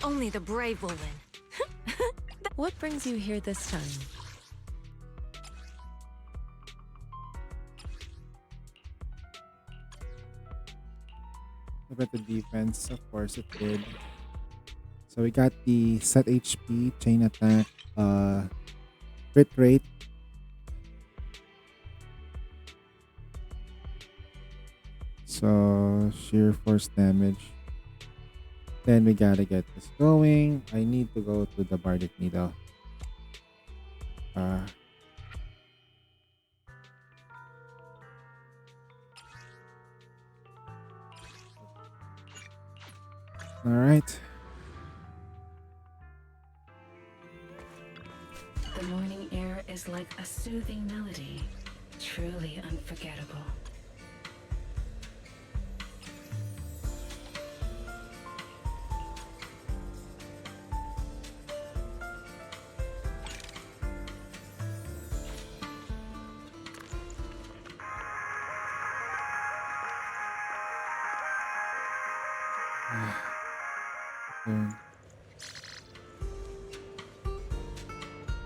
Only the brave will win. What brings you here this time? Look at the defense. Of course it did. So we got the set HP, chain attack, crit rate. So sheer force damage. Then we gotta get this going. I need to go to the Bardic Needle. Uh, Alright. The morning air is like a soothing melody, truly unforgettable. Turn.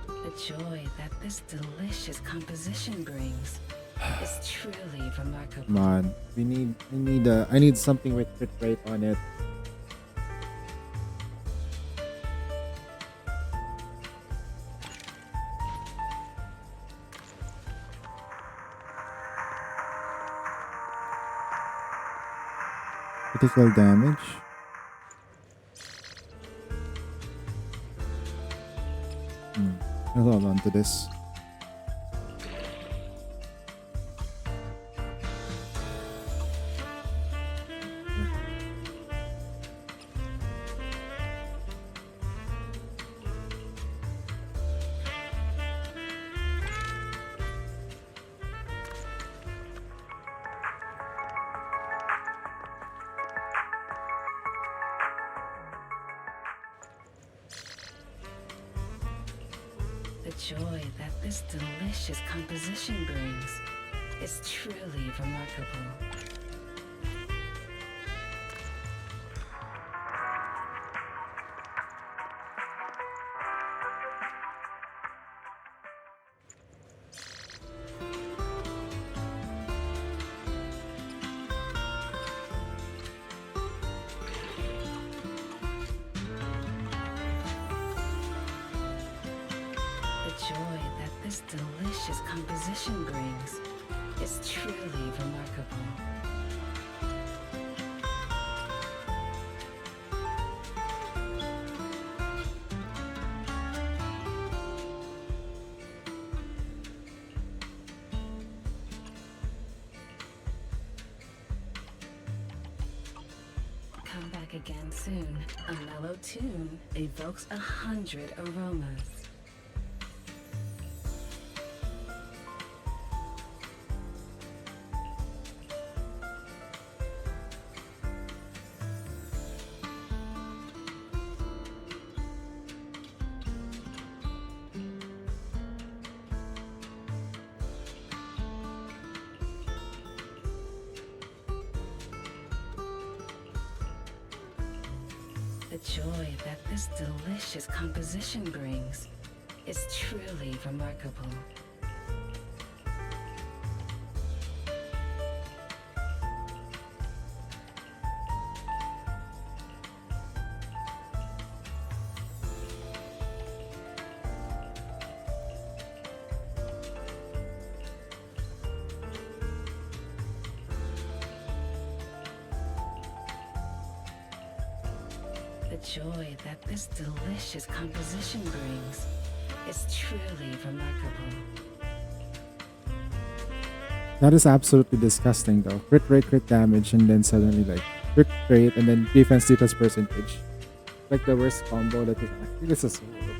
The joy that this delicious composition brings is truly remarkable. Come on. I need something with crit rate on it. Critical damage. I'll hold on to this. The joy that this delicious composition brings is truly remarkable. The joy that this delicious composition brings is truly remarkable. Come back again soon. A mellow tune evokes 100 aromas. The joy that this delicious composition brings is truly remarkable. The joy that this delicious composition brings is truly remarkable. That is absolutely disgusting though. Crit rate, crit damage, and then suddenly like crit rate and then defense percentage. Like the worst combo that you can. I think this is horrible.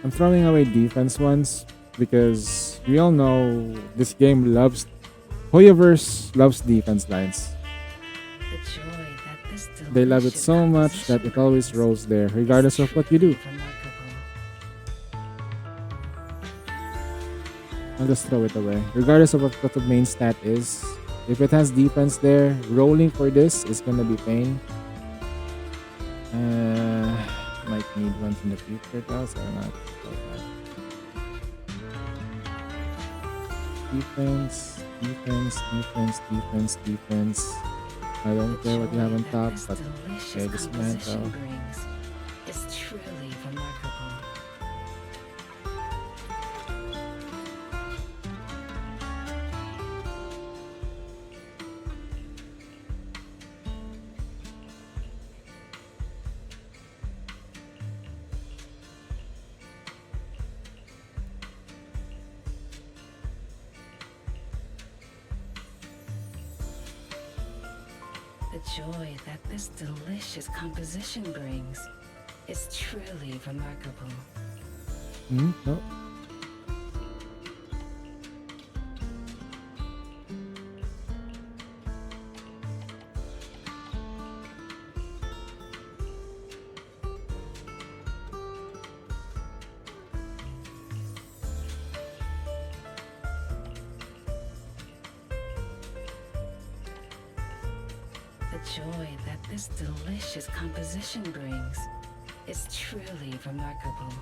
I'm throwing away defense ones because we all know this game loves Hoyoverse loves defense lines. The joy that this They love it delicious so much that it always composition rolls there, brings regardless is of what you do. truly remarkable. I'll just throw it away. Regardless of what the main stat is, If it has defense there, rolling for this is gonna be pain. Might need ones in the future though, so I'm not like that. Defense, defense, defense, defense, defense. I don't care what you have on top, but okay, this mantle. brings is truly remarkable. The joy that this delicious composition brings is truly remarkable. No. The joy that this delicious composition brings is truly remarkable.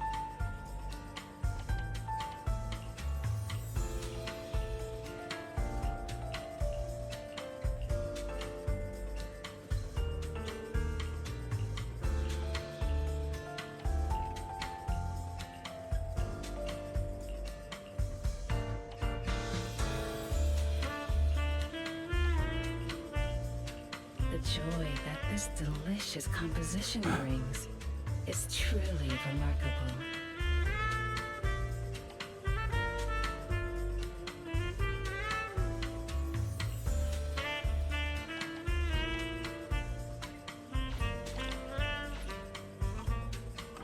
The joy that this delicious composition brings is truly remarkable.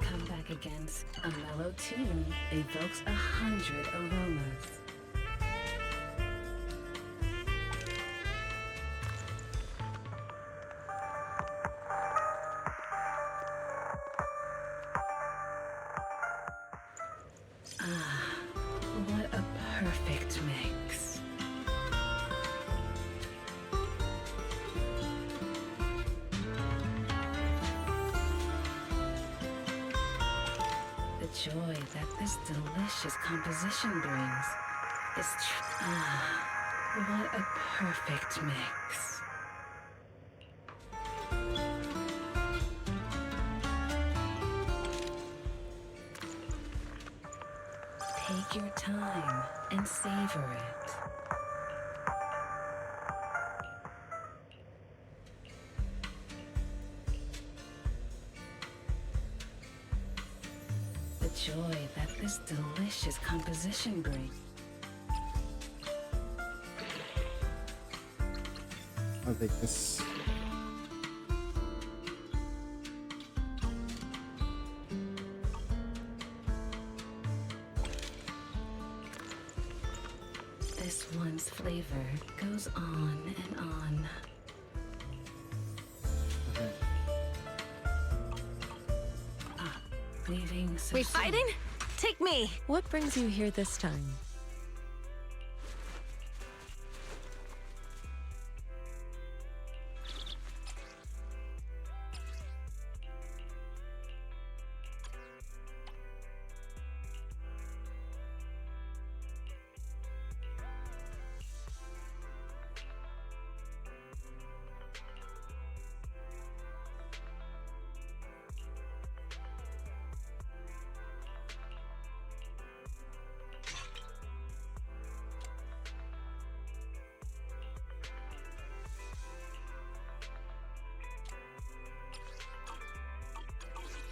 Come back against a mellow tune evokes 100 aromas. What a perfect mix. The joy that this delicious composition brings is what a perfect mix. Take your time and savor it. The joy that this delicious composition brings. I'll take this. This one's flavor goes on and on. Okay. Leaving so We soon. fighting? Take me! What brings you here this time?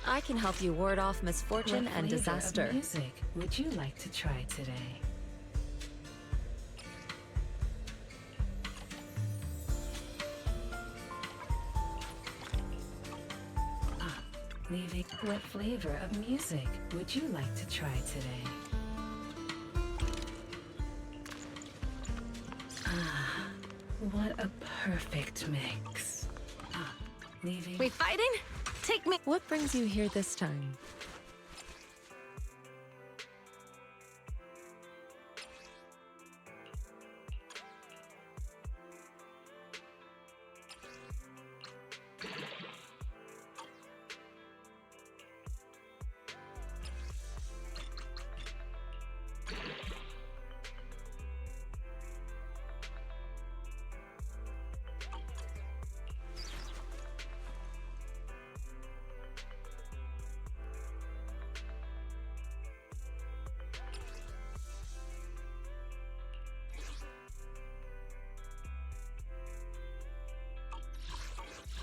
I can help you ward off misfortune What and flavor of disaster. music would you like to try today? Leaving. What flavor of music would you like to try today? What a perfect mix. Leaving. We fighting? Take me! What brings you here this time?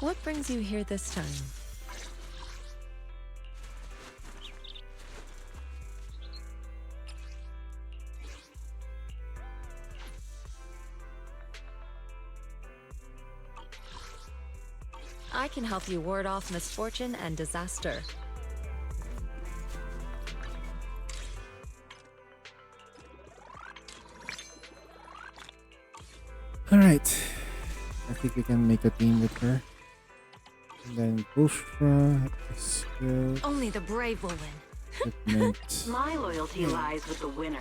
What brings you here this time? I can help you ward off misfortune and disaster. Alright. I think we can make a team with her. And then Bushra, skill, Only the brave will win. equipment. My loyalty lies with the winner.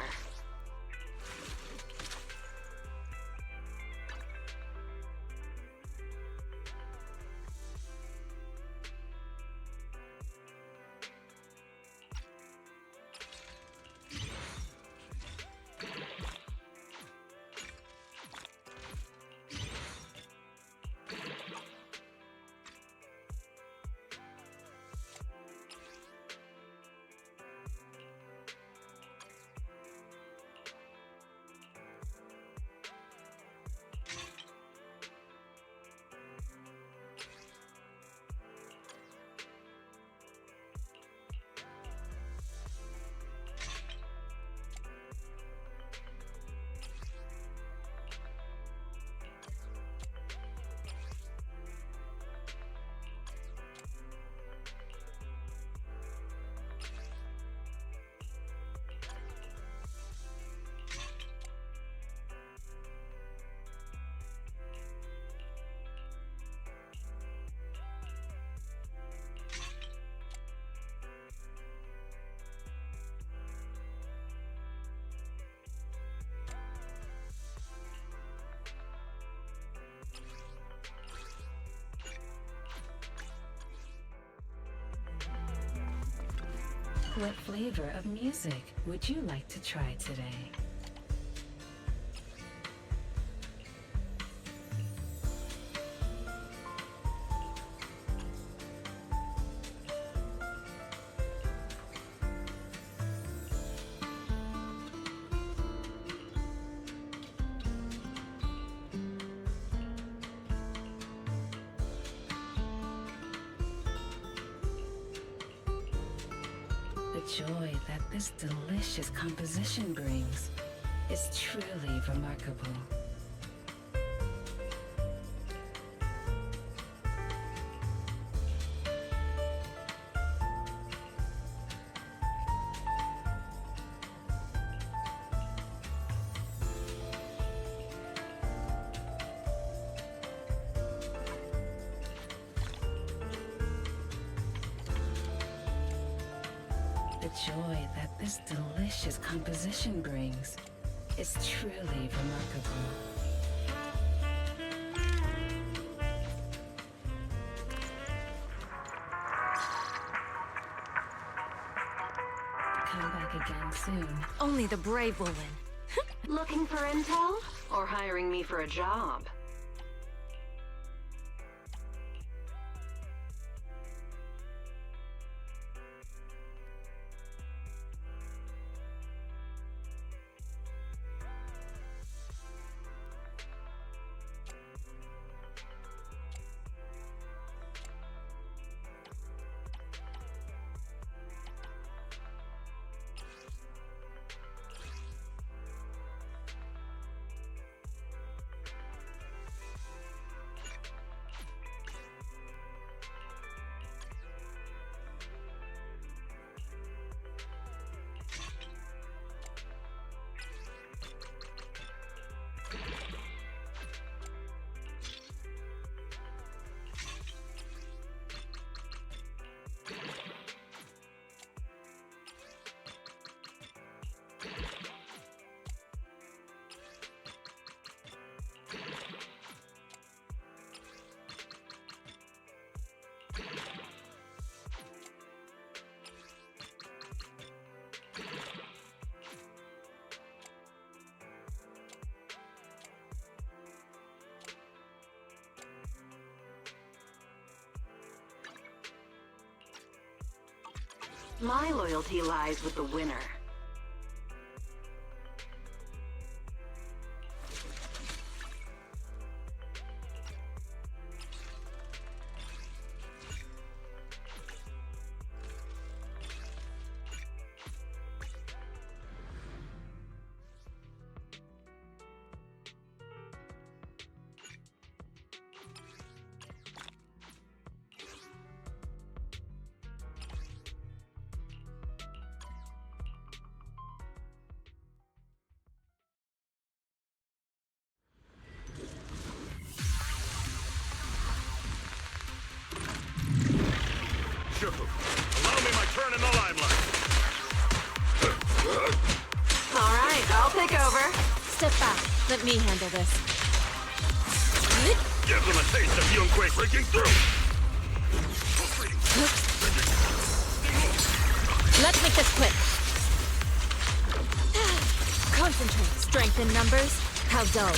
What flavor of music would you like to try today? The joy that this delicious composition brings is truly remarkable. The joy that this delicious composition brings is truly remarkable. Come back again soon. Only the brave will win. Looking for intel? Or hiring me for a job? My loyalty lies with the winner. return in the limelight. All right, I'll take over. Step back. Let me handle this. Give them a taste of Yunque breaking through. Let's make this quick. Concentrate. Strength in numbers. How dull.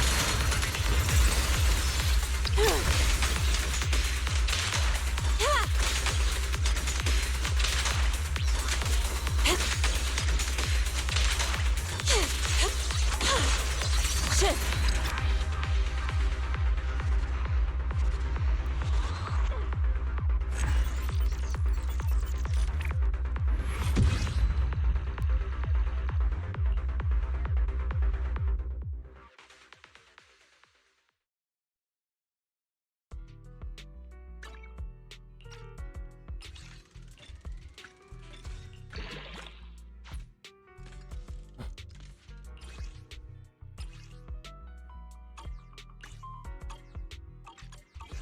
Shift.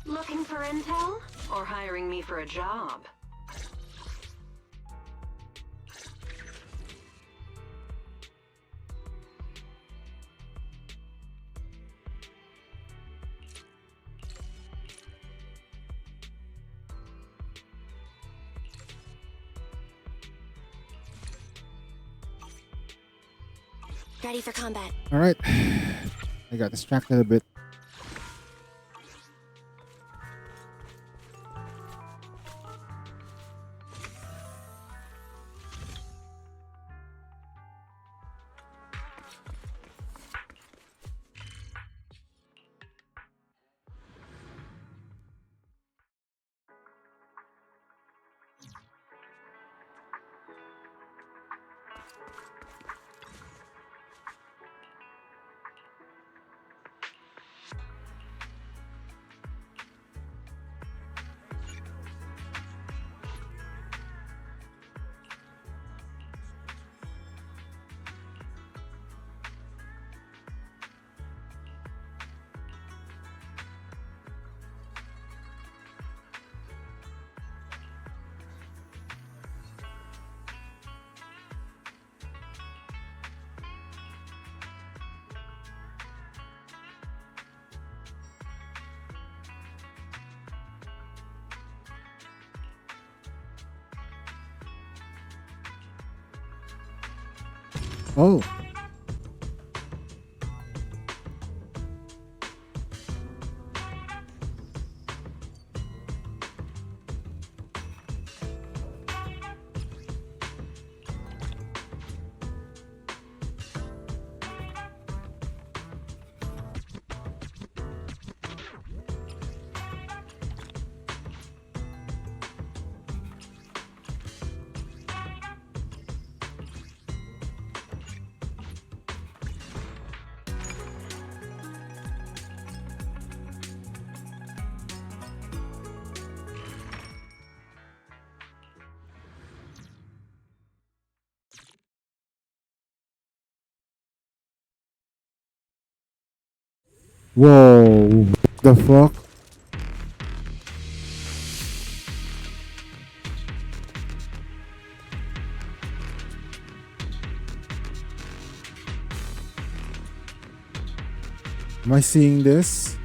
Looking for intel? Or hiring me for a job? Ready for combat. All right. I got distracted a bit. Oh. Whoa. The fuck? Am I seeing this?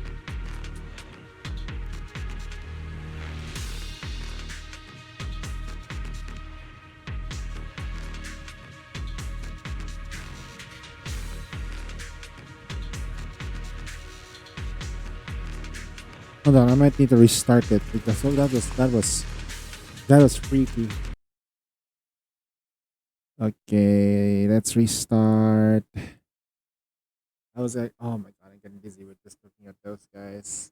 Hold on, I might need to restart it because that was freaky. Okay, let's restart. I was like, oh my god, I'm getting busy with just looking at those guys.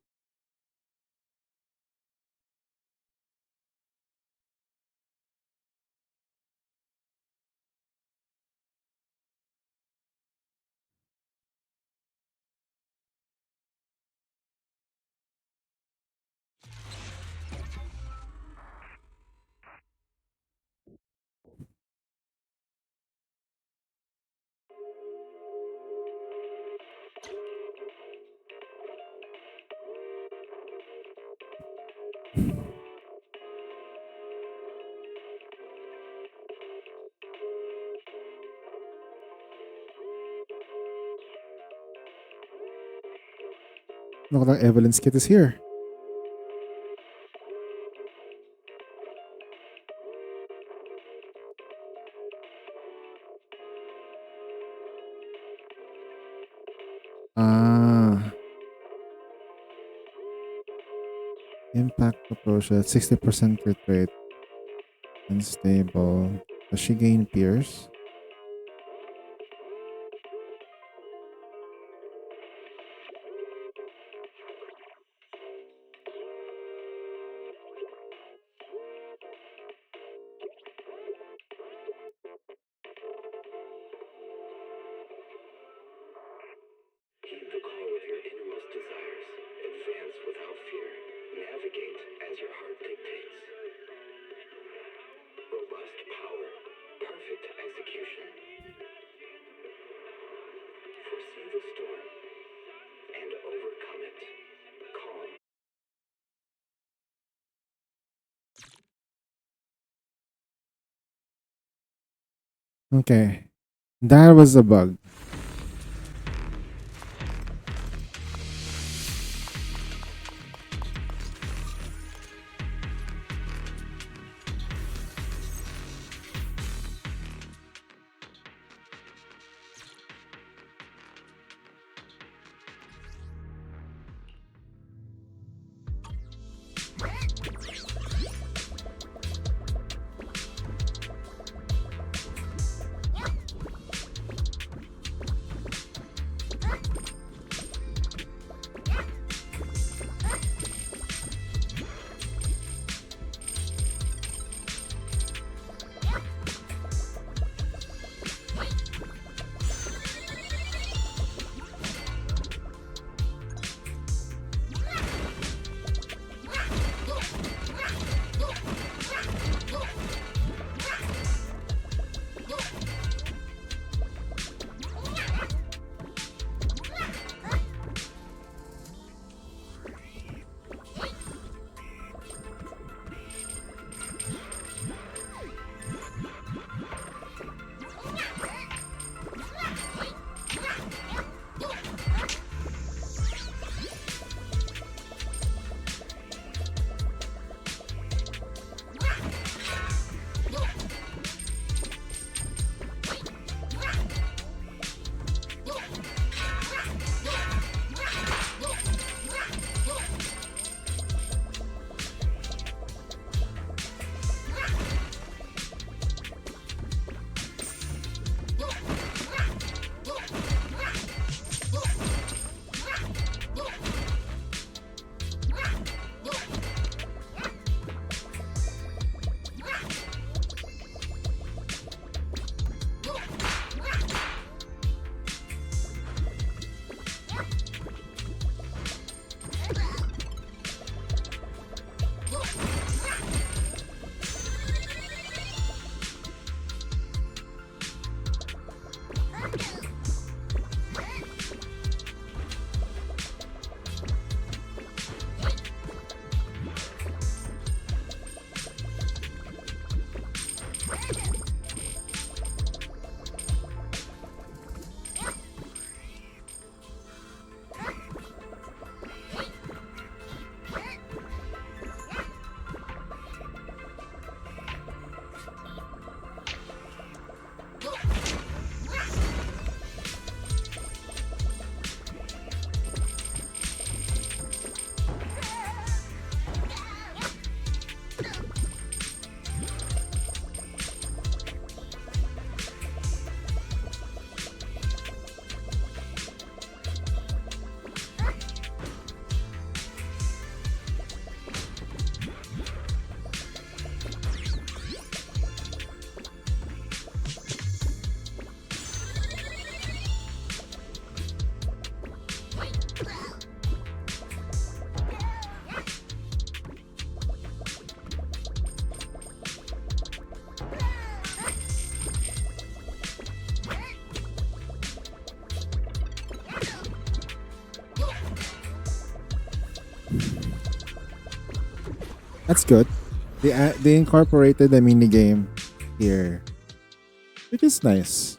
Look like Evelyn's kit is here. Ah. Impact approach at 60% crit rate. Unstable. Does she gain Pierce? Heed the call of your innermost desires. Advance without fear. Navigate as your heart dictates. Robust power. Perfect execution. Foresee the storm and overcome it. Calm. Okay. That was a bug. That's good. They incorporated the mini game here, which is nice.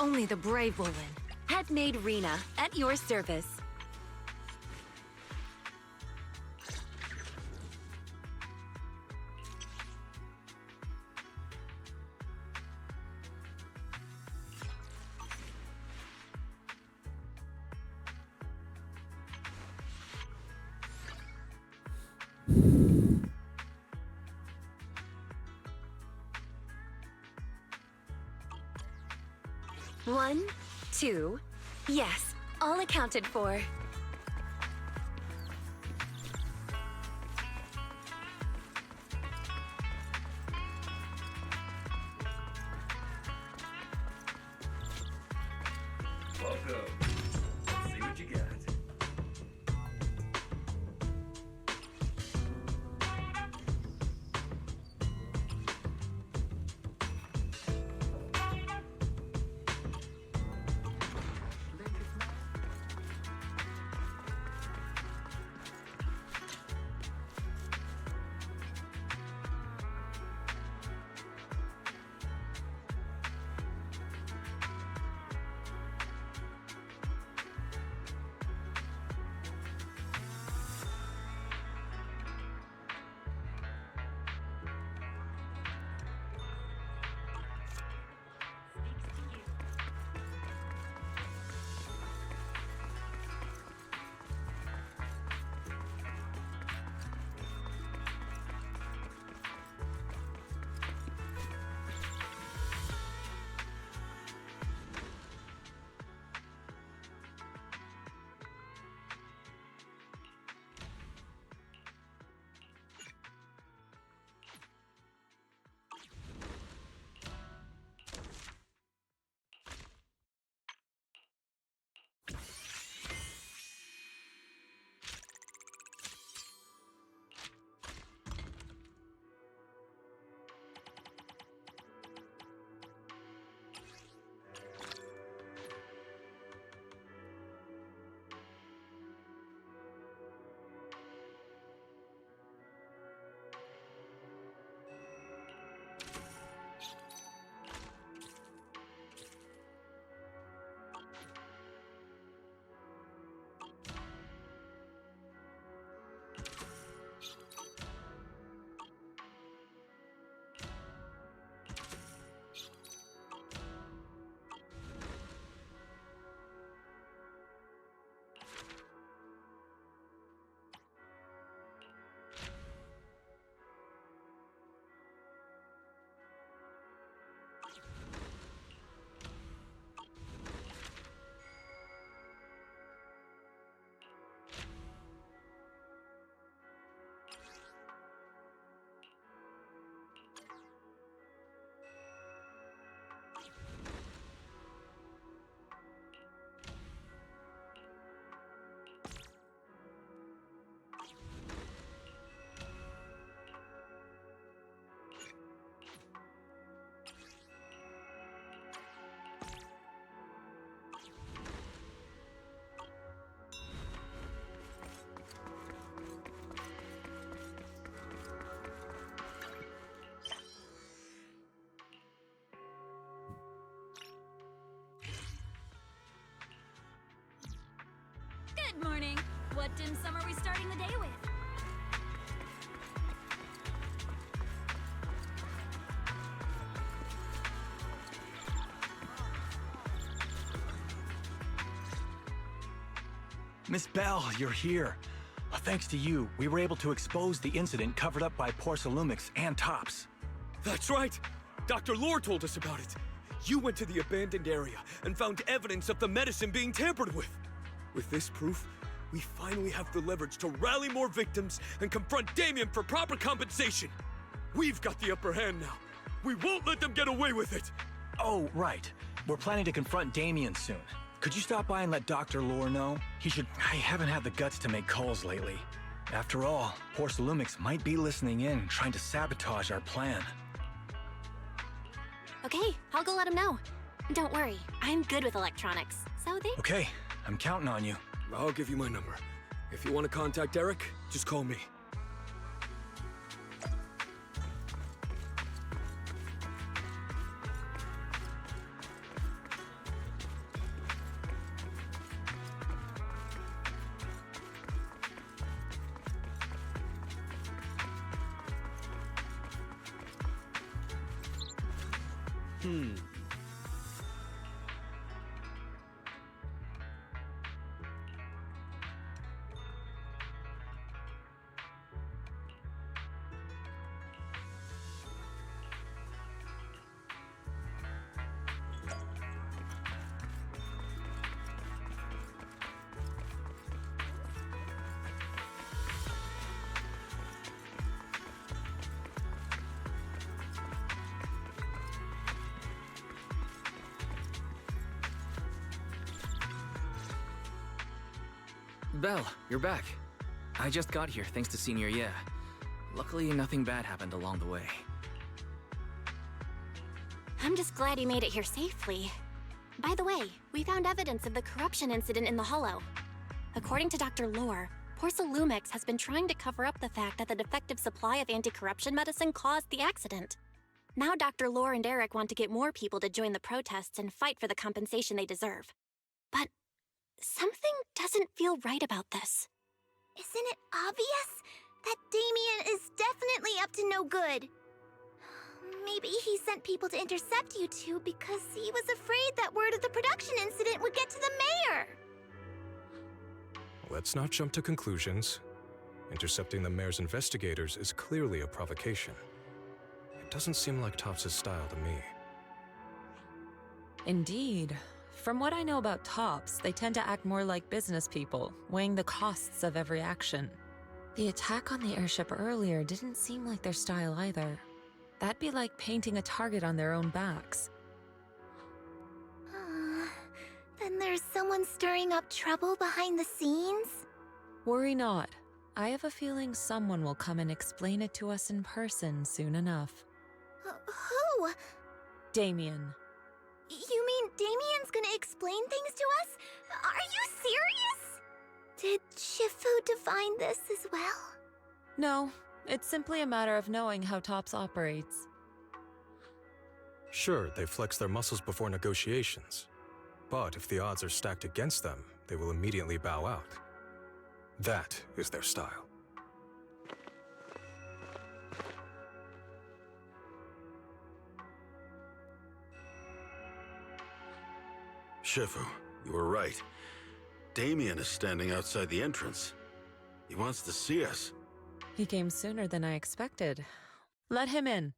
Only the brave will win. Handmade Rena, at your service. One, two, yes, all accounted for. Welcome. Let's see what you got. Good morning. What dim sum are we starting the day with? Miss Bell, you're here. Thanks to you, we were able to expose the incident covered up by Porcelumix and Tops. That's right! Dr. Lore told us about it. You went to the abandoned area and found evidence of the medicine being tampered with. With this proof, we finally have the leverage to rally more victims and confront Damien for proper compensation. We've got the upper hand now. We won't let them get away with it! Oh, right. We're planning to confront Damien soon. Could you stop by and let Dr. Lore know? I haven't had the guts to make calls lately. After all, Porcelumix might be listening in, trying to sabotage our plan. Okay, I'll go let him know. Don't worry, I'm good with electronics, so they... Okay, I'm counting on you. I'll give you my number. If you want to contact Eric, just call me. Belle, you're back. I just got here thanks to Senior Ye. Luckily, nothing bad happened along the way. I'm just glad you made it here safely. By the way, we found evidence of the corruption incident in the Hollow. According to Dr. Lore, Porcel Lumix has been trying to cover up the fact that the defective supply of anti-corruption medicine caused the accident. Now Dr. Lore and Eric want to get more people to join the protests and fight for the compensation they deserve. But something doesn't feel right about this. Isn't it obvious? That Damien is definitely up to no good. Maybe he sent people to intercept you two because he was afraid that word of the production incident would get to the mayor. Let's not jump to conclusions. Intercepting the mayor's investigators is clearly a provocation. It doesn't seem like Topps' style to me. Indeed. From what I know about Topps, they tend to act more like business people, weighing the costs of every action. The attack on the airship earlier didn't seem like their style either. That'd be like painting a target on their own backs. Then there's someone stirring up trouble behind the scenes? Worry not. I have a feeling someone will come and explain it to us in person soon enough. Who? Damien. You mean Damien's gonna explain things to us? Are you serious? Did Shifu divine this as well? No, it's simply a matter of knowing how Topps operates. Sure, they flex their muscles before negotiations. But if the odds are stacked against them, they will immediately bow out. That is their style. Shifu, you were right. Damien is standing outside the entrance. He wants to see us. He came sooner than I expected. Let him in.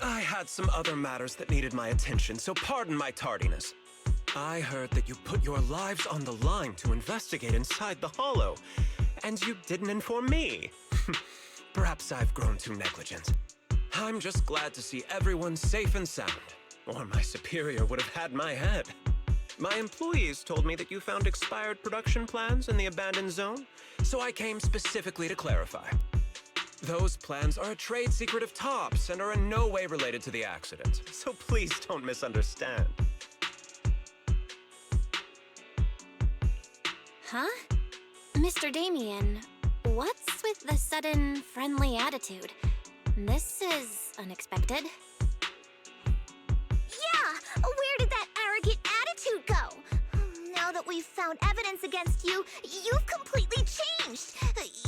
I had some other matters that needed my attention, so pardon my tardiness. I heard that you put your lives on the line to investigate inside the Hollow, and you didn't inform me. Perhaps I've grown too negligent. I'm just glad to see everyone safe and sound, or my superior would have had my head. My employees told me that you found expired production plans in the abandoned zone, so I came specifically to clarify. Those plans are a trade secret of Topps and are in no way related to the accident, so please don't misunderstand. Huh? Mr. Damien, what's with the sudden friendly attitude? This is unexpected. Yeah! Where did that arrogant attitude go? Now that we've found evidence against you, you've completely changed.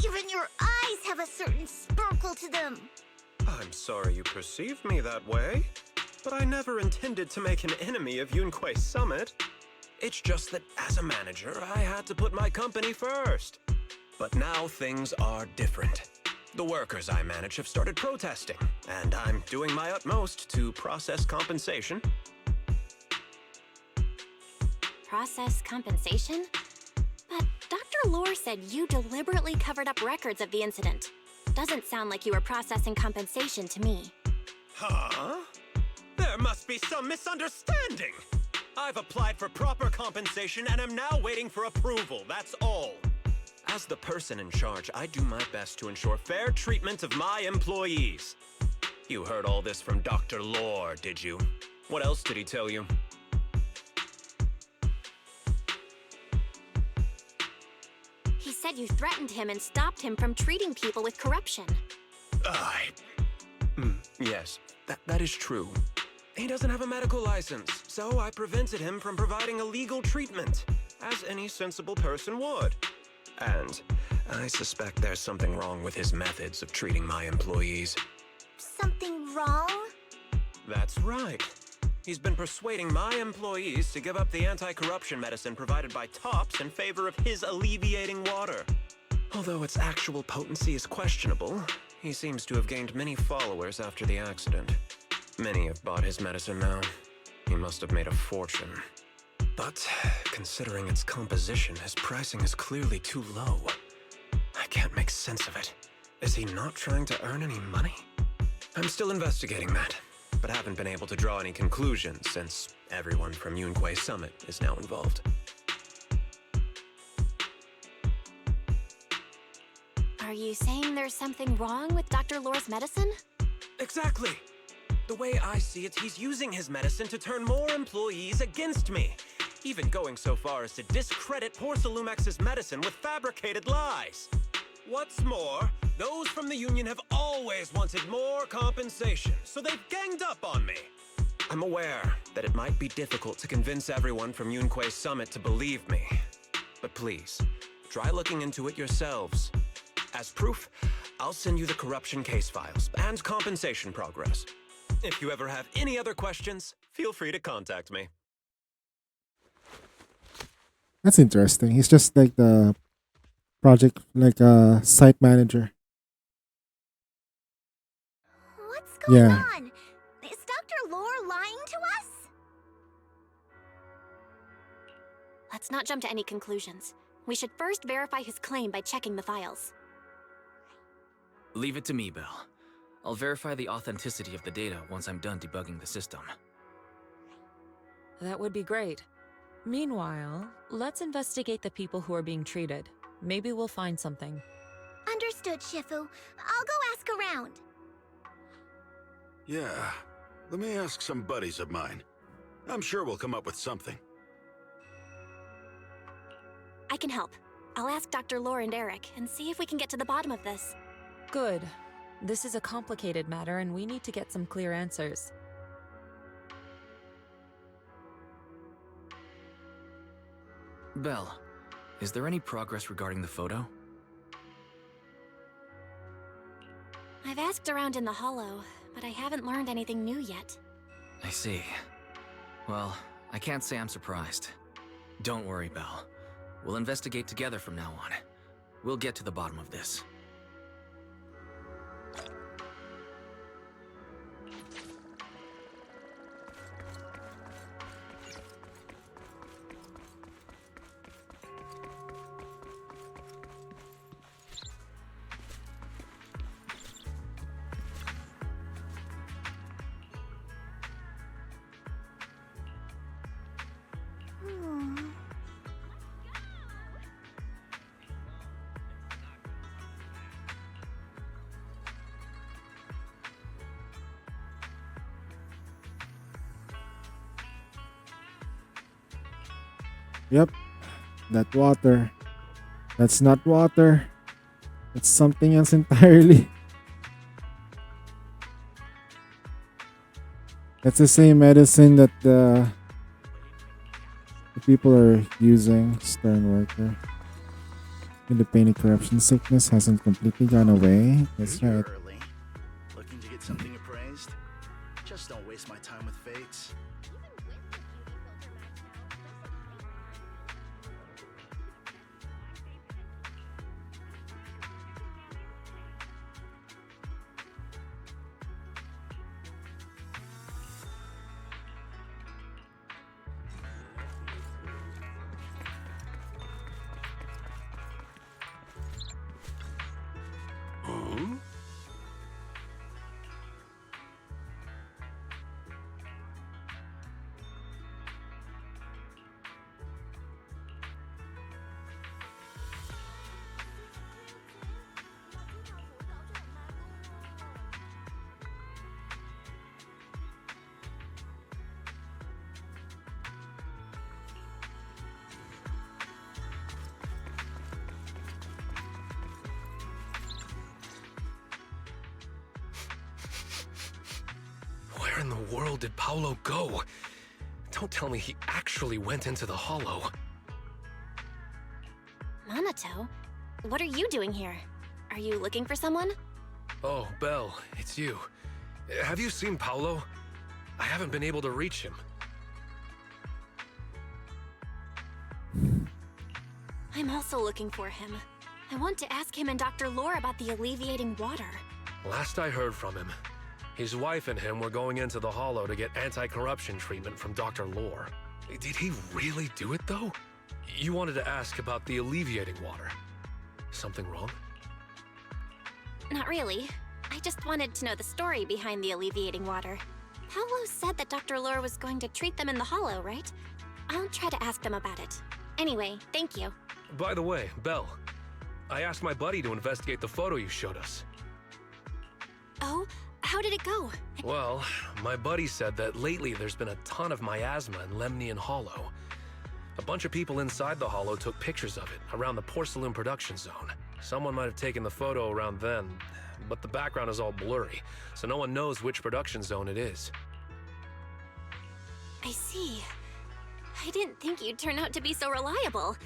Even your eyes have a certain sparkle to them. I'm sorry you perceive me that way, but I never intended to make an enemy of Yunquei Summit. It's just that as a manager, I had to put my company first. But now things are different. The workers I manage have started protesting, and I'm doing my utmost to process compensation. Process compensation? But Dr. Lore said you deliberately covered up records of the incident. Doesn't sound like you were processing compensation to me. Huh? There must be some misunderstanding. I've applied for proper compensation and am now waiting for approval, that's all. As the person in charge, I do my best to ensure fair treatment of my employees. You heard all this from Dr. Lore, did you? What else did he tell you? He said you threatened him and stopped him from treating people with corruption. Yes, that is true. He doesn't have a medical license, so I prevented him from providing illegal treatment, as any sensible person would. And I suspect there's something wrong with his methods of treating my employees. Something wrong? That's right. He's been persuading my employees to give up the anti-corruption medicine provided by Tops in favor of his alleviating water. Although its actual potency is questionable, he seems to have gained many followers after the accident. Many have bought his medicine now. He must have made a fortune. But considering its composition, his pricing is clearly too low. I can't make sense of it. Is he not trying to earn any money? I'm still investigating that, but haven't been able to draw any conclusions since everyone from Yunquay Summit is now involved. Are you saying there's something wrong with Dr. Lore's medicine? Exactly! The way I see it, he's using his medicine to turn more employees against me. Even going so far as to discredit Porcelumex's medicine with fabricated lies. What's more, those from the Union have always wanted more compensation, so they've ganged up on me. I'm aware that it might be difficult to convince everyone from Yunquay Summit to believe me. But please, try looking into it yourselves. As proof, I'll send you the corruption case files and compensation progress. If you ever have any other questions, feel free to contact me. That's interesting. He's just like the project, like a site manager. What's going Yeah. on? Is Dr. Lore lying to us? Let's not jump to any conclusions. We should first verify his claim by checking the files. Leave it to me, Belle. I'll verify the authenticity of the data once I'm done debugging the system. That would be great. Meanwhile, let's investigate the people who are being treated. Maybe we'll find something. Understood, Shifu. I'll go ask around. Yeah, let me ask some buddies of mine. I'm sure we'll come up with something. I can help. I'll ask Dr. Lore and Eric and see if we can get to the bottom of this. Good. This is a complicated matter and we need to get some clear answers. Belle, is there any progress regarding the photo? I've asked around in the Hollow, but I haven't learned anything new yet. I see. Well, I can't say I'm surprised. Don't worry, Belle. We'll investigate together from now on. We'll get to the bottom of this. Yep. That water. That's not water. It's something else entirely. That's the same medicine that the people are using. Stern worker. And the pain and corruption sickness hasn't completely gone away. That's right. Early. Looking to get something appraised? Just don't waste my time with fakes. Where in the world did Paolo go? Don't tell me he actually went into the Hollow. Minato? what are you doing here? Are you looking for someone? Oh, Belle, it's you. Have you seen Paolo? I haven't been able to reach him. I'm also looking for him. I want to ask him and Dr. Lore about the alleviating water. Last I heard from him, his wife and him were going into the Hollow to get anti-corruption treatment from Dr. Lore. Did he really do it, though? You wanted to ask about the alleviating water. Something wrong? Not really. I just wanted to know the story behind the alleviating water. Paolo said that Dr. Lore was going to treat them in the Hollow, right? I'll try to ask them about it. Anyway, thank you. By the way, Belle, I asked my buddy to investigate the photo you showed us. Oh? How did it go? Well, my buddy said that lately there's been a ton of miasma in Lemnian Hollow. A bunch of people inside the Hollow took pictures of it around the Porcelain production zone. Someone might have taken the photo around then, but the background is all blurry, so no one knows which production zone it is. I see. I didn't think you'd turn out to be so reliable.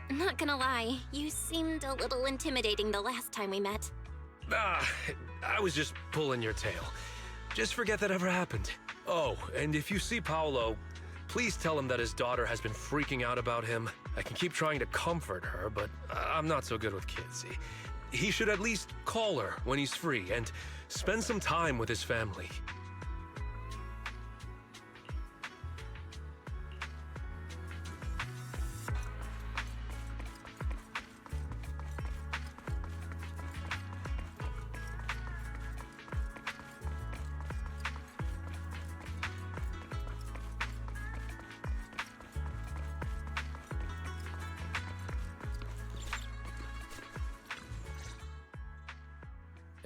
Not gonna lie, you seemed a little intimidating the last time we met. I was just pulling your tail. Just forget that ever happened. Oh, and if you see Paolo, please tell him that his daughter has been freaking out about him. I can keep trying to comfort her, but I'm not so good with kids. He should at least call her when he's free and spend some time with his family.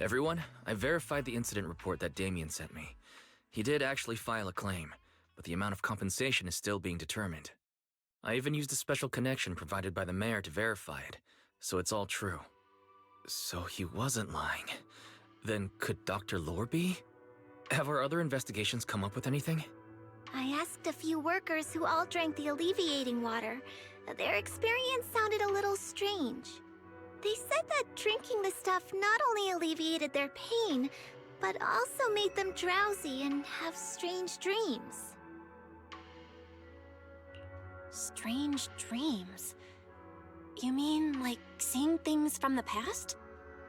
Everyone, I verified the incident report that Damien sent me. He did actually file a claim, but the amount of compensation is still being determined. I even used a special connection provided by the mayor to verify it, so it's all true. So he wasn't lying. Then could Dr. Lore be? Have our other investigations come up with anything? I asked a few workers who all drank the alleviating water. Their experience sounded a little strange. They said that drinking the stuff not only alleviated their pain, but also made them drowsy and have strange dreams. Strange dreams? You mean, like, seeing things from the past?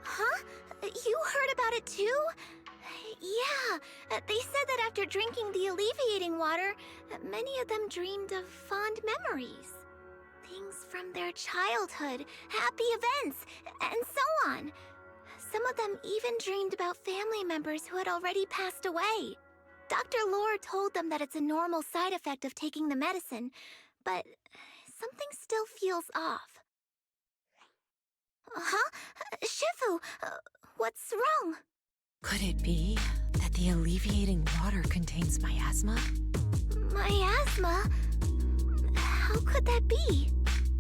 Huh? You heard about it too? Yeah, they said that after drinking the alleviating water, many of them dreamed of fond memories. Things from their childhood, happy events, and so on. Some of them even dreamed about family members who had already passed away. Dr. Lore told them that it's a normal side effect of taking the medicine, but something still feels off. Huh? Shifu, what's wrong? Could it be that the alleviating water contains miasma? Miasma? How could that be?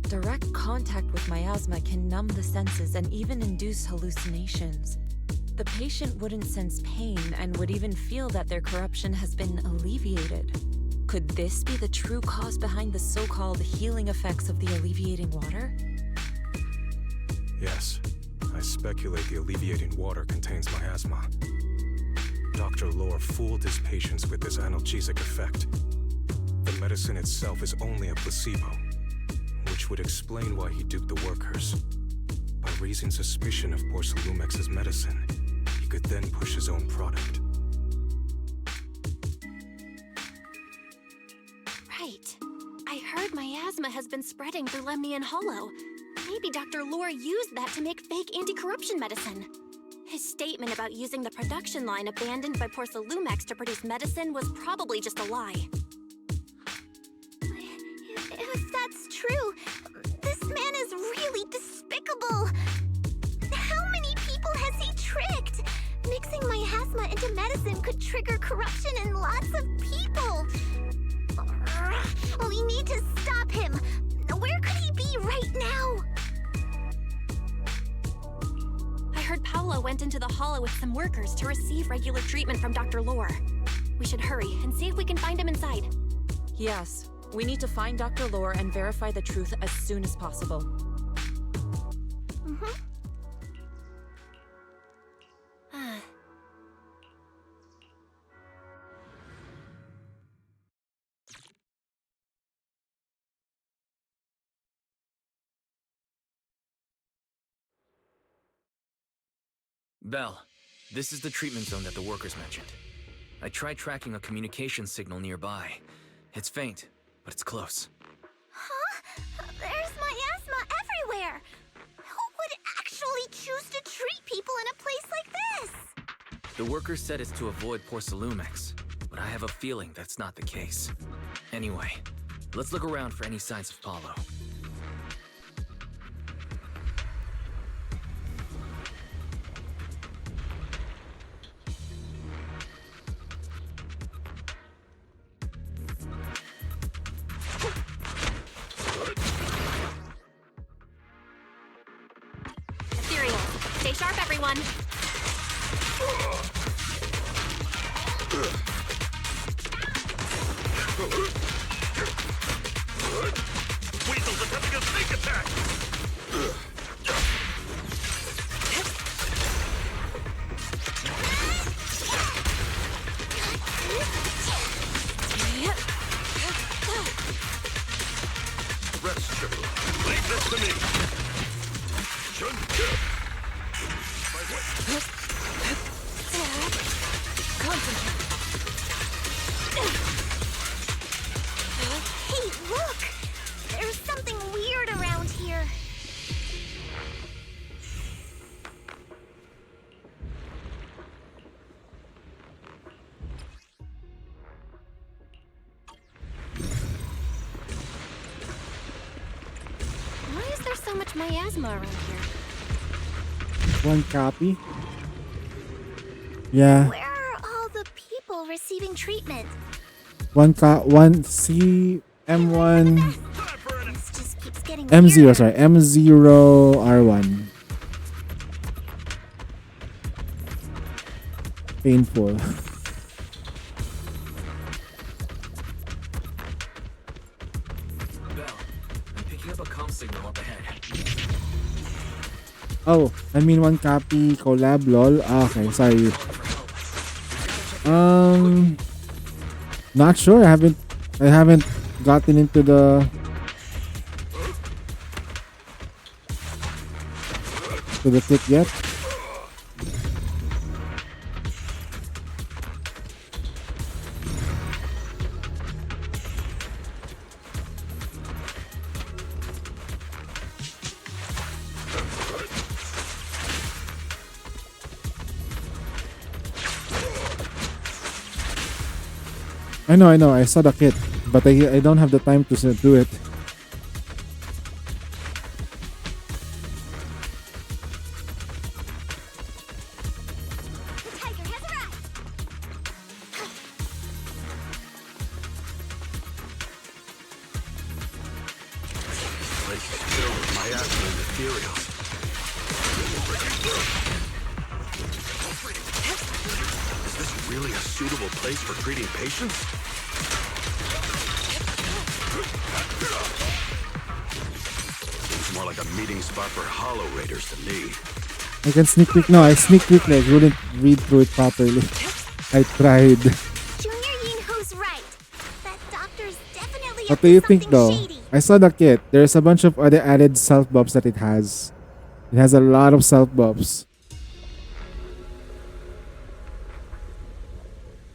Direct contact with miasma can numb the senses and even induce hallucinations. The patient wouldn't sense pain and would even feel that their corruption has been alleviated. Could this be the true cause behind the so-called healing effects of the alleviating water? Yes, I speculate the alleviating water contains miasma. Dr. Lore fooled his patients with this analgesic effect. The medicine itself is only a placebo, which would explain why he duped the workers. By raising suspicion of Porcelumex's medicine, he could then push his own product. Right. I heard miasma has been spreading through Lemnian Hollow. Maybe Dr. Lore used that to make fake anti-corruption medicine. His statement about using the production line abandoned by Porcelumex to produce medicine was probably just a lie. If that's true, this man is really despicable. How many people has he tricked? Mixing miasma into medicine could trigger corruption in lots of people. We need to stop him. Where could he be right now? I heard Paolo went into the Hollow with some workers to receive regular treatment from Dr. Lore. We should hurry and see if we can find him inside. Yes, we need to find Dr. Lore and verify the truth as soon as possible. Mm-hmm. Belle, this is the treatment zone that the workers mentioned. I tried tracking a communication signal nearby. It's faint, but it's close. Huh? There's miasma everywhere! Who would actually choose to treat people in a place like this? The workers said it's to avoid Porcelumex, but I have a feeling that's not the case. Anyway, let's look around for any signs of Paulo. Ethereal, stay sharp, everyone. Weasel's attempting a sneak attack! Rest, Triple. Leave this to me! Shun! Hey, look! There's something weird around here. Why is there so much miasma around here? One copy. Yeah. Where are all the people receiving treatment? One C M1 This just keeps getting M0, weirder. sorry, M0 R1. Painful. Belle, I'm picking up a comm signal up ahead. Oh, I mean one copy collab lol. Ah, okay, sorry. Not sure. I haven't gotten into the kit yet. I know. I saw the kit, but I don't have the time to do it. Place is filled with miasma and ethereals. Is this really a suitable place for treating patients? Seems more like a meeting spot for Hollow Raiders to me. I can sneak peek. No, I sneak peek. I couldn't read through it properly. I tried. Junior Yinho's right. That doctor's definitely What up do to you think something though? shady. I saw the kit. There's a bunch of other added self buffs that it has. It has a lot of self buffs.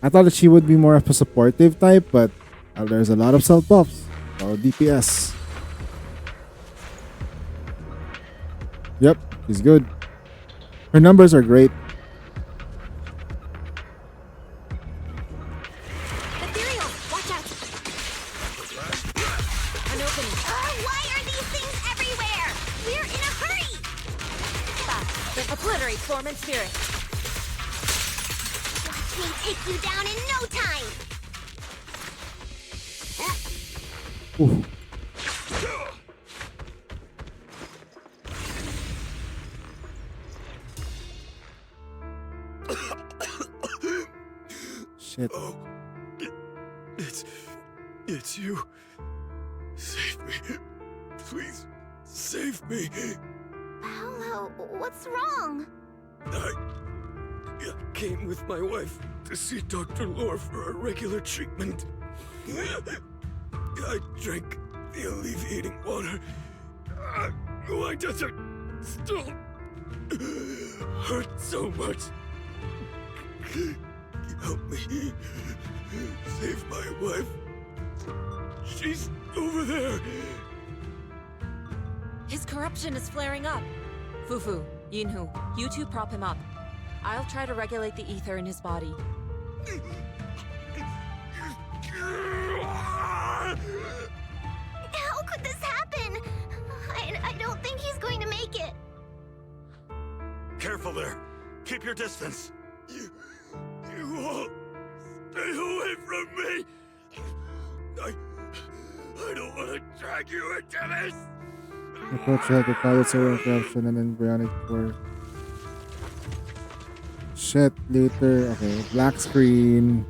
I thought that she would be more of a supportive type, but there's a lot of self buffs. Oh, DPS. Yep, she's good. Her numbers are great. Ethereal, watch out! An opening. Why are these things everywhere? We're in a hurry. Obliterate form and spirit. Watch me take you down in no time. Ooh. Shit. Oh, it's you. Save me. Please, save me. Paolo. Paolo, what's wrong? I came with my wife to see Dr. Lore for a regular treatment. I drank the alleviating water. Why does it still hurt so much? Help me save my wife. She's over there. His corruption is flaring up. Fufu, Yinhu, you two prop him up. I'll try to regulate the ether in his body. How could this happen? I don't think he's going to make it. Careful there. Keep your distance. You all stay away from me. I don't want to drag you into this. Approach like a pilot server corruption and embryonic core. Shit, later. Okay, black screen.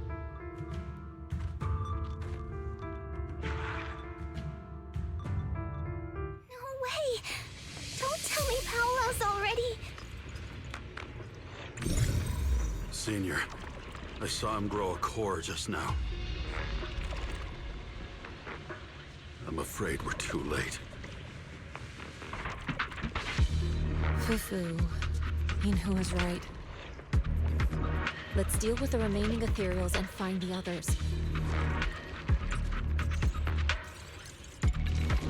No way! Don't tell me Paolo's already... Senior, I saw him grow a core just now. I'm afraid we're too late. Fufu, Yinhu is right. Let's deal with the remaining ethereals and find the others.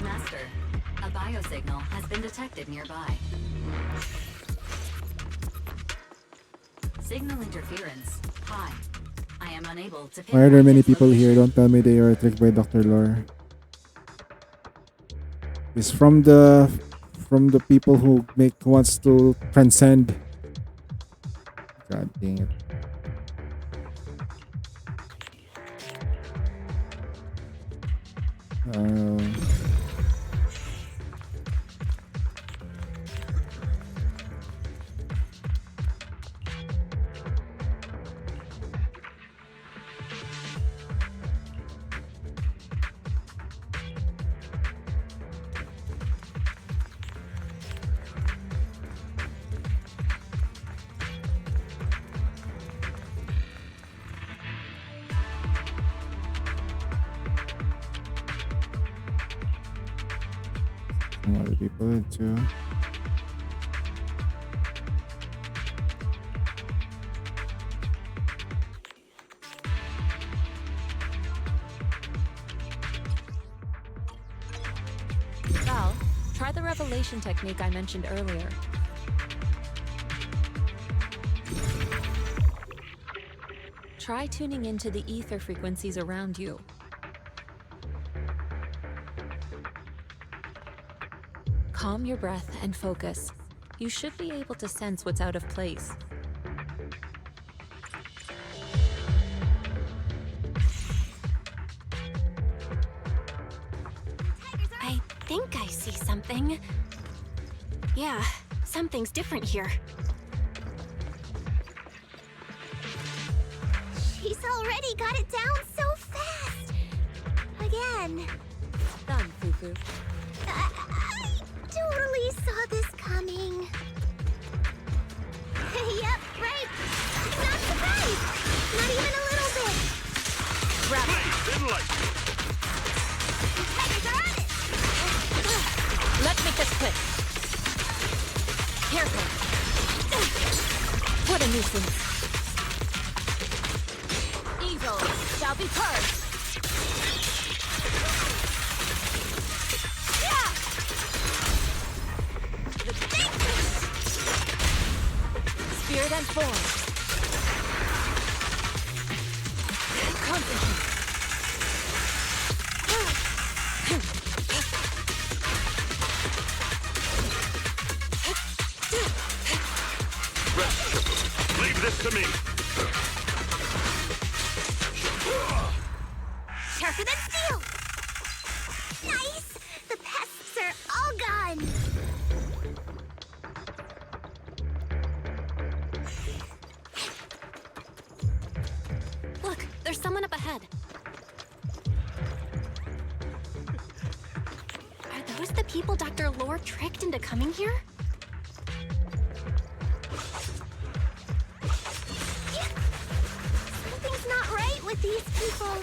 Master, a biosignal has been detected nearby. Signal interference high. I am unable to pick Why are there up many its people location. here? Don't tell me they are tricked by Dr. Lore. It's from the people who wants to transcend. God dang it. Other people into. Val, try the revelation technique I mentioned earlier. Try tuning into the ether frequencies around you. Calm your breath and focus. You should be able to sense what's out of place. I think I see something. Yeah, something's different here. She's already got it down so fast! Again. Done, Fufu. I totally saw this coming. Yep, right. Not surprised. Not even a little bit. Grab it. Tigers are on it. Let's make this quick. Careful. What a nuisance. Evil shall be purged. Spirit and form. Concentrate. Rest, Triple. Leave this to me. Sharper than steel. Nice. The pests are all gone. Look, there's someone up ahead. Are those the people Dr. Lore tricked into coming here? with these people.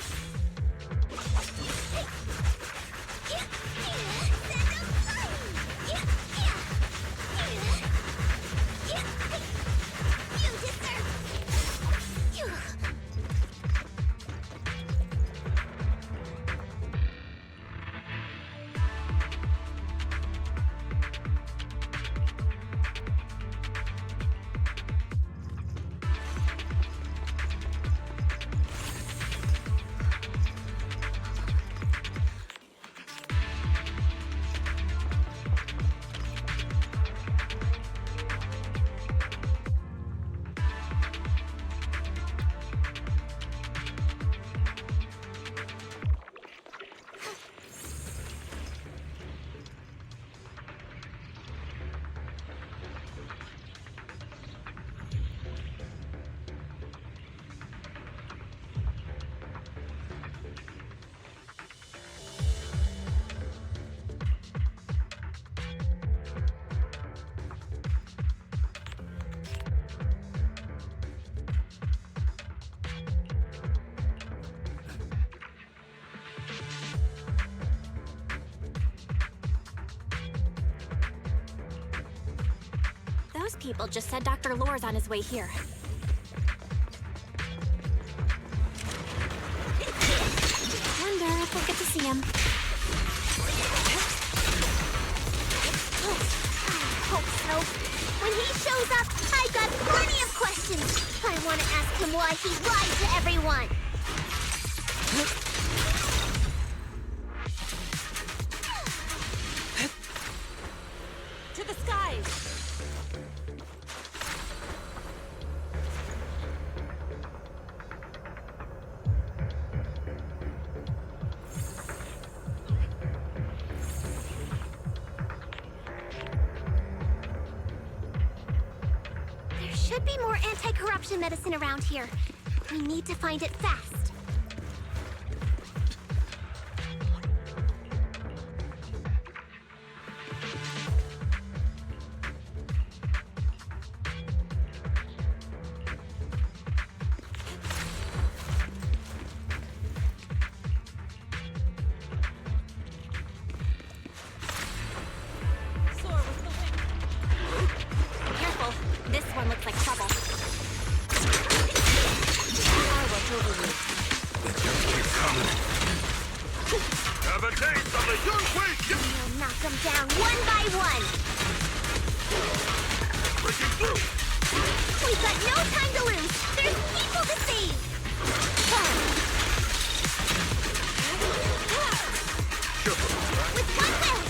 Those people just said Dr. Lore's on his way here. Wonder if we'll get to see him. Hope so. When he shows up, I've got plenty of questions. I want to ask him why he lied to everyone. To the skies! There should be more anti-corruption medicine around here. We need to find it fast. Careful. This one looks like trouble. They just keep coming. Have a taste of the Yunhui! We'll knock them down one by one. Breaking through! We've got no time to lose. There's people to save. With one will.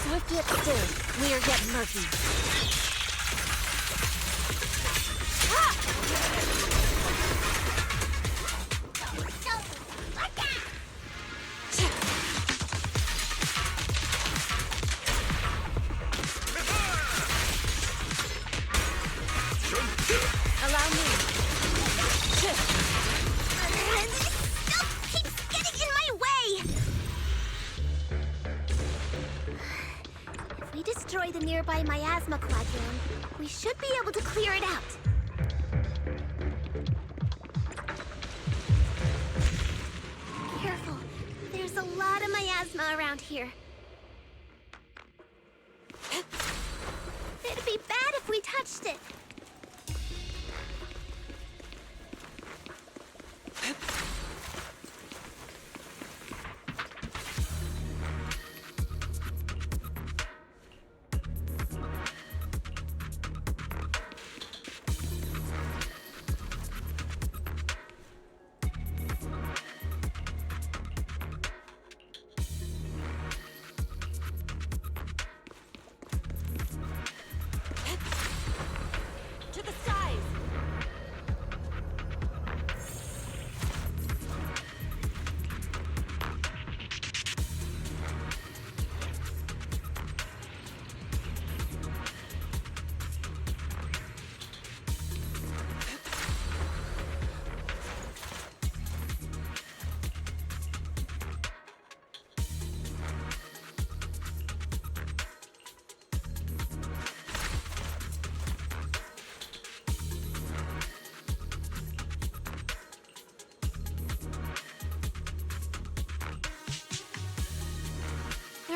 Swift yet still. We're getting murky. Allow me. This stuff keeps getting in my way. If we destroy the nearby miasma coagulum, we should be able to clear it out. Careful. There's a lot of miasma around here. It'd be bad if we touched it.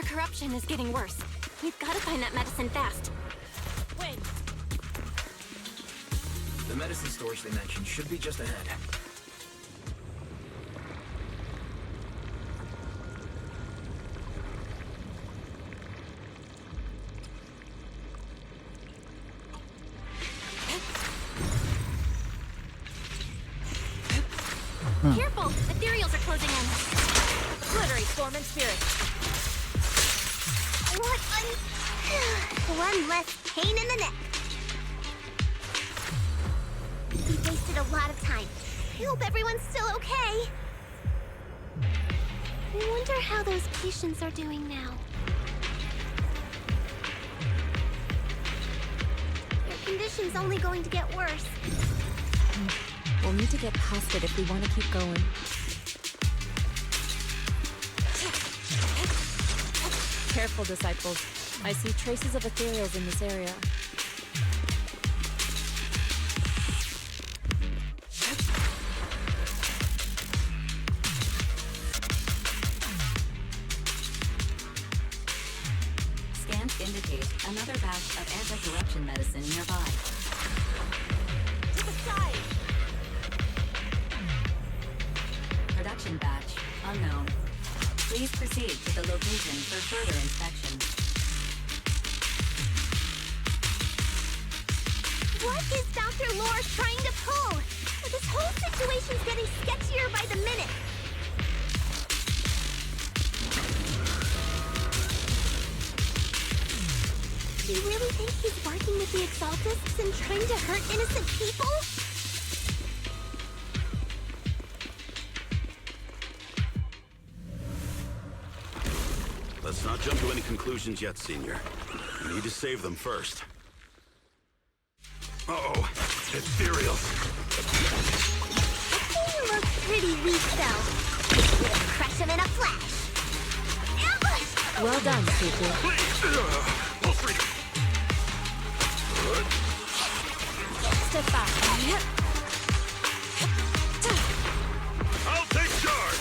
Their corruption is getting worse. We've got to find that medicine fast. Wait. The medicine storage they mentioned should be just ahead. Careful! Ethereals are closing in. Glittery storm and spirit. One less pain in the neck. We wasted a lot of time. I hope everyone's still okay. I wonder how those patients are doing now. Their condition's only going to get worse. We'll need to get past it if we want to keep going. Careful, disciples. I see traces of ethereals in this area. Scans indicate another batch of anti-corruption medicine nearby. To the side! Production batch unknown. Please proceed to the location for further inspection. What is Dr. Lore trying to pull? This whole situation's getting sketchier by the minute. Do you really think he's working with the Exaltists and trying to hurt innocent people? Let's not jump to any conclusions yet, Senior. We need to save them first. Uh-oh. Ethereals. They look pretty weak, though. We'll crush them in a flash. Ambush! Well done, Suku. Step back. I'll take charge.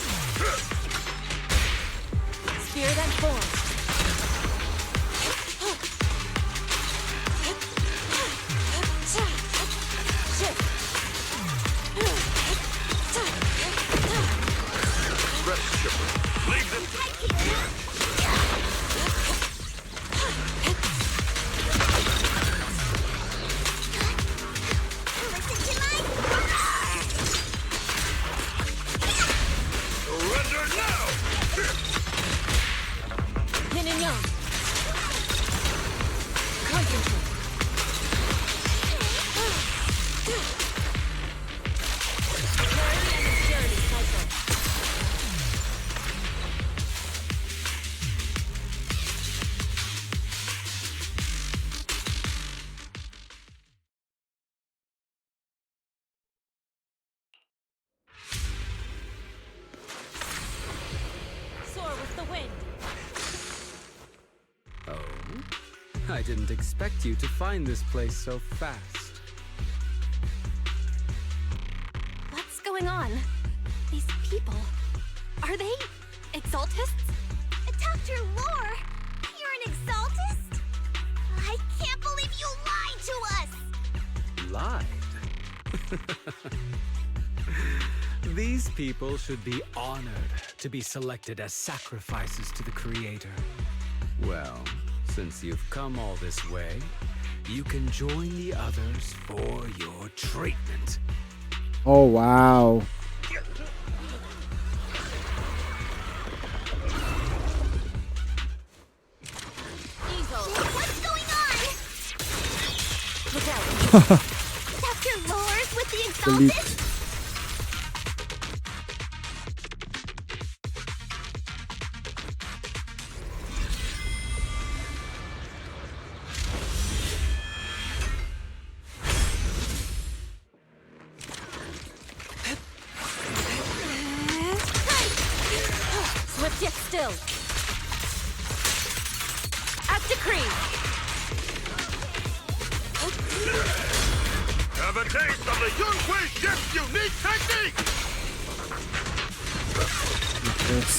Spirit and form. Rest, Chipper. Leave them. Surrender now! Yin and Yang. Concentrate. Clarity and obscurity cycle. Soar with the wind. Oh? I didn't expect you to find this place so fast. What's going on? These people... Are they... Exaltists? Dr. Lore! You're an Exaltist? I can't believe you lied to us! Lied? These people should be honored to be selected as sacrifices to the Creator. Well, since you've come all this way, you can join the others for your treatment. Oh, wow. What's going on? Look out. Dr. Lore's with the Delete. Exaltists? Swift yet still. As decreed. Have a taste of the Yunhui Ship's unique technique! Yes.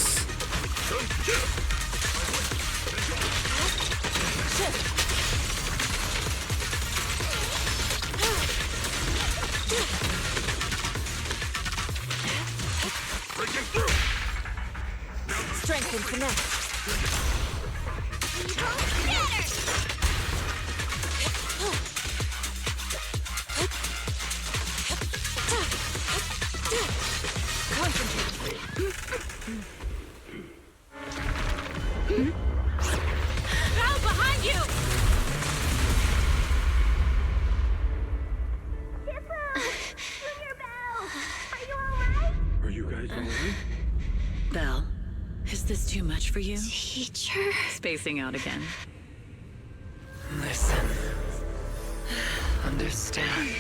Breaking through! Strength and finesse. Now behind you! Are you guys alright? Belle, is this too much for you? Teacher? Spacing out again. Listen. Understand.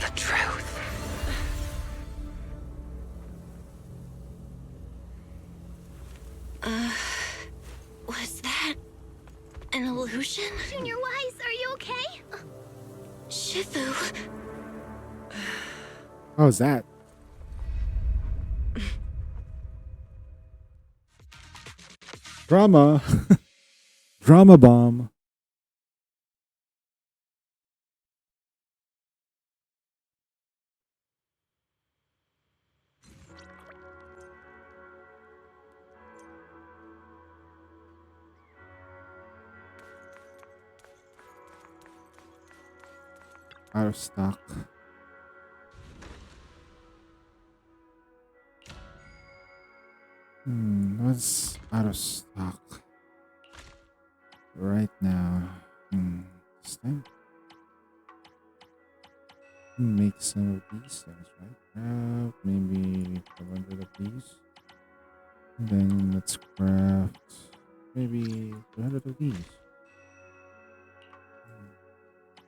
The truth. Was that an illusion? Junior Wise, are you okay? Shifu. How's that? Drama. Drama bomb. Out of stock. What's out of stock right now? This thing. Make some of these things, right? Craft maybe 500 of these. And then let's craft maybe 200 of these.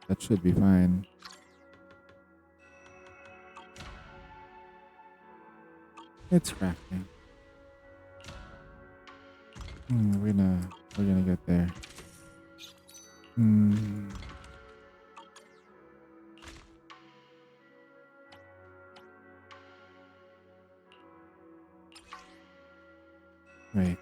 That should be fine. It's crafting. We're gonna get there. Wait.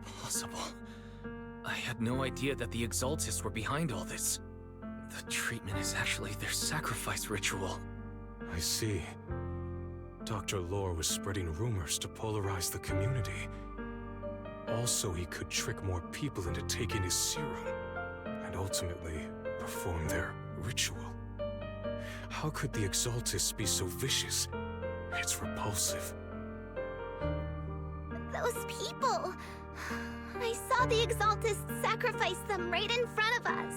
Impossible. I had no idea that the Exaltists were behind all this. The treatment is actually their sacrifice ritual. I see. Dr. Lore was spreading rumors to polarize the community. Also, he could trick more people into taking his serum, and ultimately perform their ritual. How could the Exaltists be so vicious? It's repulsive. Those people! I saw the Exaltists sacrifice them right in front of us.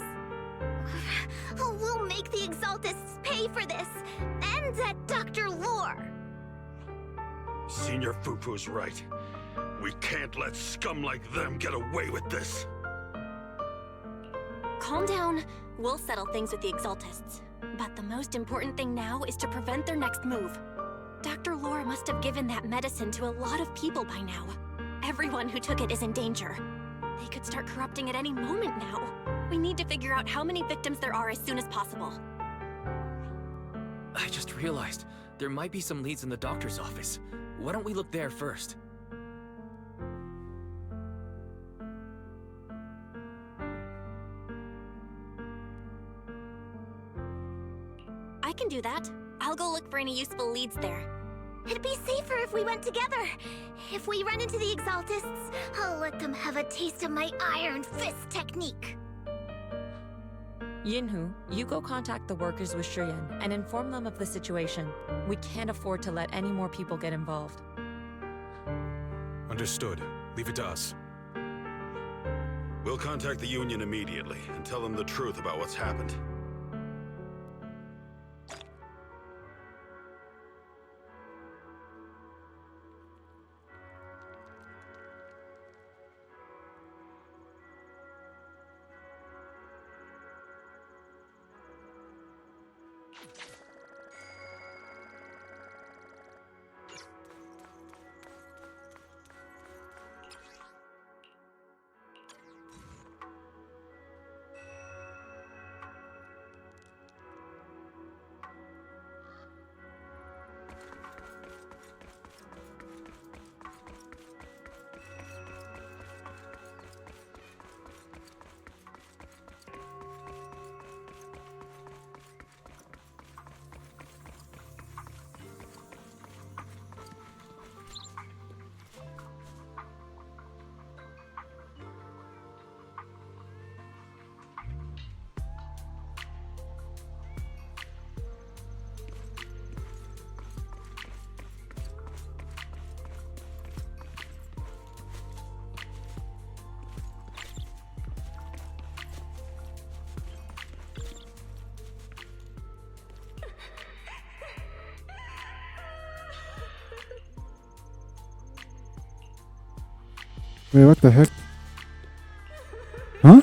We'll make the Exaltists pay for this, and that Dr. Lore. Senior Fufu's right. We can't let scum like them get away with this. Calm down. We'll settle things with the Exaltists. But the most important thing now is to prevent their next move. Dr. Lore must have given that medicine to a lot of people by now. Everyone who took it is in danger. They could start corrupting at any moment now. We need to figure out how many victims there are as soon as possible. I just realized there might be some leads in the doctor's office. Why don't we look there first? I can do that. I'll go look for any useful leads there. It'd be safer if we went together. If we run into the Exaltists, I'll let them have a taste of my Iron Fist technique. Yinhu, you go contact the workers with Shiyan and inform them of the situation. We can't afford to let any more people get involved. Understood. Leave it to us. We'll contact the Union immediately and tell them the truth about what's happened. Wait, what the heck? Huh?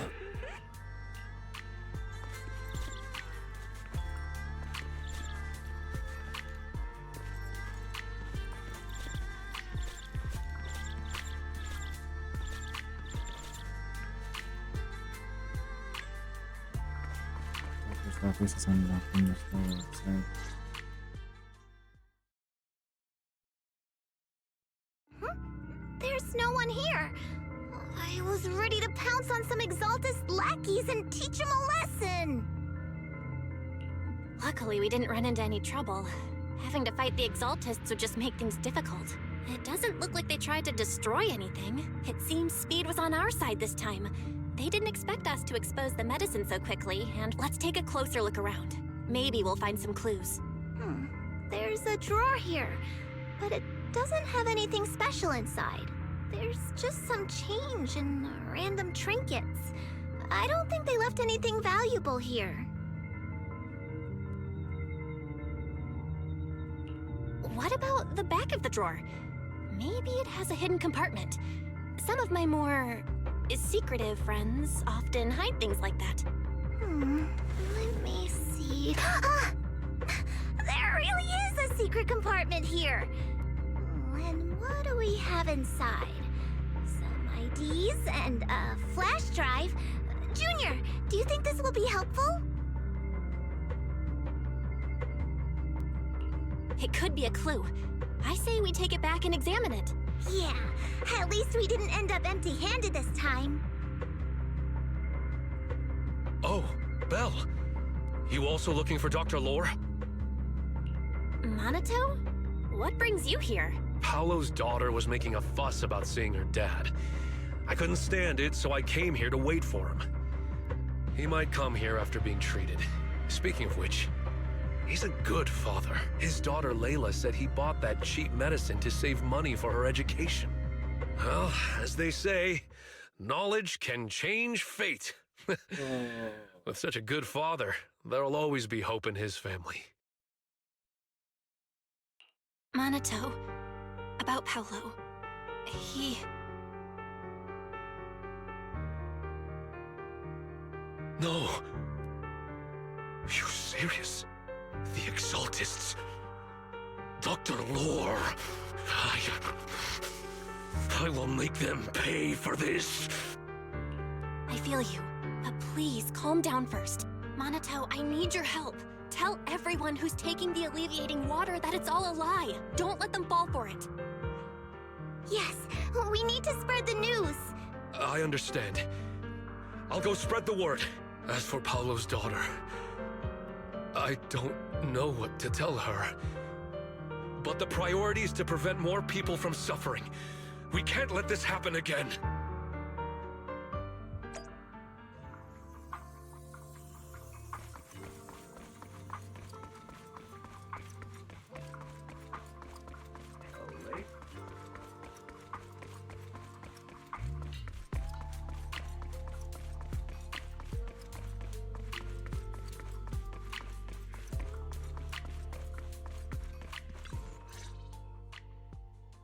Doctor's office is unlocked in the store outside. There's no one here. I was ready to pounce on some Exaltist lackeys and teach them a lesson. Luckily, we didn't run into any trouble. Having to fight the Exaltists would just make things difficult. It doesn't look like they tried to destroy anything. It seems speed was on our side this time. They didn't expect us to expose the medicine so quickly, and let's take a closer look around. Maybe we'll find some clues. There's a drawer here, but it doesn't have anything special inside. There's just some change and random trinkets. I don't think they left anything valuable here. What about the back of the drawer? Maybe it has a hidden compartment. Some of my more secretive friends often hide things like that. Let me see. There really is a secret compartment here. And what do we have inside? Some IDs and a flash drive. Junior, do you think this will be helpful? It could be a clue. I say we take it back and examine it. Yeah, at least we didn't end up empty-handed this time. Oh, Belle. You also looking for Dr. Lore? Minato? What brings you here? Paolo's daughter was making a fuss about seeing her dad. I couldn't stand it, so I came here to wait for him. He might come here after being treated. Speaking of which, he's a good father. His daughter Layla said he bought that cheap medicine to save money for her education. Well, as they say, knowledge can change fate. With such a good father, there'll always be hope in his family. Minato, about Paolo. He... No. You serious? The Exaltists? Dr. Lore? I will make them pay for this. I feel you, but please calm down first. Minato, I need your help. Tell everyone who's taking the alleviating water that it's all a lie. Don't let them fall for it. Yes, we need to spread the news. I understand. I'll go spread the word. As for Paolo's daughter, I don't know what to tell her. But the priority is to prevent more people from suffering. We can't let this happen again.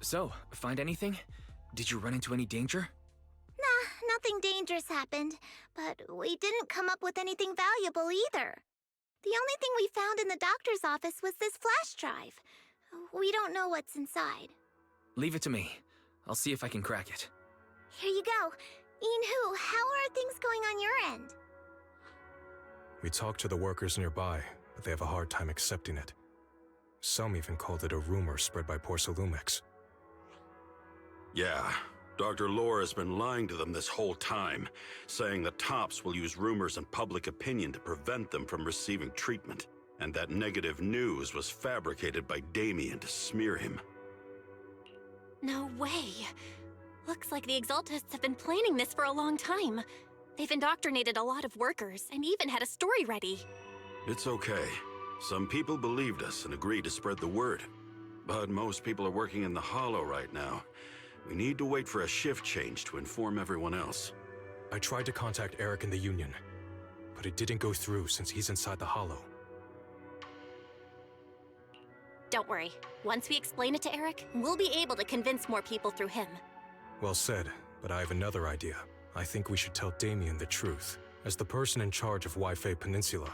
So, find anything? Did you run into any danger? Nah, nothing dangerous happened, but we didn't come up with anything valuable either. The only thing we found in the doctor's office was this flash drive. We don't know what's inside. Leave it to me. I'll see if I can crack it. Here you go. Yinhu, how are things going on your end? We talked to the workers nearby, but they have a hard time accepting it. Some even called it a rumor spread by Porsalumix. Yeah, Dr. Lore has been lying to them this whole time, saying that TOPS will use rumors and public opinion to prevent them from receiving treatment, and that negative news was fabricated by Damien to smear him. No way. Looks like the Exaltists have been planning this for a long time. They've indoctrinated a lot of workers, and even had a story ready. It's okay. Some people believed us and agreed to spread the word. But most people are working in the Hollow right now. We need to wait for a shift change to inform everyone else. I tried to contact Eric in the Union, but it didn't go through since he's inside the Hollow. Don't worry. Once we explain it to Eric, we'll be able to convince more people through him. Well said. But I have another idea. I think we should tell Damien the truth. As the person in charge of Waifei Peninsula,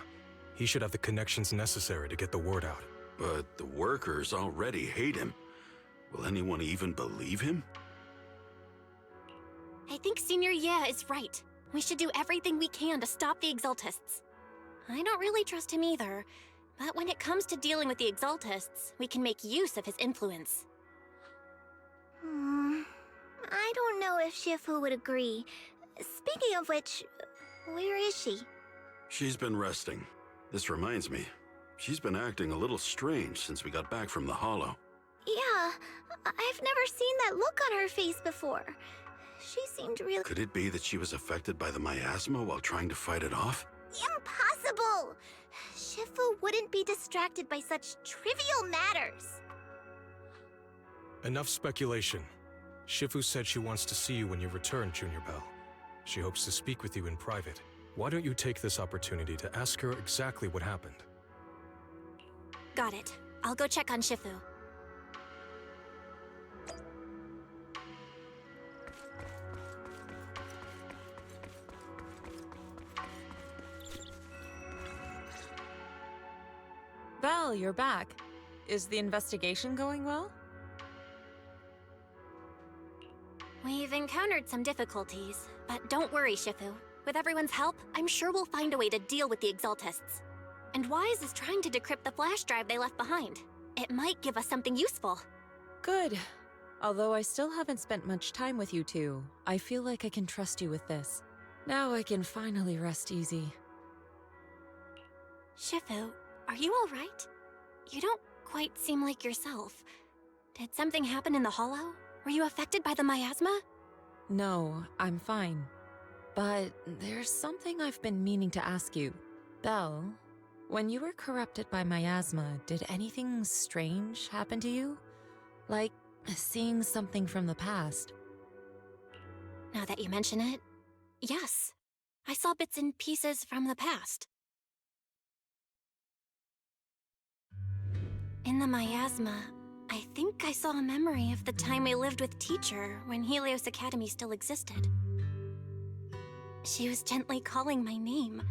he should have the connections necessary to get the word out. But the workers already hate him. Will anyone even believe him? I think Senior Ye is right. We should do everything we can to stop the Exaltists. I don't really trust him either, but when it comes to dealing with the Exaltists, we can make use of his influence. I don't know if Shifu would agree. Speaking of which, where is she? She's been resting. This reminds me, she's been acting a little strange since we got back from the Hollow. Yeah, I've never seen that look on her face before. She seemed really— Could it be that she was affected by the miasma while trying to fight it off? Impossible! Shifu wouldn't be distracted by such trivial matters. Enough speculation. Shifu said she wants to see you when you return, Junior Bell. She hopes to speak with you in private. Why don't you take this opportunity to ask her exactly what happened? Got it. I'll go check on Shifu. Belle, you're back. Is the investigation going well? We've encountered some difficulties, but don't worry, Shifu. With everyone's help, I'm sure we'll find a way to deal with the Exaltists. And Wise is trying to decrypt the flash drive they left behind. It might give us something useful. Good. Although I still haven't spent much time with you two, I feel like I can trust you with this. Now I can finally rest easy. Shifu, are you alright? You don't quite seem like yourself. Did something happen in the Hollow? Were you affected by the miasma? No, I'm fine. But there's something I've been meaning to ask you. Belle, when you were corrupted by miasma, did anything strange happen to you? Like seeing something from the past? Now that you mention it, yes. I saw bits and pieces from the past. In the miasma, I think I saw a memory of the time I lived with Teacher when Helios Academy still existed. She was gently calling my name,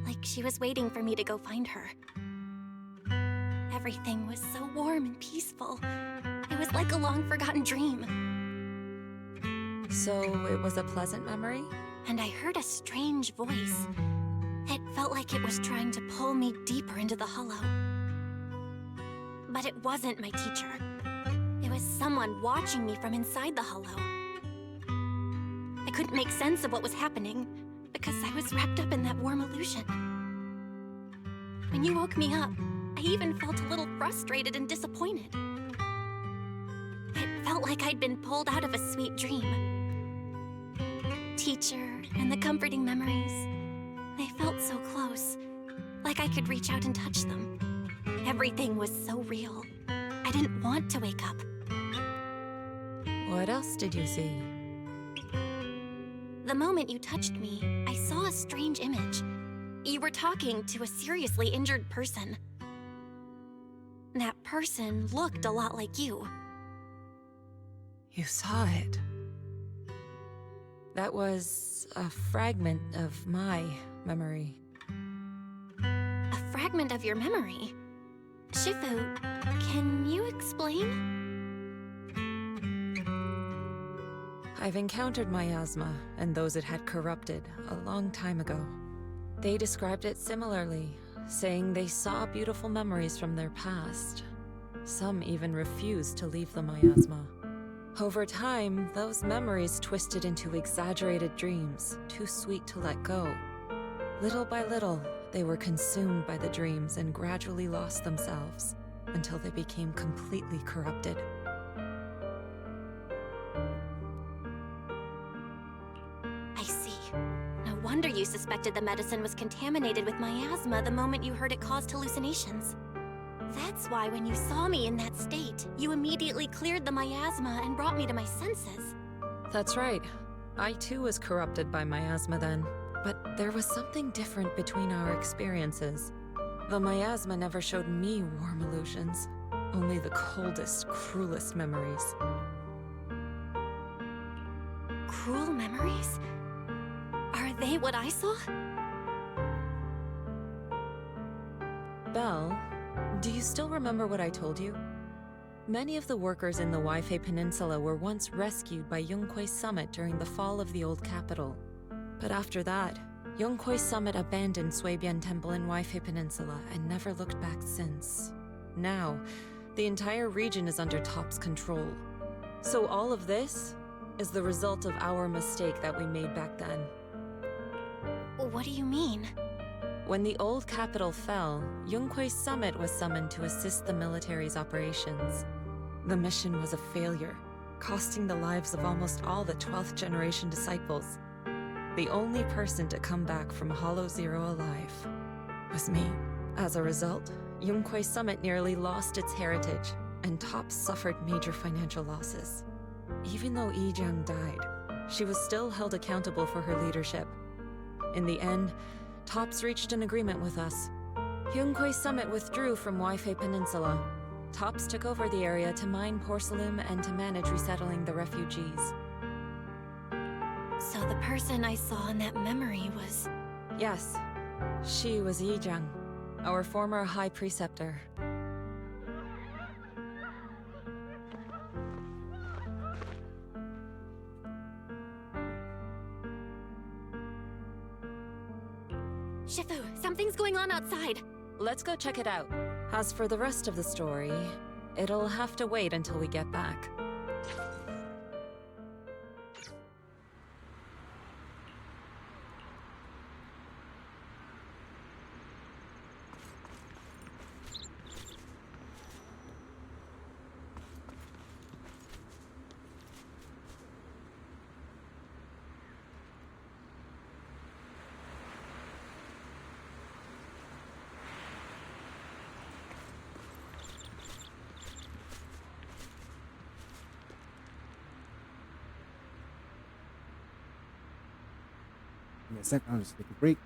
like she was waiting for me to go find her. Everything was so warm and peaceful. It was like a long-forgotten dream. So it was a pleasant memory? And I heard a strange voice. It felt like it was trying to pull me deeper into the Hollow. But it wasn't my teacher. It was someone watching me from inside the Hollow. I couldn't make sense of what was happening because I was wrapped up in that warm illusion. When you woke me up, I even felt a little frustrated and disappointed. It felt like I'd been pulled out of a sweet dream. Teacher and the comforting memories, they felt so close, like I could reach out and touch them. Everything was so real. I didn't want to wake up. What else did you see? The moment you touched me, I saw a strange image. You were talking to a seriously injured person. That person looked a lot like you. You saw it. That was a fragment of my memory. A fragment of your memory? Shifu, can you explain? I've encountered miasma and those it had corrupted a long time ago. They described it similarly, saying they saw beautiful memories from their past. Some even refused to leave the miasma. Over time, those memories twisted into exaggerated dreams, too sweet to let go. Little by little, they were consumed by the dreams and gradually lost themselves, until they became completely corrupted. I see. No wonder you suspected the medicine was contaminated with miasma the moment you heard it caused hallucinations. That's why when you saw me in that state, you immediately cleared the miasma and brought me to my senses. That's right. I too was corrupted by miasma then. But there was something different between our experiences. The miasma never showed me warm illusions, only the coldest, cruelest memories. cruel memories? Are they what I saw? Belle, do you still remember what I told you? Many of the workers in the Waifei Peninsula were once rescued by Yonghui Summit during the fall of the old capital. But after that, Yonghui Summit abandoned Suibian Temple in Waifei Peninsula and never looked back since. Now, the entire region is under TOP's control. So all of this is the result of our mistake that we made back then. What do you mean? When the old capital fell, Yonghui Summit was summoned to assist the military's operations. The mission was a failure, costing the lives of almost all the 12th generation disciples. The only person to come back from Hollow Zero alive was me. As a result, Yonghui Summit nearly lost its heritage, and TOPS suffered major financial losses. Even though Yi Jiang died, she was still held accountable for her leadership. In the end, TOPS reached an agreement with us. Yonghui Summit withdrew from Waifei Peninsula. TOPS took over the area to mine porcelain and to manage resettling the refugees. So the person I saw in that memory was... Yes, she was Yi Jiang, our former High Preceptor. Shifu, something's going on outside. Let's go check it out. As for the rest of the story, it'll have to wait until we get back. Give me a sec, I'll just take a break.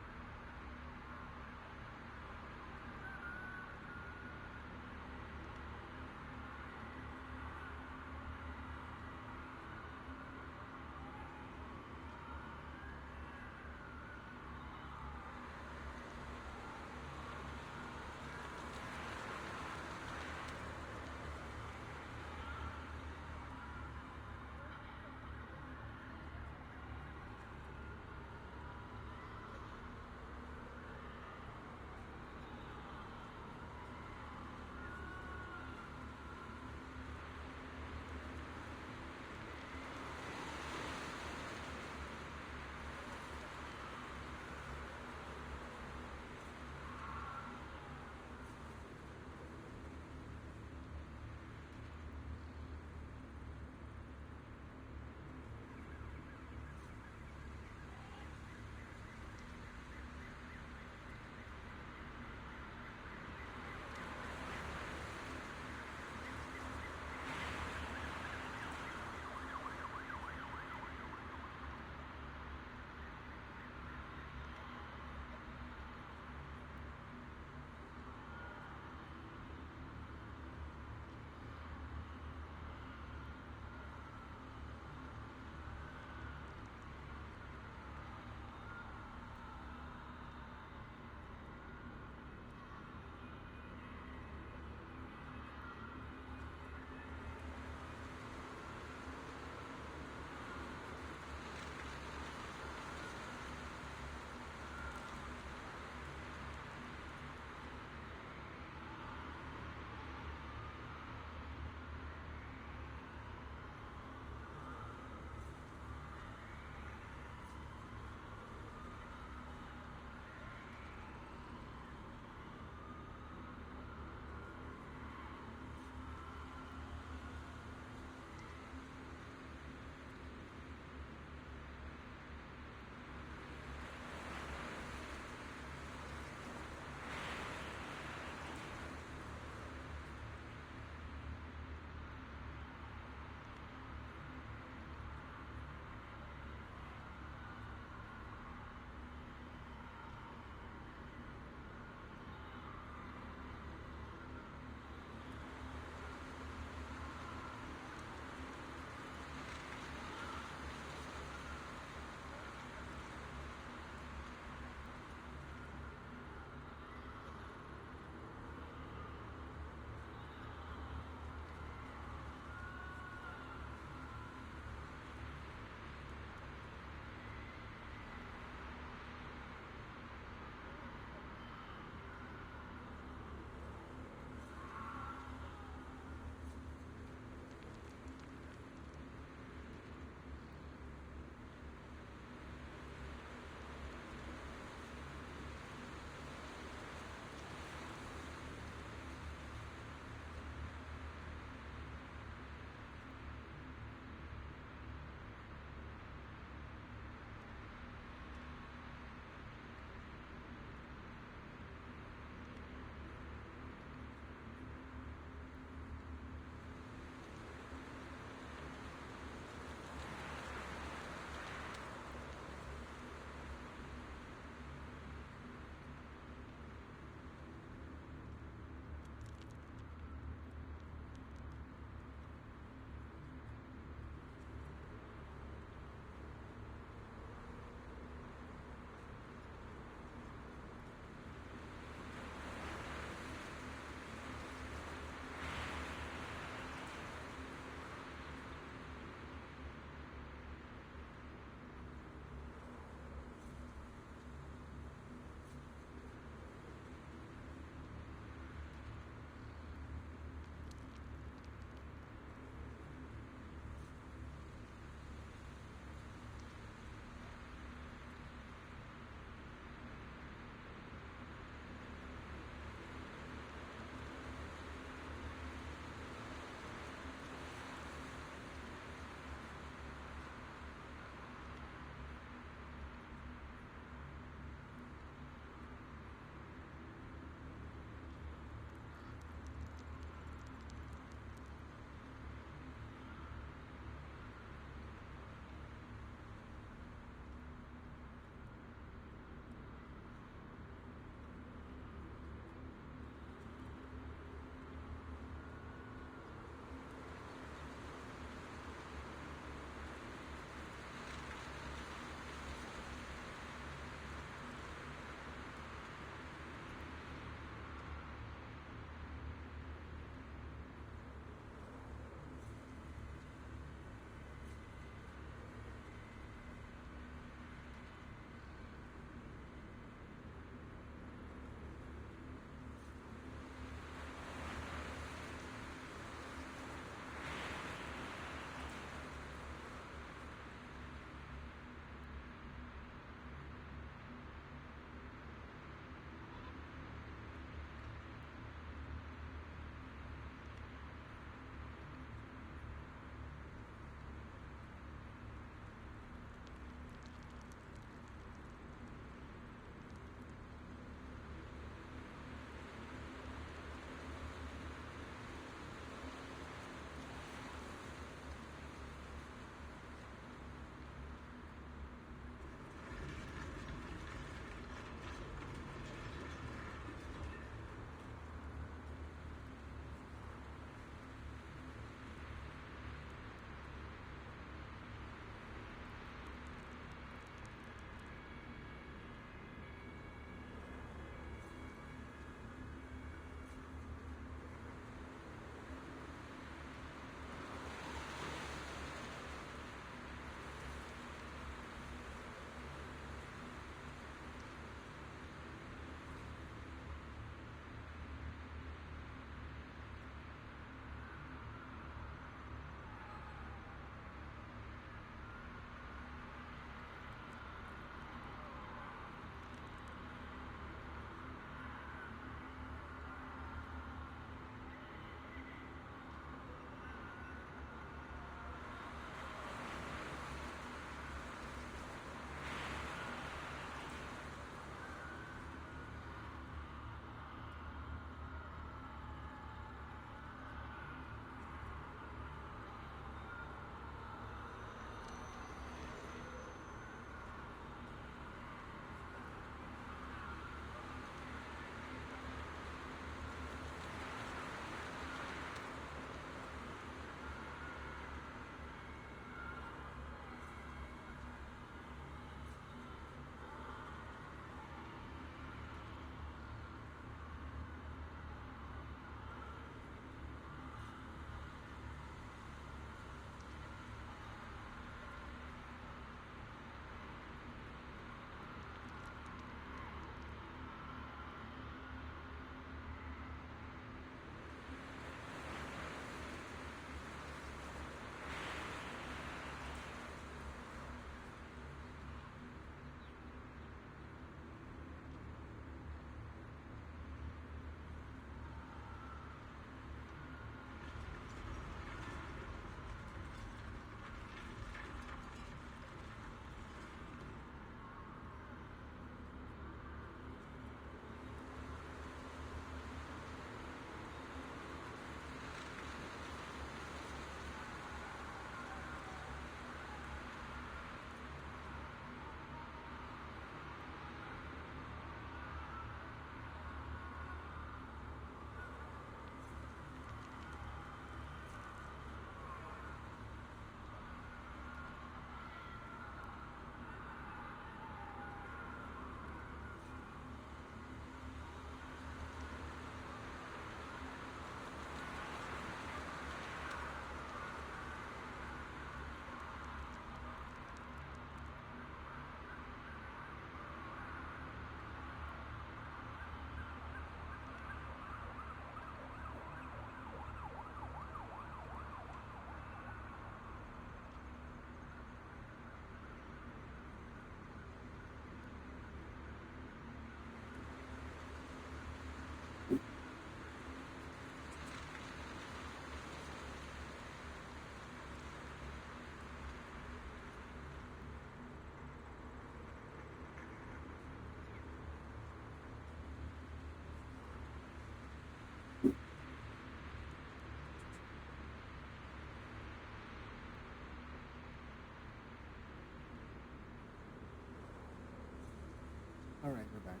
Alright, we're back.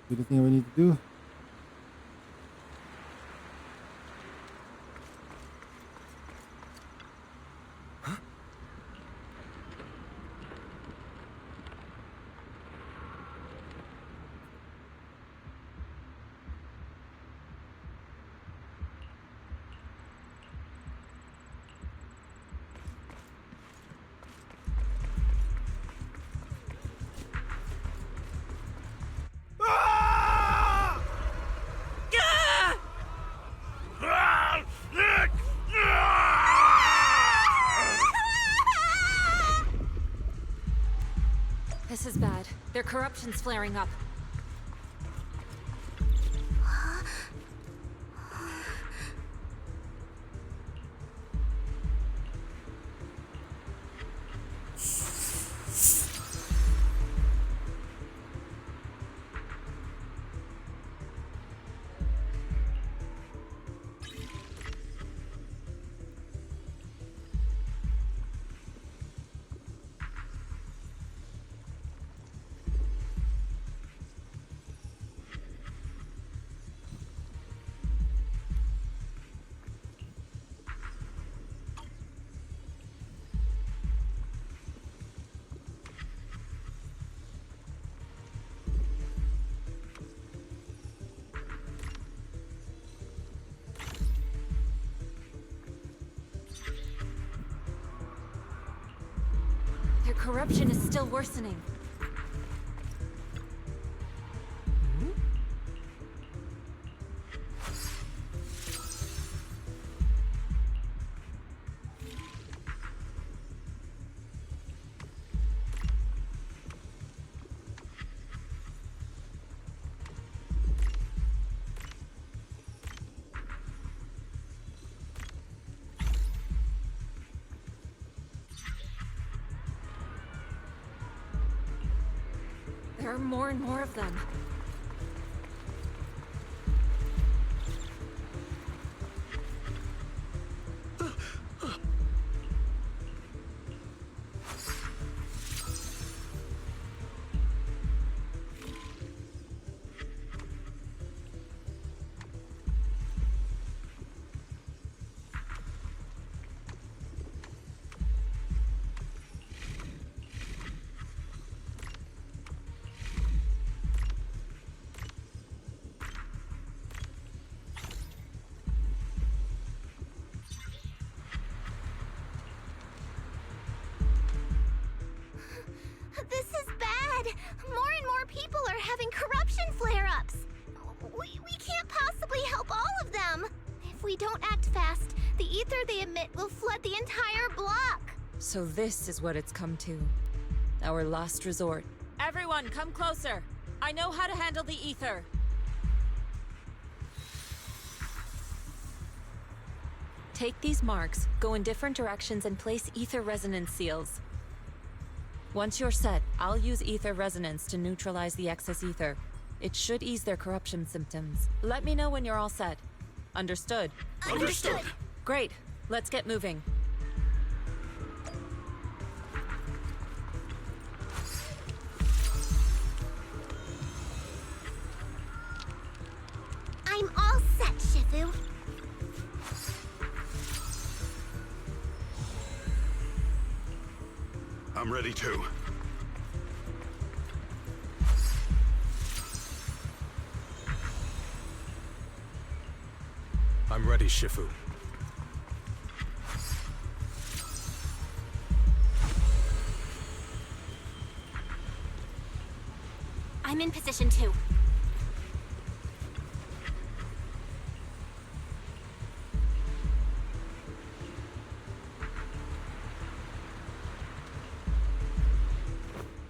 Let's do the thing we need to do. This is bad. Their corruption's flaring up. Their corruption is still worsening. There are more and more of them. This is bad! More and more people are having corruption flare-ups! We can't possibly help all of them! If we don't act fast, the ether they emit will flood the entire block! So this is what it's come to. Our last resort. Everyone, come closer! I know how to handle the ether! Take these marks, go in different directions, and place ether resonance seals. Once you're set, I'll use ether resonance to neutralize the excess ether. It should ease their corruption symptoms. Let me know when you're all set. Understood? Understood! Great. Let's get moving. I'm all set, Shifu. I'm ready too. I'm ready, Shifu. I'm in position too.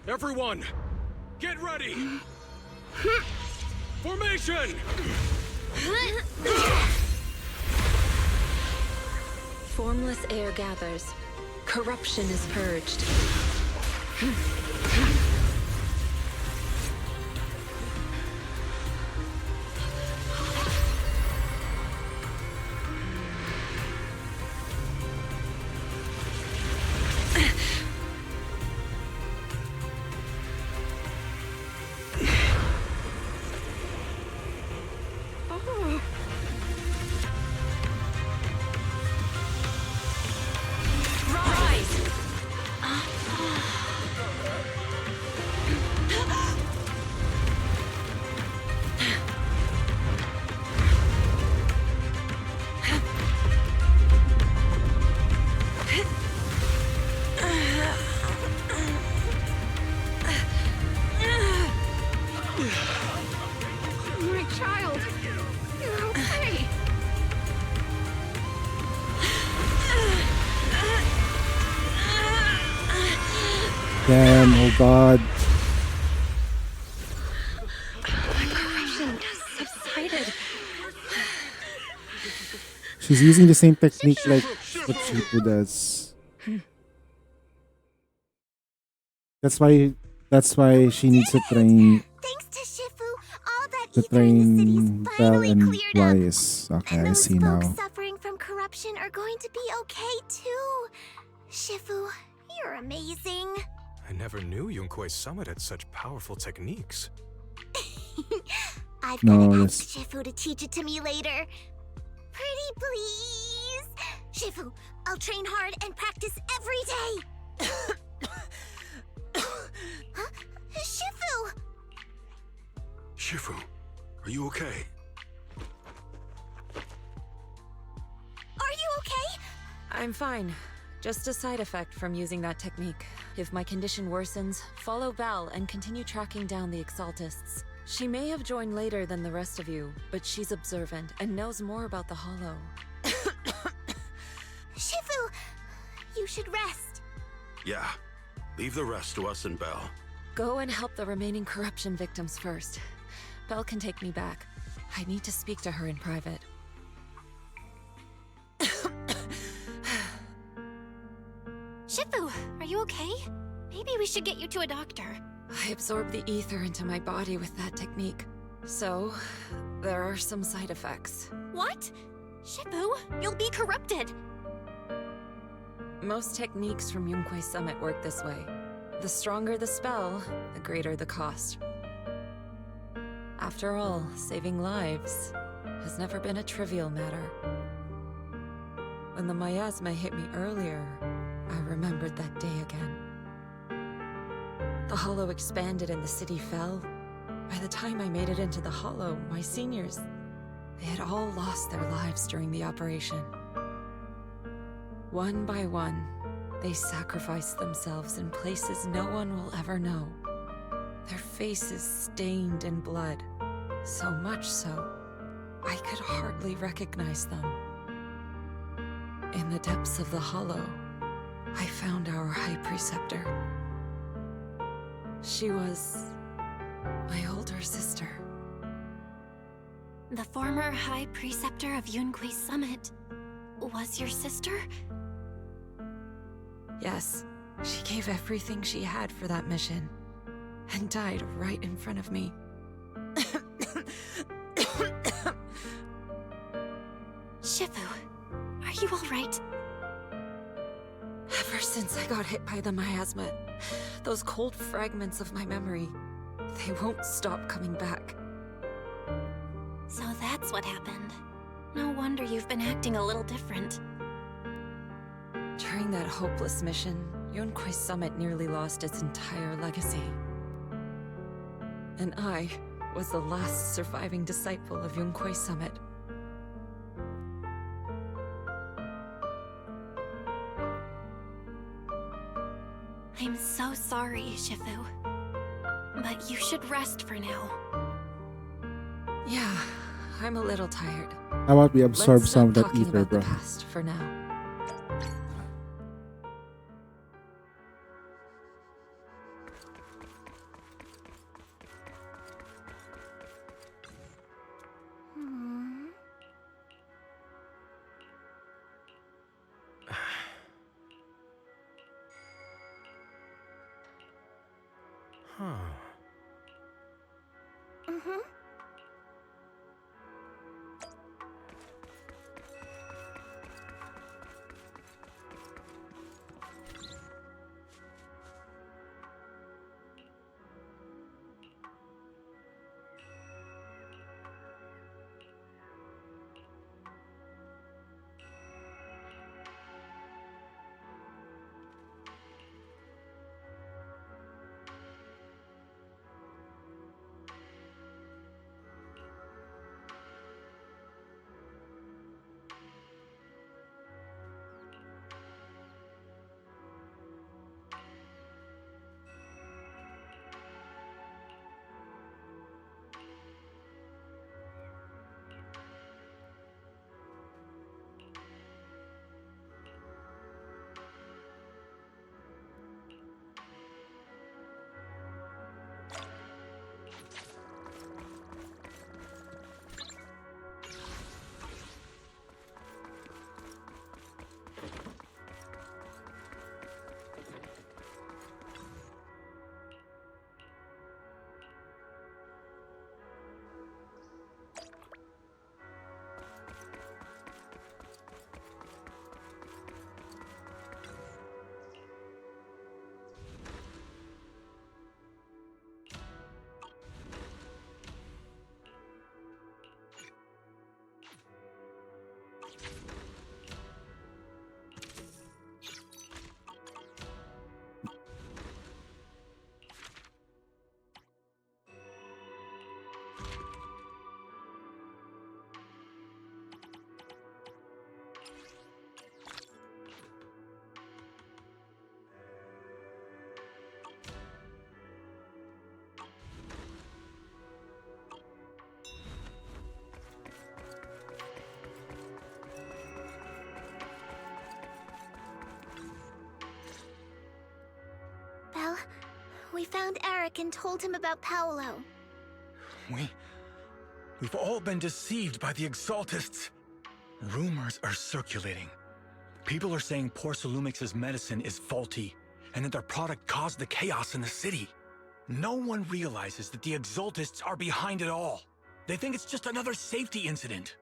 Everyone, get ready! Formation! Formless air gathers. Corruption is purged. corruption. Oh god. Corruption subsided. She's using the same technique like what Shifu does. That's why she needs to train Bell and Wise. Okay, I see now. Suffering from corruption are going to be okay too. Shifu, you're amazing. I never knew Yunkwei's summit had such powerful techniques. I've No, gotta yes. ask Shifu to teach it to me later. Pretty please. Shifu, I'll train hard and practice every day. Huh? Shifu! Shifu, are you okay? Are you okay? I'm fine. Just a side effect from using that technique. If my condition worsens, follow Val and continue tracking down the Exaltists. She may have joined later than the rest of you, but she's observant and knows more about the Hollow. Shifu, you should rest. Yeah. Leave the rest to us and Bell. Go and help the remaining corruption victims first. Belle can take me back. I need to speak to her in private. Shifu, are you okay? Maybe we should get you to a doctor. I absorbed the ether into my body with that technique. So, there are some side effects. What? Shifu, you'll be corrupted. Most techniques from Yunkwei Summit work this way. The stronger the spell, the greater the cost. After all, saving lives has never been a trivial matter. When the miasma hit me earlier, I remembered that day again. The Hollow expanded and the city fell. By the time I made it into the Hollow, my seniors, they had all lost their lives during the operation. One by one, they sacrificed themselves in places no one will ever know. Their faces stained in blood, so much so, I could hardly recognize them. In the depths of the Hollow, I found our High Preceptor. She was my older sister. The former High Preceptor of Yunkwei Summit was your sister? Yes, she gave everything she had for that mission, and died right in front of me. Shifu, are you alright? Ever since I got hit by the miasma, those cold fragments of my memory, they won't stop coming back. So that's what happened. No wonder you've been acting a little different. During that hopeless mission, Yunkwei Summit nearly lost its entire legacy. And I was the last surviving disciple of Yunkwei Summit. I'm so sorry, Shifu. But you should rest for now. Yeah, I'm a little tired. How about we absorb Let's some of stop that talking ether, about bro? the past for now. Huh. Mm-hmm. We found Eric and told him about Paolo. We've all been deceived by the Exaltists. Rumors are circulating. People are saying Porcelumix's medicine is faulty, and that their product caused the chaos in the city. No one realizes that the Exaltists are behind it all. They think it's just another safety incident.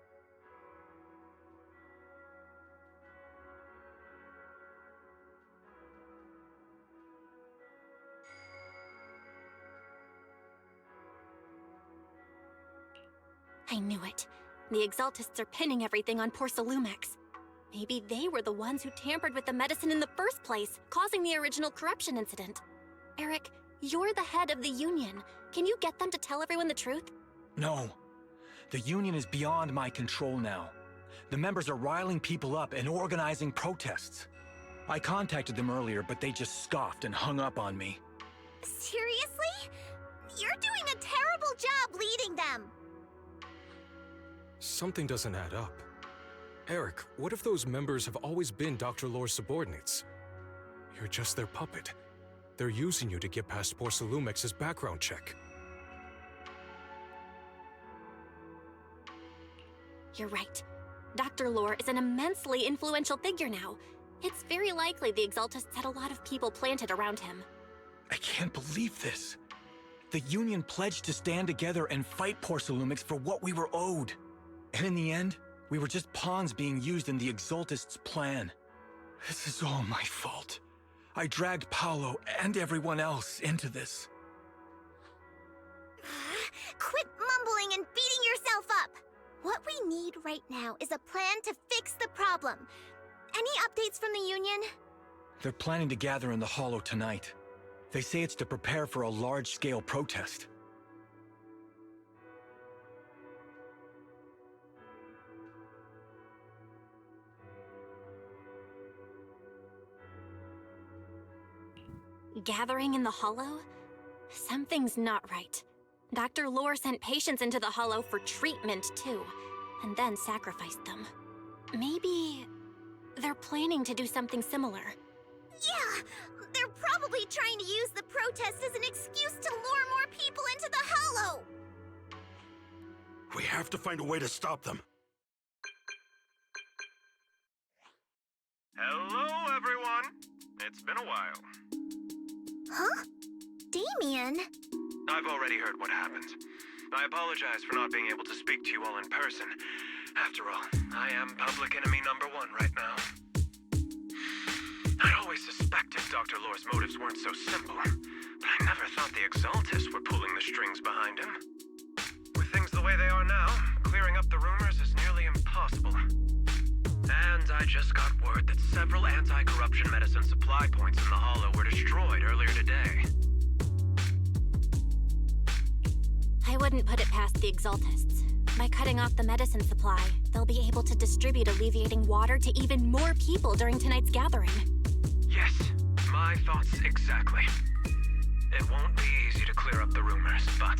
I knew it. The Exaltists are pinning everything on Porcelumix. Maybe they were the ones who tampered with the medicine in the first place, causing the original corruption incident. Eric, you're the head of the Union. Can you get them to tell everyone the truth? No. The Union is beyond my control now. The members are riling people up and organizing protests. I contacted them earlier, but they just scoffed and hung up on me. Seriously? You're doing a terrible job leading them. Something doesn't add up. Eric, what if those members have always been Dr. Lore's subordinates? You're just their puppet. They're using you to get past Porcelumix's background check. You're right. Dr. Lore is an immensely influential figure now. It's very likely the Exaltists had a lot of people planted around him. I can't believe this. The Union pledged to stand together and fight Porcelumix for what we were owed. And in the end, we were just pawns being used in the Exaltists' plan. This is all my fault. I dragged Paolo and everyone else into this. Quit mumbling and beating yourself up. What we need right now is a plan to fix the problem. Any updates from the Union? They're planning to gather in the Hollow tonight. They say it's to prepare for a large-scale protest. Gathering in the Hollow? Something's not right. Dr. Lore sent patients into the Hollow for treatment, too, and then sacrificed them. Maybe they're planning to do something similar. Yeah, they're probably trying to use the protest as an excuse to lure more people into the Hollow. We have to find a way to stop them. Hello, everyone. It's been a while. Huh? Damien? I've already heard what happened. I apologize for not being able to speak to you all in person. After all, I am public enemy number one right now. I'd always suspected Dr. Lore's motives weren't so simple, but I never thought the Exaltists were pulling the strings behind him. With things the way they are now, clearing up the rumors is nearly impossible. And I just got word that several anti-corruption medicine supply points in the Hollow were destroyed earlier today. I wouldn't put it past the Exaltists. By cutting off the medicine supply, they'll be able to distribute alleviating water to even more people during tonight's gathering. Yes, my thoughts exactly. It won't be easy to clear up the rumors, but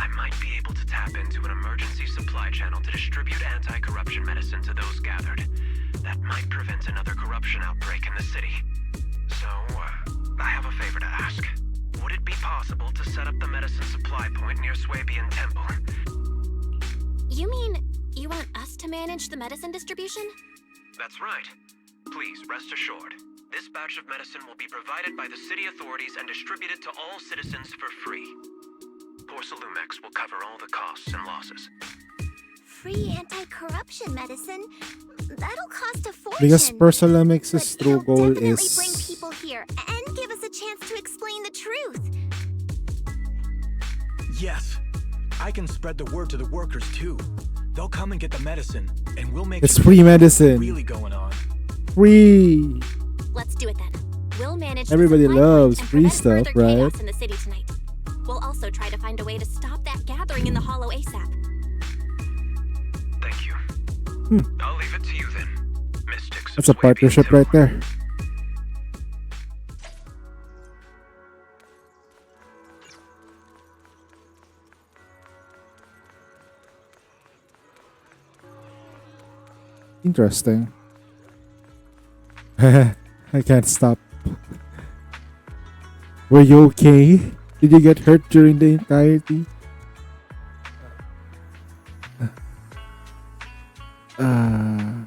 I might be able to tap into an emergency supply channel to distribute anti-corruption medicine to those gathered. That might prevent another corruption outbreak in the city. So, I have a favor to ask. Would it be possible to set up the medicine supply point near Swabian Temple? You mean you want us to manage the medicine distribution? That's right. Please, rest assured. This batch of medicine will be provided by the city authorities and distributed to all citizens for free. Porcelumix will cover all the costs and losses. Free anti-corruption medicine? That'll cost a fortune. Because Porcelumix's true goal Definitely is... bring people here and give us a chance to explain the truth. Yes. I can spread the word to the workers, too. They'll come and get the medicine, and we'll make It's sure free what's medicine. really going on. Free! Let's do it then. We'll manage Everybody the supply loves point and free prevent stuff, further right? chaos in the city tonight. We'll also try to find a way to stop that gathering in the Hollow ASAP. Thank you. I'll leave it to you then. Mystics. That's a partnership right there. Interesting. I can't stop. Were you okay? Did you get hurt during the entirety? Uh,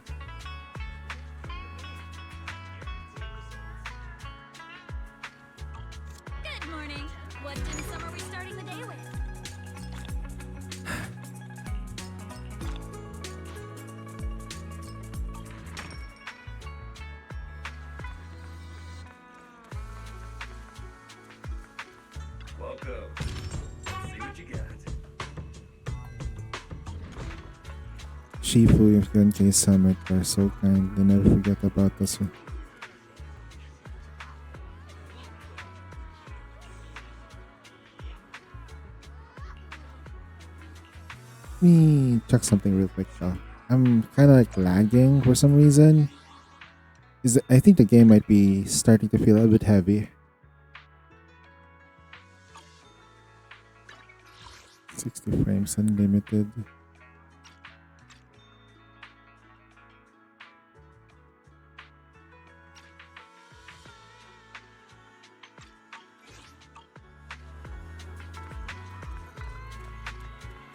Good morning. What dim sum are we starting the day with? Welcome. Let's see what you got. Shifu, if you and Summit are so kind, they never forget about us. Let me check something real quick though. I'm kind of like lagging for some reason. I think the game might be starting to feel a bit heavy. 60 frames unlimited.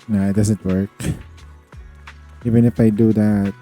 Nah, it doesn't work. Even if I do that.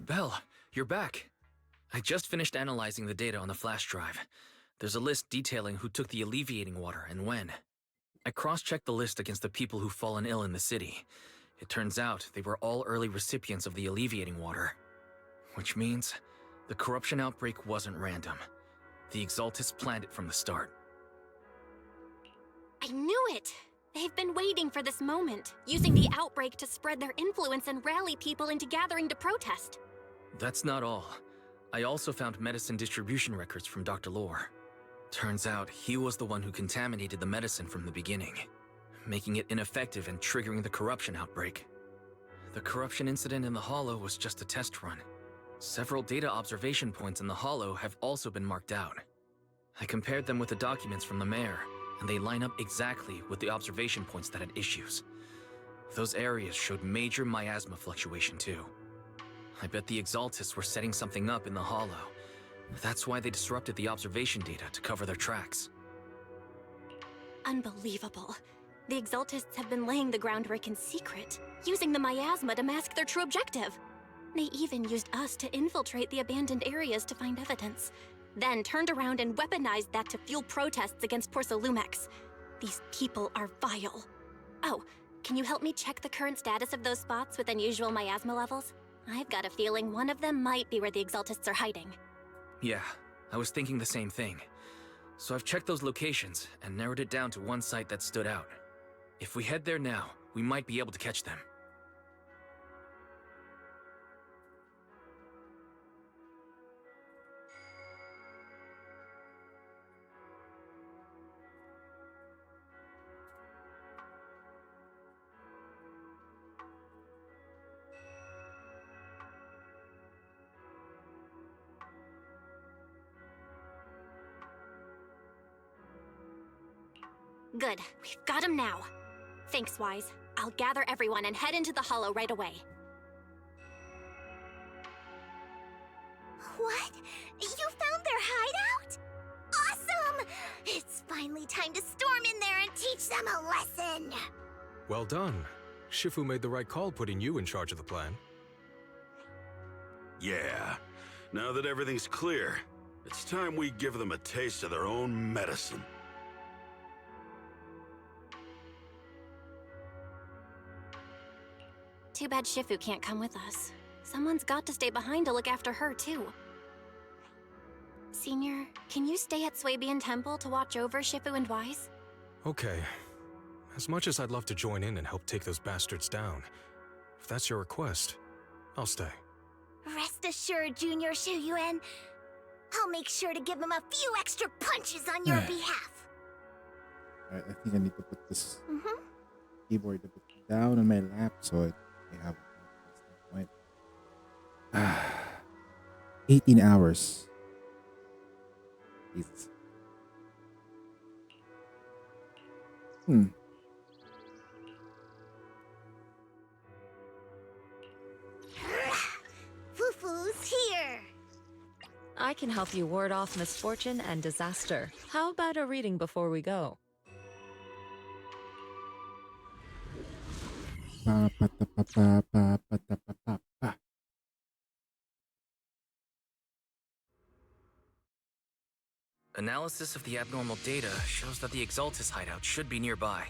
Belle, you're back. I just finished analyzing the data on the flash drive. There's a list detailing who took the alleviating water and when. I cross-checked the list against the people who've fallen ill in the city. It turns out they were all early recipients of the alleviating water. Which means the corruption outbreak wasn't random. The Exaltists planned it from the start. I knew it! They've been waiting for this moment, using the outbreak to spread their influence and rally people into gathering to protest. That's not all. I also found medicine distribution records from Dr. Lore. Turns out he was the one who contaminated the medicine from the beginning, making it ineffective and triggering the corruption outbreak. The corruption incident in the Hollow was just a test run. Several data observation points in the Hollow have also been marked out. I compared them with the documents from the mayor, and they line up exactly with the observation points that had issues. Those areas showed major miasma fluctuation too. I bet the Exaltists were setting something up in the Hollow. That's why they disrupted the observation data to cover their tracks. Unbelievable. The Exaltists have been laying the groundwork in secret, using the miasma to mask their true objective. They even used us to infiltrate the abandoned areas to find evidence, then turned around and weaponized that to fuel protests against Porsa Lumex. These people are vile. Oh, can you help me check the current status of those spots with unusual miasma levels? I've got a feeling one of them might be where the Exaltists are hiding. Yeah, I was thinking the same thing. So I've checked those locations and narrowed it down to one site that stood out. If we head there now, we might be able to catch them. Good. We've got him now. Thanks, Wise. I'll gather everyone and head into the Hollow right away. What? You found their hideout? Awesome! It's finally time to storm in there and teach them a lesson! Well done. Shifu made the right call putting you in charge of the plan. Yeah. Now that everything's clear, it's time we give them a taste of their own medicine. Too bad Shifu can't come with us. Someone's got to stay behind to look after her, too. Senior, can you stay at Swabian Temple to watch over Shifu and Wise? Okay. As much as I'd love to join in and help take those bastards down, if that's your request, I'll stay. Rest assured, Junior Shuyuan. I'll make sure to give him a few extra punches on your behalf. Alright, I think I need to put this keyboard a bit down on my lap so I have a point. 18 hours. Jesus. Fufu's here. I can help you ward off misfortune and disaster. How about a reading before we go? Analysis of the abnormal data shows that the Exaltus hideout should be nearby.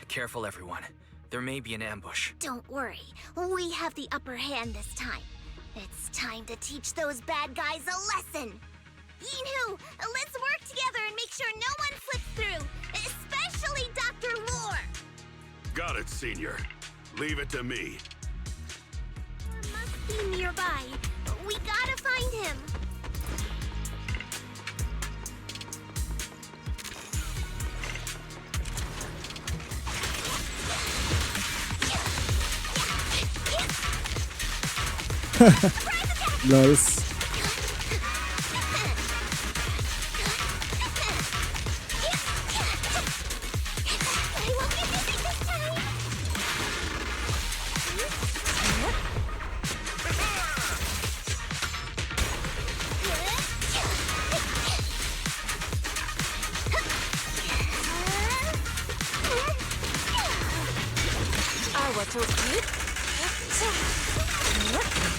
Careful, everyone. There may be an ambush. Don't worry. We have the upper hand this time. It's time to teach those bad guys a lesson. Yinhu, let's work together and make sure no one slips through, especially Dr. Lore. Got it, Senior. Leave it to me. Must be nearby. We gotta find him. Nice.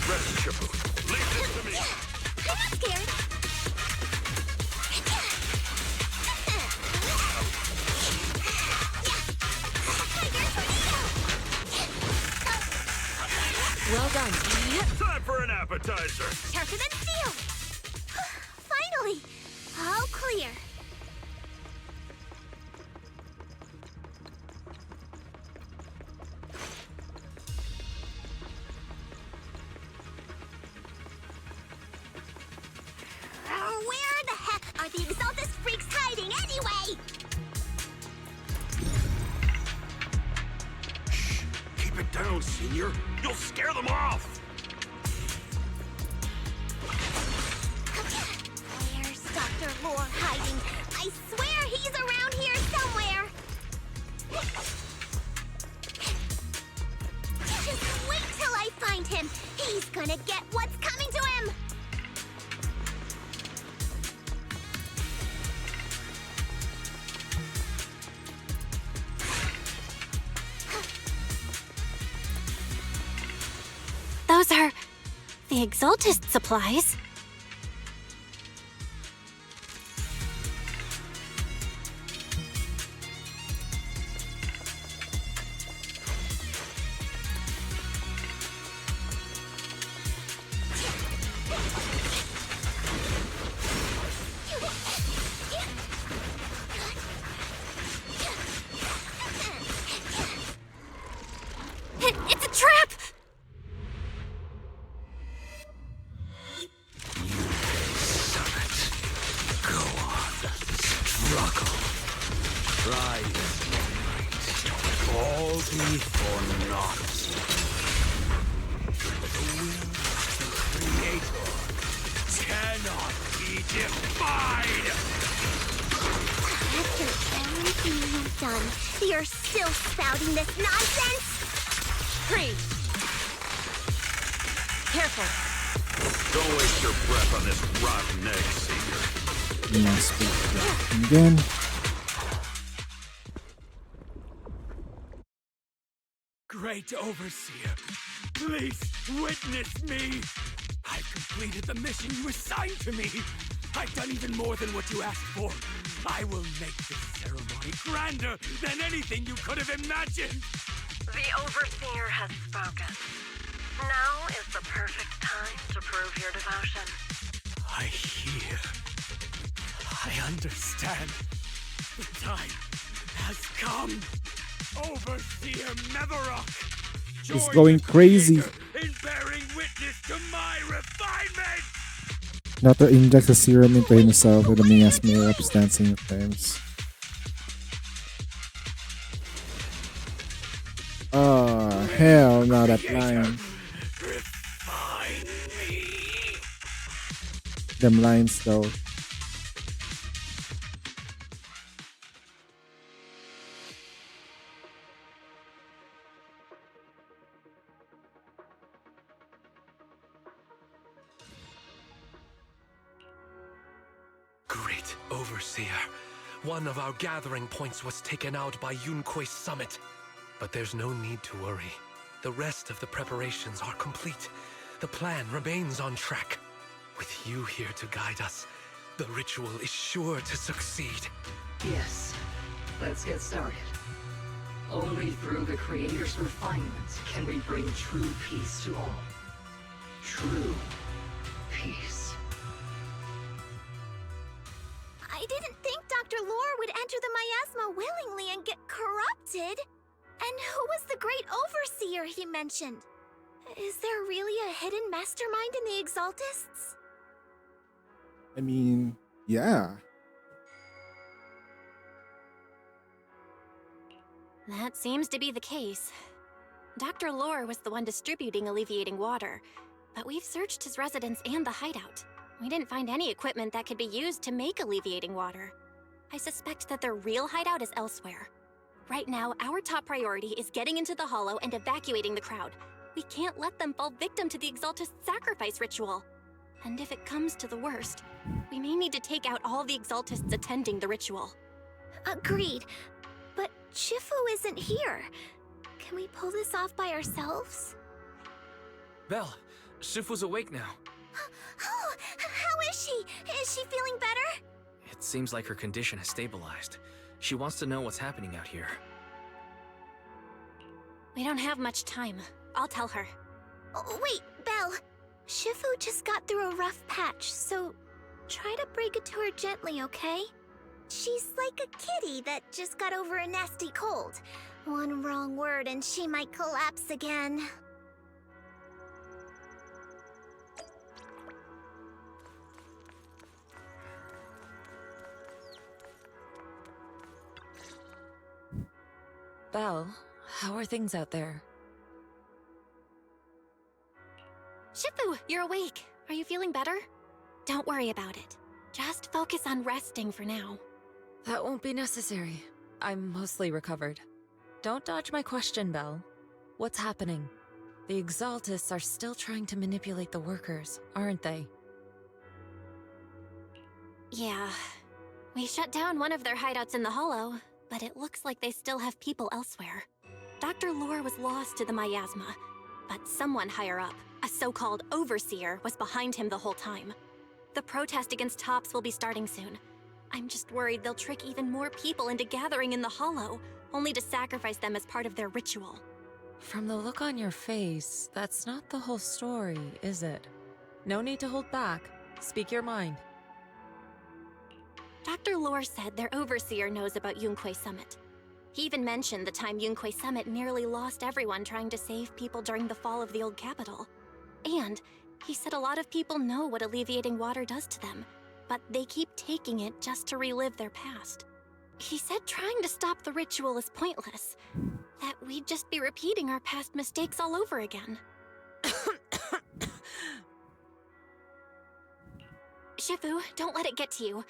Rest, Shifu. Leave this to me. I'm not scared. Well done. Time for an appetizer. Sharper than steel. Finally, all clear. Where the heck are the Exaltus freaks hiding anyway? Keep it down, Senior. You'll scare them off. Where's Dr. Lore hiding? I swear he's around here somewhere. Just wait till I find him. He's gonna get what's coming to him. Those are the Exaltist supplies. It's a trap! Try this night. All be for naught. The will of the Creator cannot be defied! After Aaron Done. You're still spouting this nonsense? Freeze! Careful. Don't waste your breath on this rotten egg, Senior. You must be dropping again. Great Overseer, please witness me. I've completed the mission you assigned to me. I've done even more than what you asked for. I will make this ceremony grander than anything you could have imagined. The Overseer has spoken. Now is the perfect time to prove your devotion. I hear. I understand. The time has come. Overseer Mevarok, He's going crazy. in bearing witness to my refinement. Dr. injects a serum into himself with a miasma of dancing flames. Oh, hell no, that line. Them lines though. Great Overseer. One of our gathering points was taken out by Yunque's summit. But there's no need to worry. The rest of the preparations are complete. The plan remains on track. With you here to guide us, the ritual is sure to succeed. Yes. Let's get started. Only through the Creator's refinement can we bring true peace to all. True peace. I didn't think Dr. Lore would enter the miasma willingly and get corrupted. And who was the great overseer he mentioned? Is there really a hidden mastermind in the Exaltists? I mean, yeah. That seems to be the case. Dr. Lore was the one distributing alleviating water, but we've searched his residence and the hideout. We didn't find any equipment that could be used to make alleviating water. I suspect that their real hideout is elsewhere. Right now, our top priority is getting into the Hollow and evacuating the crowd. We can't let them fall victim to the Exaltist sacrifice ritual. And if it comes to the worst, we may need to take out all the Exaltists attending the ritual. Agreed. But Shifu isn't here. Can we pull this off by ourselves? Belle, Shifu's awake now. Oh, how is she? Is she feeling better? It seems like her condition has stabilized. She wants to know what's happening out here. We don't have much time. I'll tell her. Oh, wait, Belle. Shifu just got through a rough patch, so try to break it to her gently, okay? She's like a kitty that just got over a nasty cold. One wrong word and she might collapse again. Belle, how are things out there? Shifu, you're awake. Are you feeling better? Don't worry about it. Just focus on resting for now. That won't be necessary. I'm mostly recovered. Don't dodge my question, Belle. What's happening? The Exaltists are still trying to manipulate the workers, aren't they? Yeah. We shut down one of their hideouts in the Hollow, but it looks like they still have people elsewhere. Dr. Lore was lost to the miasma, but someone higher up, a so-called overseer, was behind him the whole time. The protest against Tops will be starting soon. I'm just worried they'll trick even more people into gathering in the Hollow, only to sacrifice them as part of their ritual. From the look on your face, that's not the whole story, is it? No need to hold back. Speak your mind. Dr. Lore said their overseer knows about Yunque Summit. He even mentioned the time Yunque Summit nearly lost everyone trying to save people during the fall of the old capital. And he said a lot of people know what alleviating water does to them, but they keep taking it just to relive their past. He said trying to stop the ritual is pointless, that we'd just be repeating our past mistakes all over again. Shifu, don't let it get to you.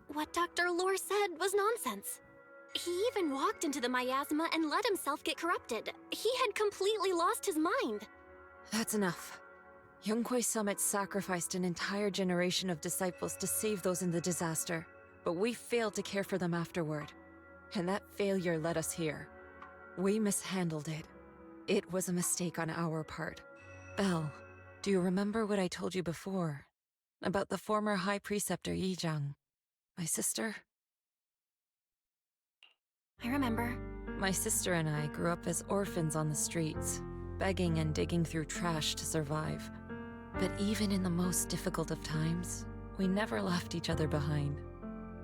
What Dr. Lore said was nonsense. He even walked into the miasma and let himself get corrupted. He had completely lost his mind. That's enough. Yunque Summit sacrificed an entire generation of disciples to save those in the disaster, but we failed to care for them afterward. And that failure led us here. We mishandled it. It was a mistake on our part. Belle, do you remember what I told you before? About the former High Preceptor Yijang? My sister? I remember. My sister and I grew up as orphans on the streets, begging and digging through trash to survive. But even in the most difficult of times, we never left each other behind.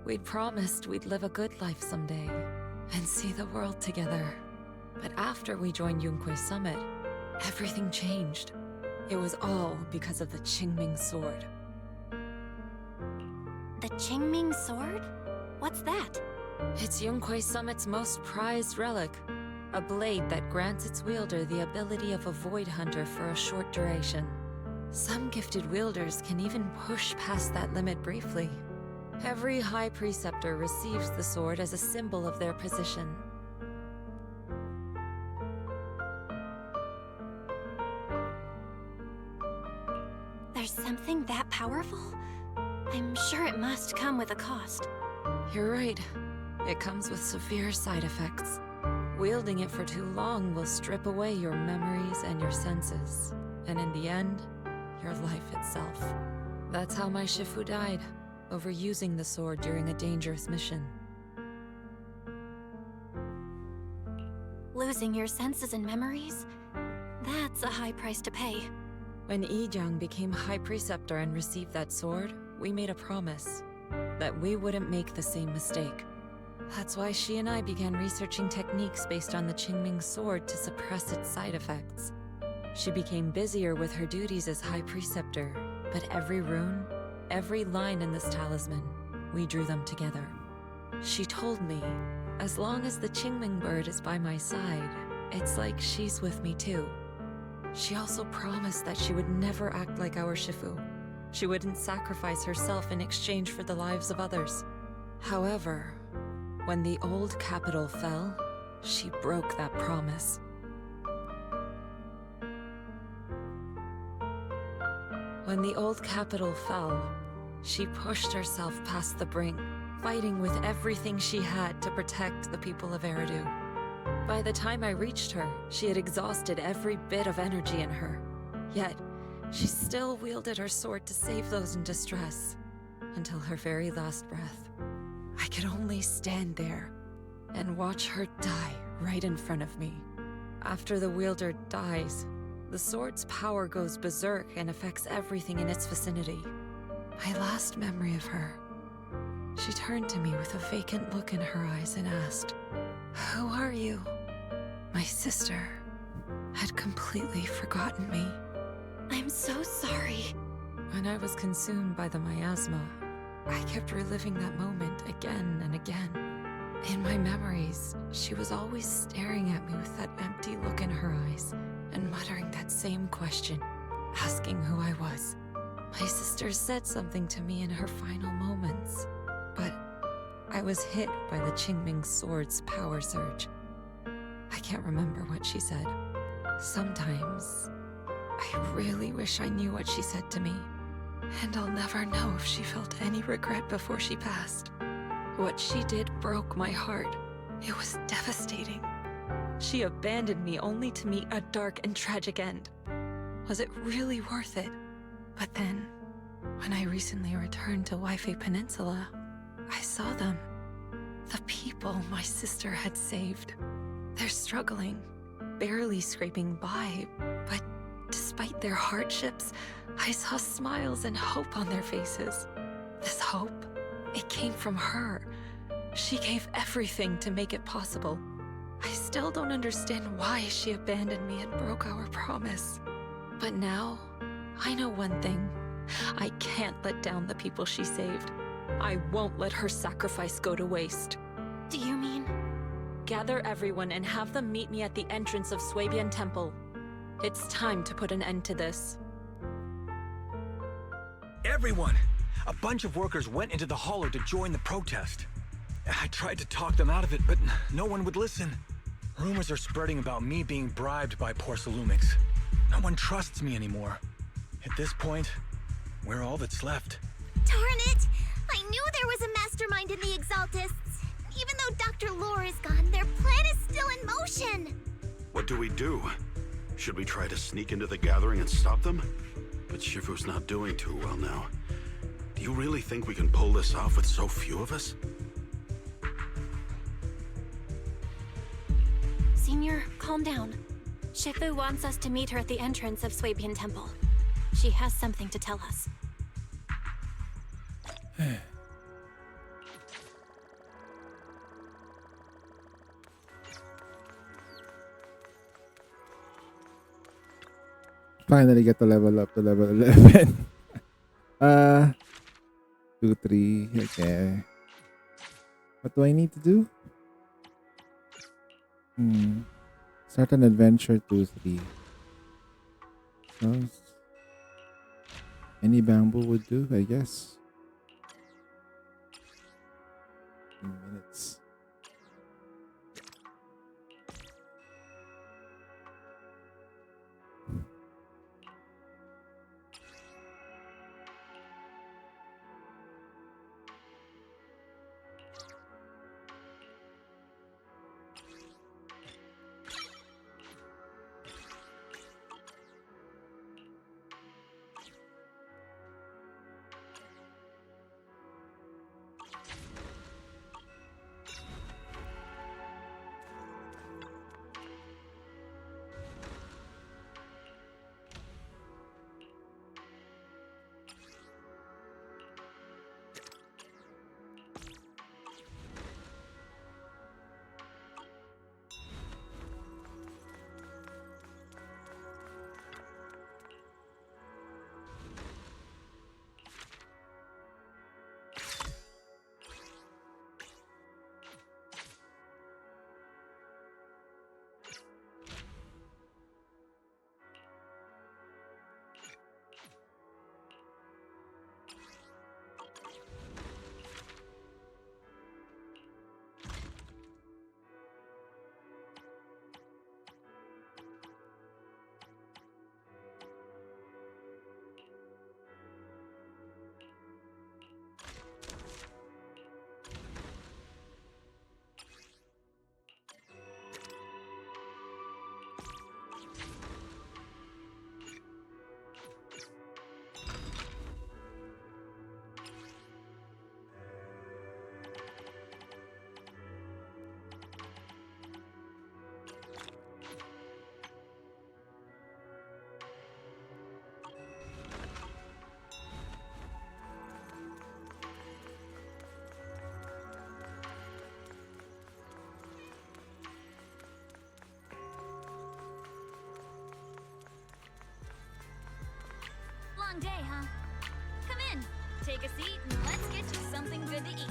We'd promised we'd live a good life someday, and see the world together. But after we joined Yunque Summit, everything changed. It was all because of the Qingming Sword. The Qingming Sword? What's that? It's Yunque Summit's most prized relic. A blade that grants its wielder the ability of a Void Hunter for a short duration. Some gifted wielders can even push past that limit briefly. Every High Preceptor receives the sword as a symbol of their position. There's something that powerful? I'm sure it must come with a cost. You're right. It comes with severe side effects. Wielding it for too long will strip away your memories and your senses. And in the end, your life itself. That's how my Shifu died, overusing the sword during a dangerous mission. Losing your senses and memories? That's a high price to pay. When Yijang became High Preceptor and received that sword, we made a promise that we wouldn't make the same mistake. That's why she and I began researching techniques based on the Qingming Sword to suppress its side effects. She became busier with her duties as High Preceptor, but every rune, every line in this talisman, we drew them together. She told me, as long as the Qingming bird is by my side, it's like she's with me too. She also promised that she would never act like our Shifu. She wouldn't sacrifice herself in exchange for the lives of others. However, when the old capital fell, she broke that promise. When the old capital fell, she pushed herself past the brink, fighting with everything she had to protect the people of Eridu. By the time I reached her, she had exhausted every bit of energy in her. Yet, she still wielded her sword to save those in distress, until her very last breath. I could only stand there and watch her die right in front of me. After the wielder dies, the sword's power goes berserk and affects everything in its vicinity. My last memory of her, she turned to me with a vacant look in her eyes and asked, "Who are you?" My sister had completely forgotten me. I'm so sorry. When I was consumed by the miasma, I kept reliving that moment again and again. In my memories, she was always staring at me with that empty look in her eyes and muttering that same question, asking who I was. My sister said something to me in her final moments, but I was hit by the Qingming Sword's power surge. I can't remember what she said. Sometimes, I really wish I knew what she said to me. And I'll never know if she felt any regret before she passed. What she did broke my heart. It was devastating. She abandoned me only to meet a dark and tragic end. Was it really worth it? But then, when I recently returned to Waifei Peninsula, I saw them. The people my sister had saved. They're struggling, barely scraping by, but despite their hardships, I saw smiles and hope on their faces. This hope, it came from her. She gave everything to make it possible. I still don't understand why she abandoned me and broke our promise. But now, I know one thing. I can't let down the people she saved. I won't let her sacrifice go to waste. Do you mean? Gather everyone and have them meet me at the entrance of Suibian Temple. It's time to put an end to this. Everyone! A bunch of workers went into the hollow to join the protest. I tried to talk them out of it, but no one would listen. Rumors are spreading about me being bribed by Porcelumix. No one trusts me anymore. At this point, we're all that's left. Darn it! I knew there was a mastermind in the Exaltists. Even though Dr. Lore is gone, their plan is still in motion. What do we do? Should we try to sneak into the gathering and stop them? But Shifu's not doing too well now. Do you really think we can pull this off with so few of us? Senior, calm down. Shifu wants us to meet her at the entrance of Swabian Temple. She has something to tell us. Finally get to level up to level 11. 2, 3, okay. What do I need to do? Start an adventure 2, 3. Well, any bamboo would do, I guess. Minutes. Long day, huh? Come in, take a seat, and let's get you something good to eat.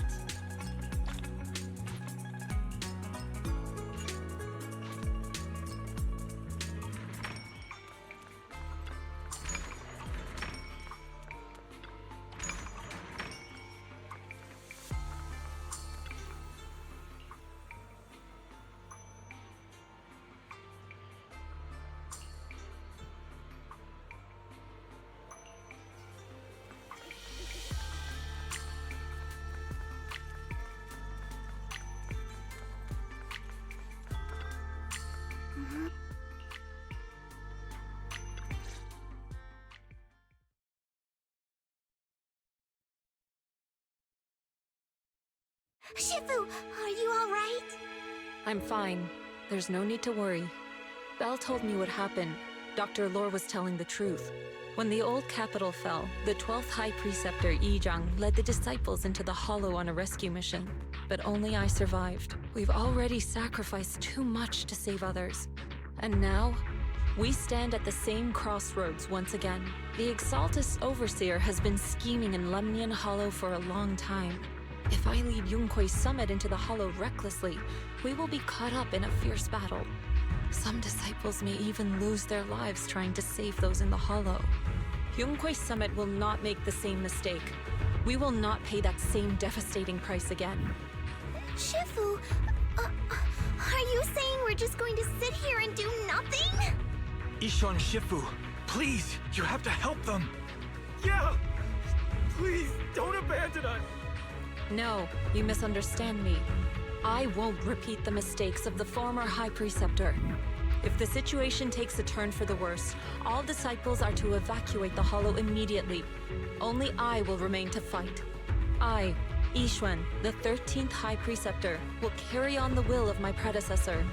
Shifu, are you alright? I'm fine. There's no need to worry. Belle told me what happened. Dr. Lore was telling the truth. When the old capital fell, the 12th High Preceptor Yi Zhang led the disciples into the Hollow on a rescue mission. But only I survived. We've already sacrificed too much to save others. And now, we stand at the same crossroads once again. The Exaltus Overseer has been scheming in Lemnian Hollow for a long time. If I lead Yunque's summit into the Hollow recklessly, we will be caught up in a fierce battle. Some disciples may even lose their lives trying to save those in the Hollow. Yunque's summit will not make the same mistake. We will not pay that same devastating price again. Shifu, are you saying we're just going to sit here and do nothing? Isho and Shifu, please, you have to help them. Yeah! Please, don't abandon us! No, you misunderstand me. I won't repeat the mistakes of the former High Preceptor. If the situation takes a turn for the worse, all disciples are to evacuate the Hollow immediately. Only I will remain to fight. I, Yixuan, the 13th High Preceptor, will carry on the will of my predecessor.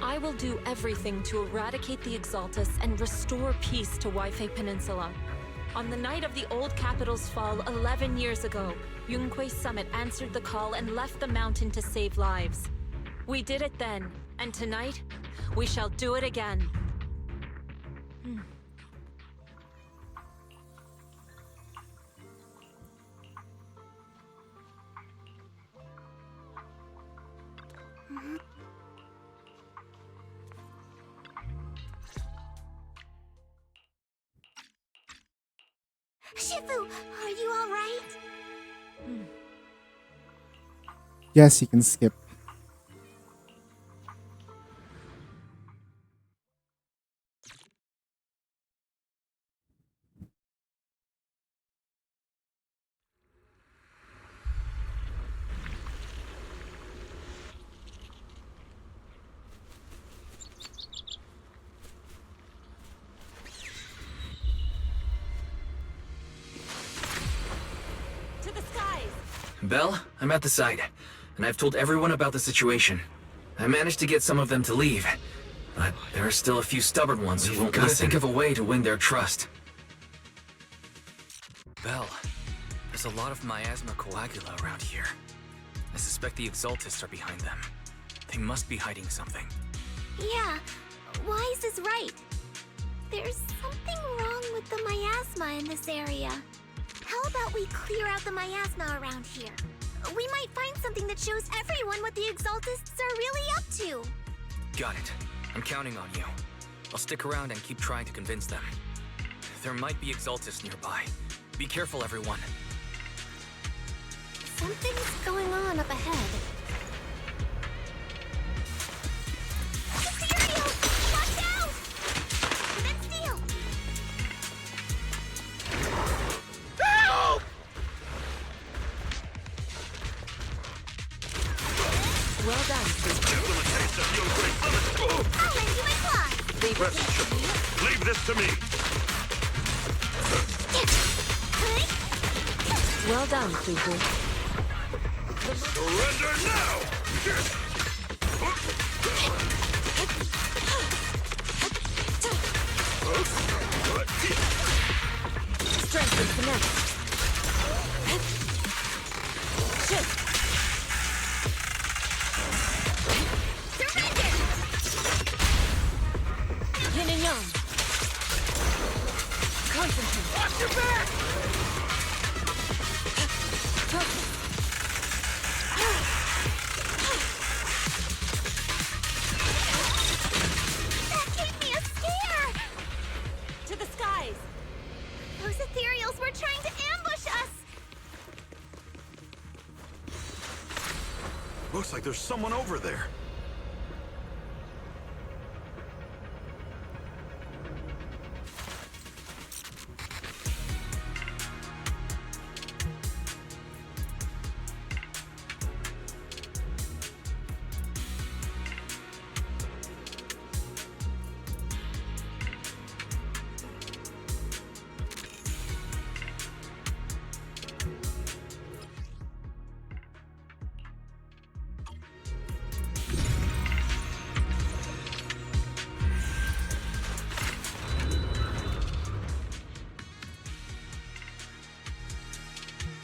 I will do everything to eradicate the Exaltus and restore peace to Waifei Peninsula. On the night of the old capital's fall 11 years ago, Yunquei Summit answered the call and left the mountain to save lives. We did it then, and tonight, we shall do it again. Shifu, are you alright? Yes, you can skip. Belle, I'm at the site, and I've told everyone about the situation. I managed to get some of them to leave, but there are still a few stubborn ones who won't listen. Think of a way to win their trust. Belle, there's a lot of miasma coagula around here. I suspect the Exaltists are behind them. They must be hiding something. Yeah, Wise is right. There's something wrong with the miasma in this area. How about we clear out the miasma around here? We might find something that shows everyone what the Exaltists are really up to. Got it. I'm counting on you. I'll stick around and keep trying to convince them. There might be Exaltists nearby. Be careful, everyone. Something's going on up ahead. Ethereal! Watch out! Then Steel! Help! Well done, I'll lend you my claws! Rest assured. Leave this to me! Well done, Fufu. Surrender now! Strength and finesse. Shift. Surrender! Yin and yang. Concentrate. Watch your back! Focus. That gave me a scare! To the skies! Those ethereals were trying to ambush us! Looks like there's someone over there.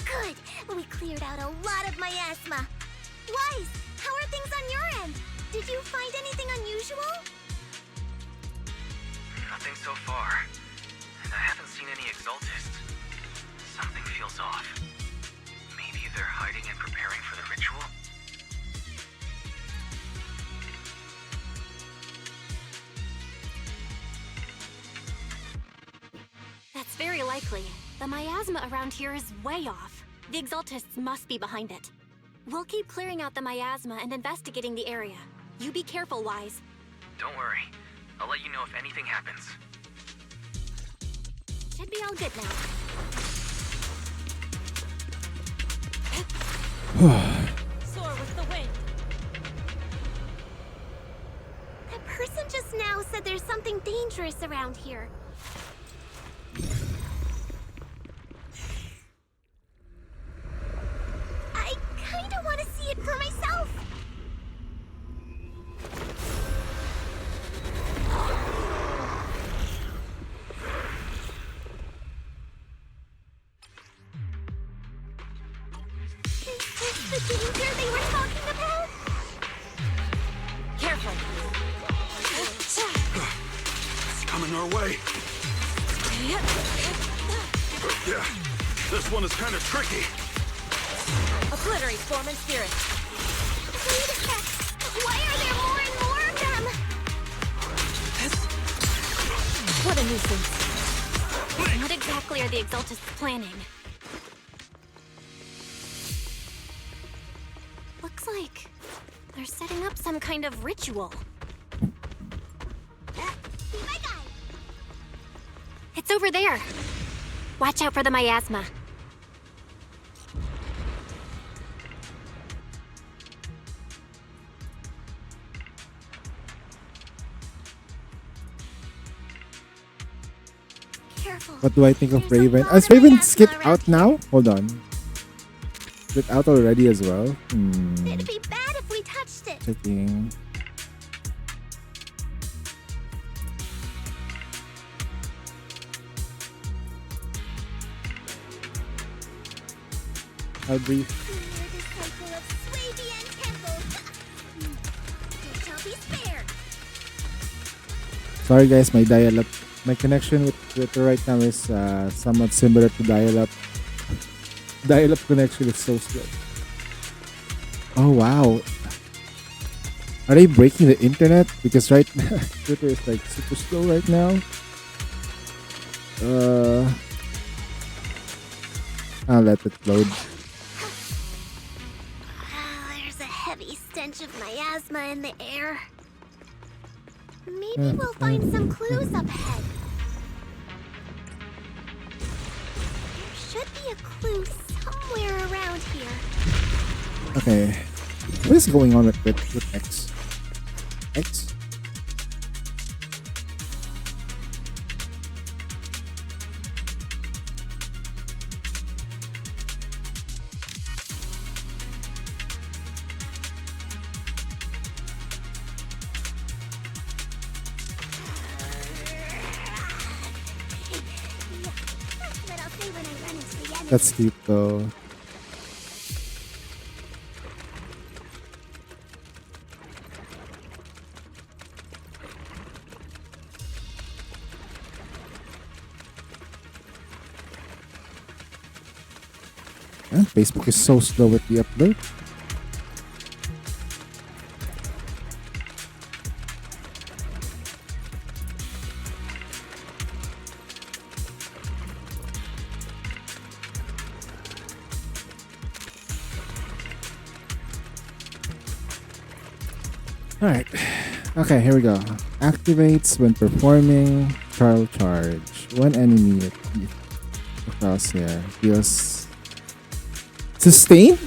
Good! We cleared out a lot of miasma. Wise, how are things on your end? Did you find anything unusual? Nothing so far. And I haven't seen any Exaltists. Something feels off. Maybe they're hiding and preparing for the ritual? That's very likely. The miasma around here is way off. The Exaltists must be behind it. We'll keep clearing out the miasma and investigating the area. You be careful, Wise. Don't worry. I'll let you know if anything happens. Should be all good now. Soar with the wind. That person just now said there's something dangerous around here. I kinda want to see it for myself. Is this the danger they were talking about? Careful. It's coming our way. Yeah, this one is kind of tricky. Obliterate form and spirit. Wait a sec. Why are there more and more of them? What a nuisance. What exactly are the Exaltists planning? Looks like they're setting up some kind of ritual. It's over there. Watch out for the miasma. Careful. What do I think of Raven? Is Raven skit out now? Hold on. Skit out already as well? It'd be bad if we touched it. Checking. How brief? Sorry guys, my dial-up, my connection with Twitter right now is somewhat similar to dial-up. Dial-up connection is so slow. Oh wow. Are they breaking the internet? Because right now, Twitter is like super slow right now. I'll let it load. There's a heavy stench of miasma in the air. Maybe we'll find some clues up ahead. There should be a clue somewhere around here. Okay. What is going on with X? X? That's cute though. Facebook is so slow with the upload. Alright. Okay, here we go. Activates when performing Charl Charge. One enemy across here. Deals sustain?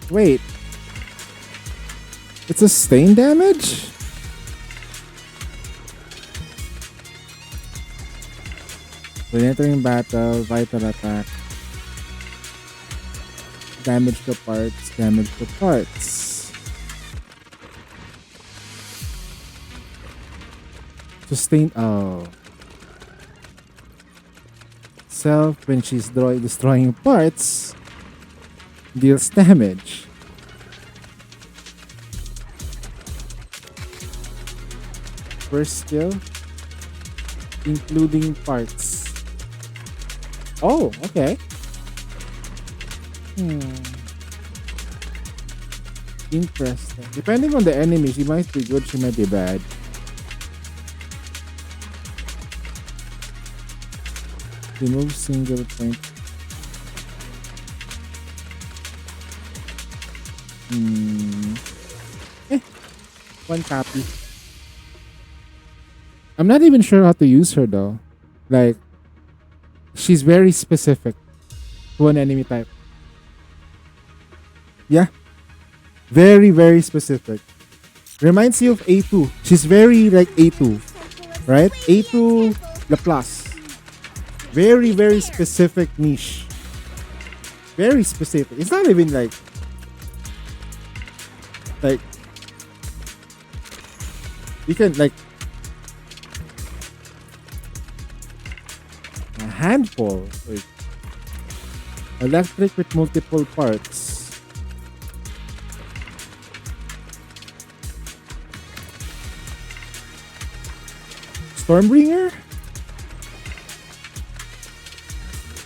Wait. It's sustain damage? When entering battle, vital attack. Damage to parts, damage to parts. Sustain. Oh. Self, when she's destroying parts, deals damage. First skill, including parts. Oh, okay. Interesting. Depending on the enemy, she might be good, she might be bad. Remove single point. One copy. I'm not even sure how to use her though. Like, she's very specific to an enemy type. Yeah. Very, very specific. Reminds you of A2. She's very like A2. Right? A2 Laplace. Very, very specific niche. Very specific. It's not even like you can like a handful, like electric with multiple parts. Stormbringer?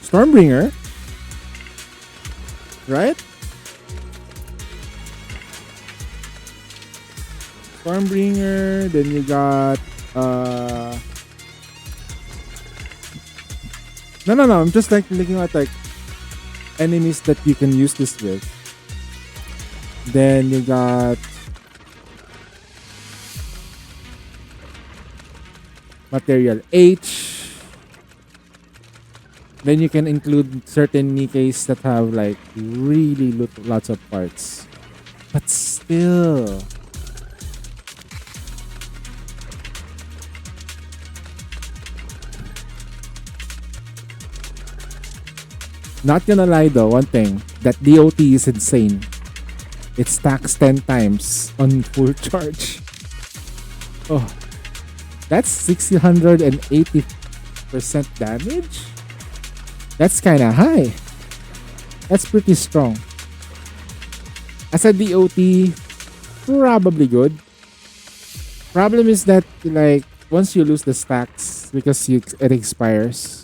Stormbringer? Right? Stormbringer, then you got No, I'm just like looking at like enemies that you can use this with. Then you got Material H. Then you can include certain Nikkeis that have like really lots of parts. But still, not gonna lie though, one thing, that DOT is insane. It stacks 10 times on full charge. Oh, that's 680% damage? That's kinda high. That's pretty strong. As a DOT, probably good. Problem is that like once you lose the stacks because it expires.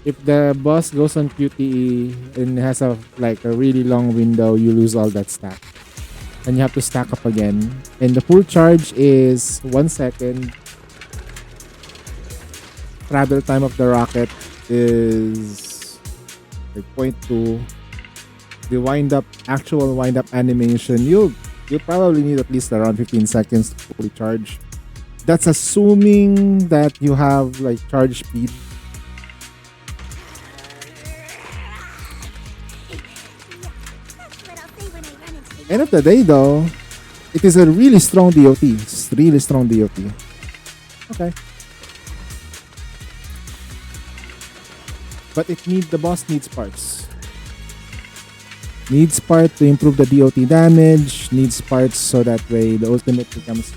If the boss goes on QTE and has a really long window, you lose all that stack. And you have to stack up again. And the full charge is 1 second. Travel time of the rocket is like 0.2. The actual wind up animation, you'll probably need at least around 15 seconds to fully charge. That's assuming that you have like charge speed. End of the day though, it is a really strong DOT. It's really strong DOT. Okay. But the boss needs parts. Needs parts to improve the DOT damage. Needs parts so that way the ultimate becomes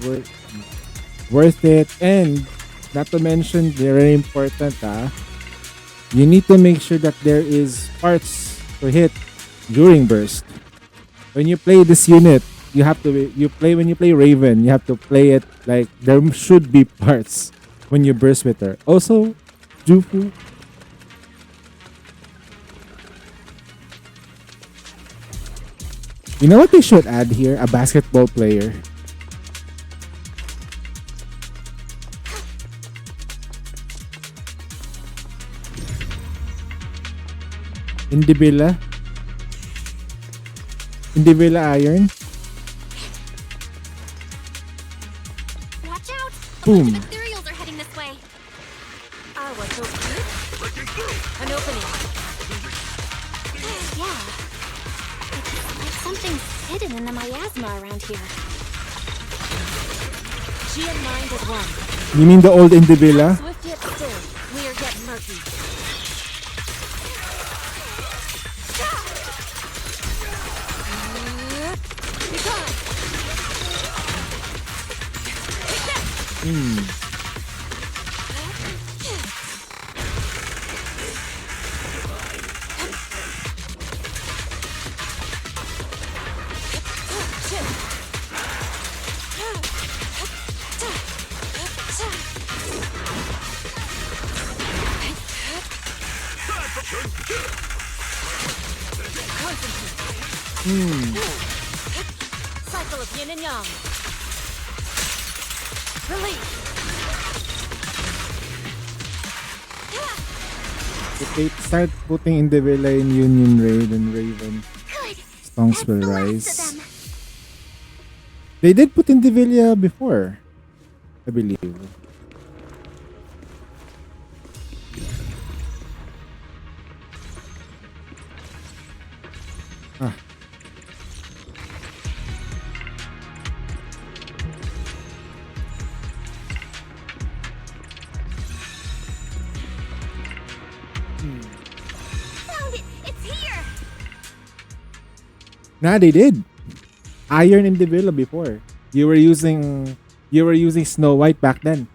worth it. And not to mention, very important, you need to make sure that there is parts to hit during burst. When you play this unit, when you play Raven, you have to play it like there should be parts when you burst with her. Also, Jufu. You know what they should add here? A basketball player. Indibilla Iron. Watch out! Boom. The ethereals are heading this way. What's over here? An opening. Yeah. It's like something's hidden in the miasma around here. She and mind at one. You mean the old Indibilla? Swift yet still. We are yet murky. Cycle of yin and yang. Release. If they start putting Indivilla in Union Raid and Raven, Stonks will rise. They did put Indivilla before, I believe. Ah. Found it! It's here! Nah, they did. Iron Indivilla before. You were using Snow White back then.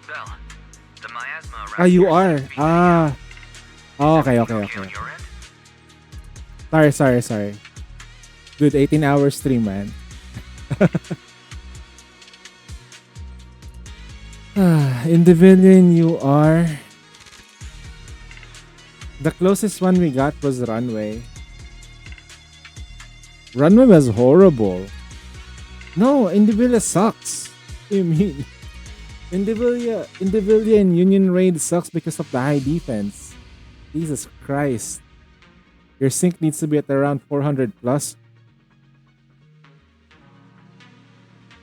Bell, the miasma around Ah, you here are. seems to be Ah. Oh, okay. on your end. Sorry. Dude, 18-hour stream, man. Indivilian, you are. The closest one we got was Runway. Runway was horrible. No, Indivilla sucks. What do you mean? Indivilla and Union Raid sucks because of the high defense. Jesus Christ. Your sync needs to be at around 400 plus.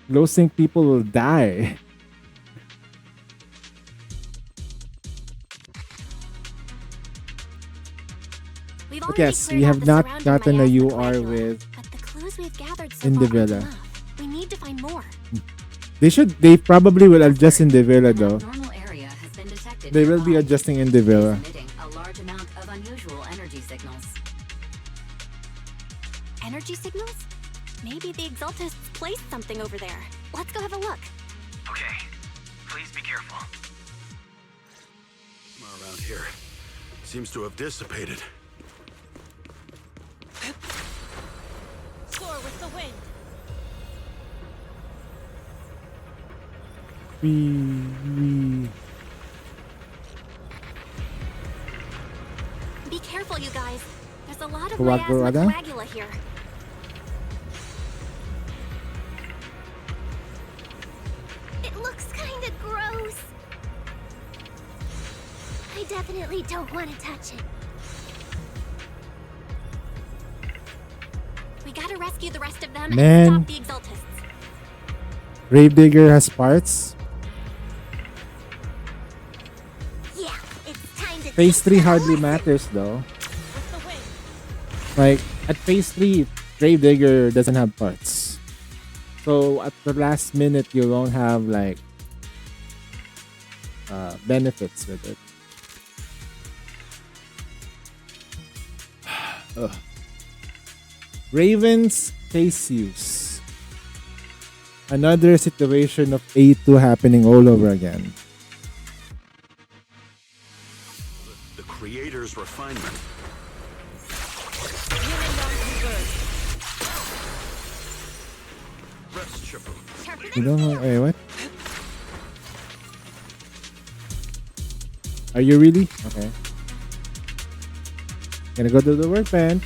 Low sync people will die. But yes, we have not gotten a UR with Indivilla. We need to find more. They probably will adjust Indivilla though. Normal area has been detected. They will be adjusting Indivilla. Emitting a large amount of unusual energy signals. Energy signals? Maybe the Exaltists placed something over there. Let's go have a look. Okay, please be careful. Around here seems to have dissipated. Soar with the wind. Be careful, you guys. There's a lot of Coagula? miasma coagula here. It looks kinda gross. I definitely don't want to touch it. We gotta rescue the rest of them Man. and stop the Exaltists. Gravedigger has parts. Yeah, it's time to Phase 3 hardly matters though. Like, at Phase 3, Gravedigger doesn't have parts. So, at the last minute, you won't have, like, benefits with it. Ugh. Raven's case use. Another situation of A2 happening all over again. The creator's refinement. Rest chipper. You don't know. Wait, what? Are you really? Okay. Gonna go to the workbench.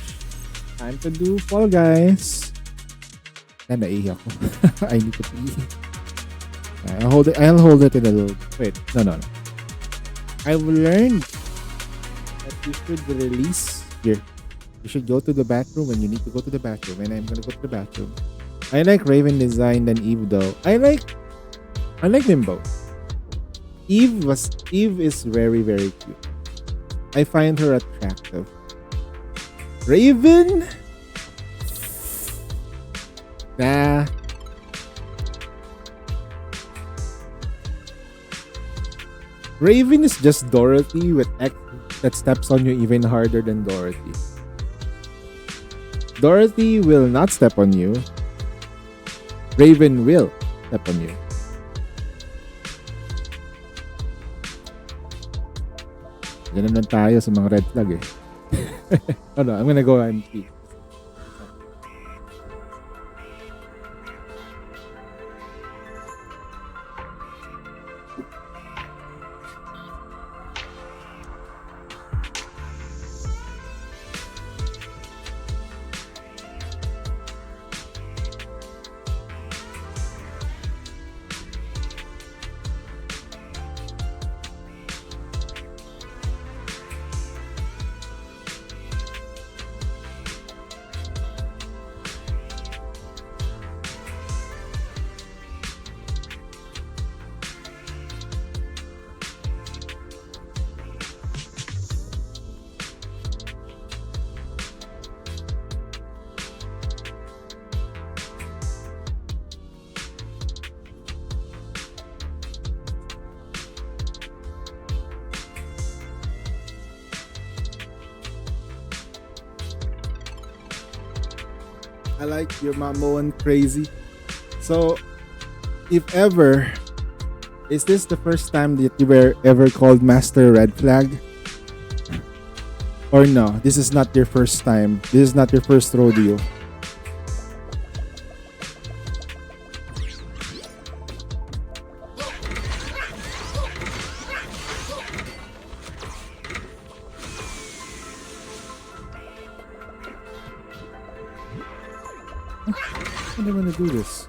Time to do Fall Guys. Naiihi ako. I need to pee. I'll hold it in a little. Wait, no. I've learned that you should release here. You should go to the bathroom when you need to go to the bathroom, and I'm gonna go to the bathroom. I like Raven design than Eve though. I like them both. Eve is very, very cute. I find her attractive. Raven? Nah. Raven is just Dorothy with X that steps on you even harder than Dorothy. Dorothy will not step on you. Raven will step on you. Ganun lang tayo sa mga red flag eh. Oh no, I'm gonna go and pee. I like your Mambo and crazy. So, if ever, is this the first time that you were ever called Master Red Flag? Or no, this is not your first time. This is not your first rodeo. How do I want to do this?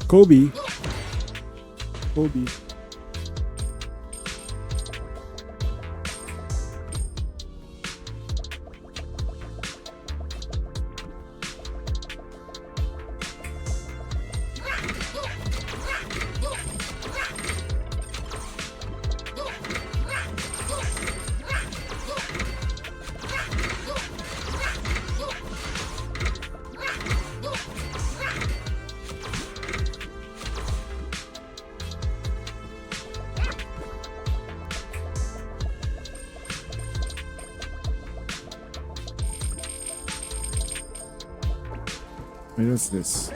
Kobe. What is this?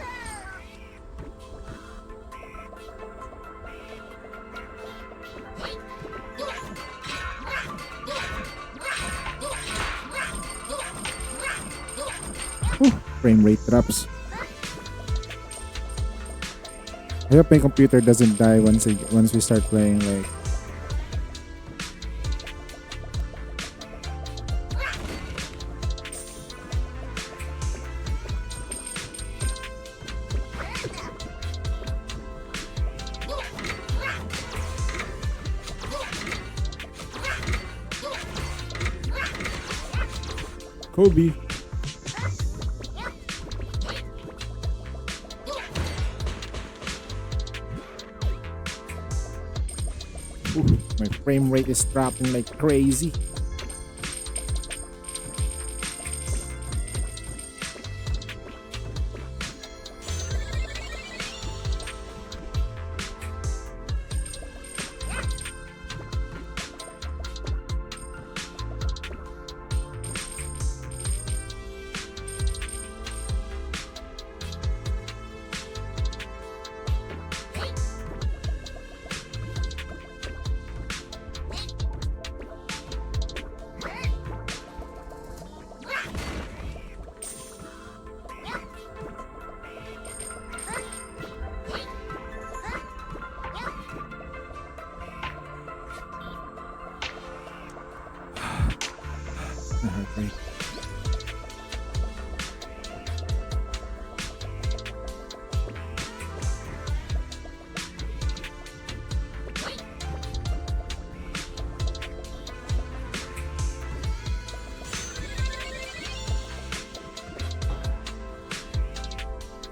Frame rate drops. I hope my computer doesn't die once we start playing like. Kobe. Ooh, my frame rate is dropping like crazy. Great.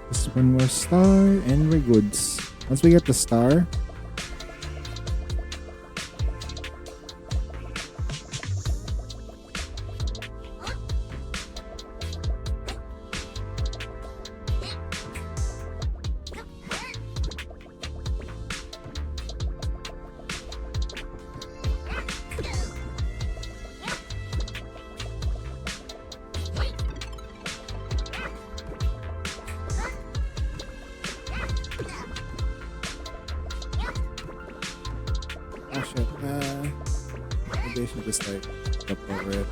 Just one more star and we're good. Once we get the star, maybe I should just like jump over it.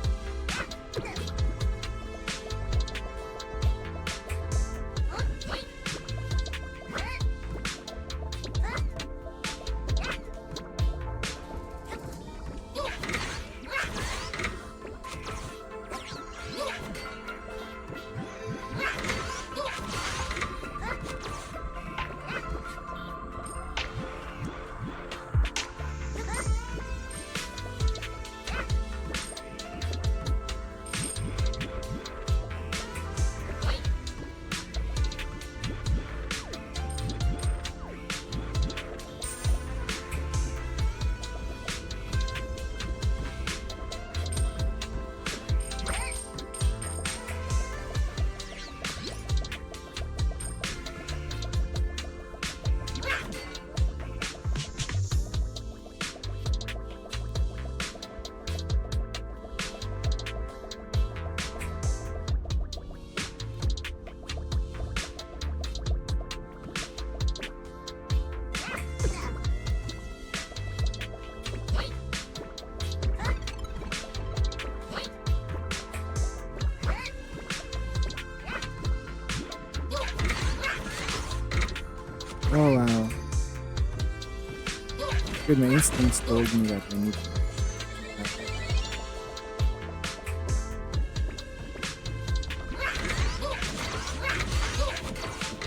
Good, my instincts told me that I need to.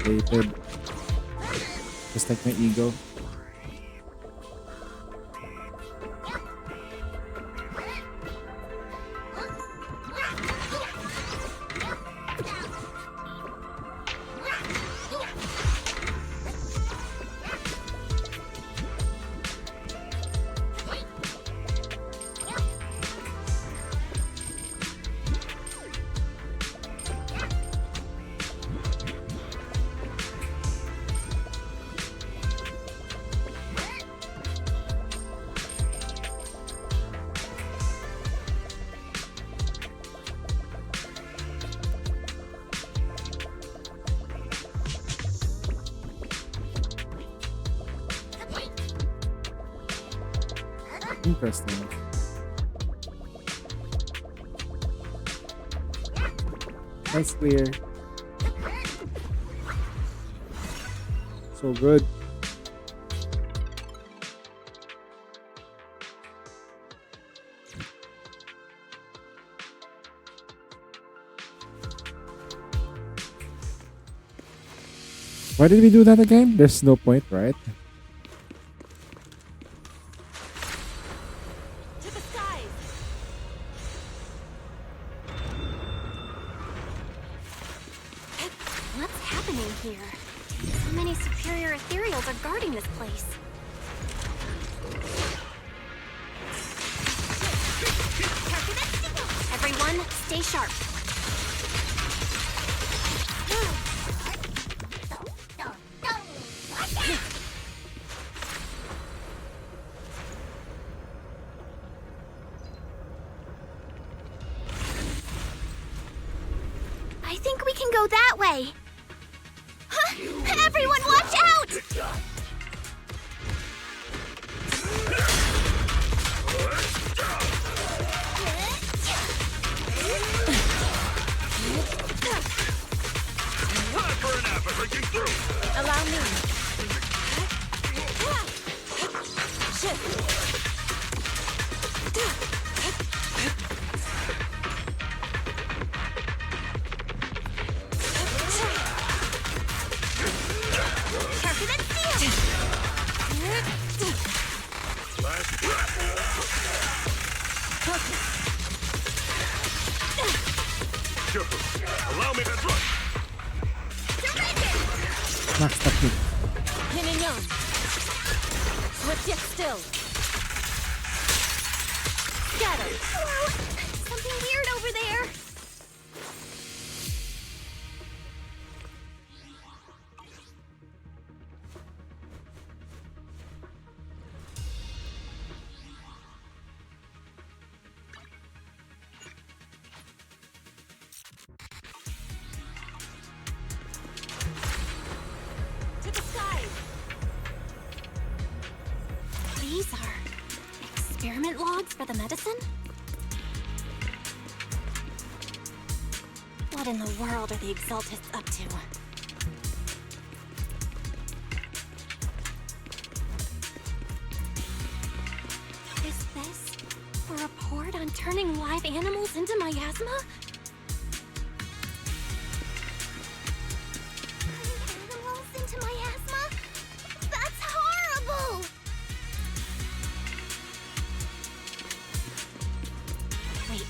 Created. Just like my ego. Interesting. Nice clear. So good. Why did we do that again? There's no point, right? What's happening here? So many superior ethereals are guarding this place. Everyone, stay sharp. I think we can go that way. Huh? Everyone, watch out! Allow me. Allow me to try. Max technique. Yin and yang. Swift yet still. Scatter. Something weird over there. To the sky. These are experiment logs for the medicine? What in the world are the Exaltists up to? Is this a report on turning live animals into miasma? Animals into miasma? That's horrible! Wait,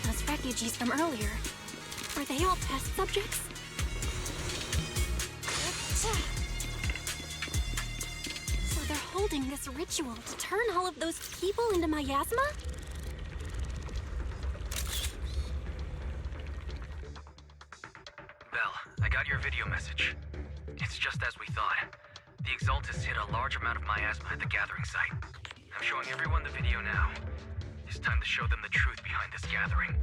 those refugees from earlier, were they all test subjects? So they're holding this ritual to turn all of those people into miasma? Belle, I got your video message. It's just as we thought. The Exaltists hit a large amount of miasma at the gathering site. I'm showing everyone the video now. It's time to show them the truth behind this gathering.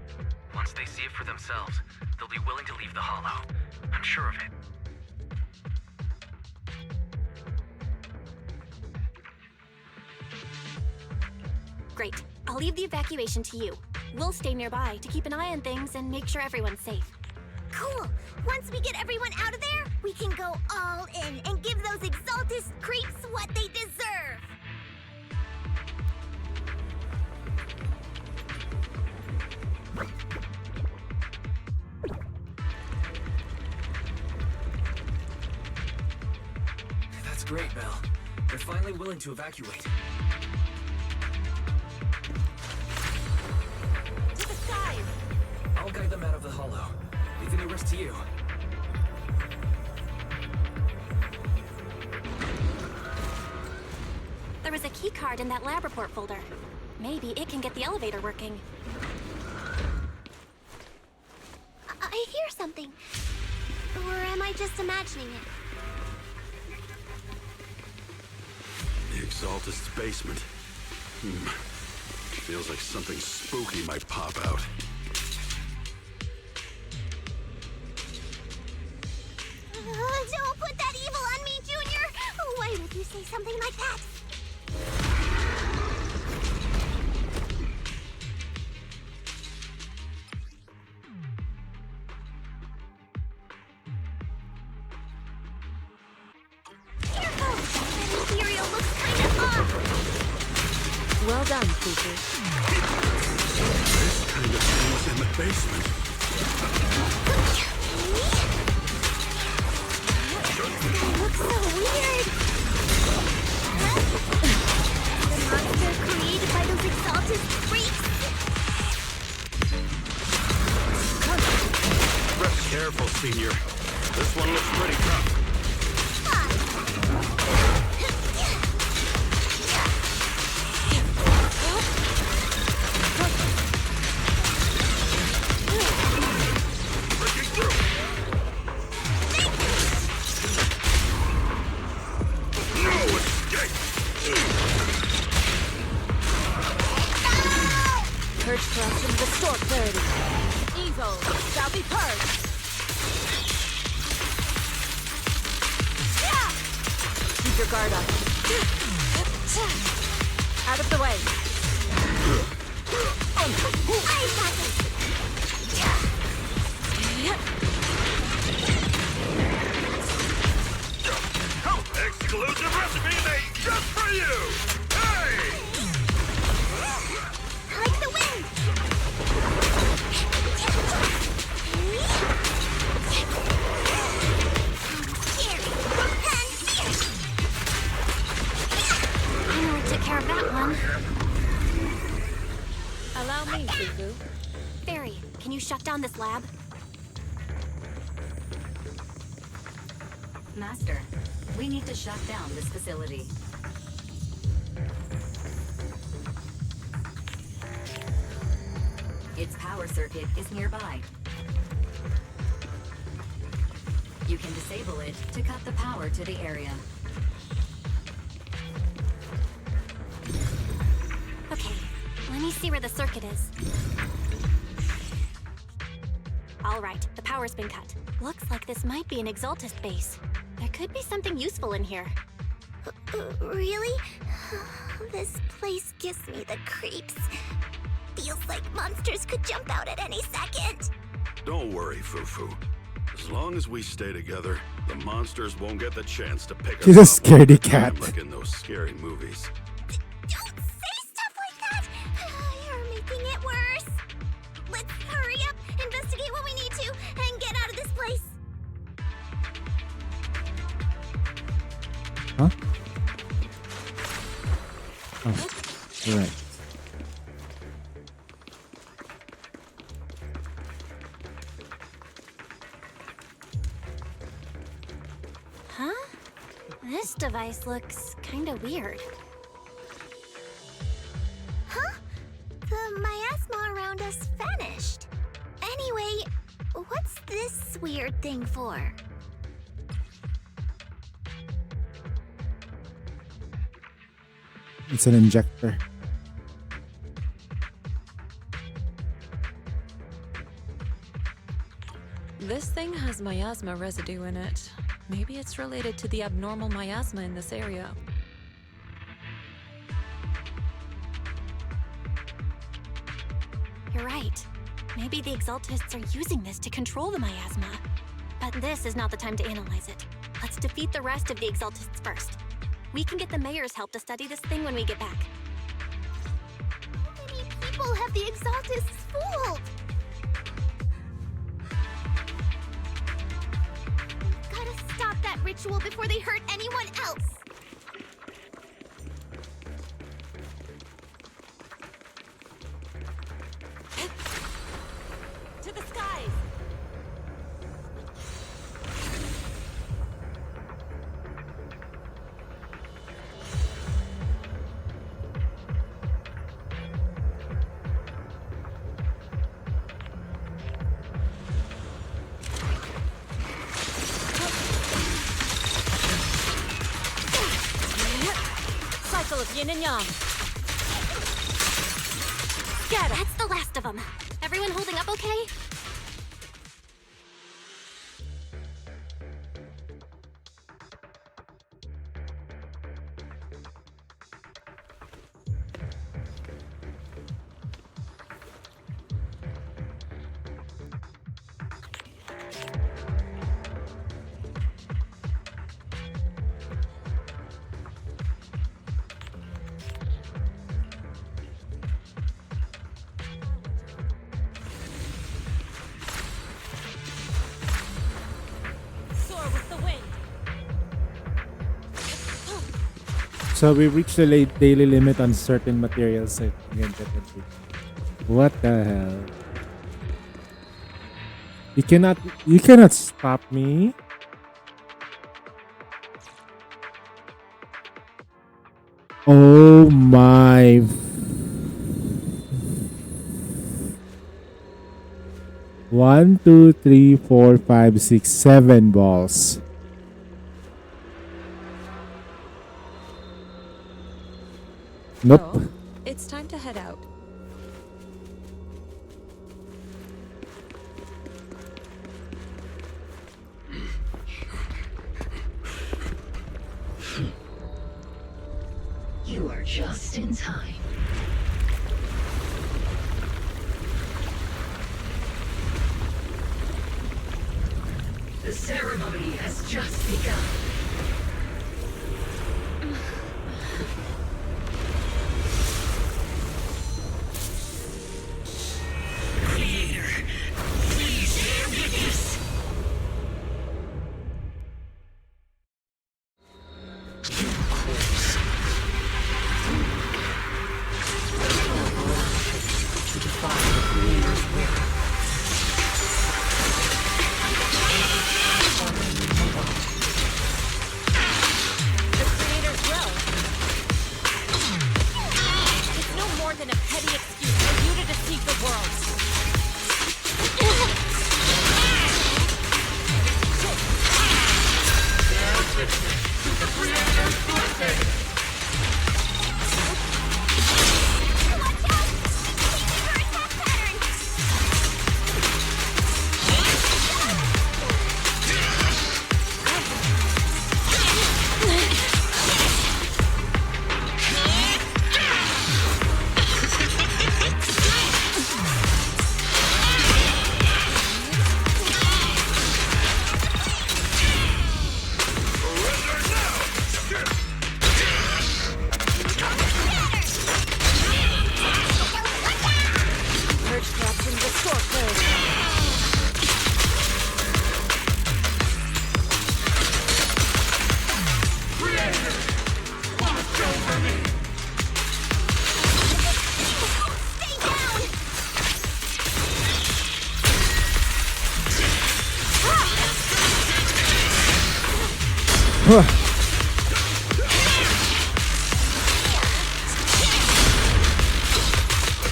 Once they see it for themselves, they'll be willing to leave the Hollow. I'm sure of it. Great. I'll leave the evacuation to you. We'll stay nearby to keep an eye on things and make sure everyone's safe. Cool! Once we get everyone out of there, we can go all in and give those Exaltist creeps what they deserve! They're finally willing to evacuate. To the side! I'll guide them out of the hollow. Leaving the rest to you. There was a key card in that lab report folder. Maybe it can get the elevator working. I hear something. Or am I just imagining it? The Exaltist's basement. Feels like something spooky might pop out. Don't put that evil on me, Junior! Why would you say something like that? Careful! That Imperial looks kind of off! Well done, Fufu. This kind of thing's in the basement. It looks so weird! The monster created by those exalted freaks! Rest careful, Senior. This one looks pretty tough. Breaking through! No escape! Purge corruption, restore clarity. Evil shall be purged. Keep your guard up. Out of the way. I got this! Exclusive recipe made just for you! Hey! Like the wind! I know I took care of that one. Allow me, Fufu. Fairy, can you shut down this lab? Master, we need to shut down this facility. Its power circuit is nearby. You can disable it to cut the power to the area. Okay, let me see where the circuit is. All right, the power's been cut. Looks like this might be an Exaltist base. There could be something useful in here. Really? This place gives me the creeps. Feels like monsters could jump out at any second. Don't worry, Fufu. As long as we stay together, the monsters won't get the chance to pick She's a us up scaredy cat. like in those scary movies. Don't say stuff like that! You're making it worse. Let's hurry up, investigate what we need to, and get out of this place. Huh? Oh, right. Huh? This device looks kinda weird. Huh? The miasma around us vanished. Anyway, what's this weird thing for? It's an injector. This thing has miasma residue in it. Maybe it's related to the abnormal miasma in this area. You're right. Maybe the Exaltists are using this to control the miasma. But this is not the time to analyze it. Let's defeat the rest of the Exaltists first. We can get the mayor's help to study this thing when we get back. How many people have the Exaltists fooled? Gotta stop that ritual before they hurt anyone else. cycle of yin and yang. Get it. That's the last of them. Everyone holding up okay? So we reached the daily limit on certain materials. What the hell? You cannot stop me. Oh my. One, two, three, 4, 5, 6, 7 balls. Nope. Oh, it's time to head out. You are just in time. The ceremony has just begun.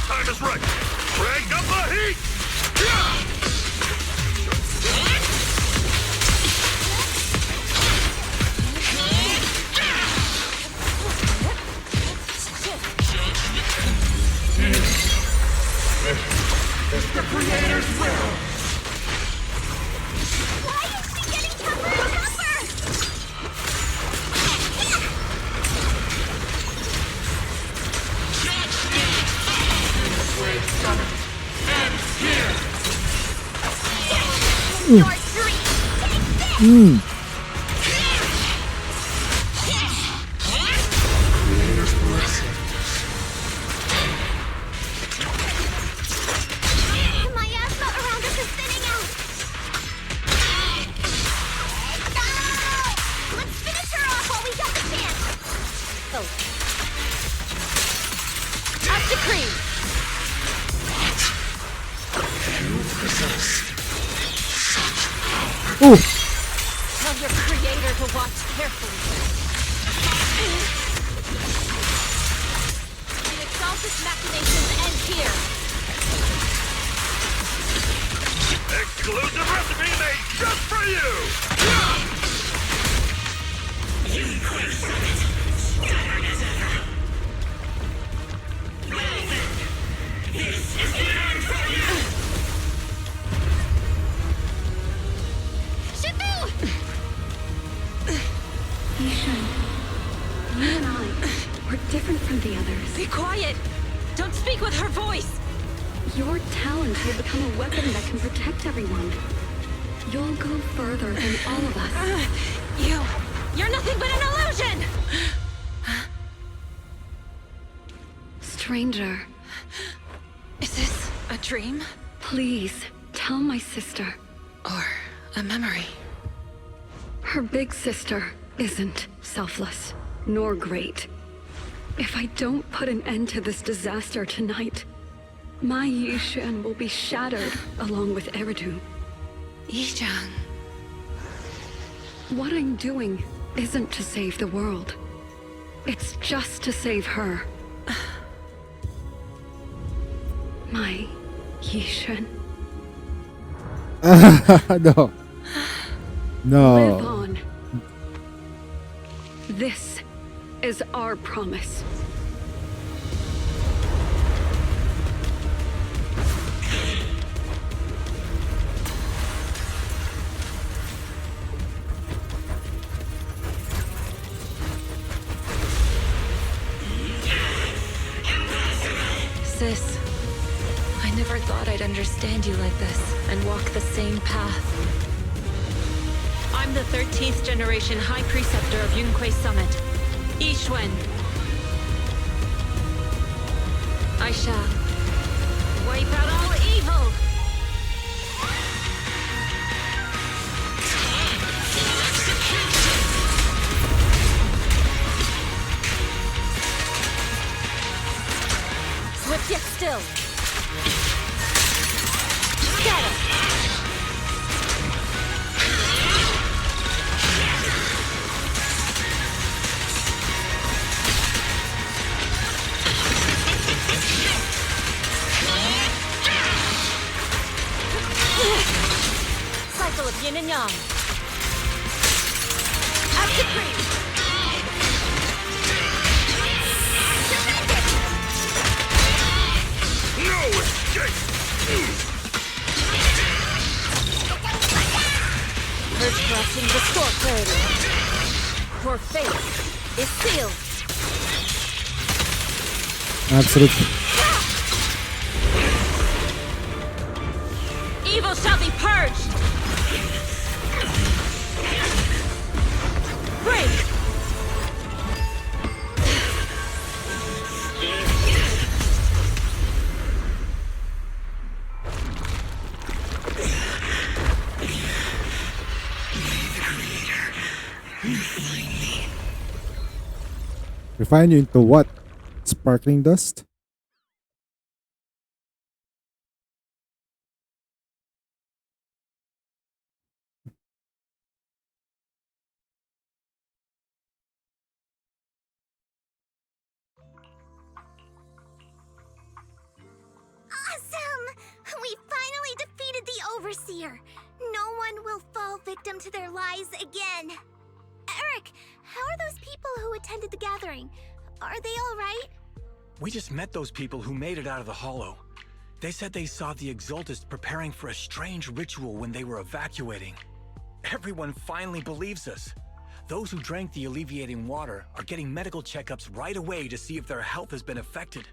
Time is right. Crank up the heat. It's the creator's will. Why is she getting tougher and tougher? My asthma around us is thinning out. Let's finish her off while we got the chance. Up to cream. Ooh. Tell your creator to watch carefully. The Exaltus machinations end here. Exclusive recipe made just for you. You could have done it. Stubborn as ever. You and I, we're different from the others. Be quiet! Don't speak with her voice! Your talent will become a weapon that can protect everyone. You'll go further than all of us. You're nothing but an illusion! Stranger. Is this a dream? Please, tell my sister. Or a memory? Her big sister isn't selfless, nor great. If I don't put an end to this disaster tonight, my Yishan will be shattered along with Eridu. Yichang. What I'm doing isn't to save the world. It's just to save her. My Yishan. No. No. Live on. This is our promise. Sis, I never thought I'd understand you like this and walk the same path. I'm the 13th generation High Preceptor of Yunquei Summit, Yixuan. I shall wipe out all evil! Swift yet still. Scatter! Cycle of yin and yang. Up supreme. No escape! Purge corruption, restore clarity. Your fate is sealed. Absolutely. Evil shall be purged! Break! Refine you into what? Sparkling dust? Awesome! We finally defeated the Overseer. No one will fall victim to their lies again. Eric, how are those people who attended the gathering? Are they all right? We just met those people who made it out of the Hollow. They said they saw the Exaltists preparing for a strange ritual when they were evacuating. Everyone finally believes us. Those who drank the alleviating water are getting medical checkups right away to see if their health has been affected.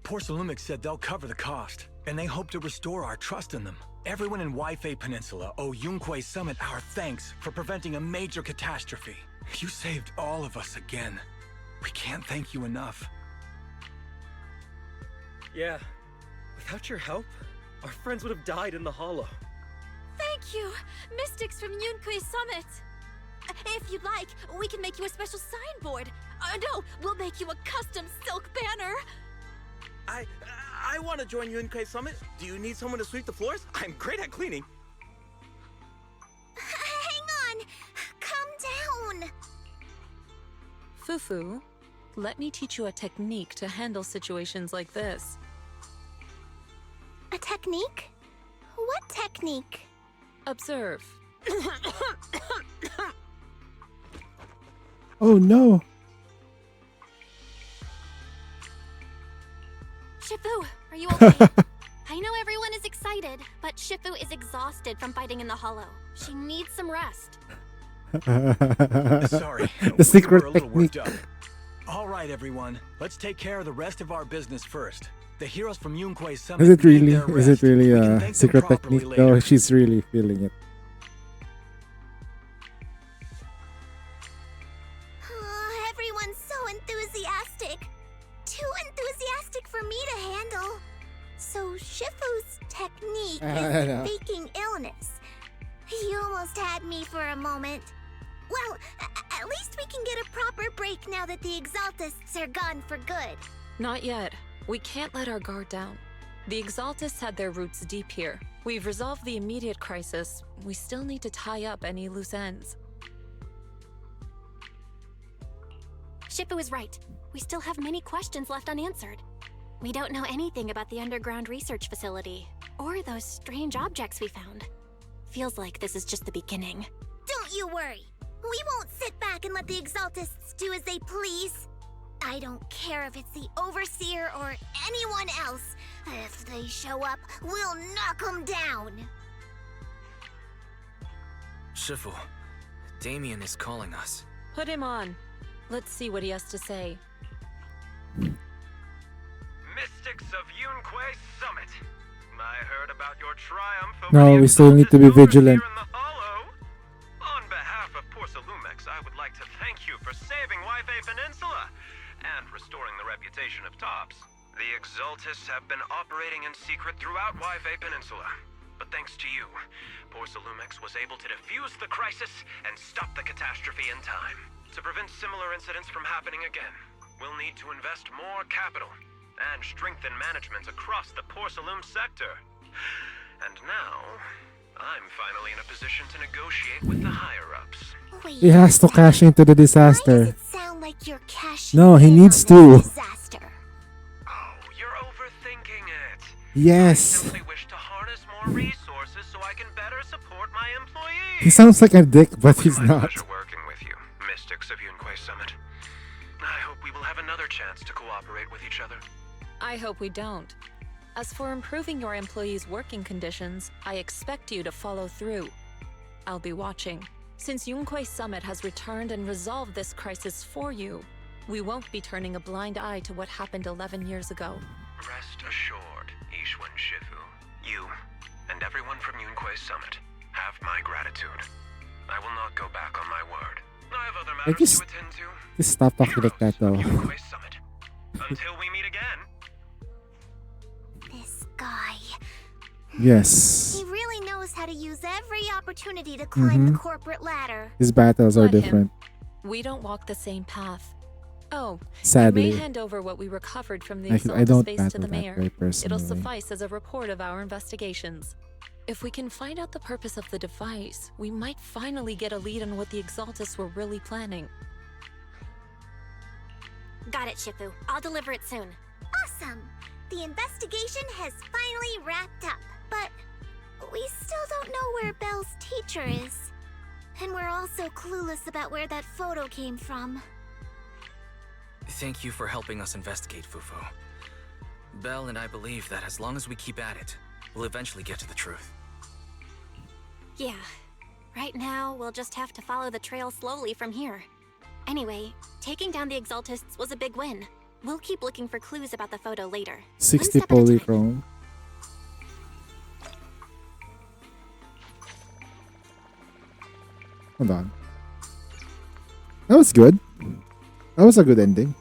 Porcelumix said they'll cover the cost, and they hope to restore our trust in them. Everyone in Waifei Peninsula owe Yunquei Summit our thanks for preventing a major catastrophe. You saved all of us again. We can't thank you enough. Yeah. Without your help, our friends would have died in the Hollow. Thank you, Mystics from Yunquei Summit. If you'd like, we can make you a special signboard. No, we'll make you a custom silk banner. I want to join Yunquei Summit. Do you need someone to sweep the floors? I'm great at cleaning. Hang on! Calm down! Fufu, let me teach you a technique to handle situations like this. A technique? What technique? Observe. Oh no! Shifu, are you okay? I know everyone is excited, but Shifu is exhausted from fighting in the Hollow. She needs some rest. Sorry, The secret we were a little technique. worked up. All right, everyone. Let's take care of the rest of our business first. The heroes from Yunquei Summit Is it need really? their Is it rest. really We can a thank them secret properly technique later. though? She's really feeling it. Everyone's so enthusiastic. Too enthusiastic for me to handle. So Shifu's technique I know. is faking illness. You almost had me for a moment. Well, at least we can get a proper break now that the Exaltists are gone for good. Not yet. We can't let our guard down. The Exaltists had their roots deep here. We've resolved the immediate crisis. We still need to tie up any loose ends. Shifu is right. We still have many questions left unanswered. We don't know anything about the underground research facility, or those strange objects we found. Feels like this is just the beginning. Don't you worry. We won't sit back and let the Exaltists do as they please. I don't care if it's the Overseer or anyone else. If they show up, we'll knock them down. Shifu, Damien is calling us. Put him on. Let's see what he has to say. Mystics of Yunquei Summit. I heard about your triumph over No, the we still need to be vigilant. On behalf of Porsalumex, I would like to thank you for saving Waifei Peninsula and restoring the reputation of Tops. The Exaltists have been operating in secret throughout Waifei Peninsula. But thanks to you, Porsalumex was able to defuse the crisis and stop the catastrophe in time. To prevent similar incidents from happening again, we'll need to invest more capital and strengthen management across the Porsalume sector. And now, I'm finally in a position to negotiate with the higher-ups. He has to cash into the disaster. Sound like you're cashing No, he in needs on that to. disaster. You're overthinking it. Yes. Simply wish to harness more resources so I can better support my employees. He sounds like a dick, but he's not. Pleasure working with you, Mystics of Yunquei Summit. I hope we will have another chance to cooperate with each other. I hope we don't. As for improving your employees' working conditions, I expect you to follow through. I'll be watching. Since Yunquei Summit has returned and resolved this crisis for you, we won't be turning a blind eye to what happened 11 years ago. Rest assured, Ishwan Shifu. You and everyone from Yunquei Summit have my gratitude. I will not go back on my word. I have other I matters just, to attend to. just stop talking like that though. Yunquei Summit. Until we meet again. This guy. Yes. He really knows how to use every opportunity to climb the corporate ladder. His battles are Let him. different. We don't walk the same path. Oh, Sadly. you may hand over what we recovered from the I Exalted don't space to battle the that mayor. way It'll personally. suffice as a report of our investigations. If we can find out the purpose of the device, we might finally get a lead on what the Exaltists were really planning. Got it, Shifu. I'll deliver it soon. Awesome! The investigation has finally wrapped up, but we still don't know where Belle's teacher is. And we're also clueless about where that photo came from. Thank you for helping us investigate, Fufu. Belle and I believe that as long as we keep at it, we'll eventually get to the truth. Yeah. Right now, we'll just have to follow the trail slowly from here. Anyway, taking down the Exaltists was a big win. We'll keep looking for clues about the photo later. 60 polychrome. Hold on. That was good. That was a good ending.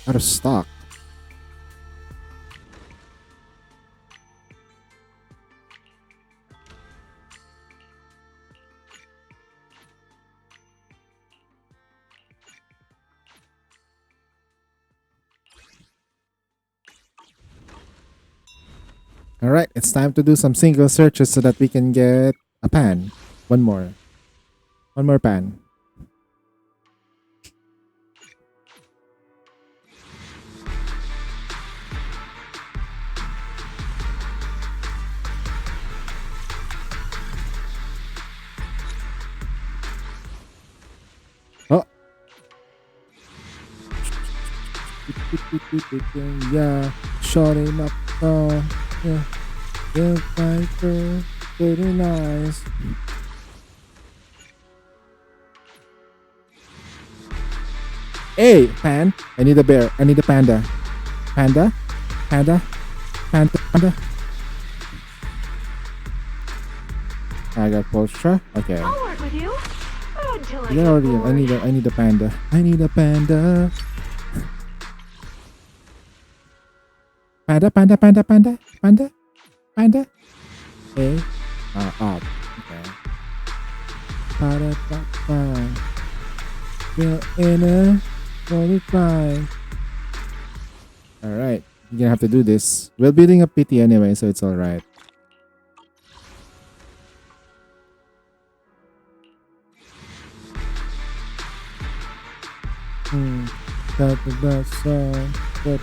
Out of stock. Alright, it's time to do some single searches so that we can get a pan. One more. One more pan. Oh. Yeah, shorting up. Yeah. Look like her, pretty nice. Hey, Pan. I need a bear. I need a panda. Panda? Panda? Panda? Panda? I got Polstra. Okay. I'll work with you. Until I Yeah, get already. bored. I need a panda. I need a panda. Panda, panda, panda, panda, panda, panda. Hey. Up. Okay. Panda, panda. You're in a 45. Alright. You're gonna have to do this. We're building a pity anyway, so it's alright. Got the best song, but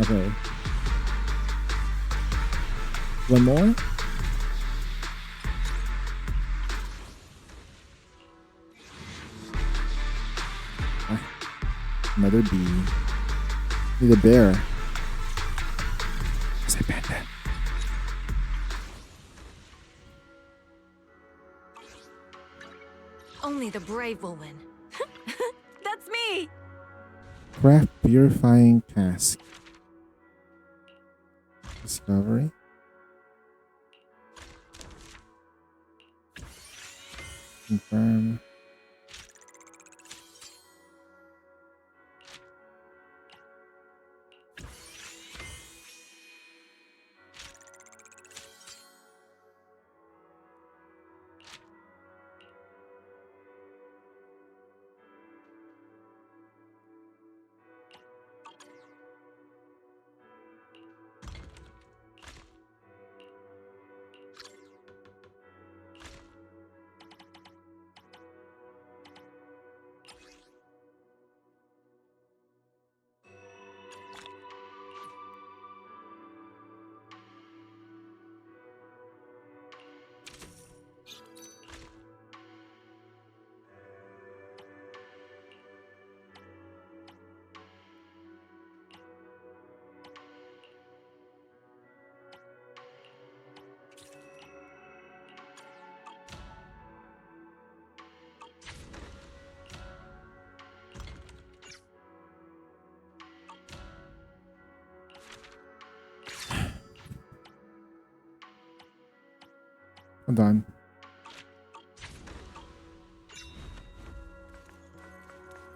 okay. One more. Another bee. Need a bear. Say panda. Only the brave will win. That's me! Craft purifying cask. Discovery. Confirm. Hold on.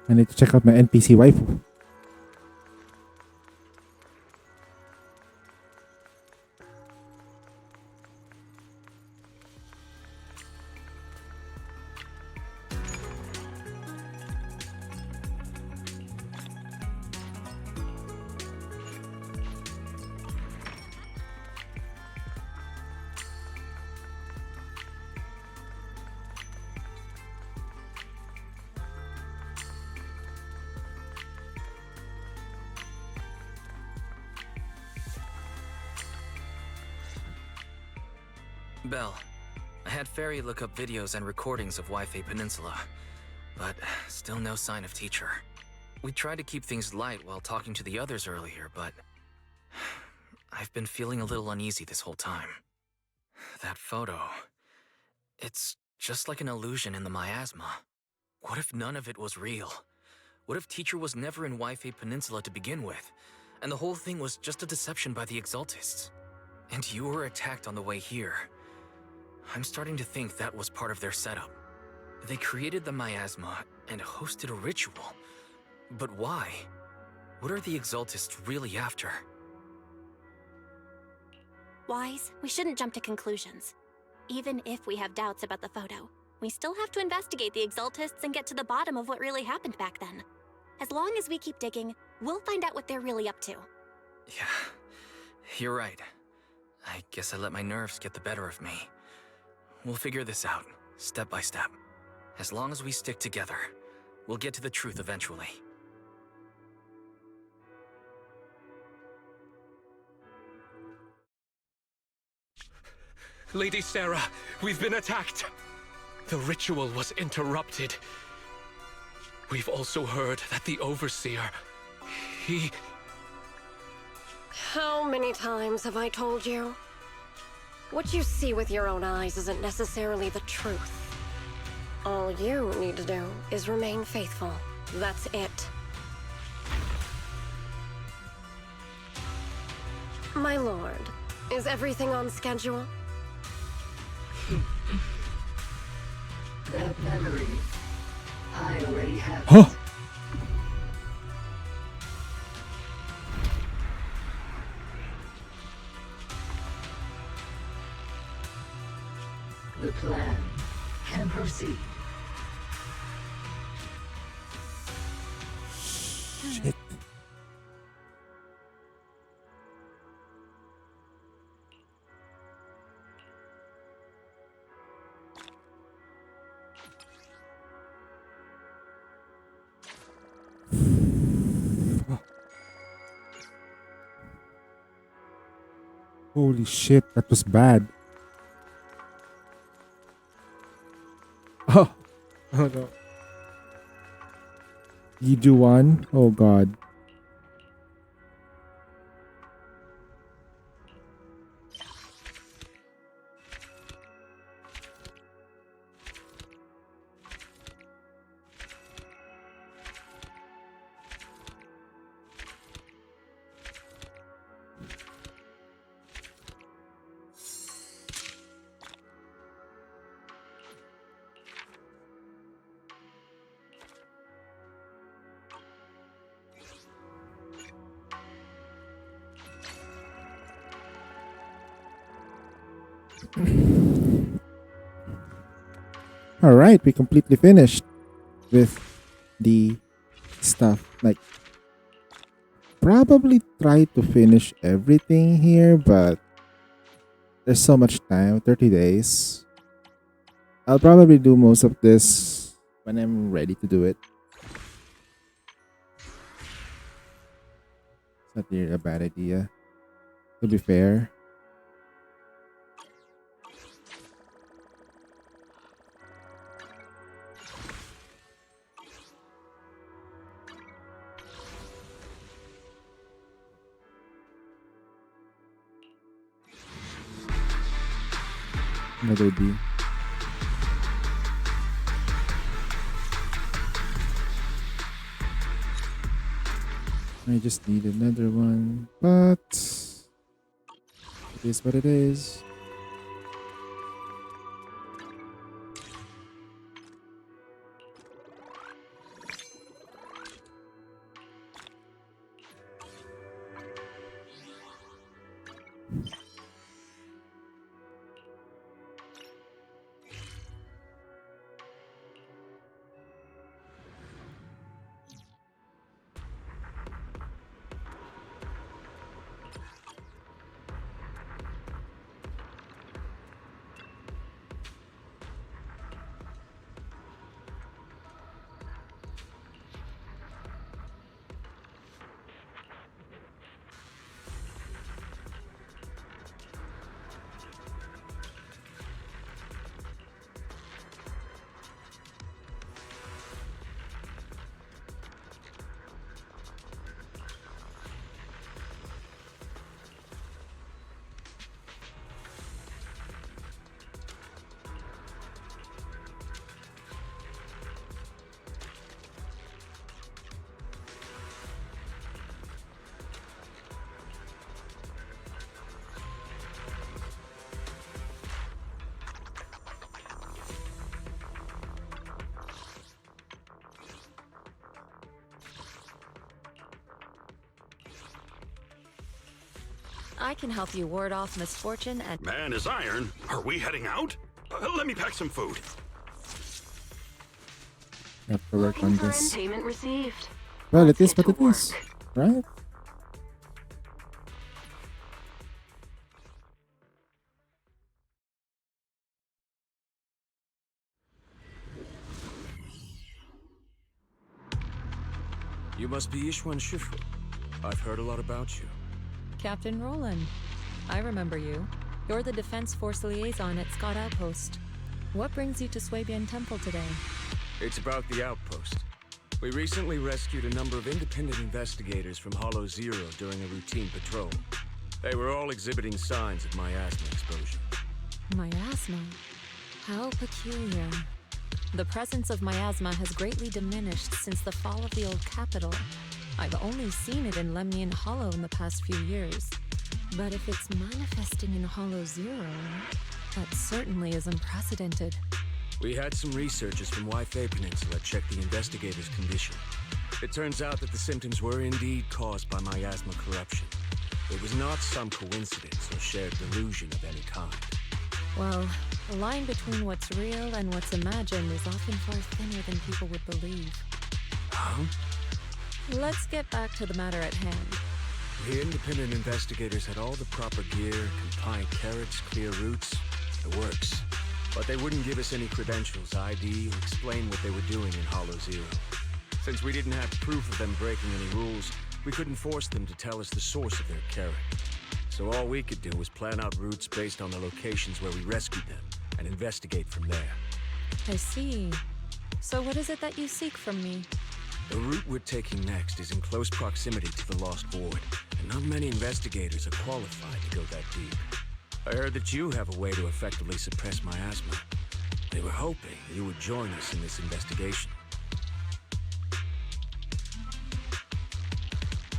I need to check out my NPC waifu. Belle, I had Fairy look up videos and recordings of Wi-Fi Peninsula, but still no sign of Teacher. We tried to keep things light while talking to the others earlier, but I've been feeling a little uneasy this whole time. That photo, it's just like an illusion in the miasma. What if none of it was real? What if Teacher was never in Wi-Fi Peninsula to begin with, and the whole thing was just a deception by the Exaltists? And you were attacked on the way here. I'm starting to think that was part of their setup. They created the miasma and hosted a ritual. But why? What are the Exaltists really after? Wise, we shouldn't jump to conclusions. Even if we have doubts about the photo, we still have to investigate the Exaltists and get to the bottom of what really happened back then. As long as we keep digging, we'll find out what they're really up to. Yeah, you're right. I guess I let my nerves get the better of me. We'll figure this out, step by step. As long as we stick together, we'll get to the truth eventually. Lady Sarah, we've been attacked. The ritual was interrupted. We've also heard that the Overseer, he... How many times have I told you? What you see with your own eyes isn't necessarily the truth. All you need to do is remain faithful. That's it. My lord, is everything on schedule? That memory, I already have Huh? it. The plan can proceed. Shit. Holy shit, that was bad. Oh, oh no. You do one? Oh god. All right, we completely finished with the stuff. Like, probably try to finish everything here, but there's so much time, 30 days. I'll probably do most of this when I'm ready to do it. It's not really a bad idea, to be fair. Another D. I just need another one, but it is what it is. I can help you ward off misfortune and— Man is iron. Are we heading out? Let me pack some food. Have to work on this. Payment received. Well, it is what it is, right? You must be Ishwan Shifu. I've heard a lot about you. Captain Roland. I remember you. You're the Defense Force liaison at Scott Outpost. What brings you to Swabian Temple today? It's about the outpost. We recently rescued a number of independent investigators from Hollow Zero during a routine patrol. They were all exhibiting signs of miasma exposure. Miasma? How peculiar. The presence of miasma has greatly diminished since the fall of the old capital. I've only seen it in Lemnian Hollow in the past few years. But if it's manifesting in Hollow Zero, that certainly is unprecedented. We had some researchers from Waifei Peninsula check the investigators' condition. It turns out that the symptoms were indeed caused by miasma corruption. It was not some coincidence or shared delusion of any kind. Well, the line between what's real and what's imagined is often far thinner than people would believe. Huh? Let's get back to the matter at hand. The independent investigators had all the proper gear, compliant carrots, clear routes, the works. But they wouldn't give us any credentials, ID, or explain what they were doing in Hollow Zero. Since we didn't have proof of them breaking any rules, we couldn't force them to tell us the source of their carrot. So all we could do was plan out routes based on the locations where we rescued them, and investigate from there. I see. So what is it that you seek from me? The route we're taking next is in close proximity to the Lost Void, and not many investigators are qualified to go that deep. I heard that you have a way to effectively suppress miasma. They were hoping you would join us in this investigation.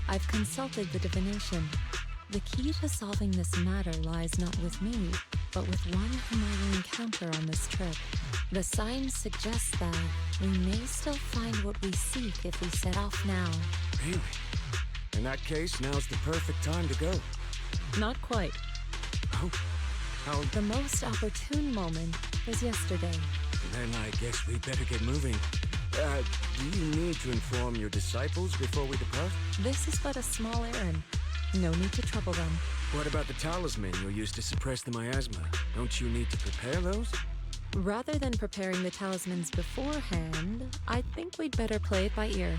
I've consulted the divination. The key to solving this matter lies not with me, but with one whom I will encounter on this trip. The signs suggest that we may still find what we seek if we set off now. Really? In that case, now's the perfect time to go. Not quite. Oh? How? The most opportune moment was yesterday. Then I guess we better get moving. Do you need to inform your disciples before we depart? This is but a small errand. No need to trouble them. What about the talisman you'll use to suppress the miasma? Don't you need to prepare those? Rather than preparing the talismans beforehand, I think we'd better play it by ear.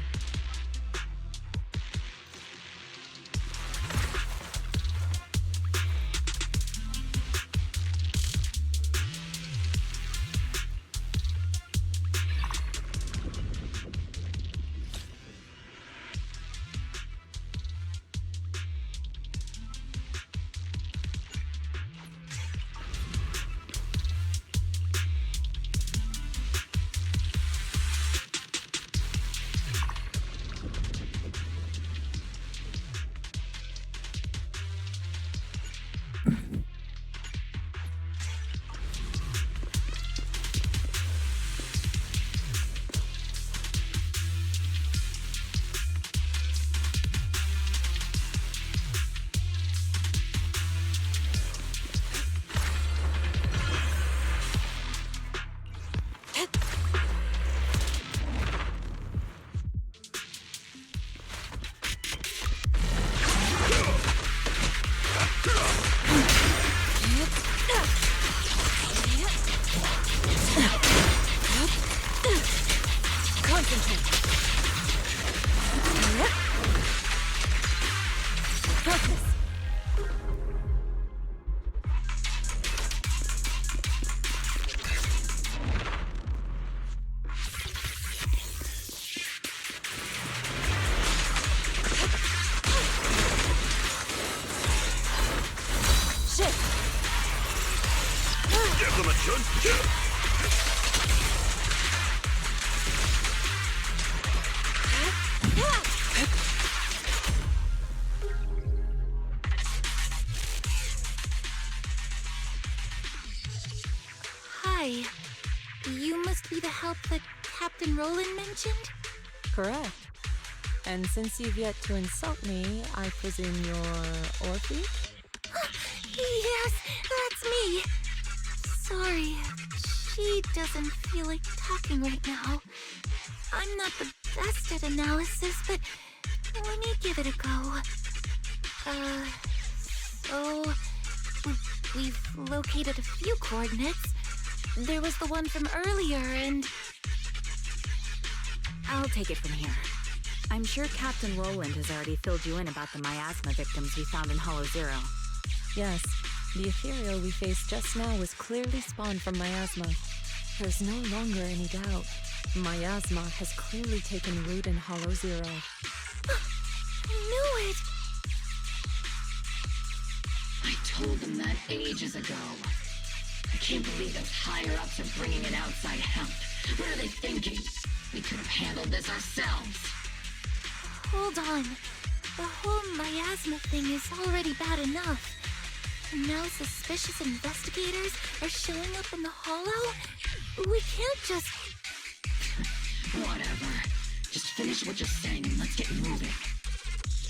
Hi. You must be the help that Captain Roland mentioned? Correct. And since you've yet to insult me, I presume you're Orphe? Yes, that's me. Sorry, she doesn't feel like talking right now. I'm not the best at analysis, but let me give it a go. So we've located a few coordinates. There was the one from earlier, and I'll take it from here. I'm sure Captain Roland has already filled you in about the miasma victims we found in Hollow Zero. Yes, the ethereal we faced just now was clearly spawned from miasma. There's no longer any doubt. Miasma has clearly taken root in Hollow Zero. I knew it! I told them that ages ago. I can't believe those higher-ups are bringing in outside help. What are they thinking? We could have handled this ourselves. Hold on. The whole miasma thing is already bad enough. And now suspicious investigators are showing up in the Hollow? We can't just... Whatever. Just finish what you're saying and let's get moving.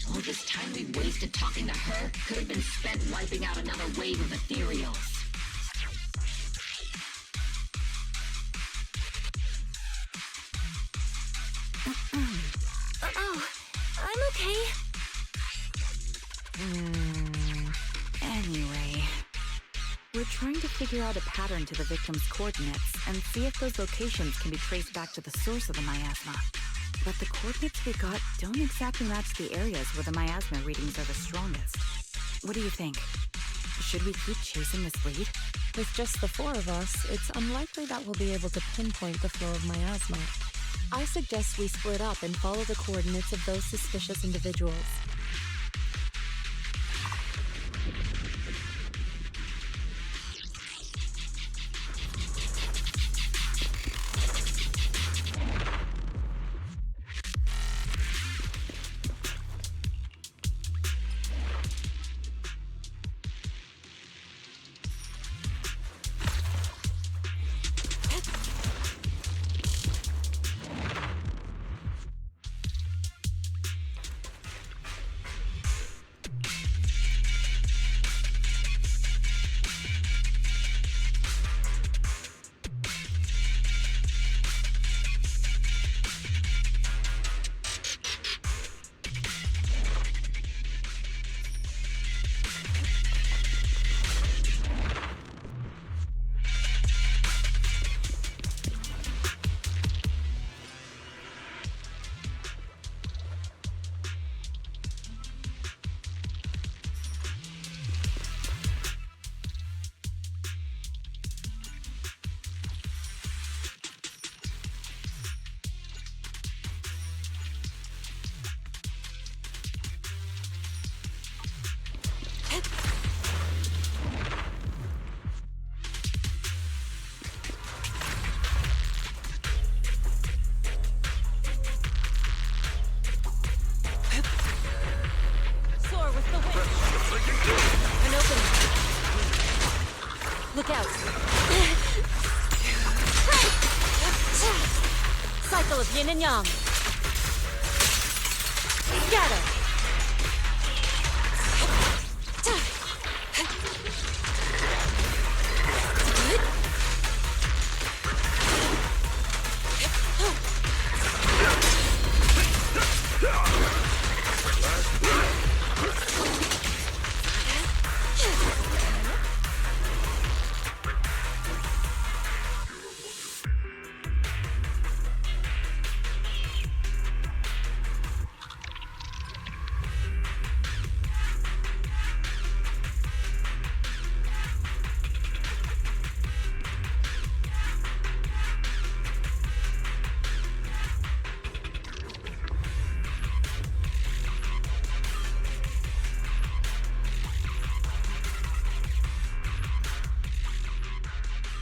All this time we wasted talking to her could have been spent wiping out another wave of ethereals. Oh, I'm okay. Anyway, we're trying to figure out a pattern to the victim's coordinates and see if those locations can be traced back to the source of the miasma. But the coordinates we got don't exactly match the areas where the miasma readings are the strongest. What do you think? Should we keep chasing this lead? With just the 4 of us, it's unlikely that we'll be able to pinpoint the flow of miasma. I suggest we split up and follow the coordinates of those suspicious individuals. Look out! Cycle of yin and yang. Scatter!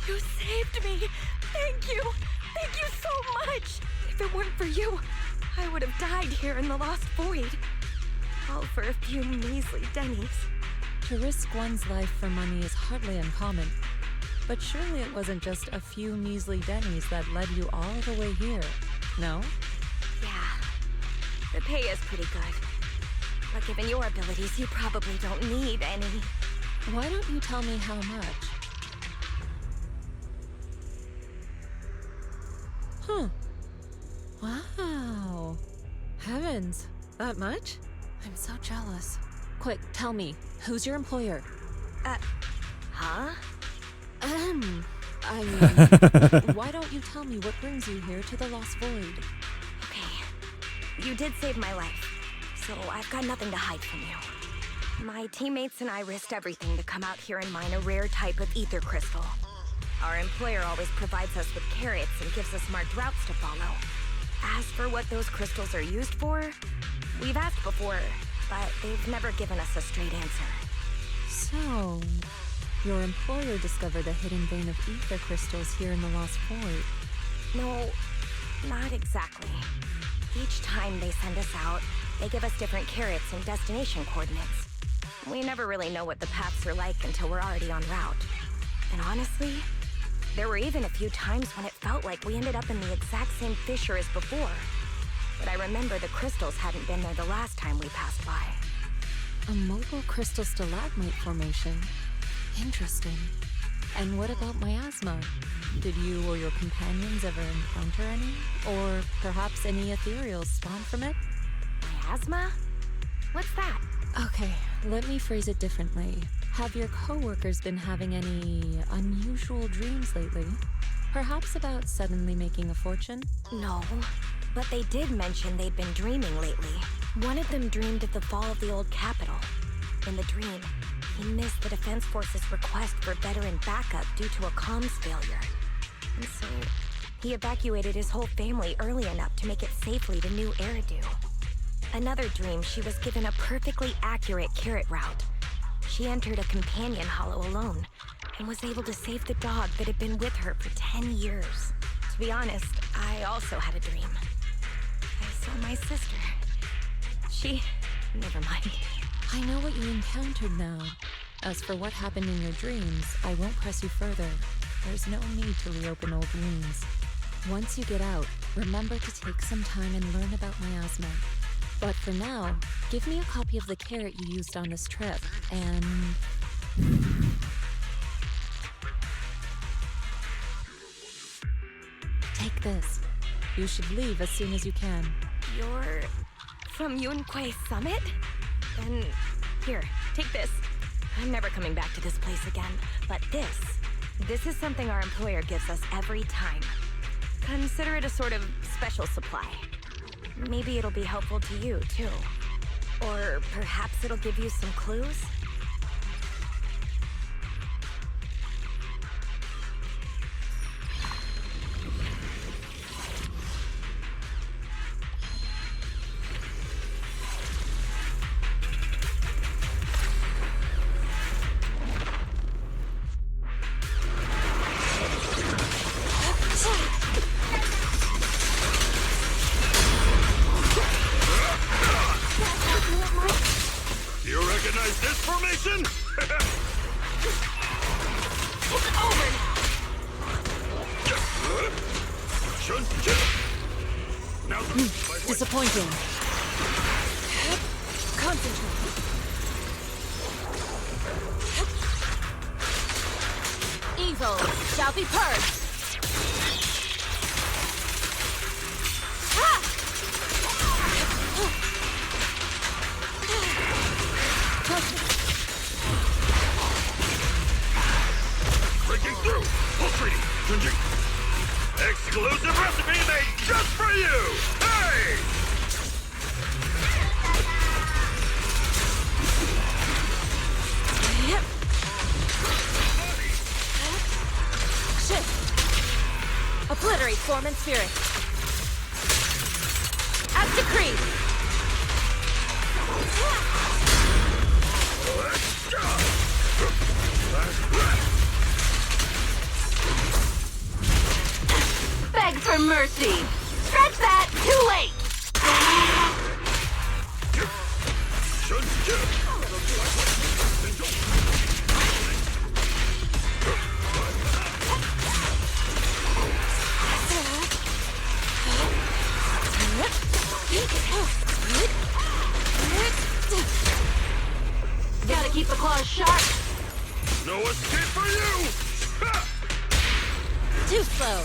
You saved me! Thank you! Thank you so much! If it weren't for you, I would have died here in the Lost Void. All for a few measly dennies. To risk one's life for money is hardly uncommon. But surely it wasn't just a few measly dennies that led you all the way here, no? Yeah. The pay is pretty good. But given your abilities, you probably don't need any. Why don't you tell me how much? Huh. Wow. Heavens. That much? I'm so jealous. Quick, tell me, who's your employer? Huh? I mean, why don't you tell me what brings you here to the Lost Void? Okay. You did save my life, so I've got nothing to hide from you. My teammates and I risked everything to come out here and mine a rare type of ether crystal. Our employer always provides us with carrots and gives us marked routes to follow. As for what those crystals are used for, we've asked before, but they've never given us a straight answer. So, your employer discovered a hidden vein of ether crystals here in the Lost Void. No, not exactly. Each time they send us out, they give us different carrots and destination coordinates. We never really know what the paths are like until we're already en route. And honestly, there were even a few times when it felt like we ended up in the exact same fissure as before. But I remember the crystals hadn't been there the last time we passed by. A mobile crystal stalagmite formation? Interesting. And what about miasma? Did you or your companions ever encounter any? Or perhaps any ethereals spawn from it? Miasma? What's that? Okay, let me phrase it differently. Have your coworkers been having any unusual dreams lately? Perhaps about suddenly making a fortune? No, but they did mention they'd been dreaming lately. One of them dreamed of the fall of the old capital. In the dream, he missed the Defense Force's request for veteran backup due to a comms failure. And so, he evacuated his whole family early enough to make it safely to New Eridu. Another dream, she was given a perfectly accurate carrot route. She entered a companion hollow alone, and was able to save the dog that had been with her for 10 years. To be honest, I also had a dream. I saw my sister. Never mind. I know what you encountered now. As for what happened in your dreams, I won't press you further. There's no need to reopen old wounds. Once you get out, remember to take some time and learn about miasma. But for now, give me a copy of the carrot you used on this trip, and... Take this. You should leave as soon as you can. You're from Yunquay Summit? Then, here, take this. I'm never coming back to this place again, but this is something our employer gives us every time. Consider it a sort of special supply. Maybe it'll be helpful to you, too. Or perhaps it'll give you some clues? You recognize this formation? It's over now! Now disappointing. Concentrate. Evil shall be purged. Breaking through! Full treaty! Junji! Exclusive recipe made just for you! Hey! Shift. Obliterate form and spirit. As decreed. Beg for mercy! Stretch that! Too late! Gotta keep the claws sharp. No escape for you! Ha! Too slow.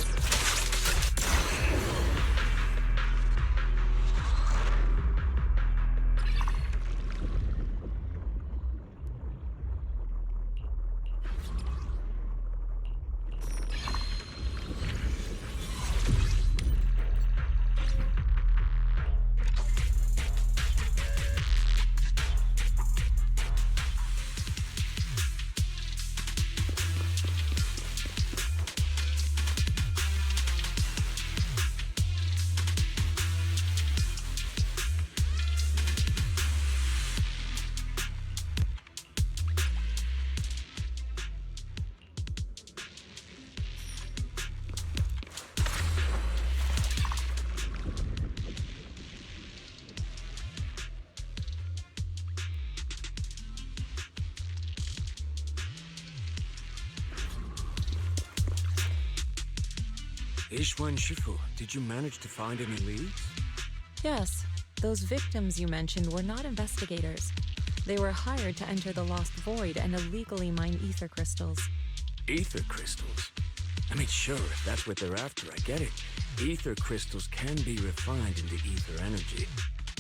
Ishwan Shifu, did you manage to find any leads? Yes, those victims you mentioned were not investigators. They were hired to enter the Lost Void and illegally mine ether crystals. Ether crystals? I mean, sure, if that's what they're after, I get it. Ether crystals can be refined into ether energy.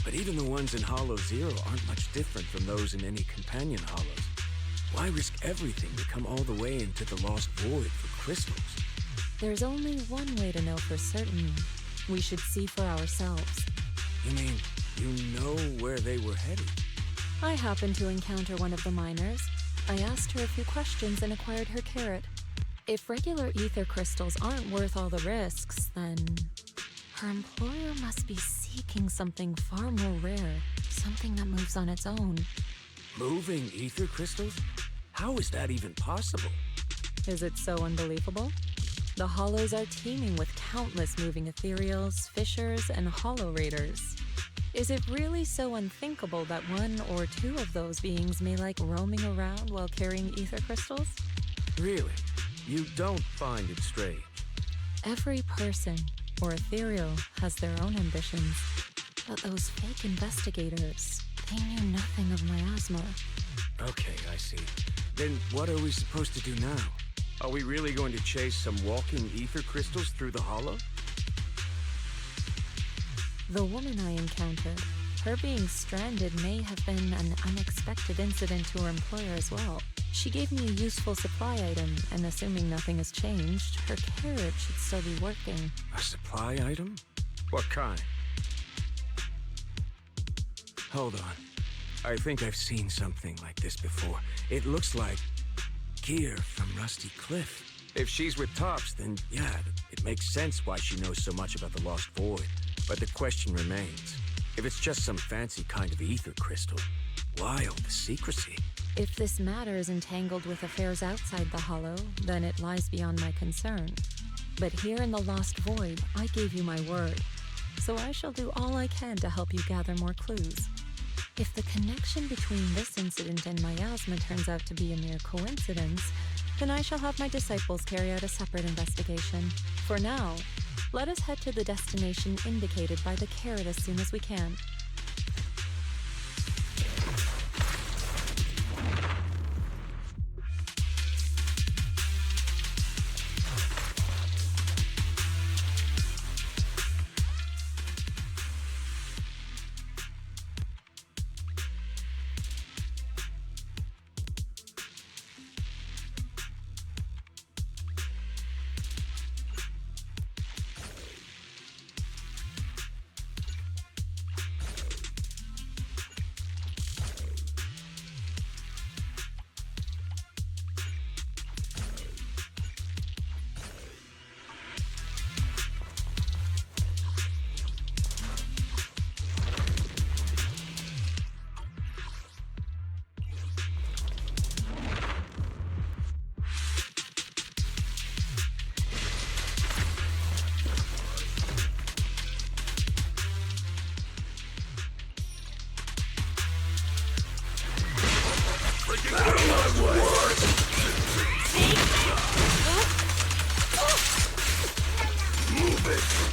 But even the ones in Hollow Zero aren't much different from those in any companion hollows. Why risk everything to come all the way into the Lost Void for crystals? There's only one way to know for certain. We should see for ourselves. You mean, you know where they were headed? I happened to encounter one of the miners. I asked her a few questions and acquired her carrot. If regular ether crystals aren't worth all the risks, then her employer must be seeking something far more rare, something that moves on its own. Moving ether crystals? How is that even possible? Is it so unbelievable? The Hollows are teeming with countless moving ethereals, fissures, and hollow raiders. Is it really so unthinkable that one or two of those beings may like roaming around while carrying ether crystals? Really? You don't find it strange? Every person, or ethereal, has their own ambitions. But those fake investigators, they knew nothing of miasma. Okay, I see. Then what are we supposed to do now? Are we really going to chase some walking ether crystals through the hollow? The woman I encountered, her being stranded may have been an unexpected incident to her employer as well. She gave me a useful supply item, and assuming nothing has changed, her carrot should still be working. A supply item? What kind? Hold on. I think I've seen something like this before. It looks like gear from Rusty Cliff. If she's with Tops, then yeah, it makes sense why she knows so much about the Lost Void. But the question remains, if it's just some fancy kind of ether crystal, why all the secrecy? If this matter is entangled with affairs outside the Hollow, then it lies beyond my concern. But here in the Lost Void, I gave you my word. So I shall do all I can to help you gather more clues. If the connection between this incident and miasma turns out to be a mere coincidence, then I shall have my disciples carry out a separate investigation. For now, let us head to the destination indicated by the carrot as soon as we can.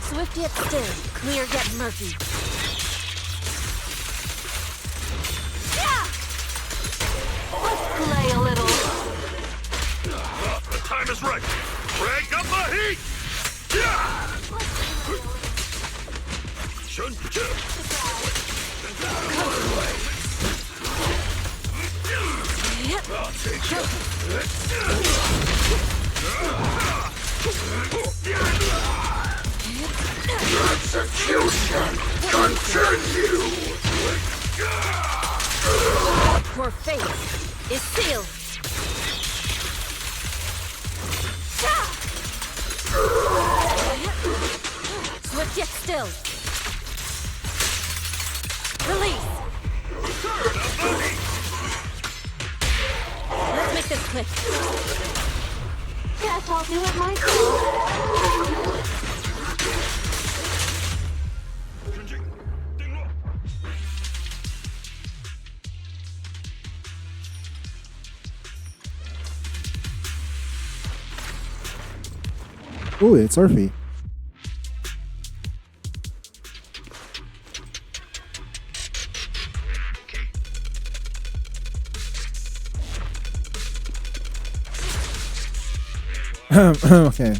Swift yet still, clear yet murky. Let's play a little. The time is right. Crank up the heat! I'll take you. Execution continue! Your fate is sealed. Swift yet still. Release. Let's make this quick. Guess I'll do it myself. Oh, it's Orphe. Okay.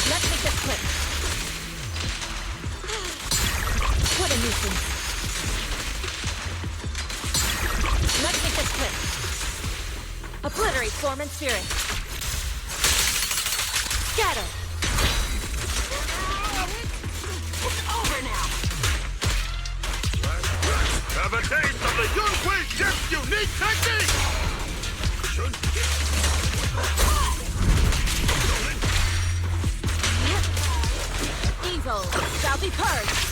Let's make this quick. What a nuisance. Let's make this quick. Obliterate form and spirit. Scatter. It's over now. Have a taste of the Yunhui Ship's unique technique! Evil shall be purged.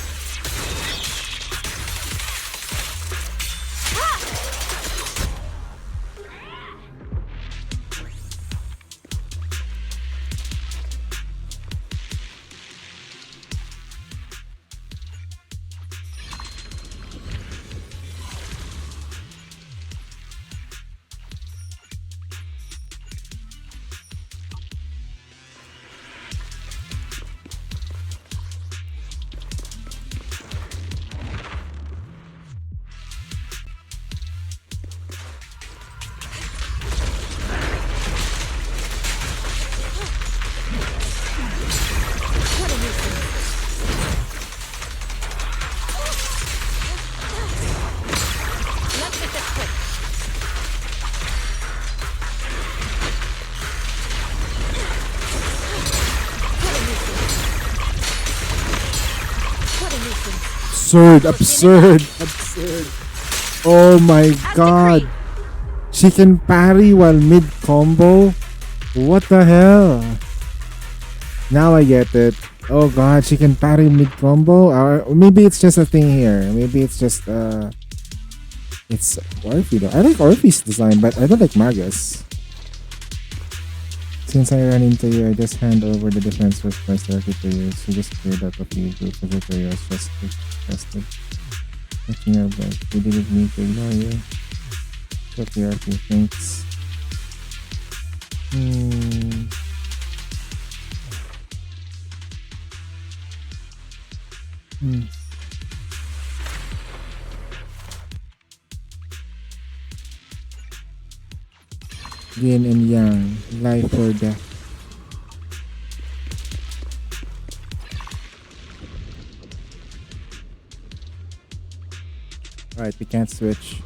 Absurd. Oh my god. She can parry while mid combo? What the hell? Now I get it. Oh god, she can parry mid combo? Or maybe it's just a thing here. Maybe it's just it's Orphe though. I like Orphe's design, but I don't like Magus. Since I ran into you, I just hand over the defense first price directly to you. So just cleared out of the group as if I was just tested. Catching your breath. We didn't mean to ignore you. Took the RP, thanks. Yin and Yang, life or death. Alright, we can't switch.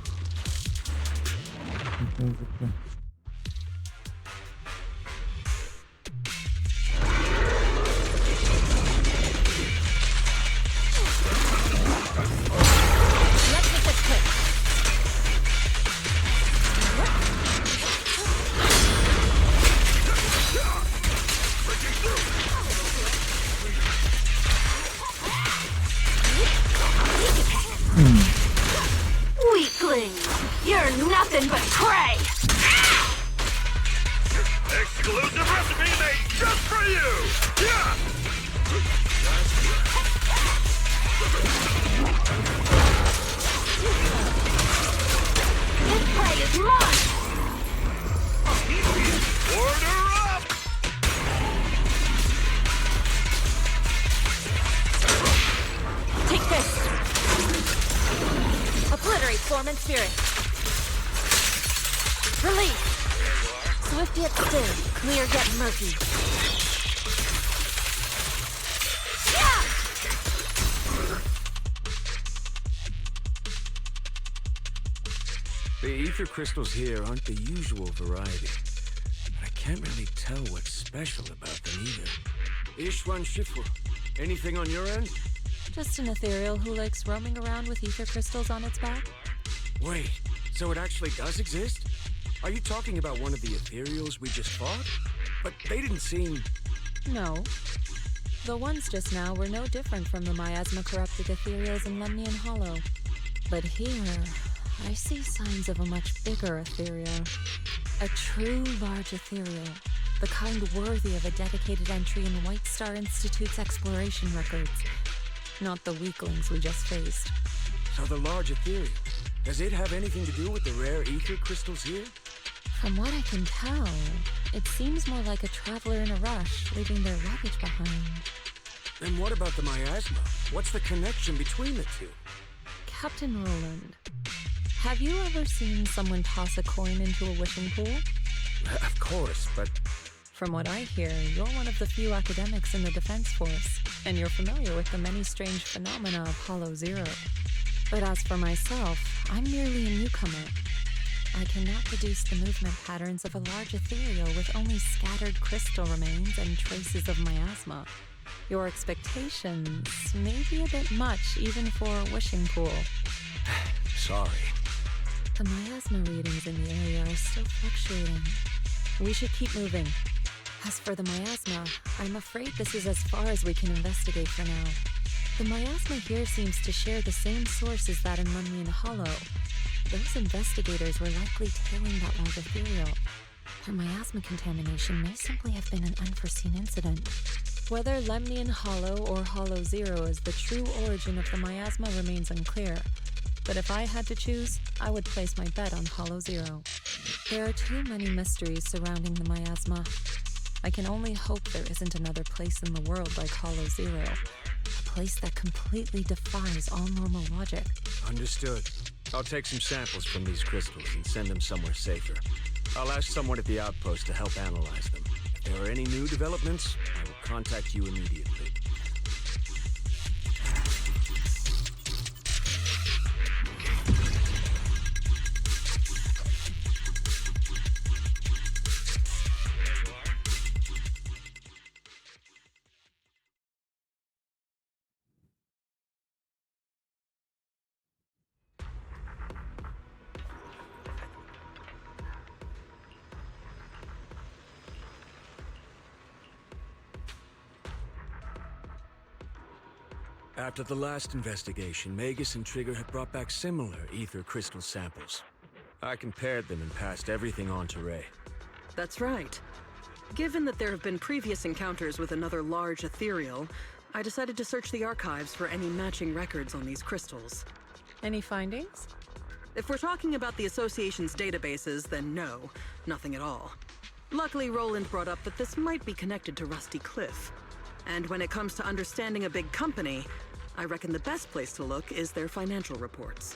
Weakling! You're nothing but prey! Exclusive recipe made just for you! Yeah! This prey is mine! Order up! Take this! Obliterate form and spirit. Release! Swift yet still, clear yet murky. Yeah! The ether crystals here aren't the usual variety, but I can't really tell what's special about them either. Ishwan Shifu, anything on your end? Just an ethereal who likes roaming around with ether crystals on its back. Wait, so it actually does exist? Are you talking about one of the ethereals we just fought? But they didn't seem... No. The ones just now were no different from the miasma-corrupted ethereals in Lemnian Hollow. But here, I see signs of a much bigger ethereal. A true large ethereal. The kind worthy of a dedicated entry in White Star Institute's exploration records. Not the weaklings we just faced. So the large ethereal, does it have anything to do with the rare ether crystals here? From what I can tell, it seems more like a traveler in a rush, leaving their luggage behind. Then what about the miasma? What's the connection between the two? Captain Roland, have you ever seen someone toss a coin into a wishing pool? Of course, but... From what I hear, you're one of the few academics in the Defense Force, and you're familiar with the many strange phenomena of Hollow Zero. But as for myself, I'm merely a newcomer. I cannot deduce the movement patterns of a large ethereal with only scattered crystal remains and traces of miasma. Your expectations may be a bit much even for a wishing pool. Sorry. The miasma readings in the area are still fluctuating. We should keep moving. As for the miasma, I'm afraid this is as far as we can investigate for now. The miasma here seems to share the same source as that in Lemnian Hollow. Those investigators were likely tailing that large ethereal. Their miasma contamination may simply have been an unforeseen incident. Whether Lemnian Hollow or Hollow Zero is the true origin of the miasma remains unclear. But if I had to choose, I would place my bet on Hollow Zero. There are too many mysteries surrounding the miasma. I can only hope there isn't another place in the world like Hollow Zero. A place that completely defies all normal logic. Understood. I'll take some samples from these crystals and send them somewhere safer. I'll ask someone at the outpost to help analyze them. If there are any new developments, I will contact you immediately. After the last investigation, Magus and Trigger had brought back similar ether crystal samples. I compared them and passed everything on to Ray. That's right. Given that there have been previous encounters with another large ethereal, I decided to search the archives for any matching records on these crystals. Any findings? If we're talking about the Association's databases, then no, nothing at all. Luckily, Roland brought up that this might be connected to Rusty Cliff. And when it comes to understanding a big company, I reckon the best place to look is their financial reports.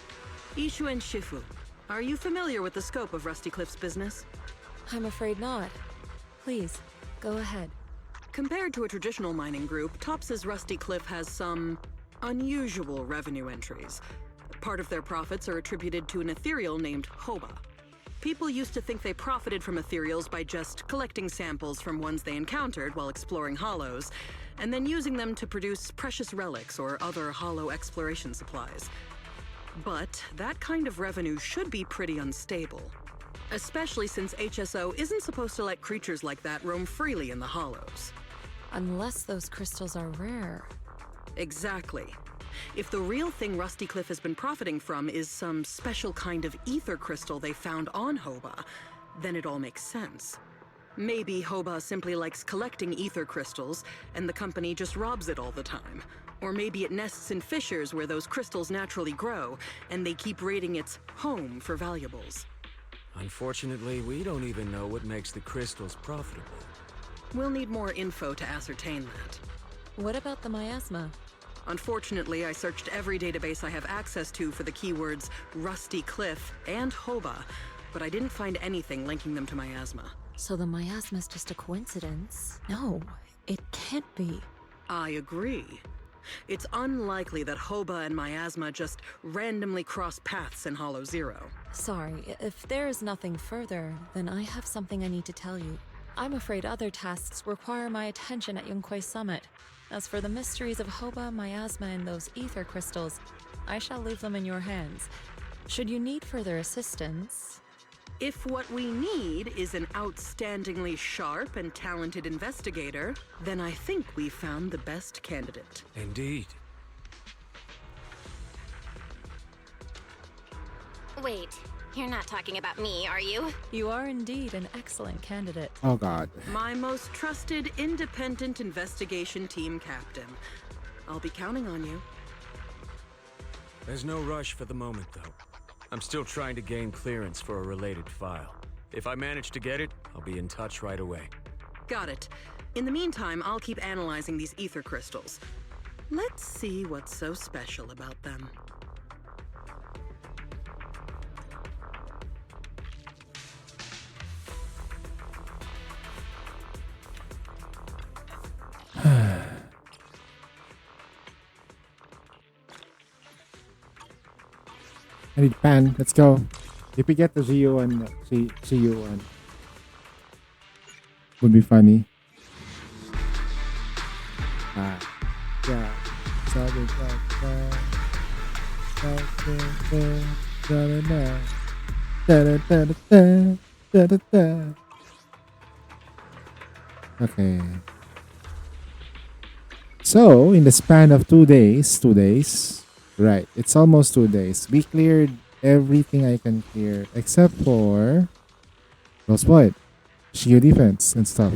Ishu and Shifu, are you familiar with the scope of Rusty Cliff's business? I'm afraid not. Please, go ahead. Compared to a traditional mining group, Tops's Rusty Cliff has some unusual revenue entries. Part of their profits are attributed to an ethereal named Hoba. People used to think they profited from ethereals by just collecting samples from ones they encountered while exploring hollows, and then using them to produce precious relics or other hollow exploration supplies. But that kind of revenue should be pretty unstable, especially since HSO isn't supposed to let creatures like that roam freely in the hollows. Unless those crystals are rare. Exactly. If the real thing Rusty Cliff has been profiting from is some special kind of ether crystal they found on Hoba, then it all makes sense. Maybe Hoba simply likes collecting ether crystals, and the company just robs it all the time. Or maybe it nests in fissures where those crystals naturally grow, and they keep raiding its home for valuables. Unfortunately, we don't even know what makes the crystals profitable. We'll need more info to ascertain that. What about the miasma? Unfortunately, I searched every database I have access to for the keywords Rusty Cliff and Hoba, but I didn't find anything linking them to miasma. So the miasma's just a coincidence? No, it can't be. I agree. It's unlikely that Hoba and miasma just randomly cross paths in Hollow Zero. Sorry, if there is nothing further, then I have something I need to tell you. I'm afraid other tasks require my attention at Yunquay Summit. As for the mysteries of Hoba, miasma, and those ether crystals, I shall leave them in your hands. Should you need further assistance... If what we need is an outstandingly sharp and talented investigator, then I think we found the best candidate. Indeed. Wait, you're not talking about me, are you? You are indeed an excellent candidate. Oh god. My most trusted independent investigation team captain. I'll be counting on you. There's no rush for the moment, though. I'm still trying to gain clearance for a related file. If I manage to get it, I'll be in touch right away. Got it. In the meantime, I'll keep analyzing these ether crystals. Let's see what's so special about them. I need pan. Let's go. If we get the GU1, GU1 would be funny. Yeah. Okay. So, in the span of 2 days, right, it's almost 2 days. We cleared everything I can clear except for Rose Point, shield defense, and stuff.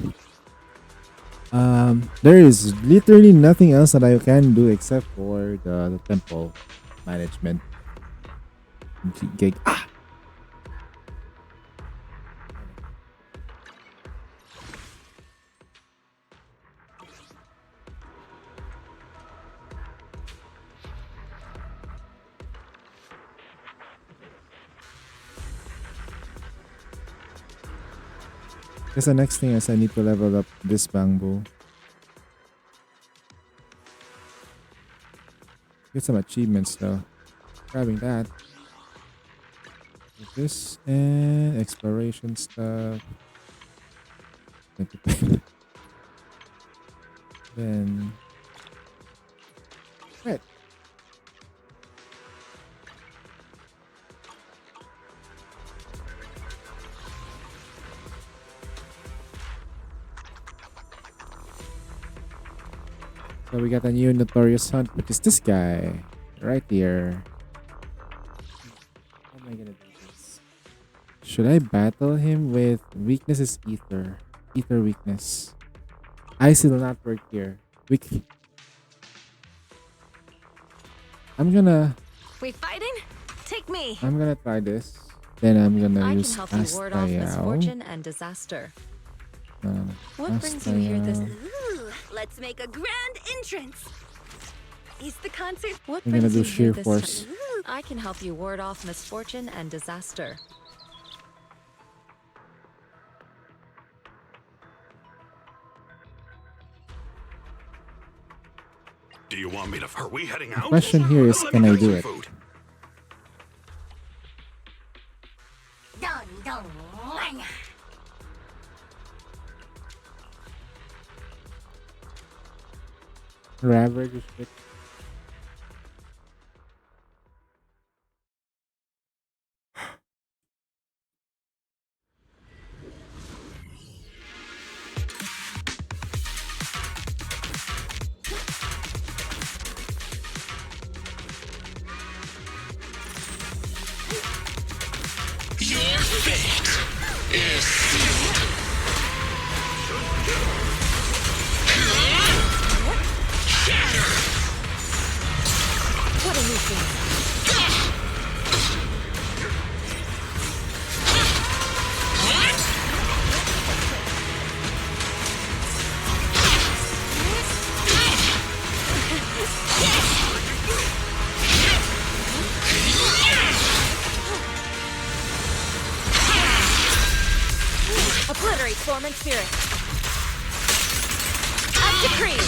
There is literally nothing else that I can do except for the temple management. Guess the next thing is I need to level up this bamboo. Get some achievements though. Grabbing that. This and exploration stuff. Then right. So we got a new notorious hunt, which is this guy right here. How am I gonna do this? Should I battle him with weakness is ether? Ether weakness. Ice will not work here. I'm gonna. We fighting? Take me. I'm gonna try this. Then I'm gonna use I can help you ward off misfortune and disaster. What brings you here this... Ooh, let's make a grand entrance. Is the concert... What I'm gonna brings do you sheer here this force. time? I can help you ward off misfortune and disaster. Do you want me to... Are we heading The out? question here is, Let can me I bring do some it? food. Dun, dun, lang. Ravage is good. Your fate is sealed. Shatter! What a nuisance. Obliterate form and spirit. Up to cream.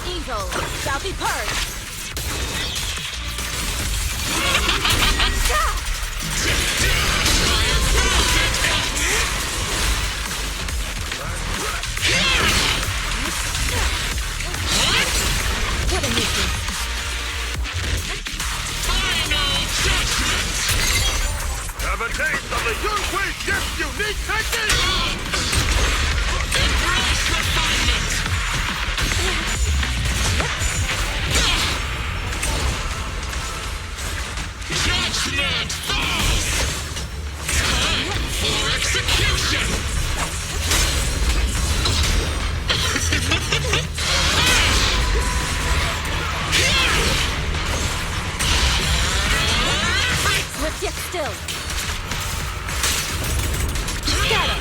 Evil shall be purged. Have a taste of the Yunhui Shift's unique technique! Judgment falls! Time for execution! Swift yet still. Got it.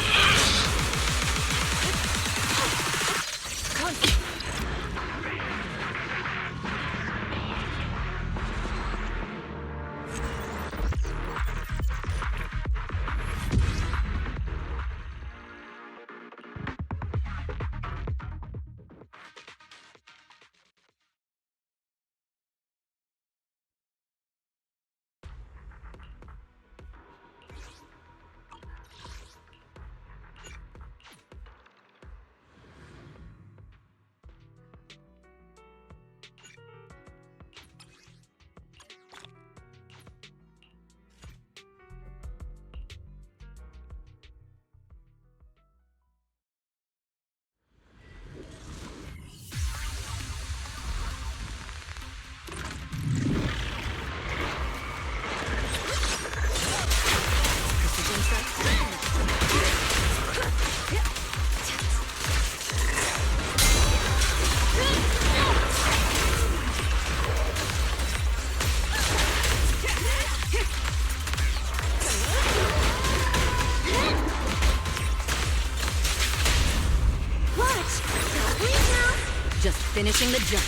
Just finishing the jump.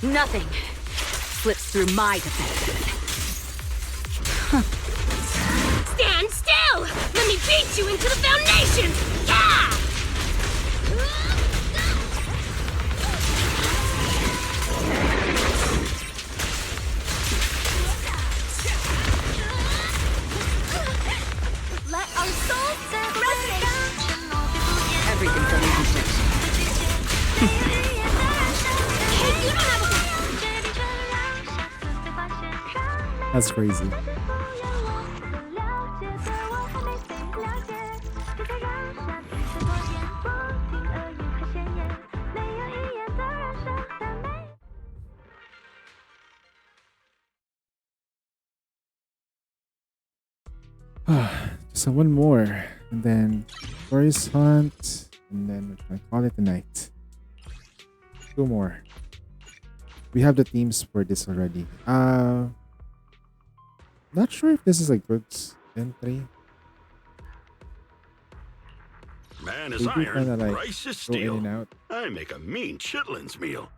Nothing slips through my defenses. Stand still! Let me beat you into the foundations! Yeah! Let our souls resonate! Everything's on the Hey, you don't have a... That's crazy. So one more, and then Forest Hunt, and then we're gonna call it a night. Two more. We have the themes for this already. Not sure if this is a good entry. Man is They do iron, kinda, like, rice is go in steel. and out. I make a mean chitlins meal.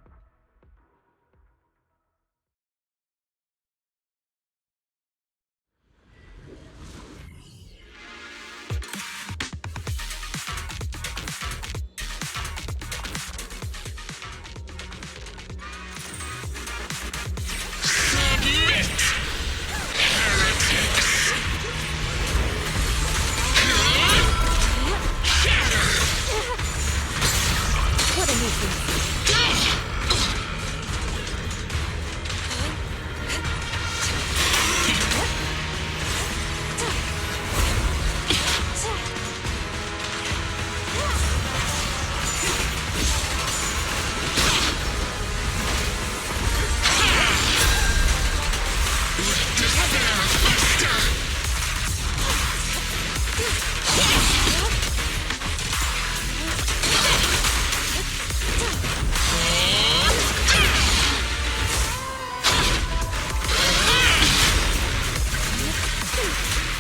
What a nuisance.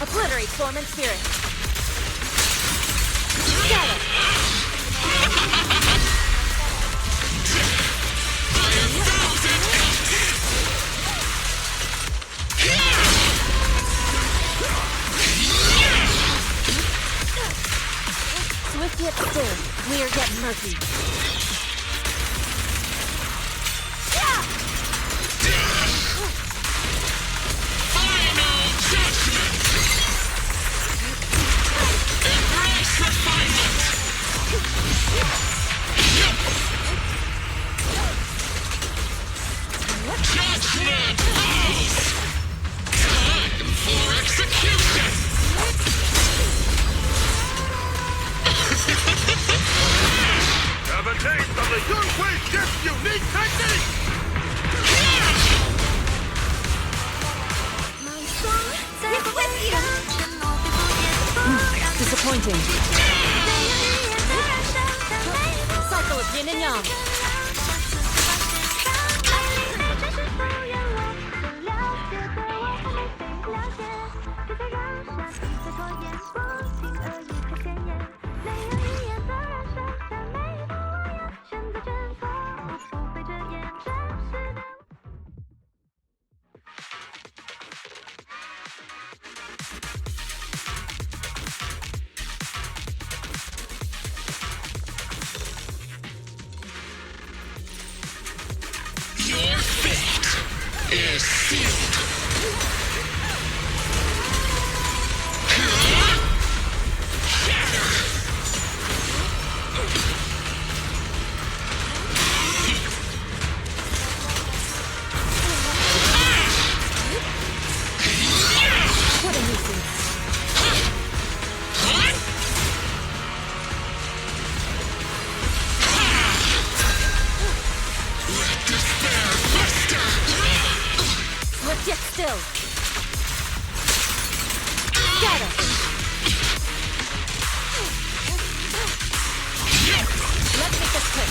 Obliterate form and spirit. Get it. Swift yet still, clear yet murky. Pointing. Cycle of yin and yang. Your fate is sealed. What a nuisance. Swift yet still. Scatter. Let's make this quick.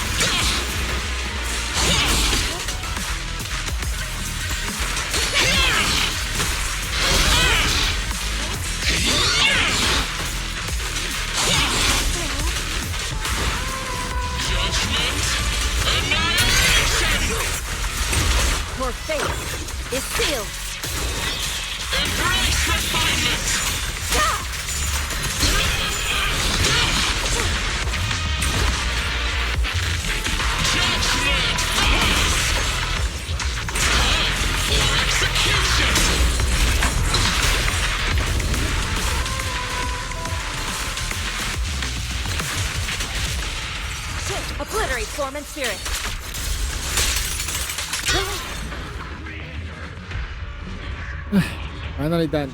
Judgment, annihilation. Your fate is sealed. Embrace refinement. Judgment falls. Time for execution. Obliterate form and spirit. Finally done.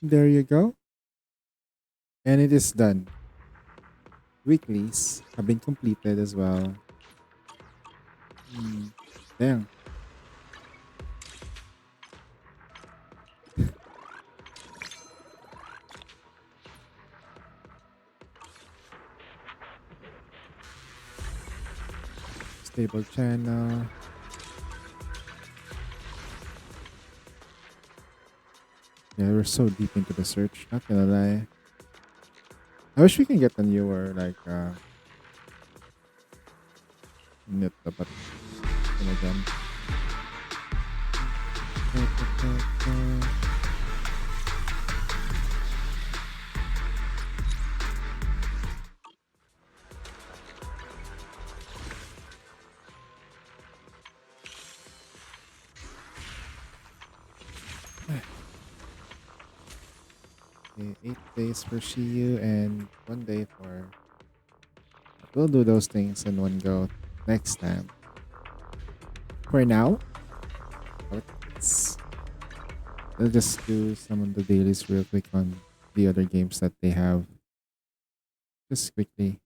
There you go. And it is done. Weeklies have been completed as well. Damn. Stable channel. Yeah, we're so deep into the search, not gonna lie. I wish we can get a newer, like, unit, but then again. Okay, 8 days for Shiyu and 1 day for... We'll do those things in one go next time. For now, we'll just do some of the dailies real quick on the other games that they have. Just quickly.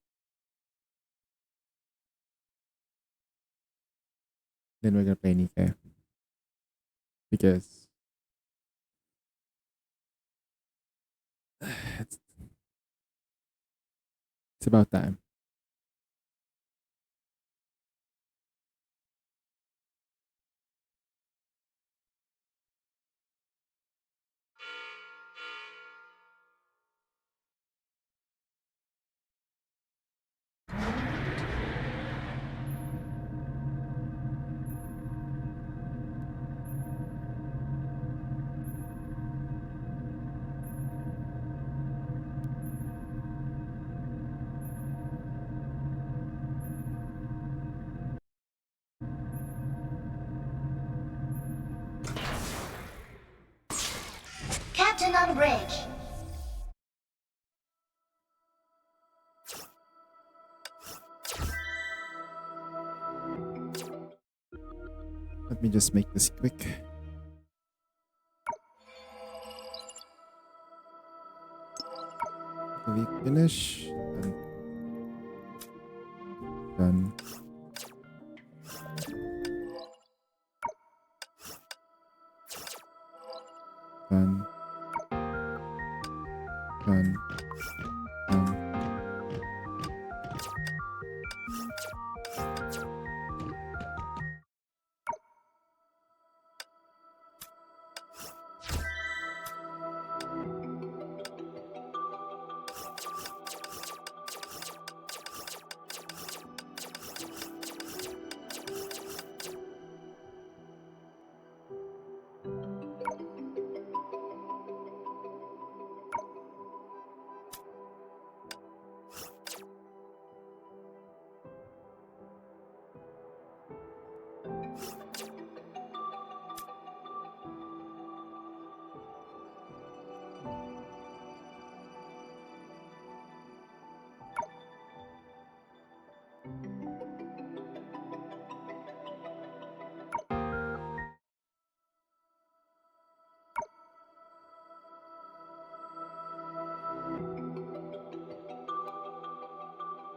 Then we're gonna play Nikke. Because it's about time. Captain on bridge. Let me just make this quick. We finish. Done. Done. Done. Done.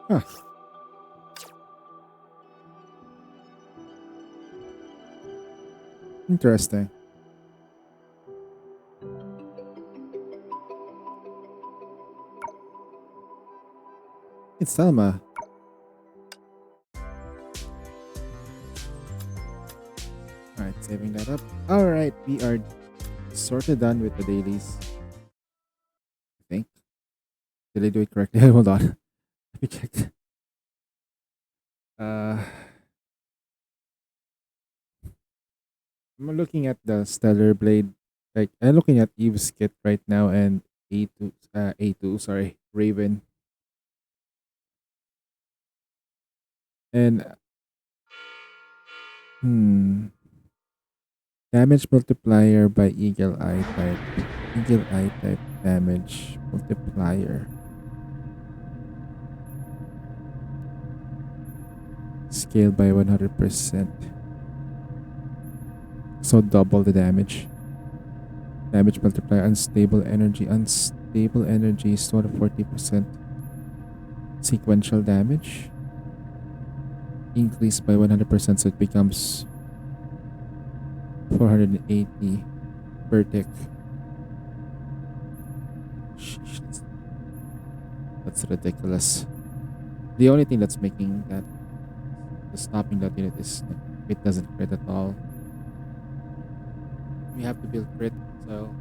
Huh. Interesting. It's Selma. Alright, saving that up. Alright, we are sort of done with the dailies. I think. Did I do it correctly? Hold on. Let me check. I'm looking at the Stellar Blade. Like I'm looking at Eve's kit right now and A2 sorry, Raven. And damage multiplier by Eagle Eye type. Eagle Eye type damage multiplier. Scale by 100%. So double the damage. Damage multiplier, unstable energy. Unstable energy is 240%. Sequential damage. Increased by 100%, so it becomes 480 per tick. Sheesh, that's ridiculous. The only thing that's making that stopping that unit is it doesn't crit at all. We have to build crit, so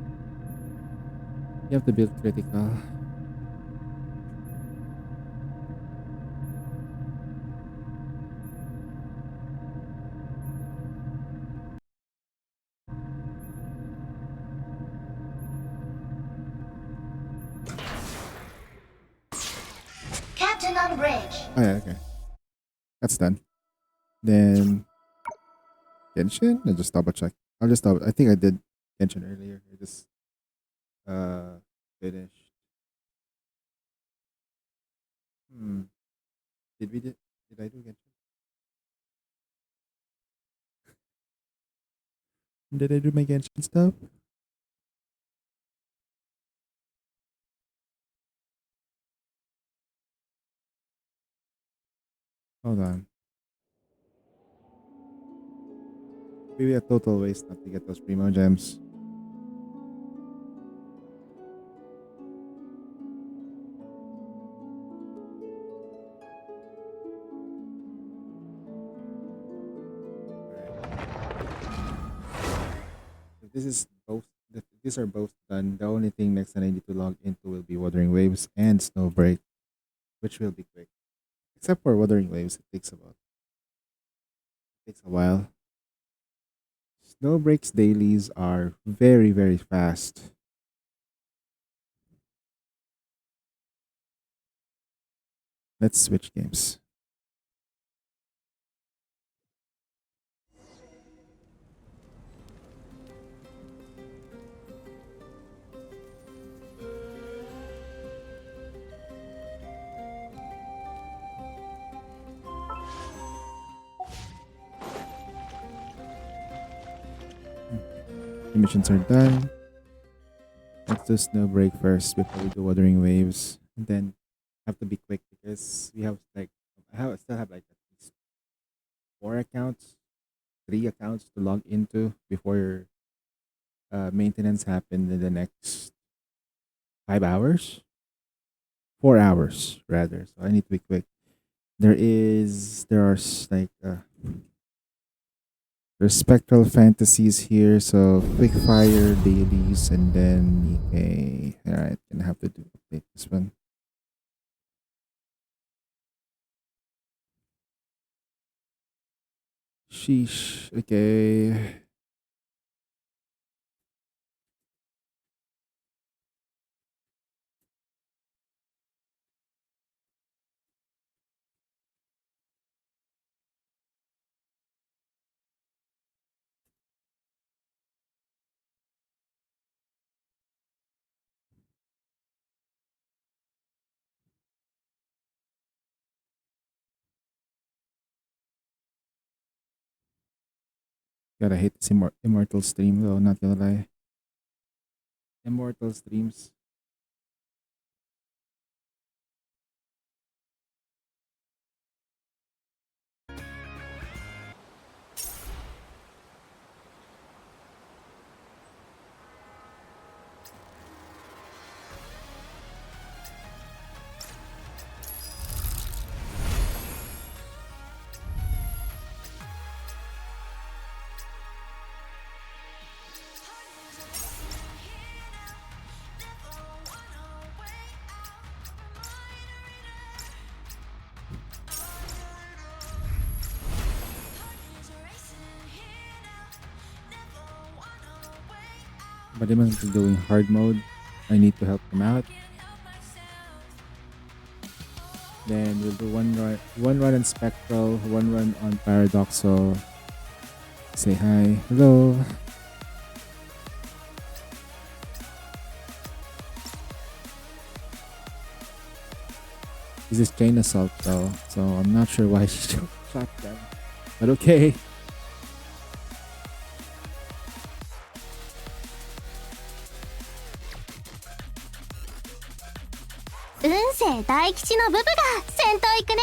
you have to build critical. Captain on bridge. Oh yeah, okay. That's done. Then Genshin? I just double check. I think I did Genshin earlier. I just finished. Did I do Genshin? Did I do my Genshin stuff? Hold on. Maybe a total waste not to get those primo gems. If these are both done, the only thing next that I need to log into will be Wuthering Waves and Snowbreak, which will be quick. Except for Wuthering Waves, it takes a while. Snowbreak's dailies are very, very fast. Let's switch games. The missions are done. Let's do snow break first before we do Wuthering Waves. And then have to be quick because we have like I still have like at least 4 accounts, 3 accounts to log into before maintenance happened in the next 5 hours, 4 hours rather. So I need to be quick. There are like there's spectral fantasies here, so quick fire dailies, and then okay, all right, gonna have to update this one. Sheesh. Okay. Gotta hate this immortal stream though, not gonna lie. Immortal streams. But Demons is doing hard mode. I need to help them out. Then we'll do one run on Spectral, one run on Paradoxal. Say hi. Hello. This is Chain Assault though, so I'm not sure why she shot them. But okay. 運勢大吉のブブが先頭行くね。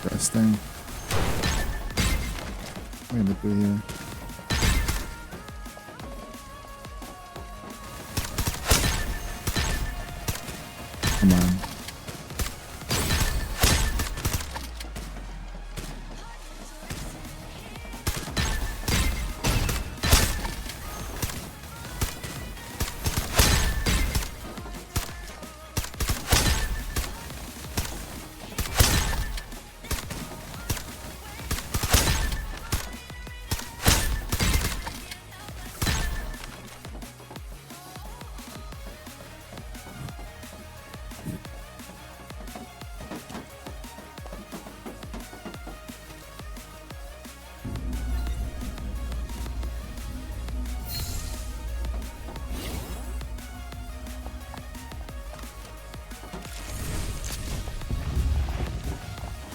Interesting. What am I doing here? Come on.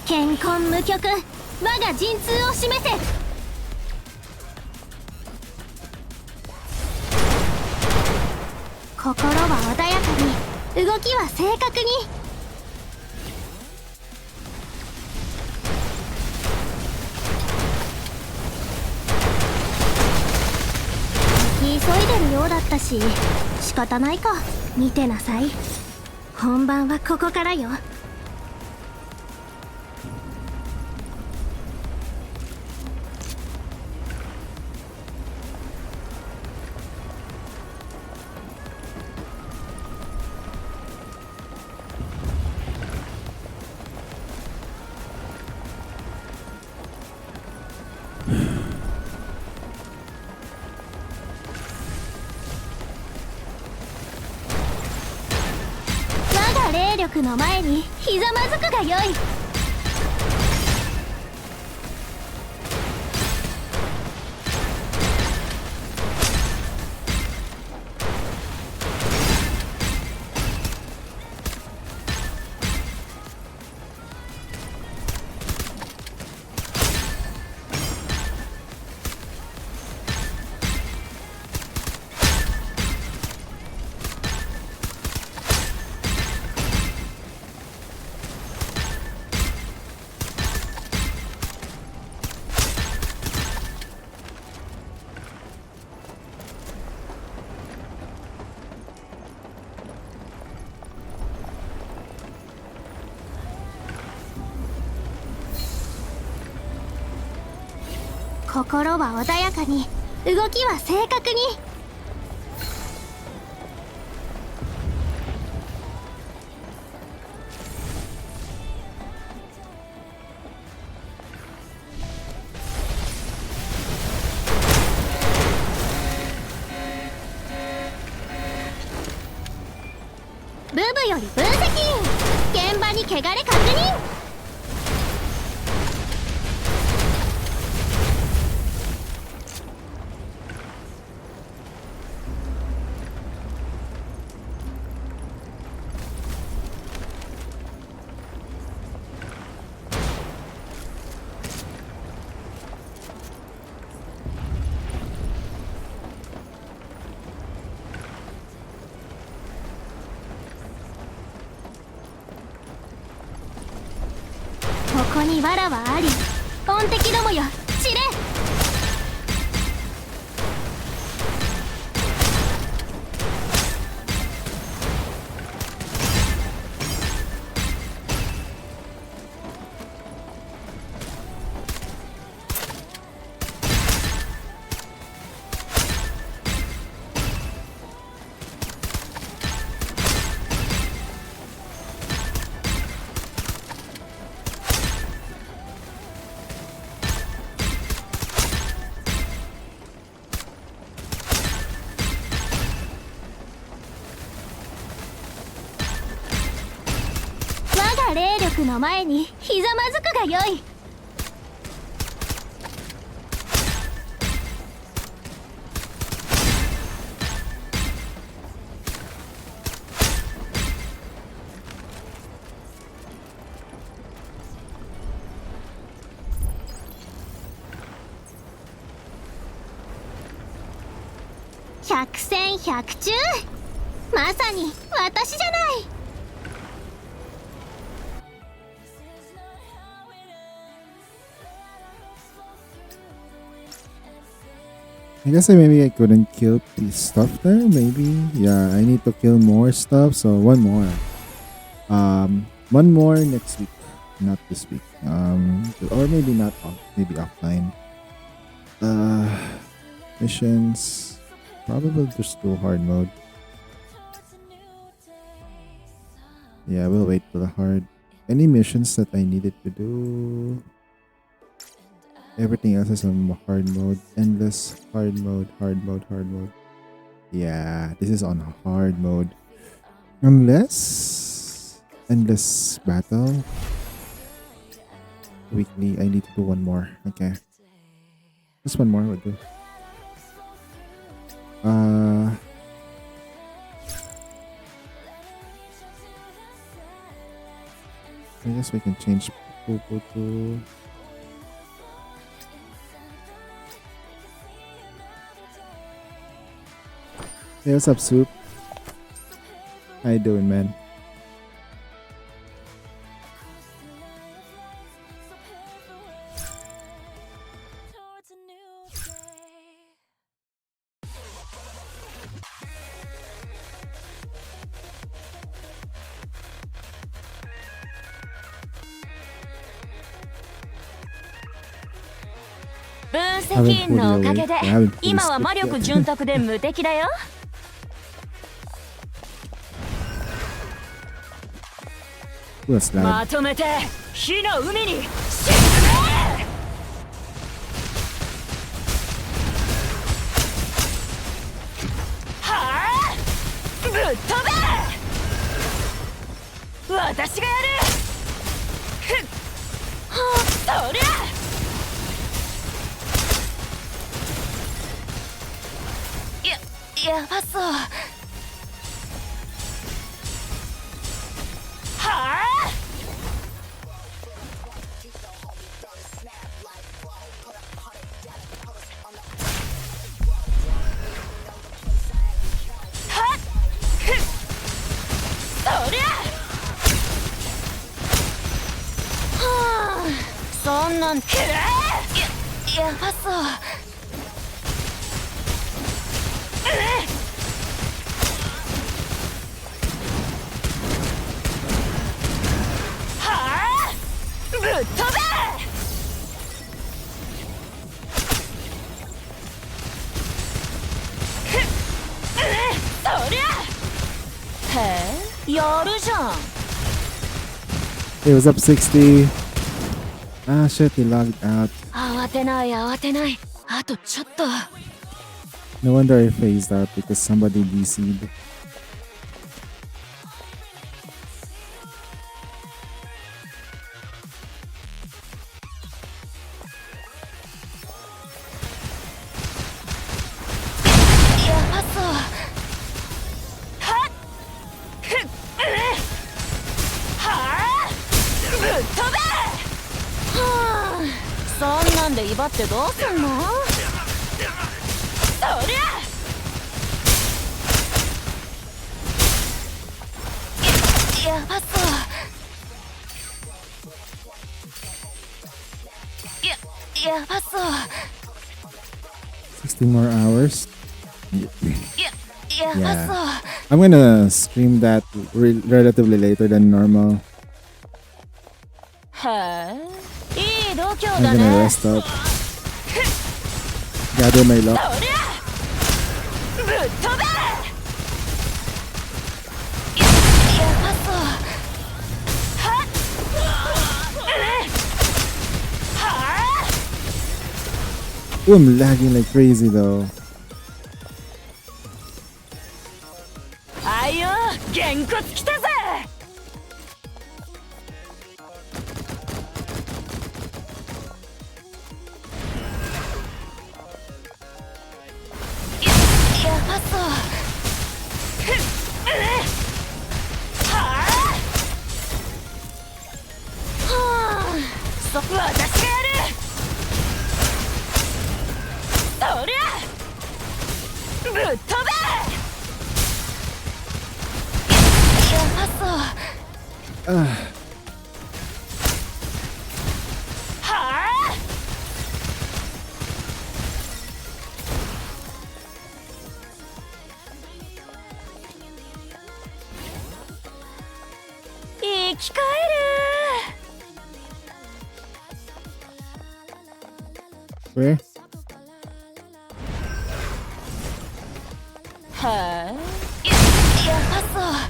健康無極、我が陣痛を示せ。心は穏やかに、動きは正確に。急いでるようだったし、仕方ないか。見てなさい。本番はここからよ。力の前にひざまずくがよい。心は穏やかに、動きは正確に。ブブより分析員、現場に汚れ確認。ここに藁はあり、音敵どもよ、散れ。霊力の前にひざまずくがよい。百戦百中、まさに私じゃない。I guess maybe I couldn't kill the stuff there. Maybe, yeah, I need to kill more stuff. So one more next week, not this week. Or maybe not off, maybe offline. Missions. Probably just do hard mode. Yeah, we'll wait for the hard. Any missions that I needed to do? Everything else is on hard mode. Endless hard mode, hard mode, hard mode. Yeah, this is on hard mode. Unless endless battle. Weekly, I need to do one more. Okay. Just one more would do. I guess we can change Popo to... Hey, what's up, Soup? How you doing, man? What's that? まとめて火の海に沈め！はあ！ぶっ飛べ！私がやる。ふっ、はあ、そりゃやばそう。はあ、そりゃはあ、そんなんやばそう。はあ、ぶっ飛べ。そりゃへえ、やるじゃん。 Hey, what's up, 60? Ah, shit, he logged out. 慌てない慌てない、あとちょっと。 No wonder I phased out because somebody DC'd.そんなんで威張ってどうすんの。そりゃやばそう。やばそう。 16 more hours. やばそう。 I'm gonna stream that relatively later than normal. へえ、いい度胸 I'm だ gonna ね。 rest up. Gather my luck. そりゃぶっ飛べ。やばそう。はっ、はあ、 Ooh, I'm lagging like crazy though. あいよ、げんこつきたぜ。やばそう。はあ、私がやる。そりゃぶっ飛べ。やばそう。はあ、生き返る。 Where? はあ、やばそう。は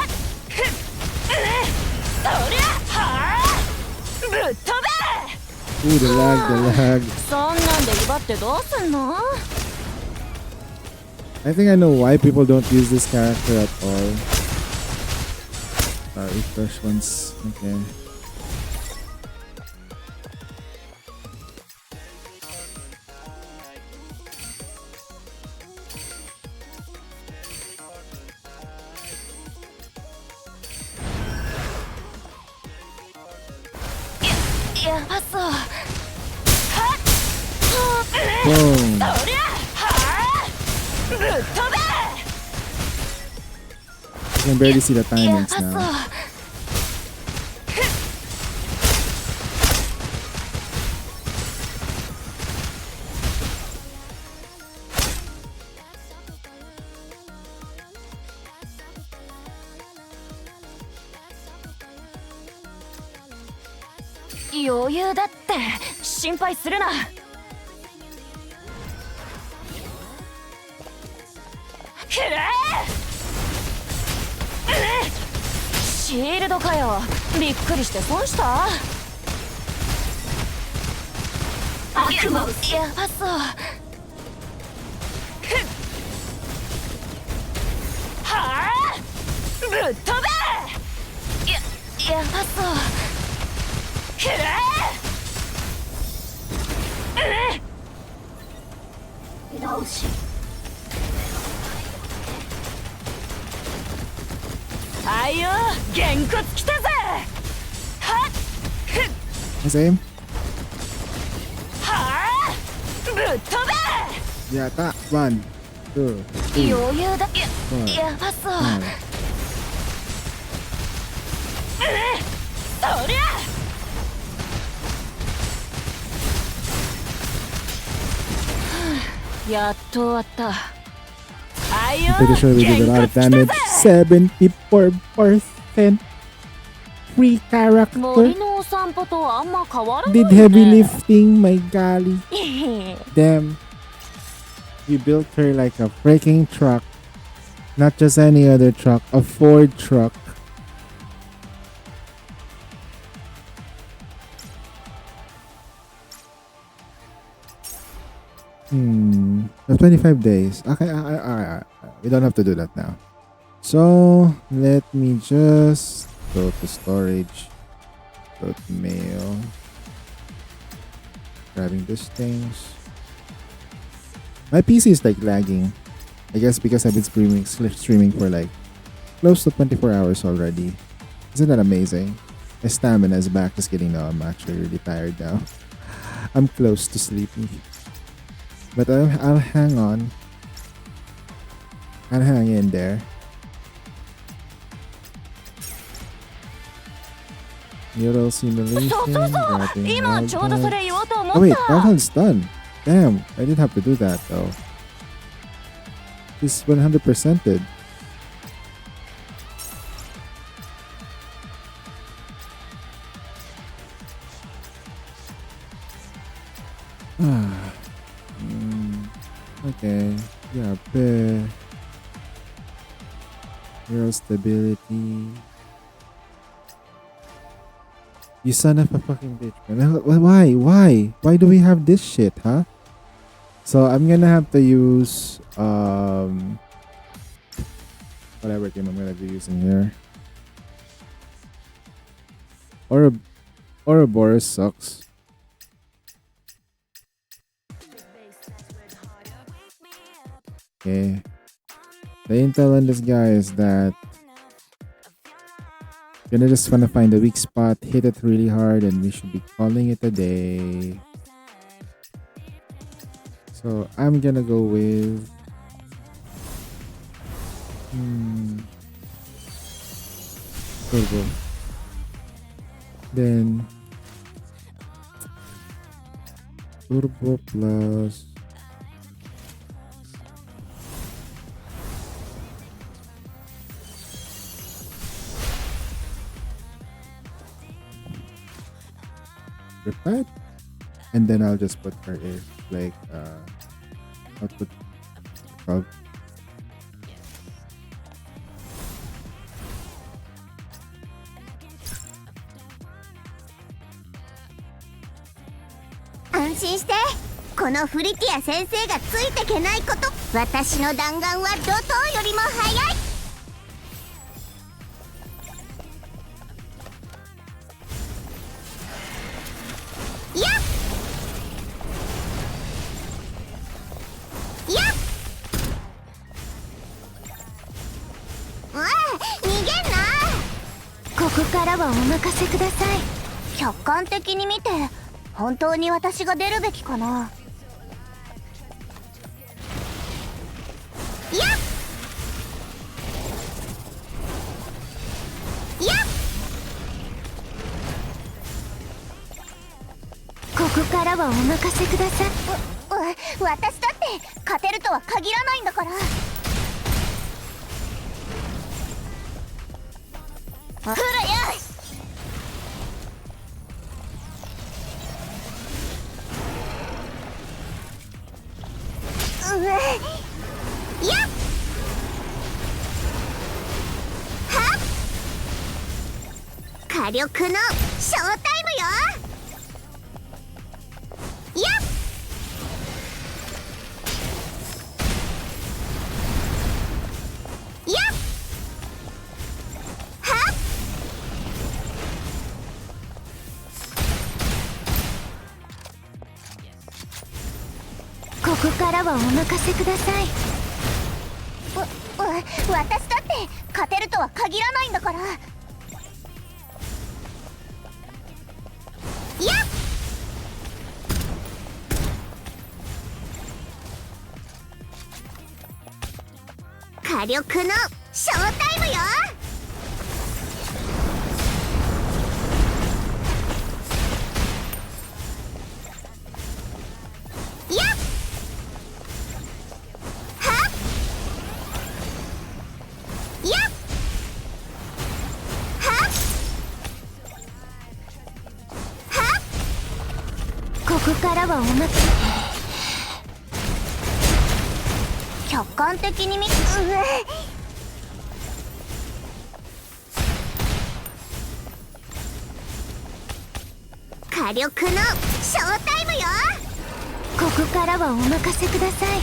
っ、そりゃはあ、ぶっ飛べ。 Ooh, the lag. そんなんで威張ってどうすんの。 I think I know why people don't use this character at all. Refresh once. Okay.やばそう。はっ、 Boom. そりゃはあ、ぶっ飛べ。 I can barely see the timings やばそう。 now. 余裕だって心配するな。くれシールドかよ。びっくりして損した。悪魔、やばそう。はあ、ぶっ飛べ。やばそう。くらえ。直し。はいよ、げんこつきたぜ。はっ。 Nice aim. はあ、ぶっ飛べ。 Yata. 1, 2, 3. 余裕だ。やばそう。そりゃ。やっと終わった。 I'm pretty sure we did a lot of damage. 74% free character. 森のお散歩とあんま変わらないね。 Did heavy lifting, my golly. Damn. We built her like a freaking truck. Not just any other truck, a Ford truck. The 25 days. Okay, we don't have to do that now. So let me just go to storage, go to mail, grabbing these things. My PC is like lagging. I guess because I've been streaming for like close to 24 hours already. Isn't that amazing? My stamina is back, just kidding. No, I'm actually really tired now. I'm close to sleeping. But I'll hang on. I'll hang in there. Neural simulation. Grabbing wildbugs. Oh wait, that one's done. Damn, I didn't have to do that though. This 100%ed. Okay, yeah, neural stability. You son of a fucking bitch, man. Why do we have this shit, huh? So I'm gonna have to use whatever game I'm gonna be using here. Ouroboros sucks. Okay. The intel on this guy is that gonna just wanna find the weak spot, hit it really hard, and we should be calling it a day. So I'm gonna go with Turbo. Then Turbo plus Repad, and then I'll just put her in like I'll put 12. Anshishite. このフリティア先生がついてけないこと。私の弾丸は怒涛よりも速い。ここからはお任せください。客観的に見て本当に私が出るべきかな。やっやっここからはお任せください。私だって勝てるとは限らないんだから。ほらよし。やっはっ火力のショータイムよ。やっやっはっはお任せください。私だって勝てるとは限らないんだから。やっ！火力のショータイムよ。やっ！はっ！やっ！はっ！はっ！ここからはお任せ。客観的に見火力のショータイムよ。ここからはお任せください。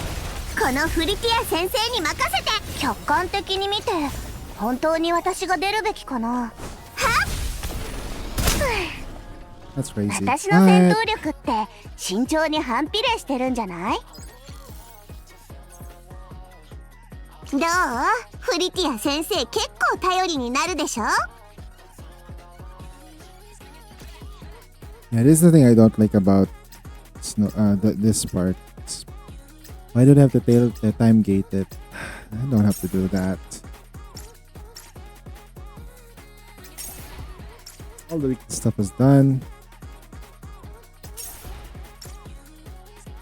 このフリティア先生に任せて。客観的に見て本当に私が出るべきかな。はっThat's crazy. 私の戦闘力って慎重に反比例してるんじゃない？どう？フリティア先生結構頼りになるでしょ？ Yeah, this is the thing I don't like about this part. Why do they have to time gate it? I don't have to do that. All the weekly stuff is done.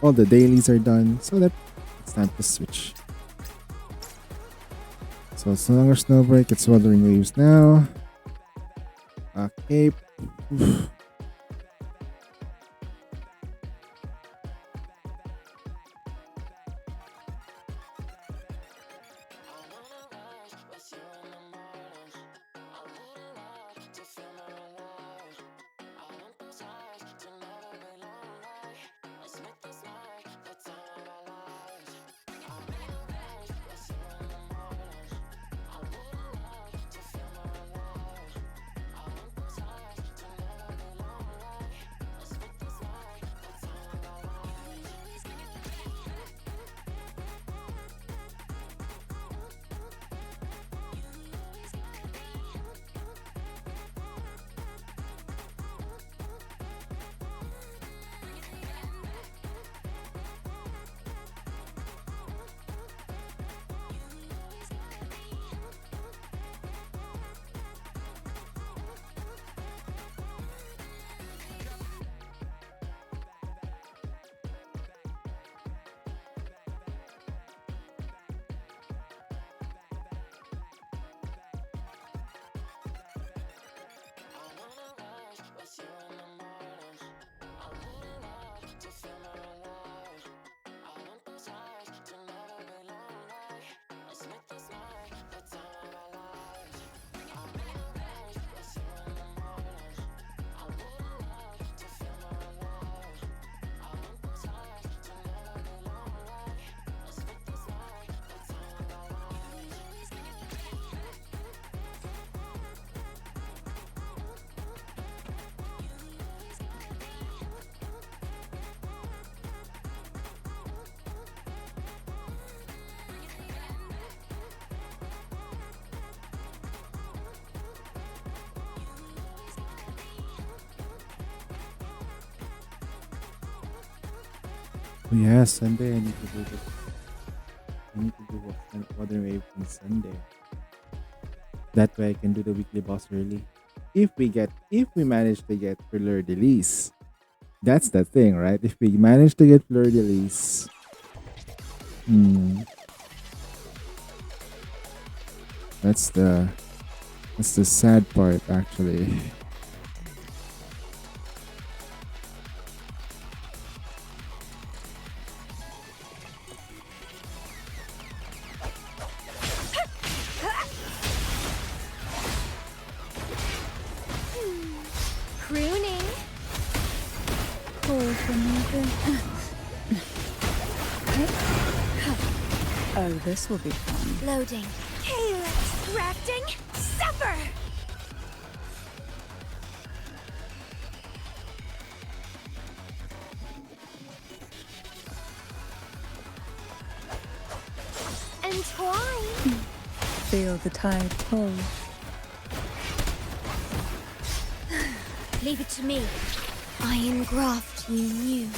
All the dailies are done, so that it's time to switch. So it's no longer Snowbreak, it's Wuthering Waves now. Cape. Oh yeah, Sunday I need to do this. I need to do Wuthering Wave on Sunday. That way I can do the weekly boss early. If we manage to get Fleur de Lis. That's the thing, right? If we manage to get Fleur de Lis. That's the sad part actually. Crooning. Oh, this will be fun. Loading. Hail extracting. Suffer. Entwine. Feel the tide pull. Leave it to me. I engraft you new.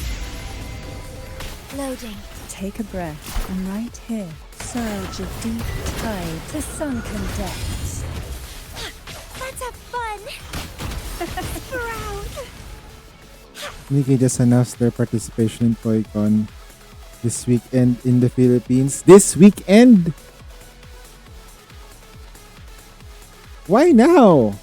Loading. Take a breath, and right here, surge a deep tide to sunken depths. Let's have fun. Sprout. Nikki just announced their participation in ToyCon this weekend in the Philippines. This weekend? Why now?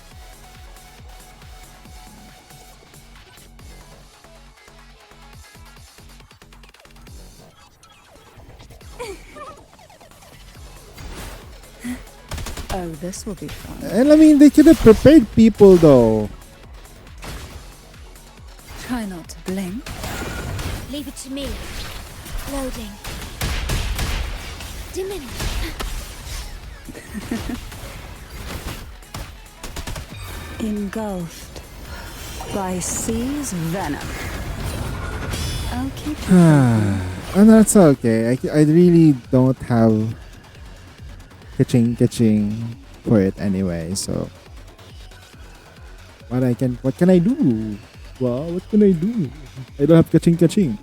Oh, this will be fun. And I mean, they could have prepared people though. Try not to blink. Leave it to me. Loading. Diminish. Engulfed by sea's venom. I'll keep you And that's okay. I really don't have catching for it anyway. So what can I do? Well, what can I do? I don't have catching.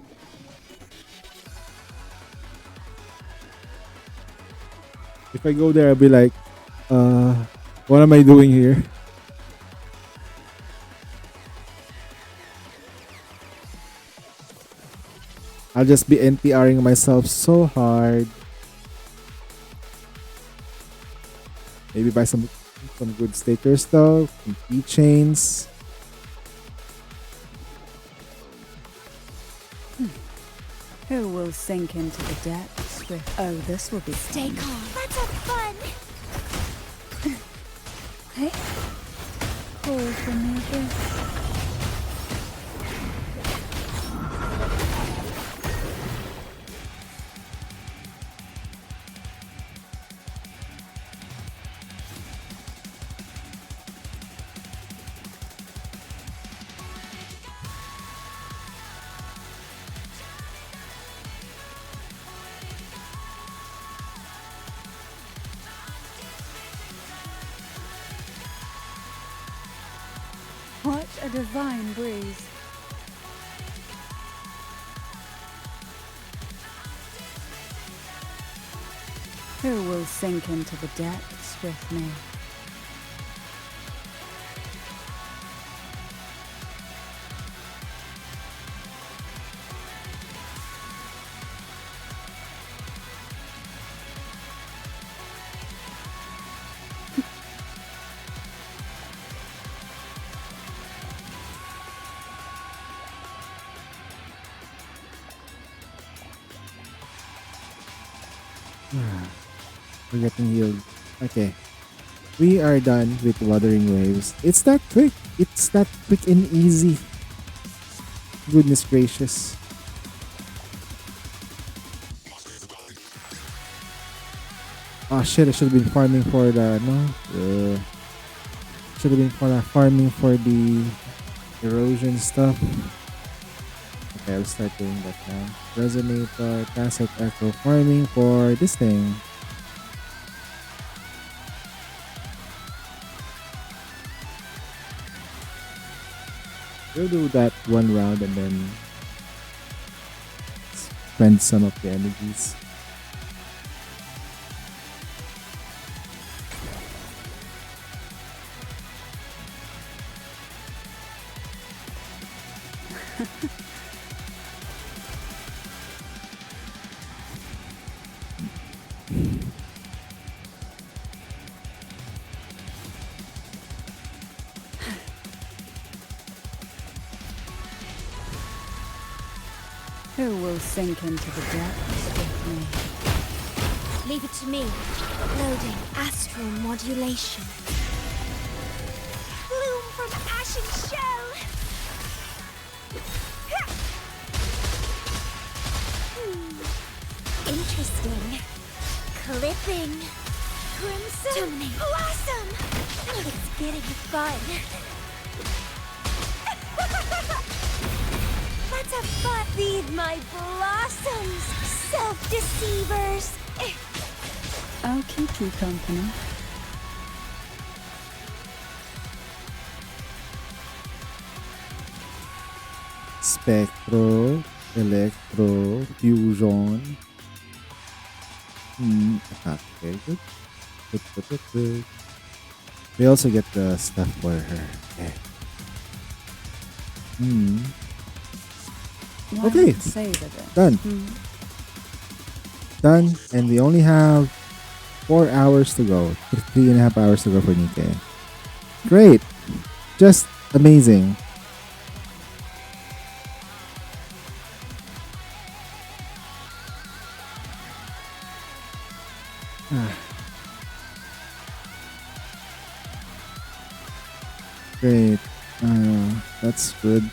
If I go there, I'll be like, what am I doing here? I'll just be NPRing myself so hard. Maybe buy some good stickers though, some keychains. Who will sink into the depths with... Oh, this will be Stay fun. calm. Let's have fun. Hey? Call for me again. What a divine breeze. Who will sink into the depths with me? We're getting healed. Okay. We are done with Wuthering Waves. It's that quick. It's that quick and easy. Goodness gracious. Oh shit, I should have been farming for the... No? Should have been farming for the erosion stuff. Okay, I'll start doing that now. Resonator, Tacit Echo farming for this thing. We'll do that one round and then spend some of the energies. Who will sink into the depths with me? Leave it to me. Loading. Astral modulation. Bloom from ashen shell. Interesting. Clipping. Crimson Terminate. Blossom. It's getting fun. Let's have fun. Feed my blossoms, self-deceivers. I'll keep you company. Spectro, Electro, Fusion. Attack. Okay, good. Good. We also get the stuff for her. Okay. Why Okay. not save a bit? Done. Done. And we only have 4 hours to go. 3.5 hours to go for Nikkei. Great. Just amazing. Great. That's good.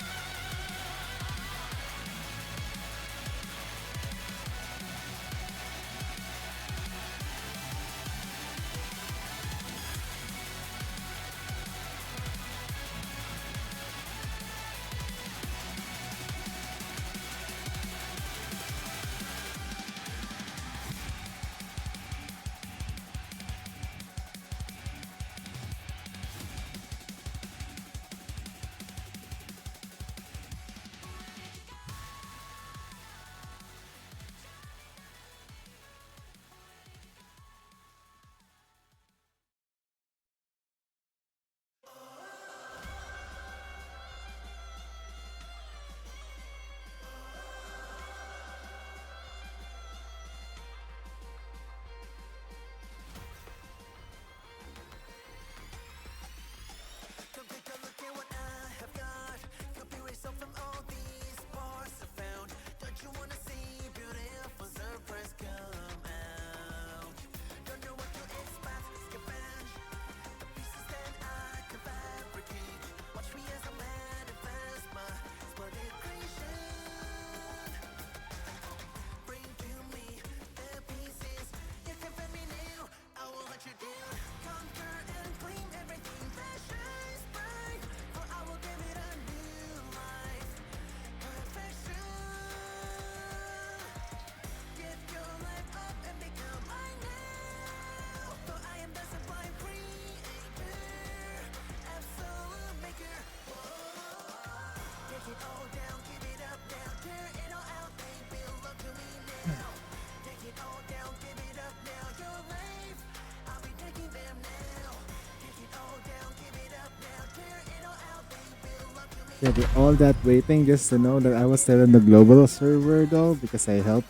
Yeah, all that waiting just to know that I was still in the global server though, because I helped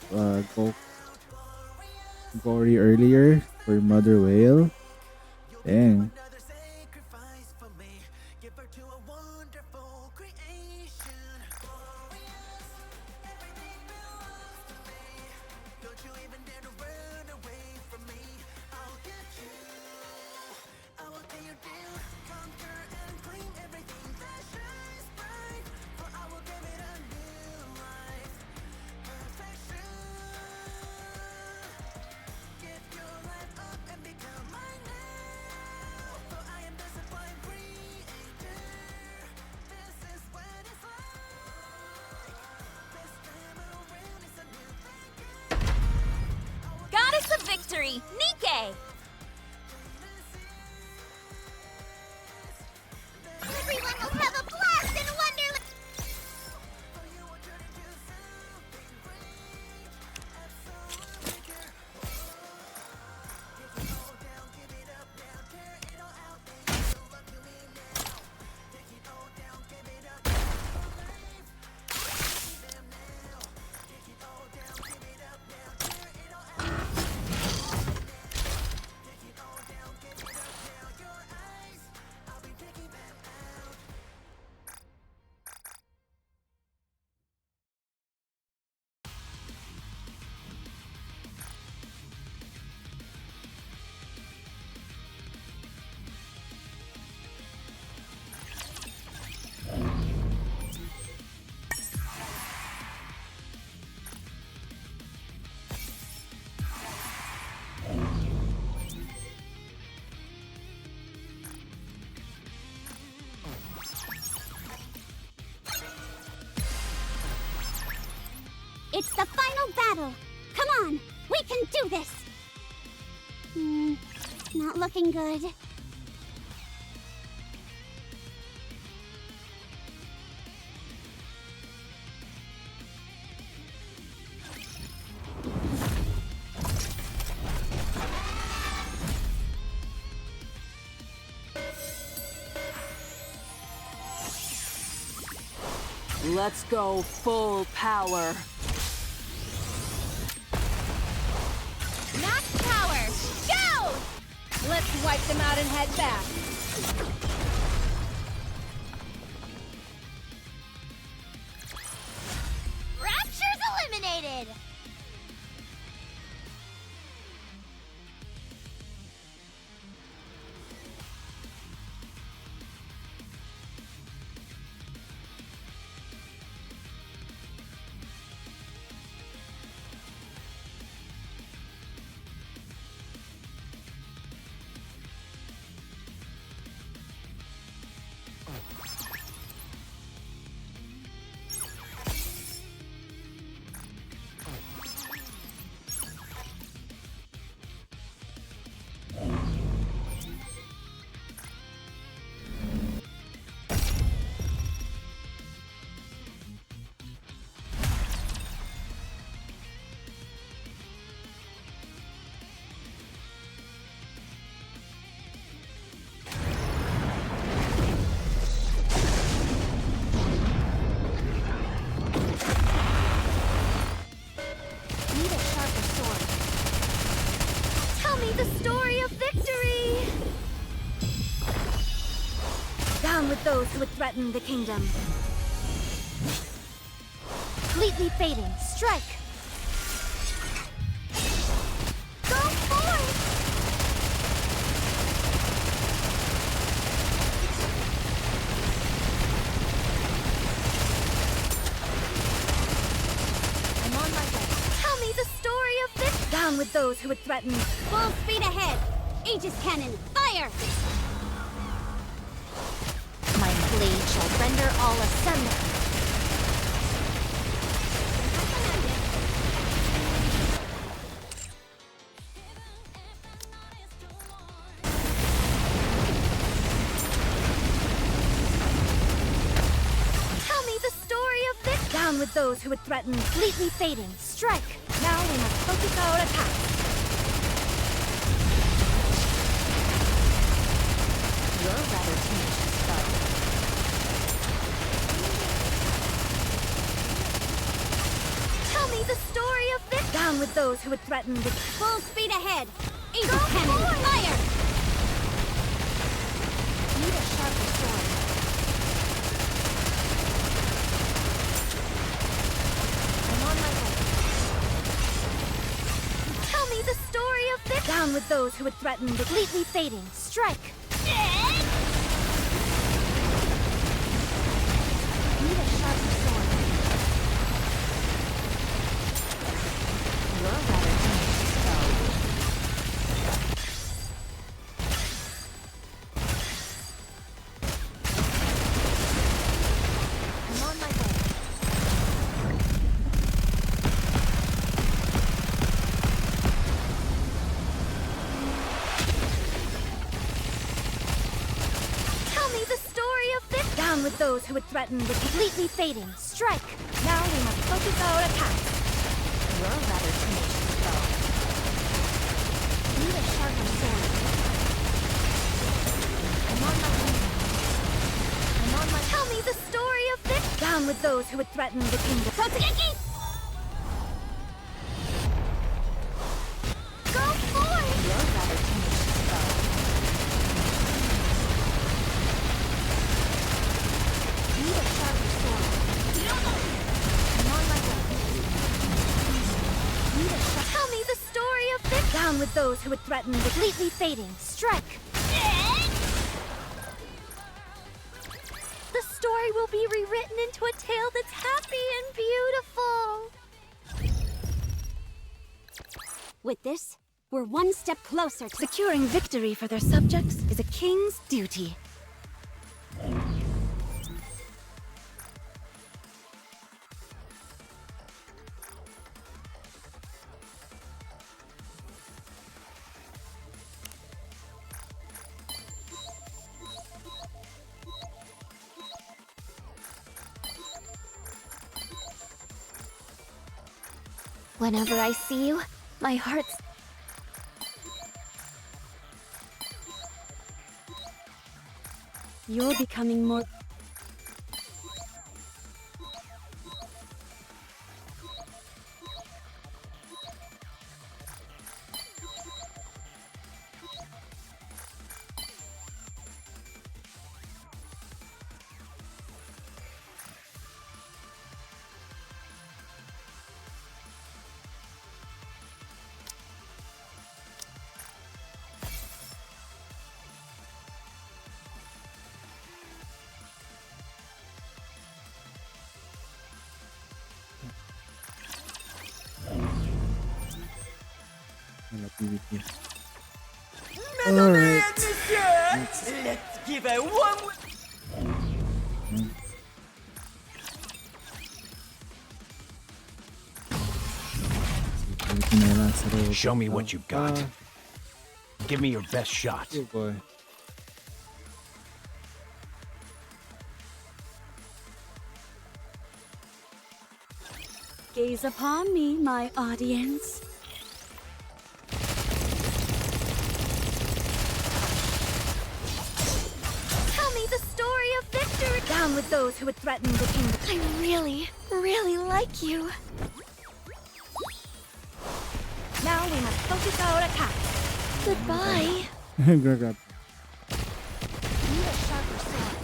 go Gory earlier for Mother Whale. Dang. Goddess of Victory, Nikkei! Everyone will have a blast in Wonderland! It's the final battle! Come on! We can do this! not looking good. Let's go full power. Max power! Go! Let's wipe them out and head back. Rapture's eliminated! Need a sharper sword. Tell me the story of victory! Down with those who would threaten the kingdom. Completely fading. Strike! Go forth! I'm on my way. Tell me the story of this. Down with those who would threaten. Full speed ahead! Aegis cannon, fire! My blade shall render all asunder. Tell me the story of this. Down with those who would threaten. Completely fading. Strike! Now we must focus our attack. You're rather tenacious, though. Tell me the story of this. Down with those who would threaten the. Full speed ahead! Aegis cannon, fire! Need a sharper sword. I'm on my way. Tell me the story of this. Down with those who would threaten the. Completely fading. Strike! Need a sharper sword. You're rather tenacious, though. I'm on my way. Tell me the story of this. Down with those who would threaten the. Completely fading. Strike! Now we must focus our attack. You're rather tenacious, though. Need a sharper sword. I'm on my way. I'm on my. Tell me the story of this. Down with those who would threaten the kingdom. Totsuki! Go forth! You're rather tenacious, though. Need a sharper sword. I'm on my way. Need a sharper. Tell me the story of this. Down with those who would threaten the. Completely fading. Strike! The story will be rewritten into a tale that's happy and beautiful. With this, we're one step closer to Securing victory for their subjects is a king's duty. Whenever I see you, my heart's... You're becoming more... PvP. Alright. Let's give a one. Show me what you've got. Give me your best shot. Oh boy. Gaze upon me, my audience. Tell me the story of victory! Down with those who would threaten the kingdom. I really, really like you. Now we must focus our attack. Goodbye. Grab. Need a sharper sword.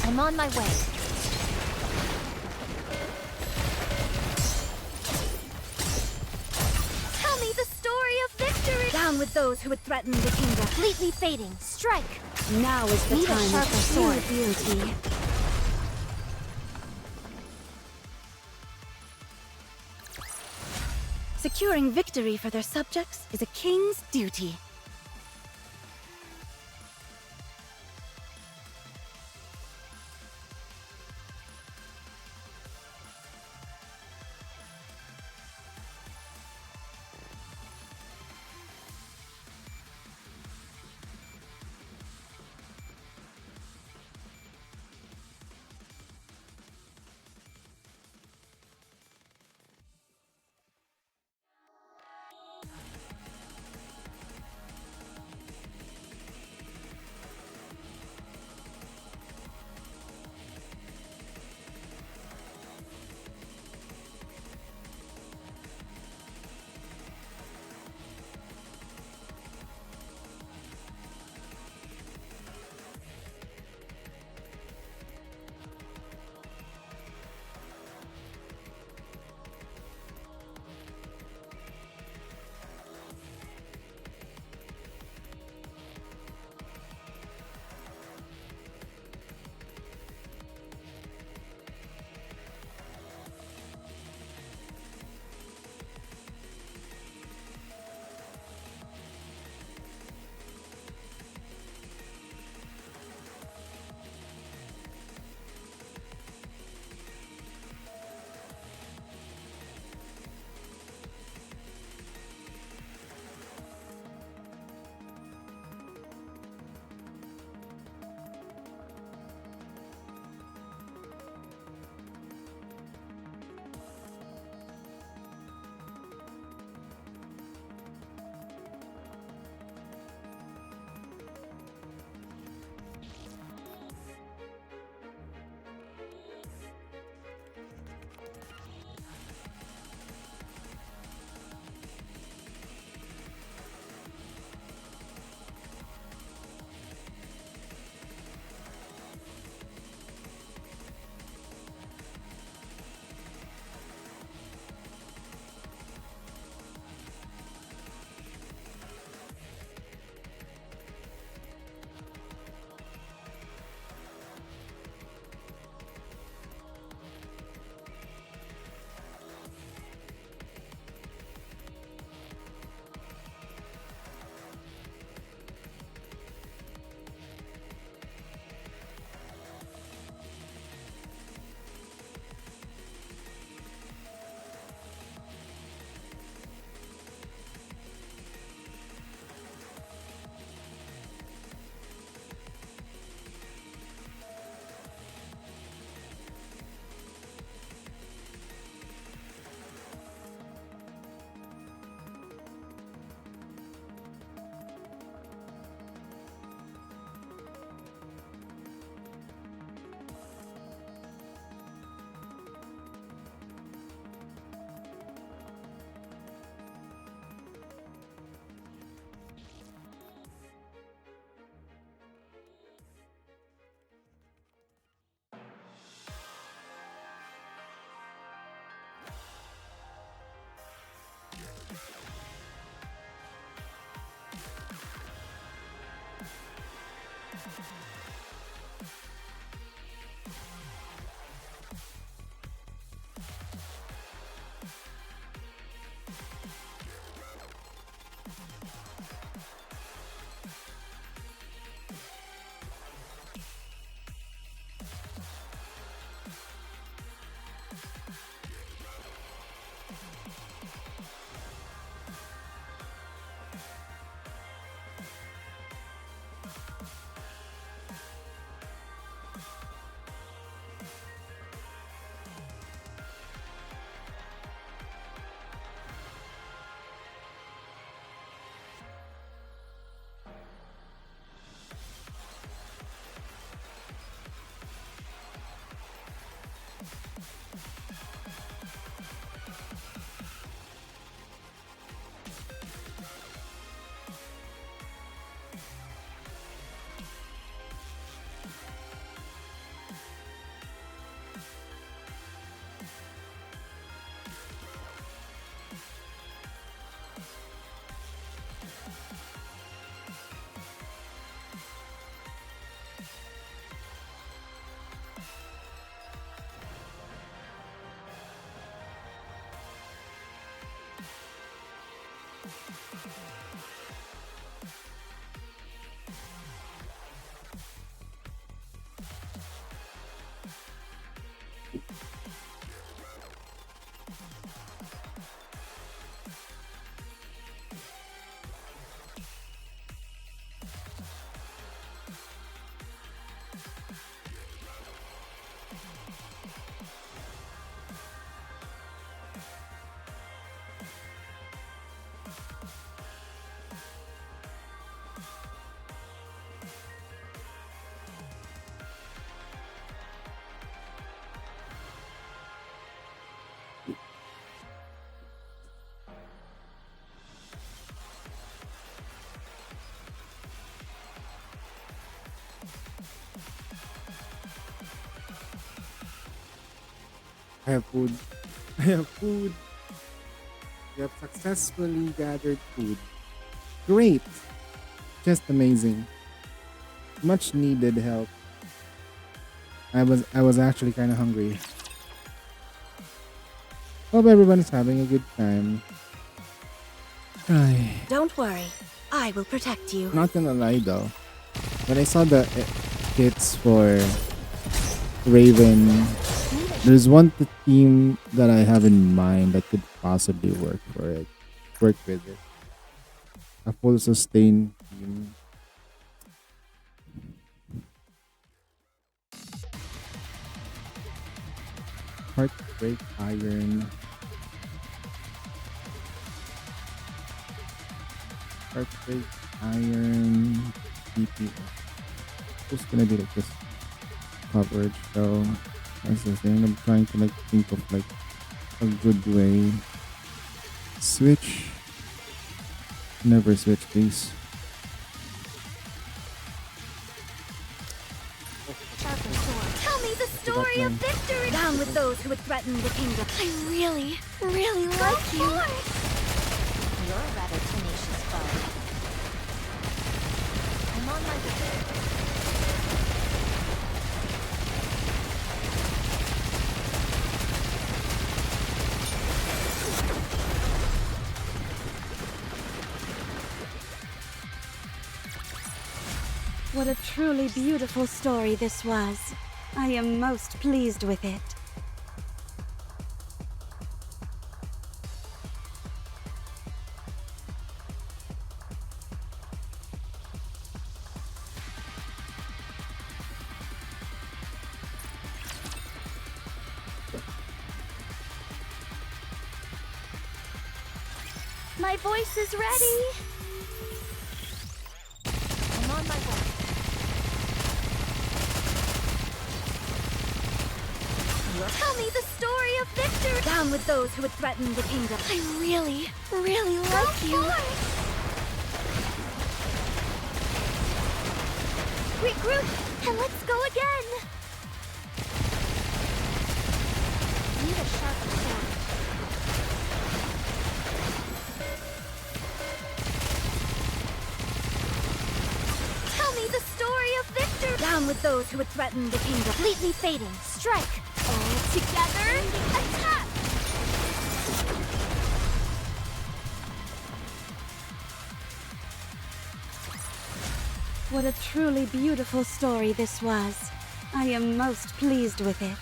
I'm on my way. Tell me the story of victory! Down with those who would threaten the kingdom. Completely fading. Strike! Now is the time of the sword beauty. Securing victory for their subjects is a king's duty. I have food. I have food. We have successfully gathered food. Great. Just amazing. Much needed help. I was actually kind of hungry. Hope everyone's having a good time. Ay, Don't worry. I will protect you. not gonna lie though. When I saw the kits for Raven, there's one team that I have in mind that could possibly work for it. Work with it. A full sustain team. Heartbreak Iron. Heartbreak Iron DPS. Who's gonna be like this coverage though? That's the thing. I'm trying to like think of like a good way. Switch. Never switch, please. Tell me the story of victory! Down with those who would threaten the kingdom. I really, really like you. You're a rather tenacious foe. I'm on my way. What a truly beautiful story this was. I am most pleased with it. My voice is ready. I'm on my way. Tell me the story of victory. Down with those who would threaten the kingdom. I really, really like you. Regroup and let's go again. Need a sharper sword. Tell me the story of victory. Down with those who would threaten the kingdom. Completely fading. Strike. All together, attack! What a truly beautiful story this was. I am most pleased with it.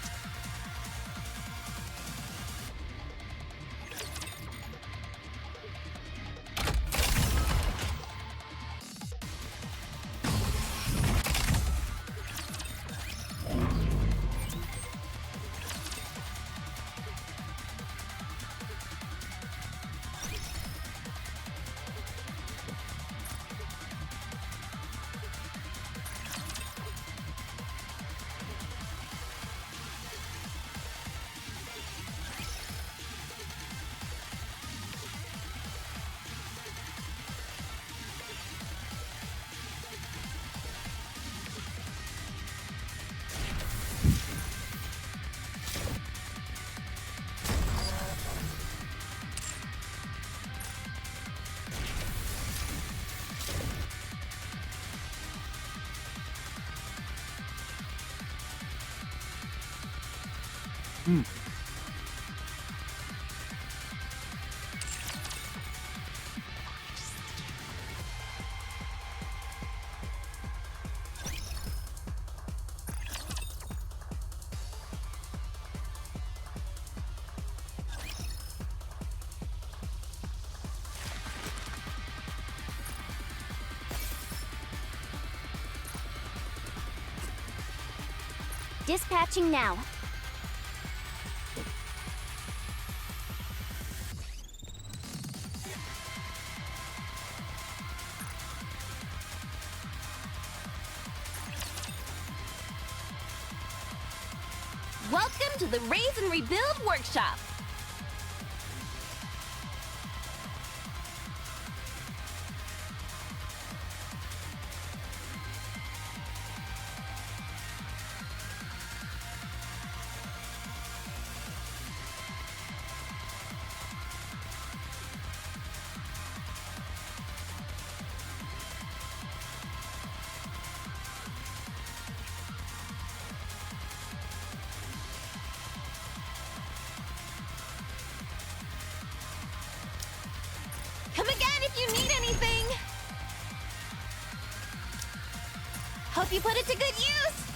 Dispatching now. Welcome to the Raise and Rebuild Workshop. Come again if you need anything! Hope you put it to good use!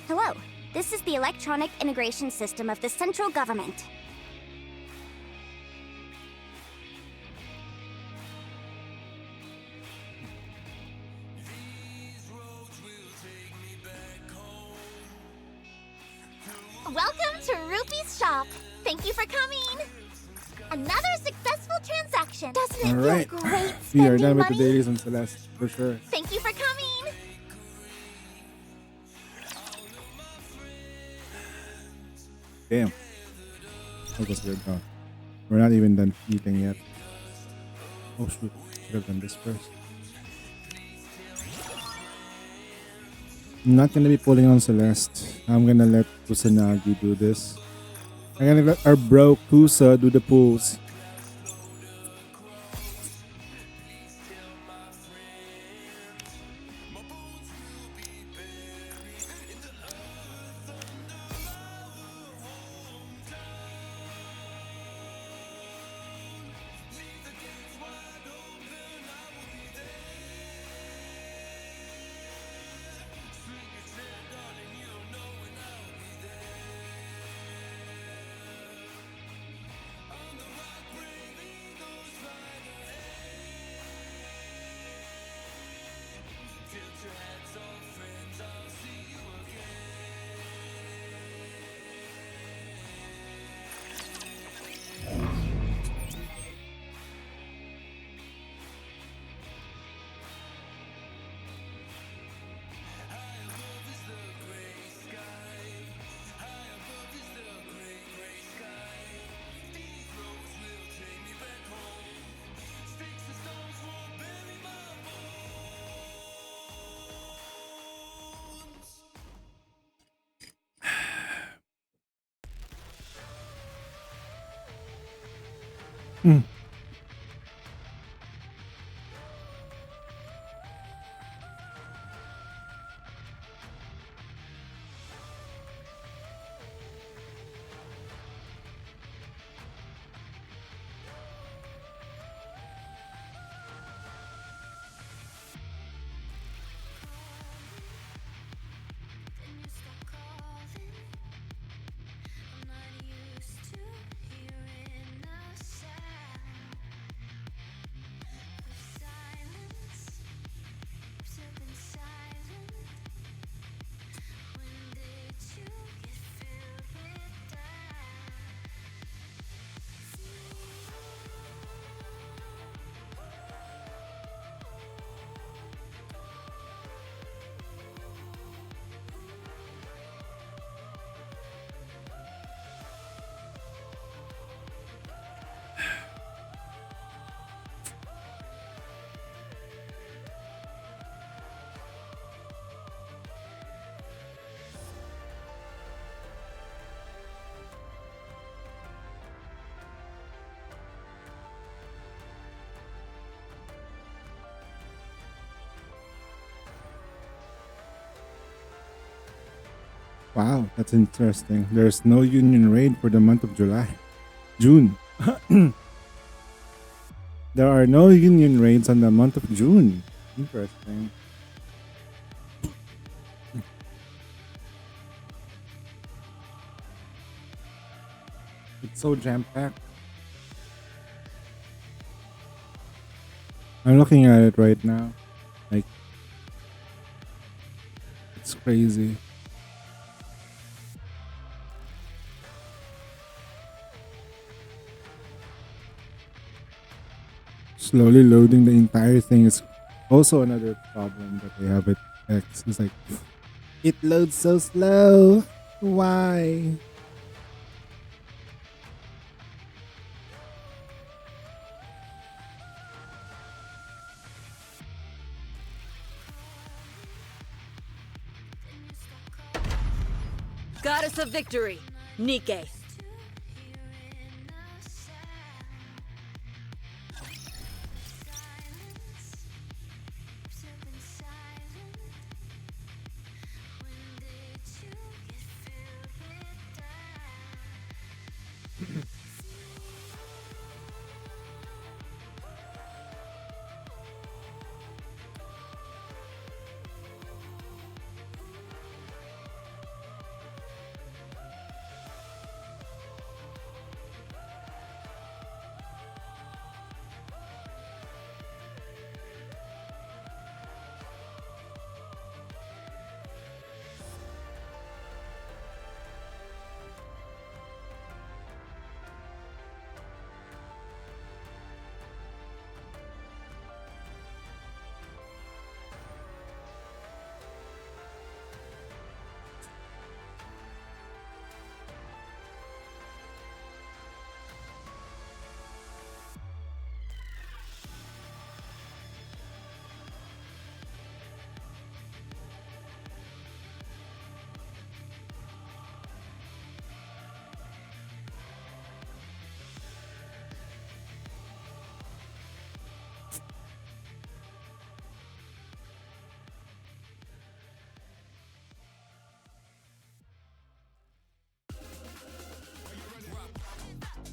Hello, this is the electronic integration system of the central government. Welcome to Rupee's shop. Thank you for coming. Another successful transaction. Doesn't it Alright. feel great We are spending done with the money? dailies on Celeste, for sure. Thank you for coming. Damn. That was good. Oh. We're not even done eating yet. Oh shoot. Should have done this first. I'm not gonna be pulling on Celeste. I'm gonna let Kusanagi do this. I'm gonna let our bro Kusa do the pulls. Wow, that's interesting. There's no union raid for the month of June. There are no union raids on the month of June. Interesting. It's so jam-packed. I'm looking at it right now. Like, it's crazy. Slowly loading the entire thing is also another problem that they have with X. It's like, it loads so slow. Why? Goddess of Victory, Nike.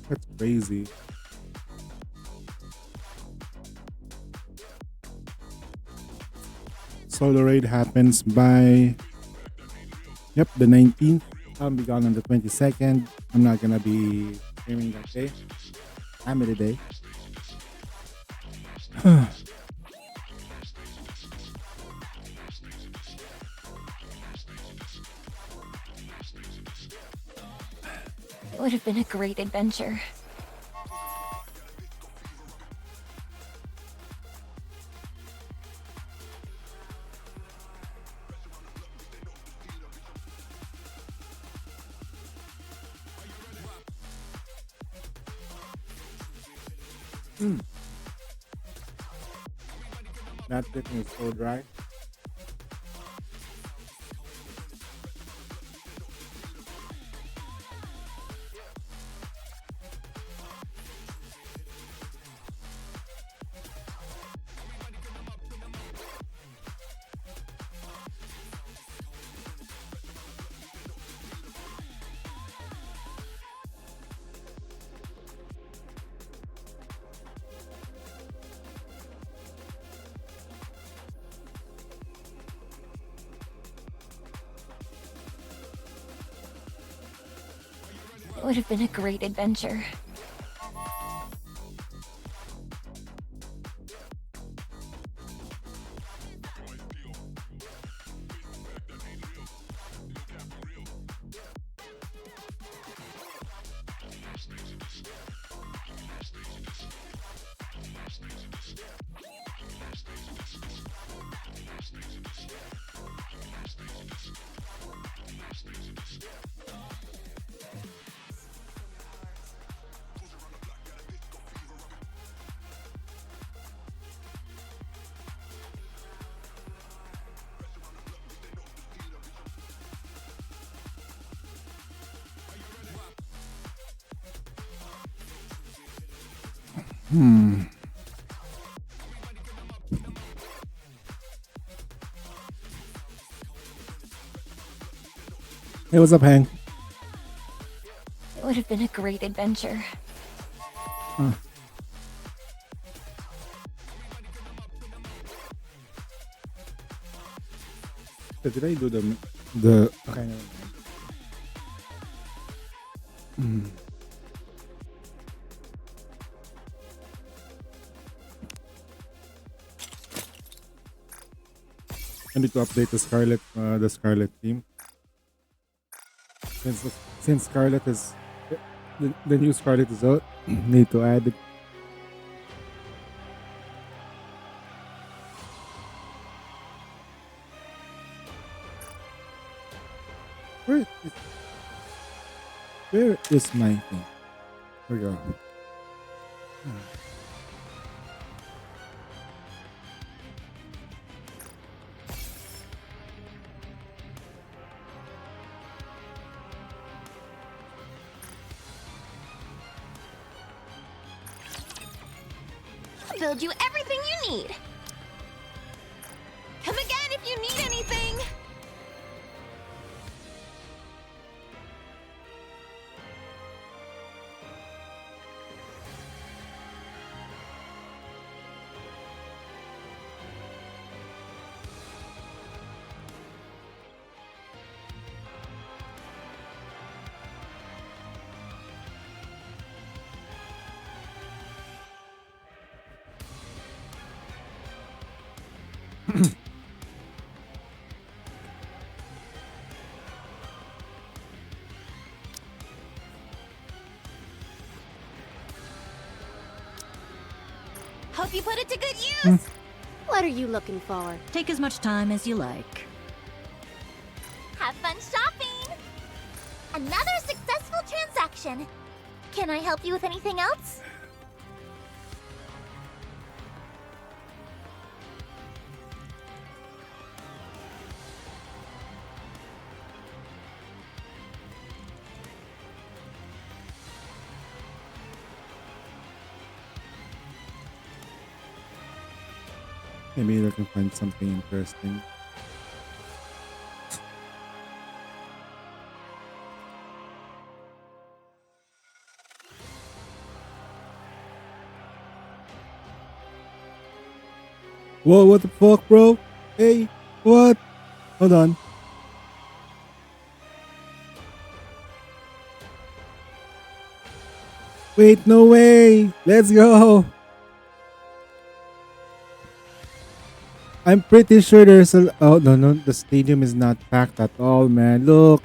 That's crazy. Solo raid happens by the 19th. I'll be gone on the 22nd. I'm not gonna be streaming that day. I'm in the day. It would have been a great adventure. That chicken is so dry. It would have been a great adventure. Hey, what's up, Hank? It would have been a great adventure. Huh. So did I do the okay, never mind. I need to update the Scarlet team. Since Scarlet is the new Scarlet is out, need to add it. Where is my thing? Here we go. Build you everything you need. Come again if you need anything. Hope you put it to good use. What are you looking for? Take as much time as you like. Have fun shopping! Another successful transaction. Can I help you with anything else? Maybe I can find something interesting. Whoa, what the fuck, bro? Hey, what? Hold on. Wait, no way. Let's go. I'm pretty sure there's a... Oh, no, the stadium is not packed at all, man. Look.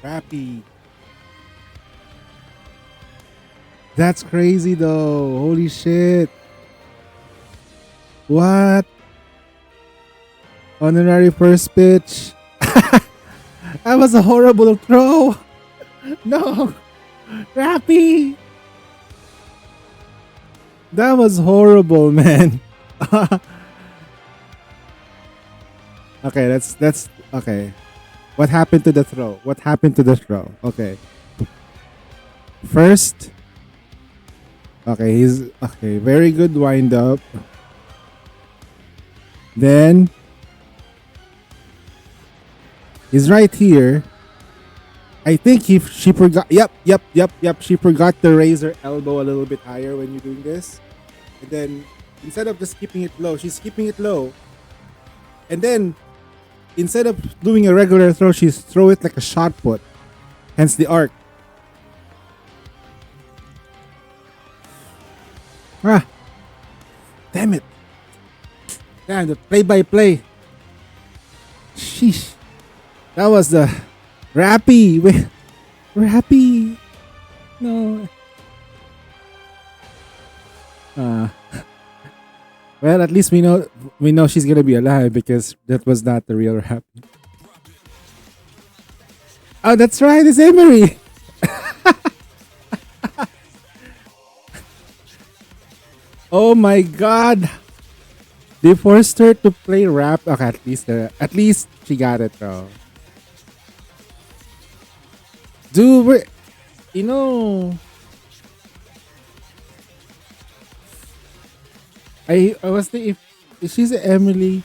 Crappy. That's crazy, though. Holy shit. What? Honorary first pitch. That was a horrible throw. No. Rappy. That was horrible, man. Okay, that's okay. What happened to the throw? What happened to the throw? Okay. First. Okay, he's okay. Very good wind up. Then he's right here. I think she forgot. Yep. She forgot to raise her elbow a little bit higher when you're doing this. And then instead of just keeping it low, she's keeping it low. And then instead of doing a regular throw, she's throw it like a shot put. Hence the arc. Ah. Damn it. Damn, the play-by-play. Sheesh. That was the Rappy. We're happy. No. Well, at least we know she's gonna be alive because that was not the real Rappy. Oh, that's right. It's Emery. Oh my God. They forced her to play rap. Okay, at least she got it though. Dude, I was thinking if she's Emily,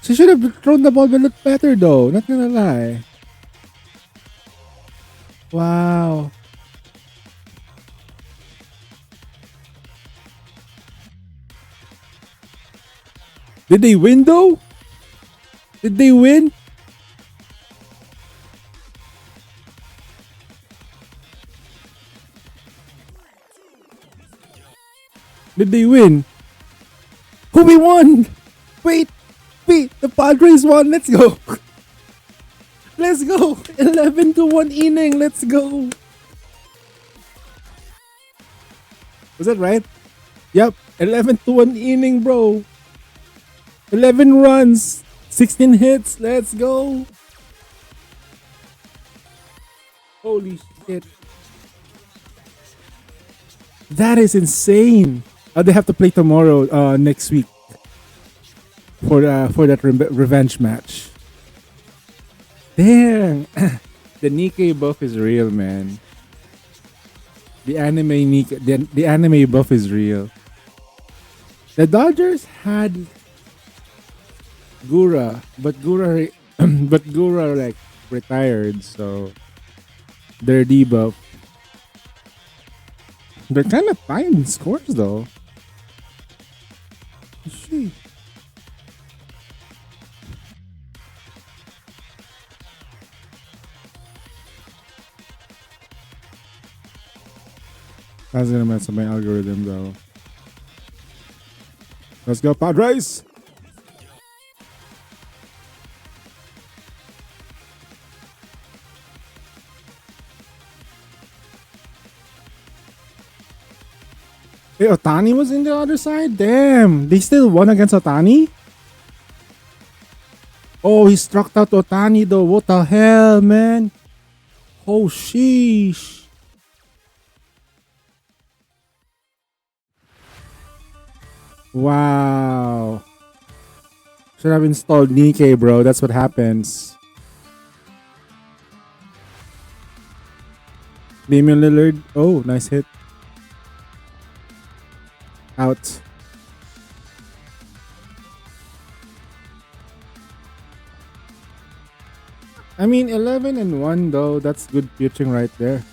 she should have thrown the ball a lot better though. Not gonna lie. Wow. Did they win though? Did they win? Did they win? Who we won? Wait, the Padres won. Let's go. Let's go. 11-1 inning. Let's go. Was that right? Yep. 11-1 inning, bro. 11 runs. 16 hits. Let's go. Holy shit. That is insane. They have to play tomorrow, next week, for that revenge match. Damn, the Nikkei buff is real, man. The anime buff is real. The Dodgers had Gura, but Gura like retired, so their debuff. They're kind of timed in scores though. Sheesh. That's gonna mess up my algorithm though. Let's go, Padres! Hey, Otani was in the other side? Damn, they still won against Otani? Oh, he struck out Otani though. What the hell, man? Oh, sheesh. Wow. Should have installed Nikkei, bro. That's what happens. Damian Lillard. Oh, nice hit. Out. I mean, 11-1 though. That's good pitching right there.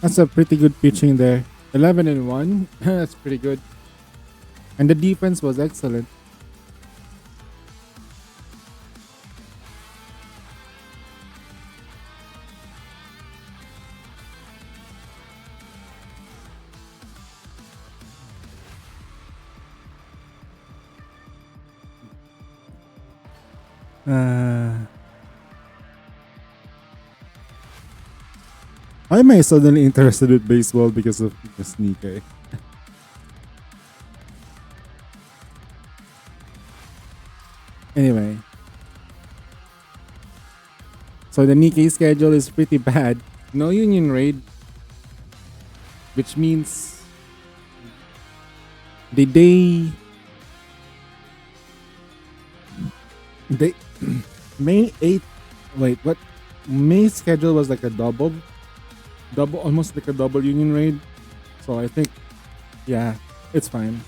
That's a pretty good pitching there. 11-1. That's pretty good. And the defense was excellent. Why am I suddenly interested in baseball because of this Nikkei? Anyway. So the Nikkei schedule is pretty bad. No union raid. Which means they May 8th. Wait, what? May's schedule was like a double, almost like a double union raid. So I think, yeah, it's fine.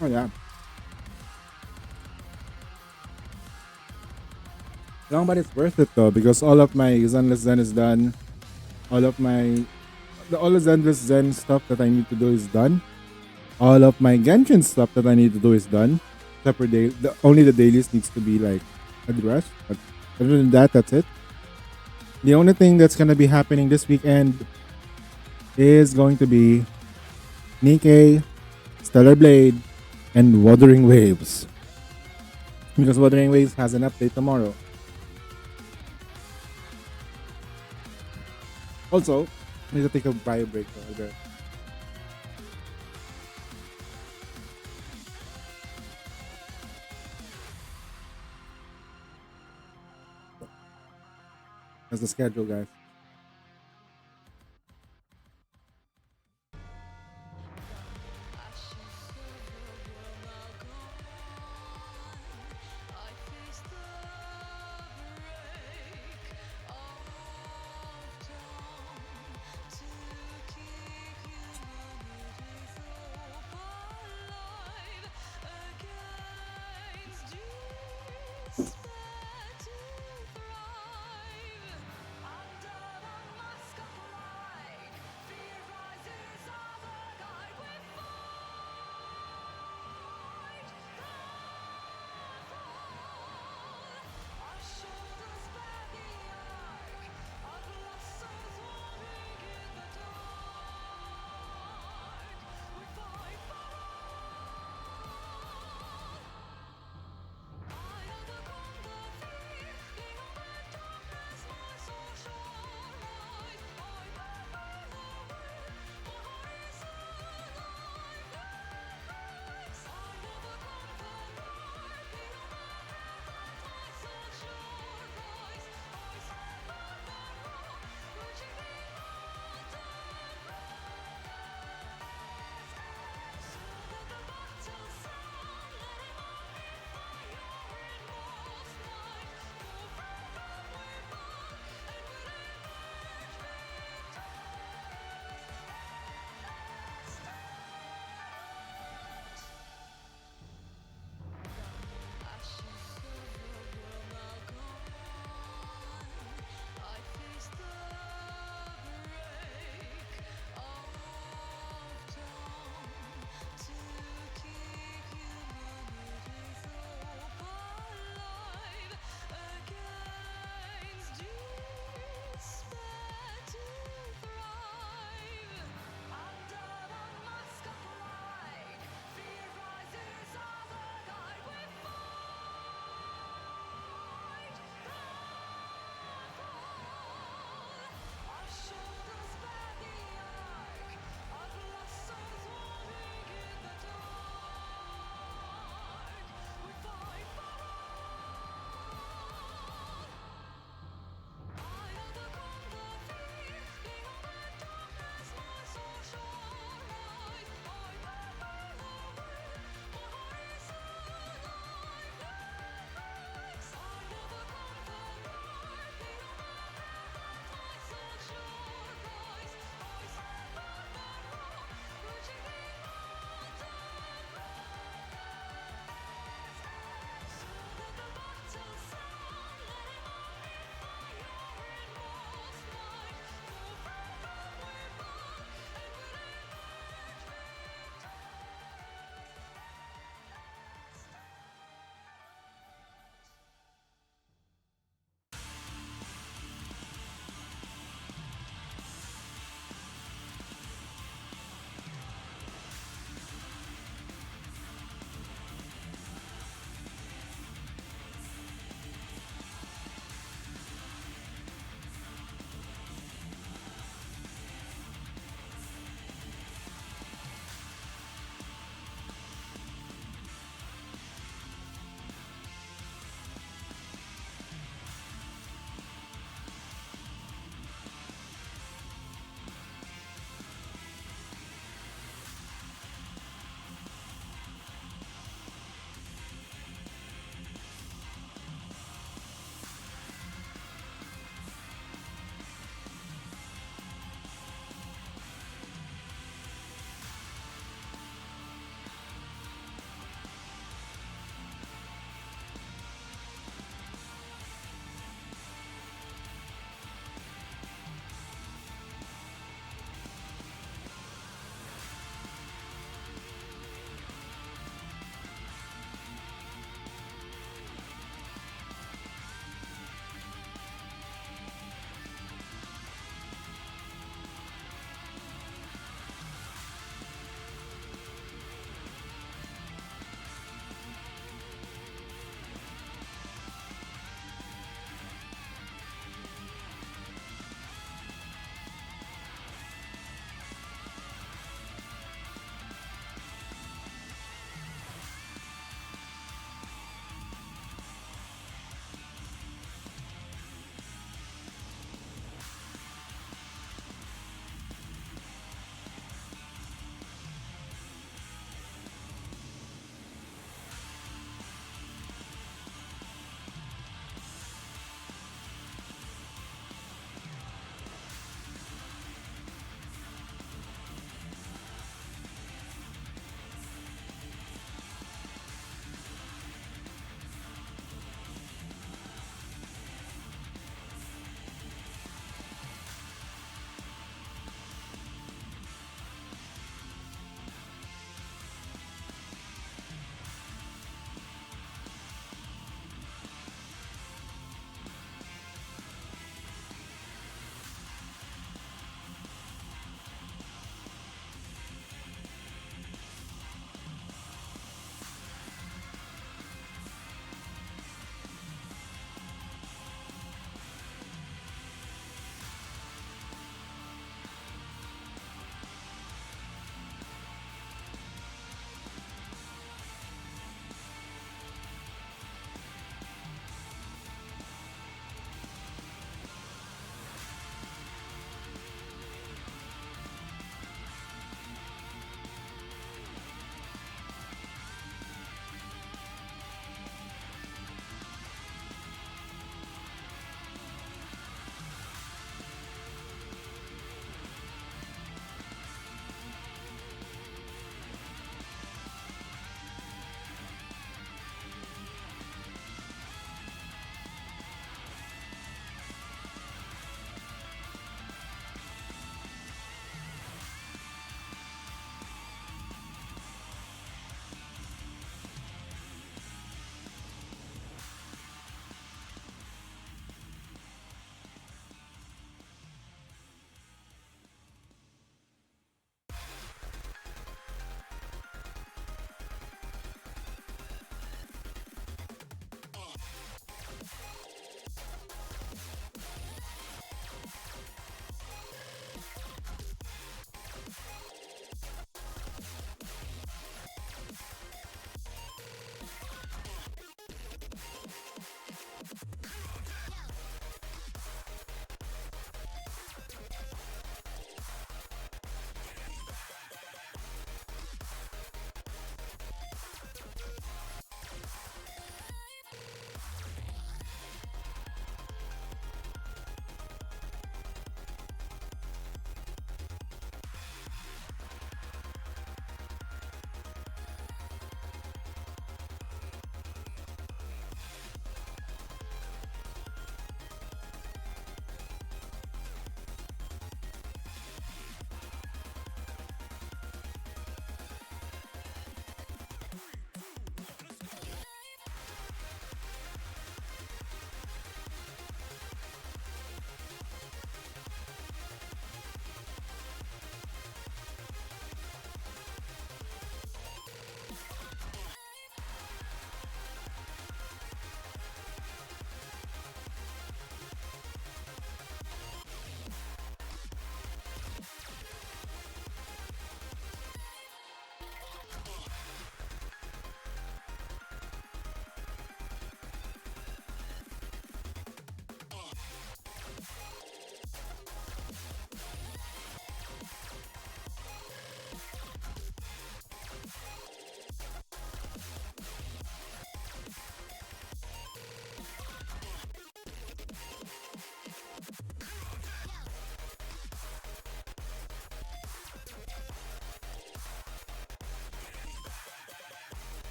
Oh yeah. Long, but it's worth it though because all of my Zenless Zen is done. All of the Zenless Zen stuff that I need to do is done. All of my Genshin stuff that I need to do is done. Except for only the dailies needs to be like addressed. But other than that, that's it. The only thing that's gonna be happening this weekend is going to be Nikkei, Stellar Blade, and Wuthering Waves. Because Wuthering Waves has an update tomorrow. Also, I need to take a bio break though. That's the schedule, guys.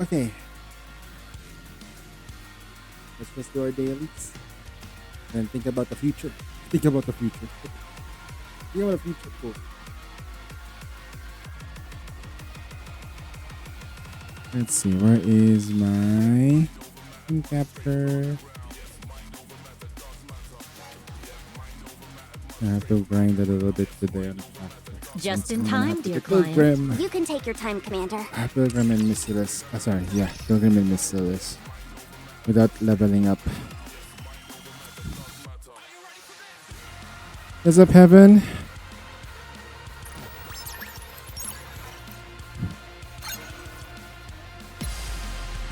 Okay. Let's just do our dailies. And think about the future. Think about the future. Think about the future. Cool. Let's see. Where is my team capture? I have to grind a little bit today on the factor. Just I'm in gonna time, have to dear get client. Pilgrim. You can take your time, Commander. Pilgrim and Missilis. Sorry, yeah, Pilgrim and Missilis. Without leveling up. What's up, Heaven?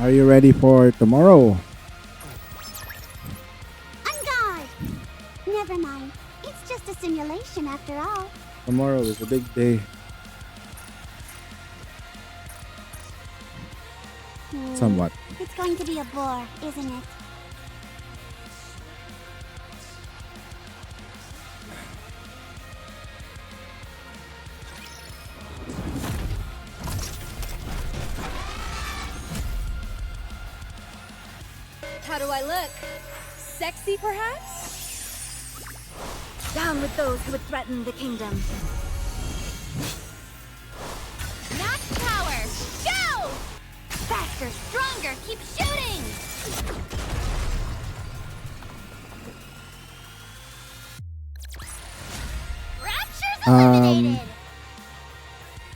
Are you ready for tomorrow? Unguard! Never mind. It's just a simulation after all. Tomorrow is a big day. Somewhat. It's going to be a bore, isn't it? How do I look? Sexy, perhaps? Down with those who would threaten the kingdom. Max power! Go! Faster, stronger, keep shooting! Rapture's eliminated!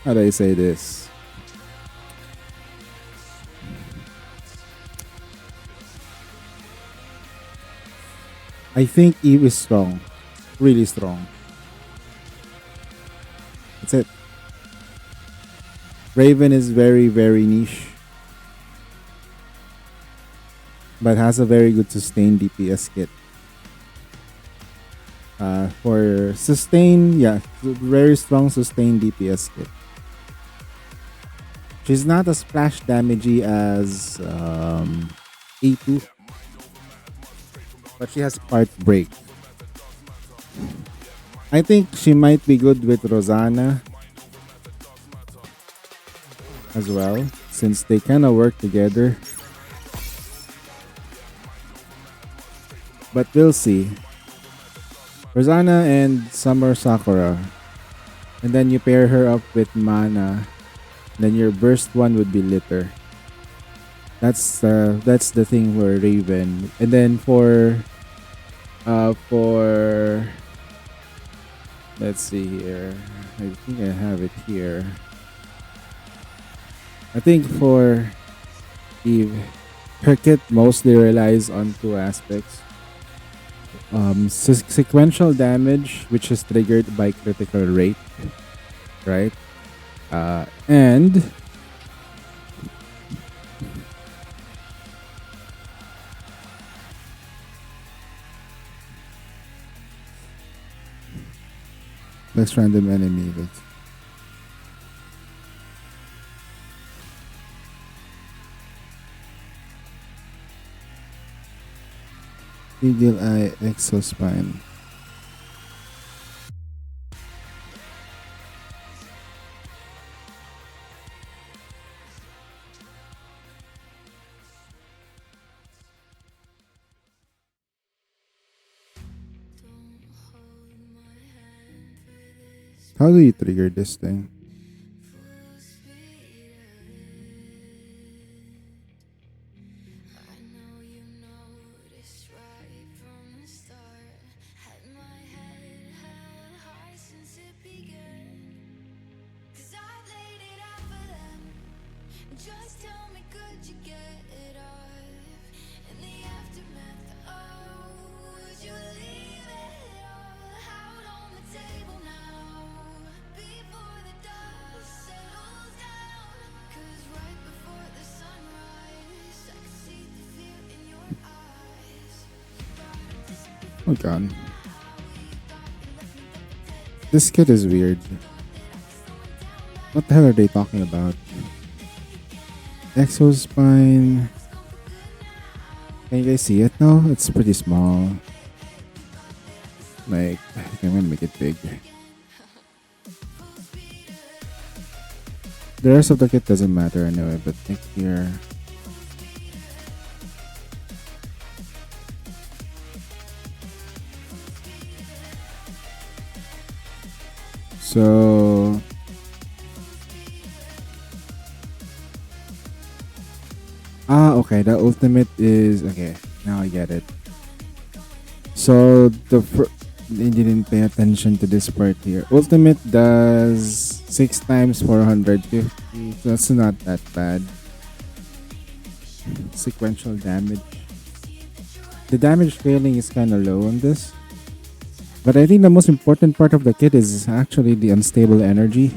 How do I say this? I think Eve is strong. Really strong. That's it. Raven is very, very niche. But has a very good sustain DPS kit. For sustain, yeah, very strong sustain DPS kit. She's not as splash damagey as A2. But she has part break. I think she might be good with Rosanna as well, since they kind of work together. But we'll see. Rosanna and Summer Sakura. And then you pair her up with Mana. Then your burst one would be Litter. That's the thing for Raven. And then for let's see here. I think I have it here. I think for Eve, her kit mostly relies on two aspects. Sequential damage, which is triggered by critical rate, right? And next random enemy. Eagle Eye Exospine. How do you trigger this thing? Oh god. This kid is weird. What the hell are they talking about? Exospine. Can you guys see it now? It's pretty small. Like, I think I'm gonna make it big. The rest of the kit doesn't matter anyway, but think here. So okay, the ultimate is okay. Now I get it. So they didn't pay attention to this part here. Ultimate does 6 times 450. So that's not that bad. Sequential damage. The damage scaling is kind of low on this. But I think the most important part of the kit is actually the unstable energy.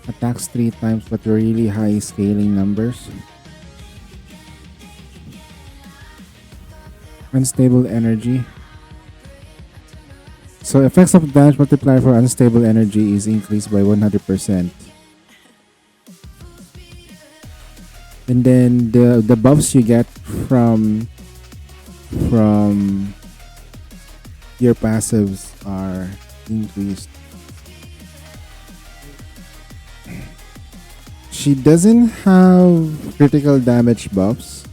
Attacks 3 times but really high scaling numbers. Unstable energy. So effects of damage multiplier for unstable energy is increased by 100%. And then the buffs you get from your passives are increased. She doesn't have critical damage buffs.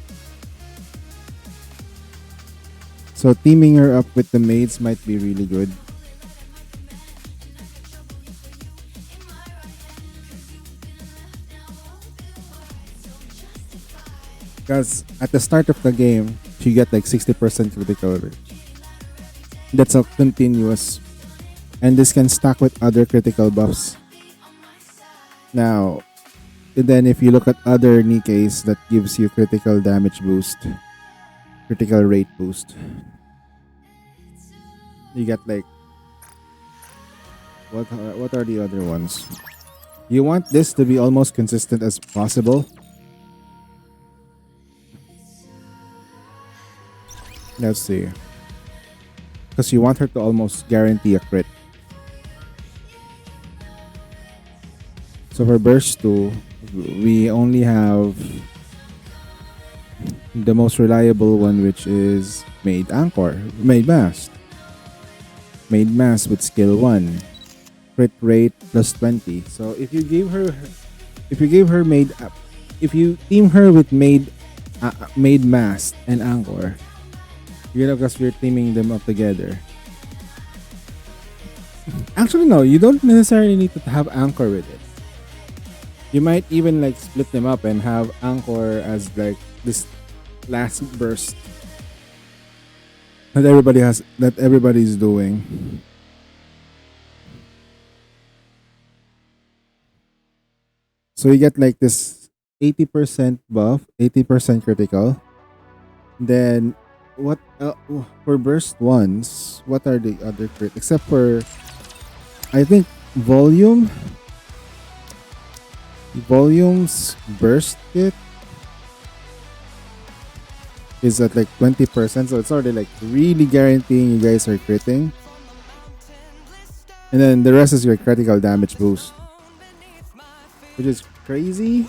So teaming her up with the maids might be really good. Because at the start of the game, you get like 60% critical rate. That's a continuous. And this can stack with other critical buffs. Now, then if you look at other Nikkeis that gives you critical damage boost, critical rate boost, you get like what are the other ones? You want this to be almost consistent as possible. Let's see. Because you want her to almost guarantee a crit. So for burst 2, we only have the most reliable one, which is Maid Anchor, Maid Mast. Maid Mast with skill 1. Crit rate plus 20. So if you team her with Maid Mast and Anchor, because we're teaming them up together. Actually, no, you don't necessarily need to have Anchor with it. You might even like split them up and have Anchor as like this last burst that everybody's doing. So you get like this 80% buff, 80% critical. Then what for burst ones, what are the other crit except for I think volume's burst kit is at like 20%, so it's already like really guaranteeing you guys are critting. And then the rest is your critical damage boost, which is crazy.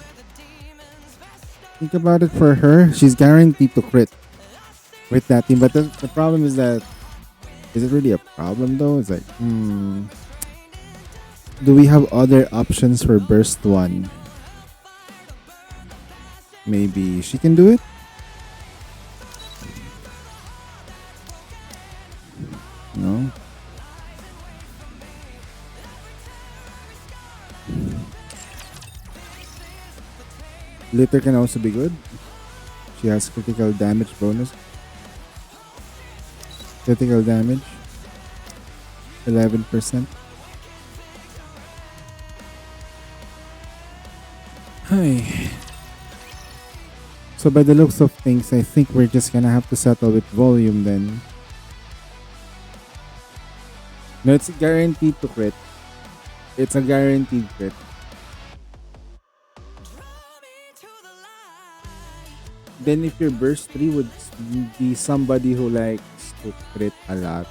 Think about it, for her, she's guaranteed to crit with that team. But the problem is that, is it really a problem though? It's like, do we have other options for burst 1? Maybe she can do it? No? Litter can also be good. She has critical damage bonus. Critical damage 11%. Hi. So by the looks of things, I think we're just gonna have to settle with volume then. No, it's guaranteed to crit. It's a guaranteed crit. Then if your burst 3 would be somebody who likes to crit a lot,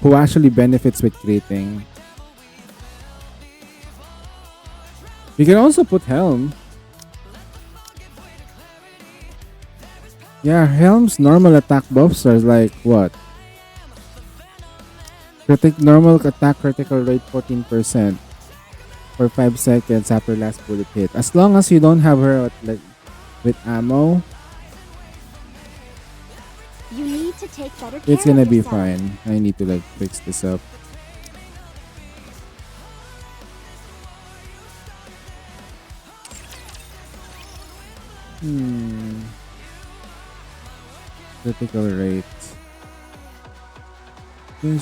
who actually benefits with critting. You can also put Helm. Yeah, Helm's normal attack buffs are like what? Normal attack critical rate 14% for 5 seconds after last bullet hit. As long as you don't have her with ammo, You need to take better care it's gonna of be yourself. fine. I need to fix this up. Critical rate. What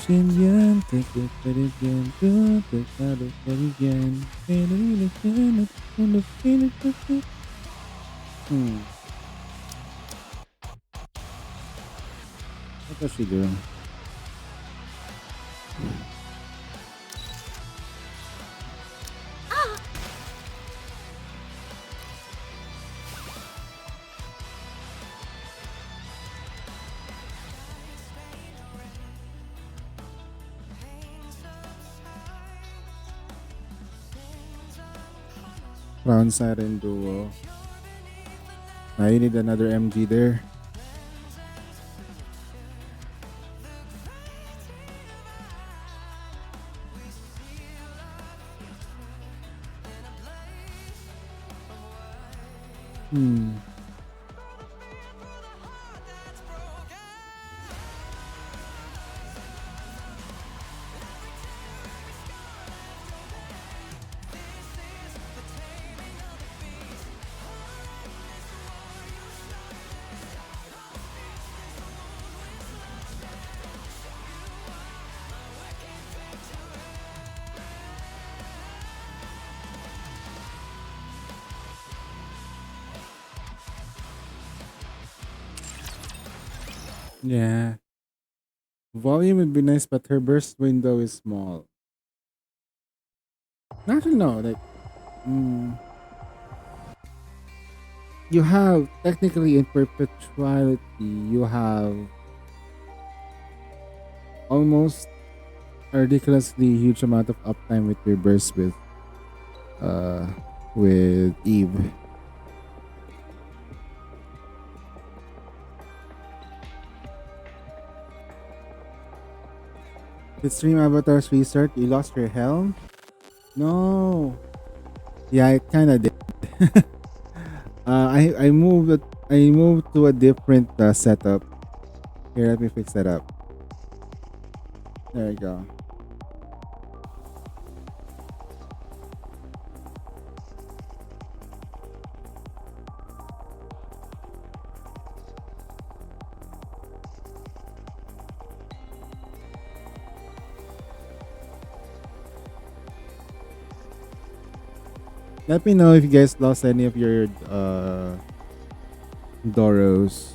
does she do? Crown Siren Duo. Now you need another MG there. Yeah. Volume would be nice, but her burst window is small. I don't know, you have technically in perpetuality, you have almost a ridiculously huge amount of uptime with your burst with Eve. Did Stream Avatars restart? You lost your helm? No. Yeah, I kinda did. I moved to a different setup. Here, let me fix that up. There you go. Let me know if you guys lost any of your Doros.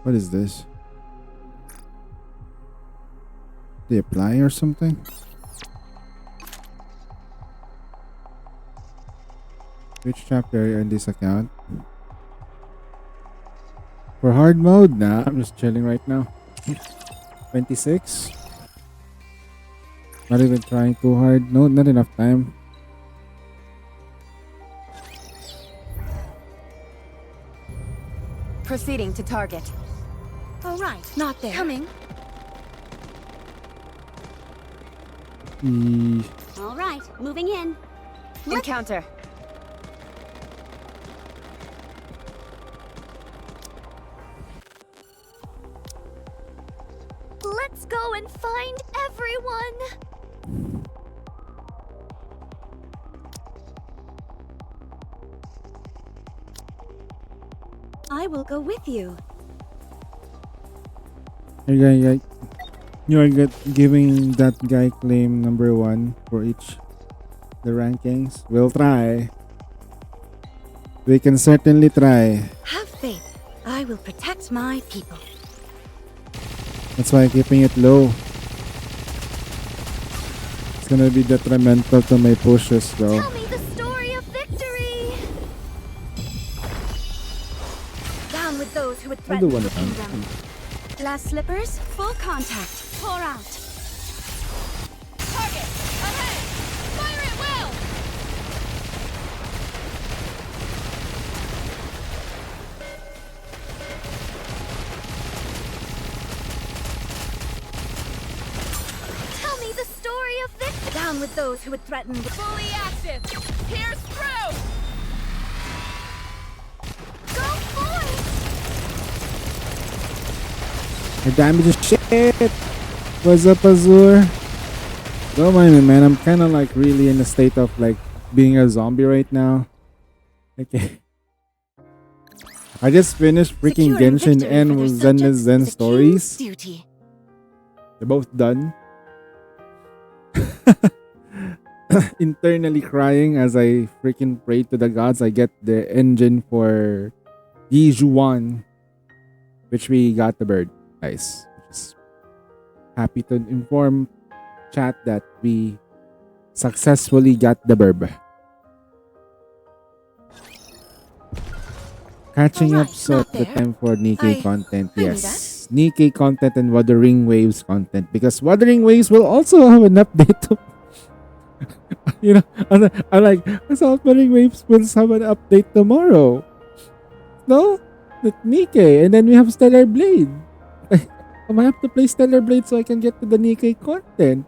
What is this? They apply or something? Which chapter are you in this account? For hard mode? Nah, I'm just chilling right now. 26? Not even trying too hard. No, not enough time. Proceeding to target. All right. Not there. Coming. All right. Moving in. Encounter. Let's go and find everyone. I will go with you. You're giving that guy claim number 1 for each the rankings. We'll try. We can certainly try. Have faith. I will protect my people. That's why I'm keeping it low. It's gonna be detrimental to my pushes though. Tell me the story of victory. would I'll do threaten one the at a time. kingdom. Glass slippers, full contact. Pour out. Target! Ahead! Fire at will! Tell me the story of victory. Down with those who would threaten the Fully active! Pierce through! Go forth! My damage is shit. What's up, Azur? Don't mind me, man. I'm kind of like really in a state of like being a zombie right now. Okay. I just finished freaking Securing Genshin victory and for their Zen subjects Zen is a king's Stories. duty. They're both done. Internally crying as I freaking pray to the gods I get the engine for Yijuan, which we got the bird. Nice. Just happy to inform chat that we successfully got the burb. Catching up, so not the there. time for Nikkei content. I knew Yes, Nikkei content and Wuthering Waves content, because Wuthering Waves will also have an update. You know, I'm like, I thought Wuthering Waves will have an update tomorrow. No, with Nikkei, and then we have Stellar Blade. I might have to play Stellar Blade so I can get to the Nikkei content.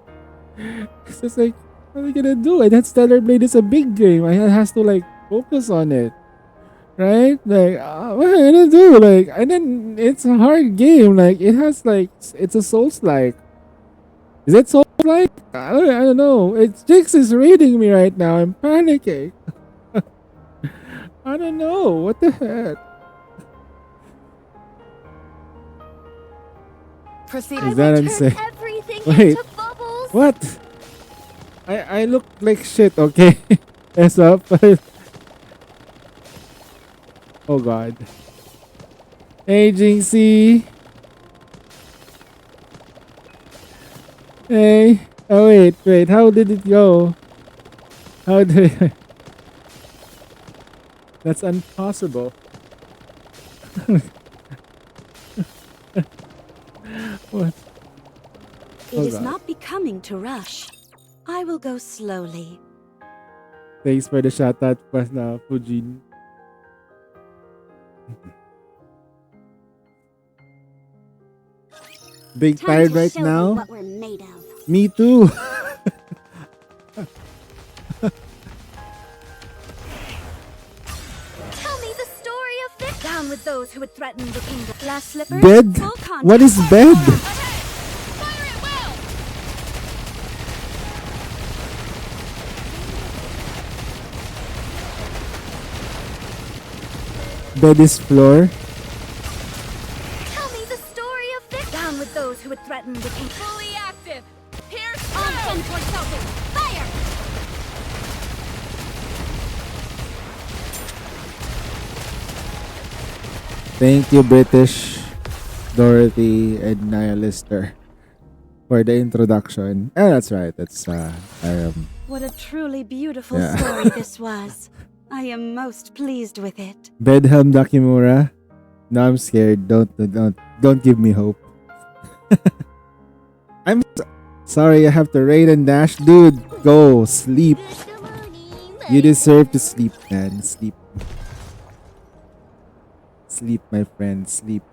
It's just like, what are we gonna do? And that Stellar Blade is a big game. I has to like focus on it. Right? Like, what am I gonna do? Like, and then it's a hard game. Like, it has like, it's a Souls-like. Is it Souls-like? I don't know. It's Jix is reading me right now. I'm panicking. I don't know. What the heck? Proceed. Is that insane? Everything Wait. into bubbles. What? I look like shit, okay? Mess up. Oh god. Hey, Jinxie. Hey. Oh wait. How did it go? How did That's impossible. What? It Oh is god. not becoming to rush. I will go slowly. Thanks for the shout out, Fujin. Big Time tired to right show them now. what we're made of. Me too. Tell me the story of victory. Down with those who would threaten the kingdom. Glass slippers, Bed? full contact. What is bed? Fire at will! Bed is floor. Tell me the story of victory. Down with those who would threaten the kingdom. Fully active! Pierce On through! 10.0. Fire! Thank you, British Dorothy and Nihilister, for the introduction. That's right. That's What a truly beautiful Yeah. story this was. I am most pleased with it. Bedhelm Dakimura. No, I'm scared. Don't give me hope. I'm sorry. I have to raid and dash, dude. Go sleep. You deserve to sleep, man. Sleep. Sleep, my friend. Sleep.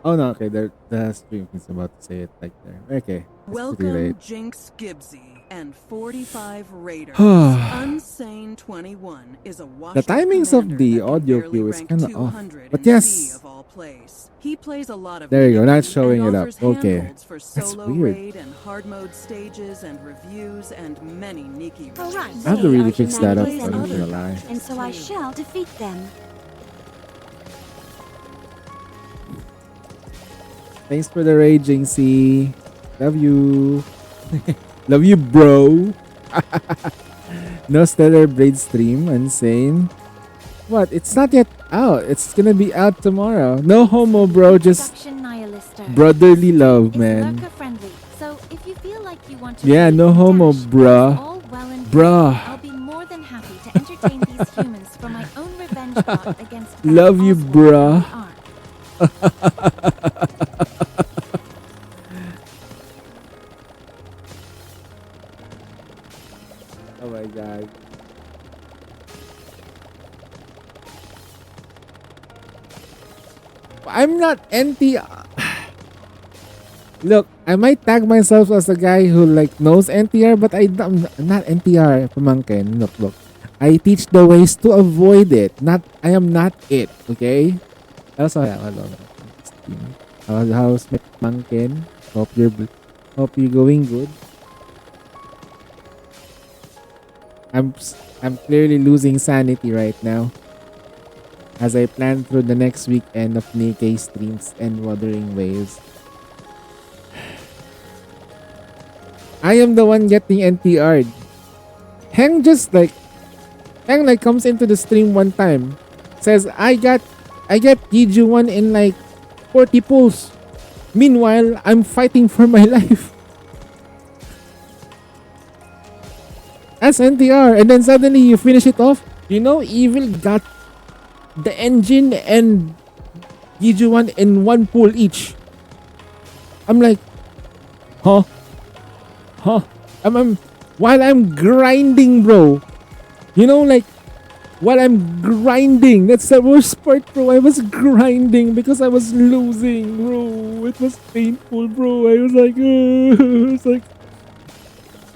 Oh no, okay. The stream is about to say it like there. Okay. It's pretty Welcome, late. Jinx Gibbsy and 45 Raiders. Unsane 21 is a The timings of the audio queue is kind of off. But yes. of all plays. He plays a lot of There you go. Not Nike showing and it up. offers Okay. handholds for That's solo weird. raid and hard mode stages and reviews and many Nikki All right, I have to they really are fix that up. humanity's I'm not enemy, gonna lie. and so I shall defeat them. Thanks for the raging, C. Love you. Love you, bro. No Stellar Blade stream. Insane. What? It's not yet out. It's gonna be out tomorrow. No homo, bro. Just Production Nihilister. brotherly love, It's man. lurker friendly, so if you feel like you want to Yeah, raid no and homo, dash, bruh. all well and good. Bruh. I'll be more than happy to entertain these humans for my own revenge fought against Love you, Oswald bruh. in the ark. Oh my god. I'm not NTR. Look, I might tag myself as a guy who like knows NTR, but I'm not NTR, pamangkin. Look. I teach the ways to avoid it. I am not it, okay? Also, hello. How's my pamangkin? Hope you're going good. I'm clearly losing sanity right now as I plan through the next weekend of Nikkei streams and Wuthering Waves. I am the one getting NTR'd. Heng comes into the stream one time, says I get Yiju 1 in like 40 pulls. Meanwhile, I'm fighting for my life. That's NTR, and then suddenly you finish it off. You know, Evil got the engine and Yiju 1 in one pull each. I'm like, huh? While I'm grinding, bro. You know, like, while I'm grinding, that's the worst part, bro. I was grinding because I was losing, bro. It was painful, bro. I was like,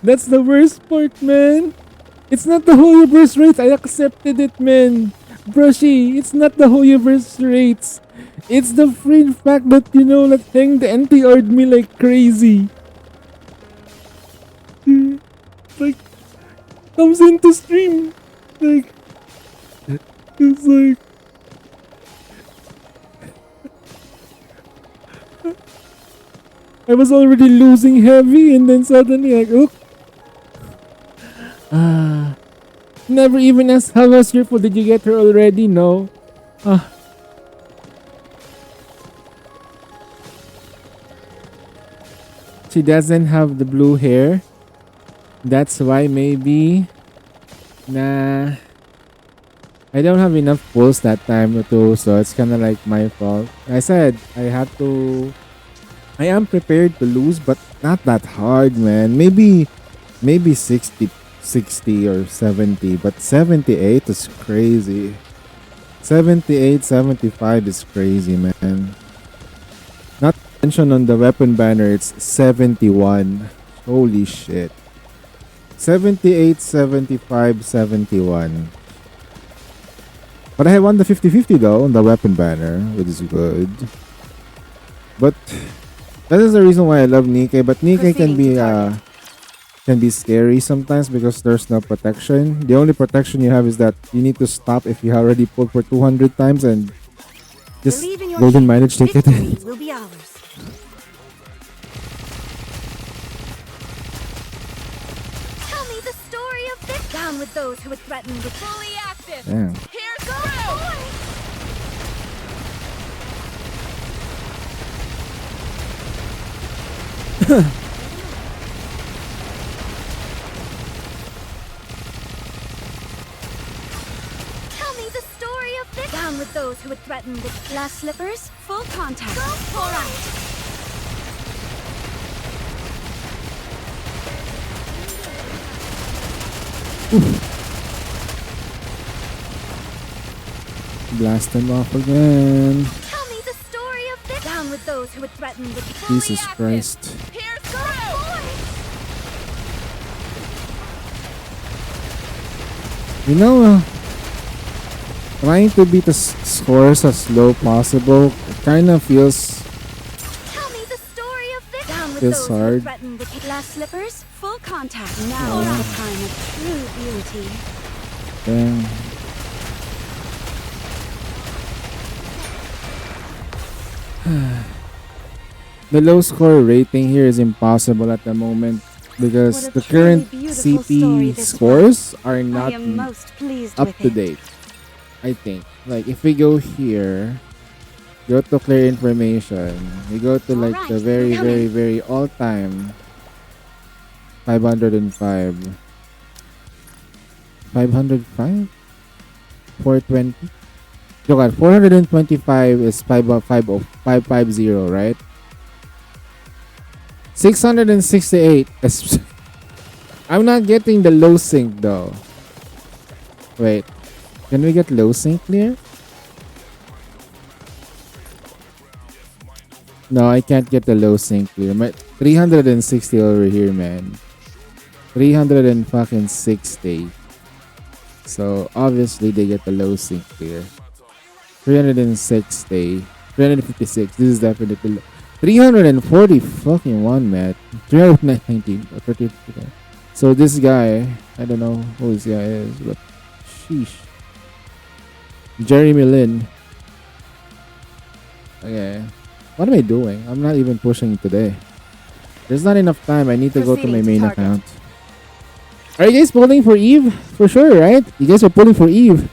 that's the worst part, man. It's not the Hoyoverse rates. I accepted it, man. Brushy, it's not the Hoyoverse rates. It's the free fact that, you know, like, Heng the NTR'd me like crazy. Like, comes into stream. Like, it's like, I was already losing heavy, and then suddenly, like, never even asked how was your food. Did you get her already? No. She doesn't have the blue hair. That's why maybe. Nah. I don't have enough pulls that time too, so it's kind of like my fault. I said I am prepared to lose, but not that hard, man. Maybe 60 or 70, but 78 is crazy. 78, 75 is crazy, man. Not to mention on the weapon banner, it's 71. Holy shit. 78, 75, 71. But I won the 50-50 though on the weapon banner, which is good. But that is the reason why I love Nikkei. But Nikkei can be scary sometimes because there's no protection. The only protection you have is that you need to stop if you already pulled for 200 times and just golden mileage ticket. Will be ours. Tell me the story of this. Down with those who would threaten with fully active. Damn. Here's through. Tell me the story of this. Down with those who would threaten with glass slippers. Full contact. Go for Blast them off again. Tell me the story of this. Down with those who would threaten with Jesus Christ. Here's You know, trying to beat the scores as low possible kind of feels hard. Threaten with glass slippers. Full contact. Now is the time of true beauty. Damn. The low score rating here is impossible at the moment because the current CP scores are not up to date. I think. Like if we go here, go to clear information, we go to like the very, very, very all-time 505. 505? 420? Look at 425 is 550, right? 668 is I'm not getting the low sync though. Wait. Can we get low sync clear? No, I can't get the low sync clear. My 360 over here, man. 360. So obviously they get the low sync clear. 360. 356. This is definitely 340 fucking one, man. 319 or 30. So this guy, I don't know who this guy is, but sheesh. Jeremy Lin. Okay. What am I doing? I'm not even pushing today. There's not enough time. I need to go to my main account. Are you guys pulling for Eve? For sure, right? You guys are pulling for Eve.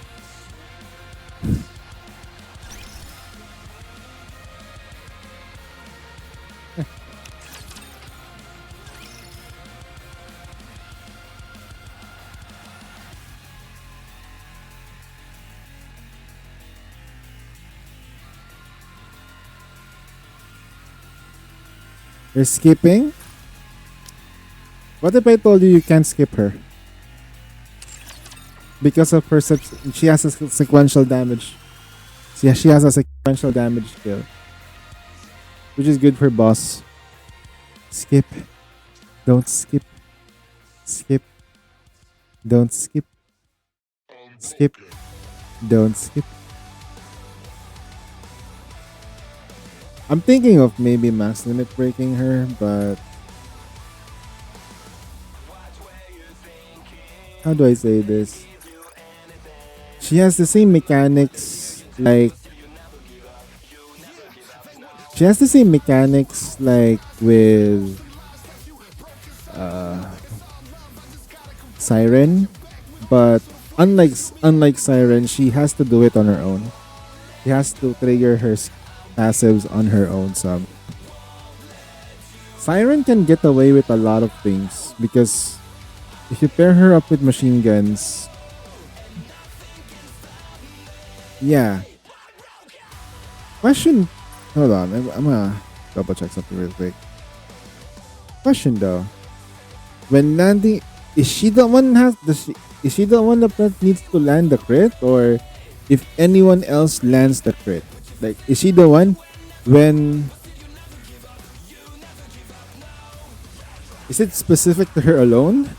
You're skipping? What if I told you can't skip her? Because of her, she has a sequential damage. She has a sequential damage skill. Which is good for boss. Skip. Don't skip. Skip. Don't skip. Skip. Don't skip. I'm thinking of maybe max limit breaking her, but how do I say this? She has the same mechanics like with Siren, but unlike Siren, she has to do it on her own. She has to trigger her passives on her own sub. Siren can get away with a lot of things because if you pair her up with machine guns, yeah. Question. Hold on, I'm gonna double check something real quick. Question though, when landing, is she the one that needs to land the crit, or if anyone else lands the crit? Like, is she the one when... Is it specific to her alone?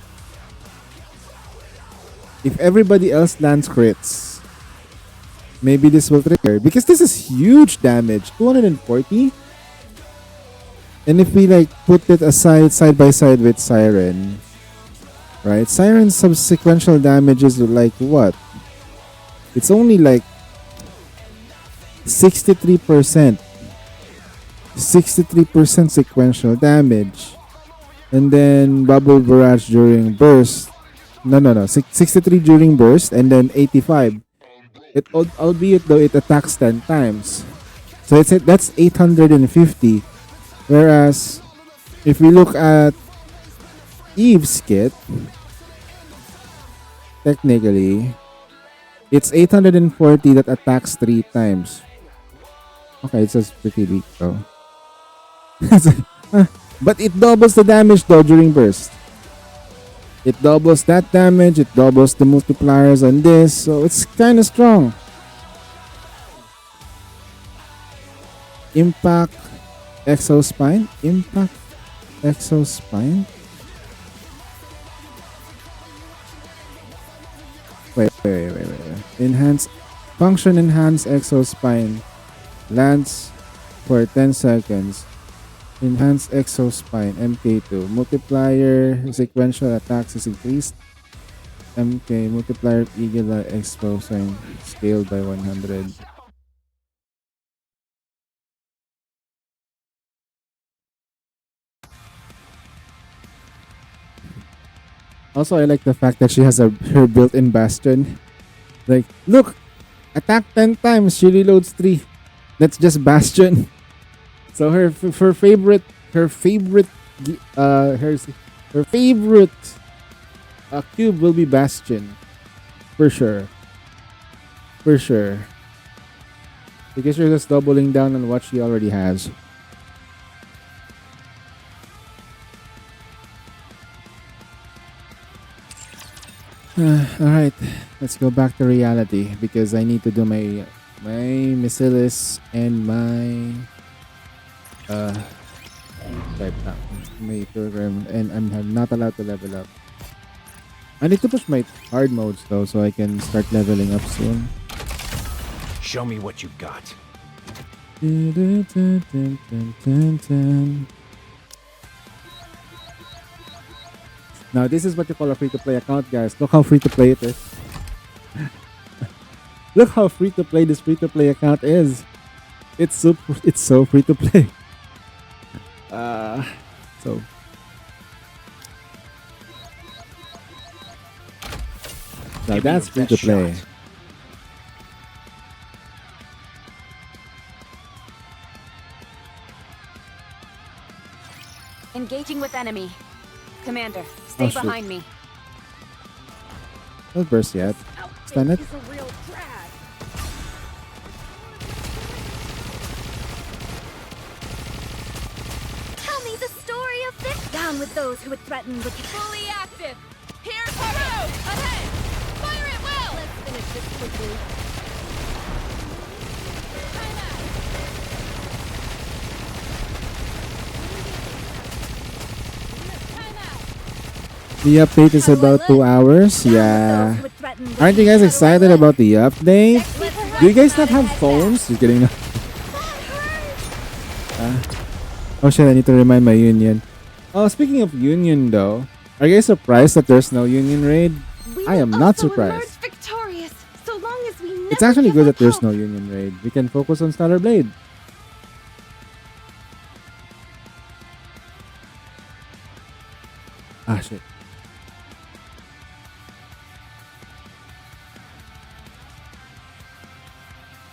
If everybody else lands crits, maybe this will trigger. Because this is huge damage. 240? And if we like put it aside, side by side with Siren, right? Siren's subsequential damage is like what? It's only like 63% sequential damage, and then bubble barrage during burst. No. 63 during burst, and then 85. It albeit though it attacks 10 times, so that's 850. Whereas if we look at Eve's kit, technically it's 840 that attacks 3 times. Okay, it's just pretty weak though. But it doubles the damage though during burst. It doubles that damage, it doubles the multipliers on this, so it's kind of strong. Impact Exospine? Impact Exospine? Wait. Enhance Function Enhance Exospine. Lands for 10 seconds. Enhance Exospine. MK2. Multiplier sequential attacks is increased. MK multiplier Eagle Exospine scaled by 100. Also, I like the fact that she has her built-in Bastion. Like, look, attack 10 times, she reloads 3. That's just Bastion. So her favorite cube will be Bastion, for sure. Because you're just doubling down on what she already has. Alright, let's go back to reality because I need to do my Missilis and my my program, and I'm not allowed to level up. I need to push my hard modes though so I can start leveling up soon. Show me what you've got. Now this is what you call a free-to-play account, guys. Look how free-to-play it is. Look how free-to-play this free-to-play account is. It's so free-to-play. So now that's free-to-play. Engaging with enemy. Commander, stay behind me. Don't burst yet. Stun it. Tell me the story of this. Down with those who would threaten with Fully active. Here's Haru! Ahead! Fire at will! Let's finish this quickly. The update is about 2 hours. Yeah. Aren't you guys excited about the update? Do you guys not have phones? Just kidding. Oh shit, I need to remind my union. Oh, speaking of union though, are you guys surprised that there's no union raid? I am not surprised. Victorious, so long as we It's actually good that there's no union raid. We can focus on Stellar Blade. Ah shit.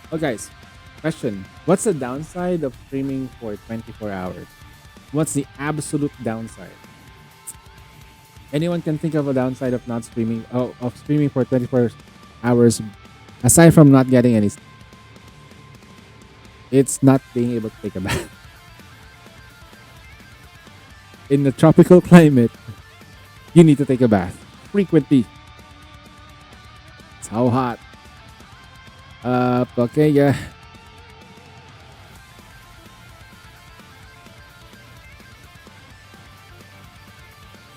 Oh guys, question. What's the downside of streaming for 24 hours? What's the absolute downside? Anyone can think of a downside of not streaming, of streaming for 24 hours aside from not getting any. It's not being able to take a bath. In the tropical climate, you need to take a bath frequently. It's how hot. Okay, yeah.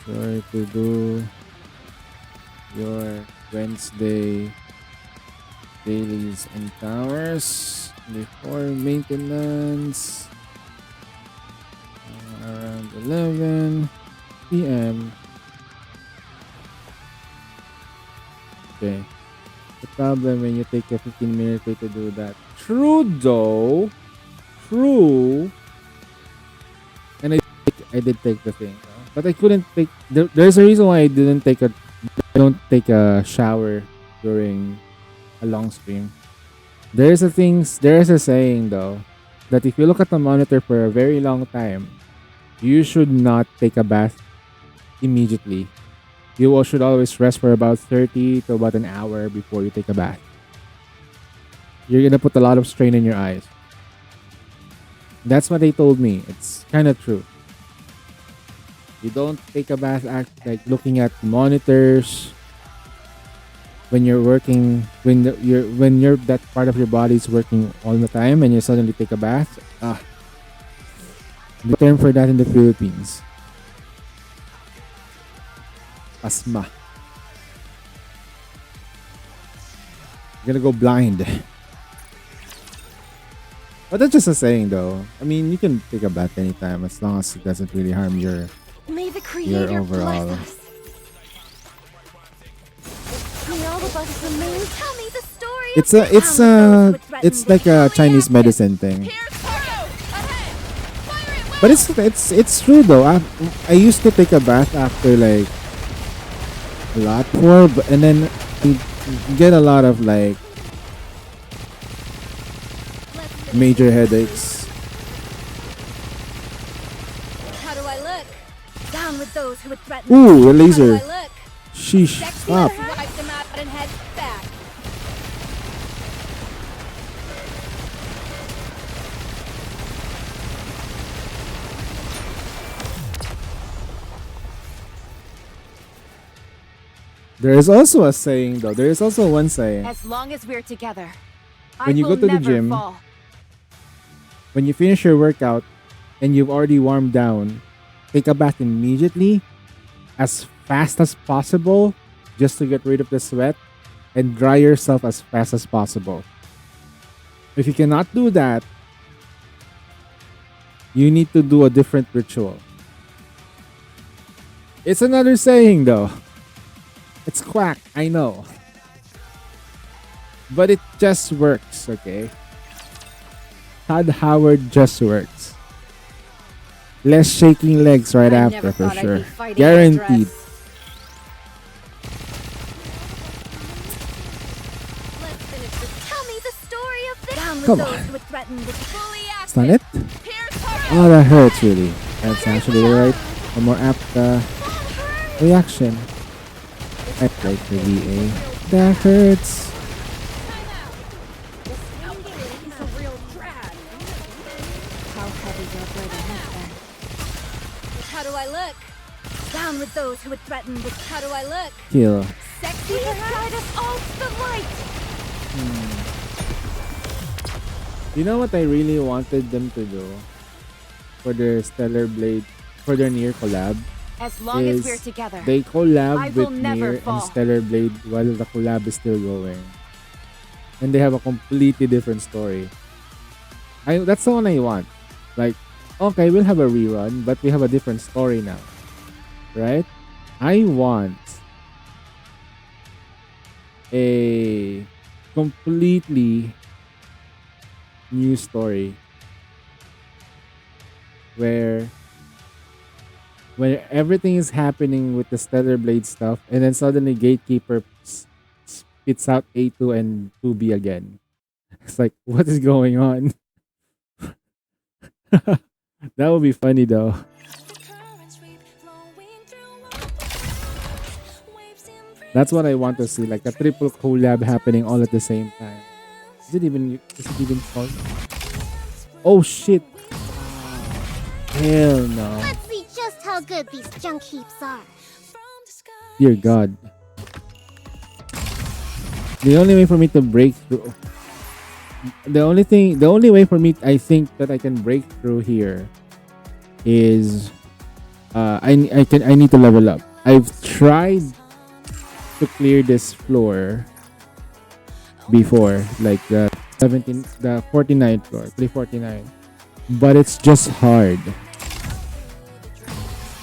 Try to do your Wednesday dailies and towers before maintenance around 11 p.m. Okay. The problem when you take a 15-minute way to do that. True though. True. And I did take the thing. But I couldn't take there's a reason why I don't take a shower during a long stream. There is a saying though that if you look at the monitor for a very long time, you should not take a bath immediately. You should always rest for about 30 to about an hour before you take a bath. You're gonna put a lot of strain in your eyes. That's what they told me. It's kind of true. You don't take a bath like looking at monitors when you're working, when you're that part of your body is working all the time and you suddenly take a bath. The term for that in the Philippines. Asthma. You're gonna go blind. But that's just a saying though. I mean, you can take a bath anytime as long as it doesn't really harm your overall. May all of us remain. Tell me the story. It's like a Chinese medicine thing. But it's true though. I used to take a bath after like a lot more, and then you get a lot of like major headaches. How do I look? Down with those who would threaten. Ooh, a laser. How do I look? Sheesh. Stop. Wipe them out and head back. There is also a saying though. There is also one saying. As long as we're together, When you I will go to the never gym, fall. when you finish your workout and you've already warmed down, take a bath immediately, as fast as possible, just to get rid of the sweat, and dry yourself as fast as possible. If you cannot do that, you need to do a different ritual. It's another saying though. It's quack, I know. But it just works, okay? Todd Howard just works. Less shaking legs right I after never for thought I'd be sure. fighting Guaranteed. that Let's finish this. Tell me the story of this. Down with Come those on. who would threaten with fully It's not it? Oh, that hurts really. That's actually right. A more apt reaction. I like the VA. That hurts. How heavy your burden has been. How do I look? Down with those who would threaten with. How do I look? Kill. Sexy guide us all to the light. You know what I really wanted them to do for their Stellar Blade, for their Nier collab? As long as is we're together, they collab I will with never Nier fall. and Stellar Blade while the collab is still going. And they have a completely different story. That's the one I want. Like, okay, we'll have a rerun, but we have a different story now. Right? I want a completely new story where everything is happening with the Stellar Blade stuff, and then suddenly Gatekeeper spits out A2 and 2B again. It's like, what is going on? That would be funny though. That's what I want to see, like a triple collab happening all at the same time. Is it even called? Oh shit! Hell no! Let's see just how good these junk heaps are. Dear God. The only way for me to break through, the only way for me, I think, that I can break through here is I need to level up. I've tried to clear this floor before, like the 49th floor, 349, but it's just hard.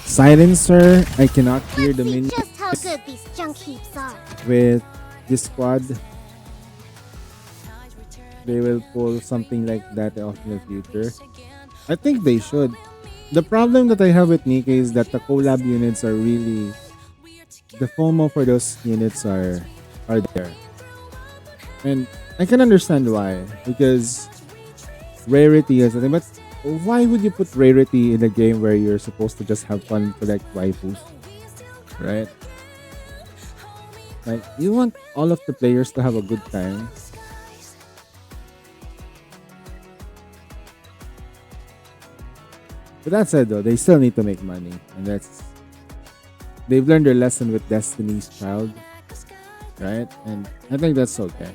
Silencer, I cannot clear the minions Just how good these junk heaps are. with this squad. They will pull something like that off in the future. I think they should. The problem that I have with Nikkei is that the collab units are really, the FOMO for those units are there. And I can understand why, because rarity is a thing, but why would you put rarity in a game where you're supposed to just have fun and collect waifus? Right? Like, you want all of the players to have a good time. But that said though, they still need to make money. And they've learned their lesson with Destiny's Child. Right? And I think that's okay.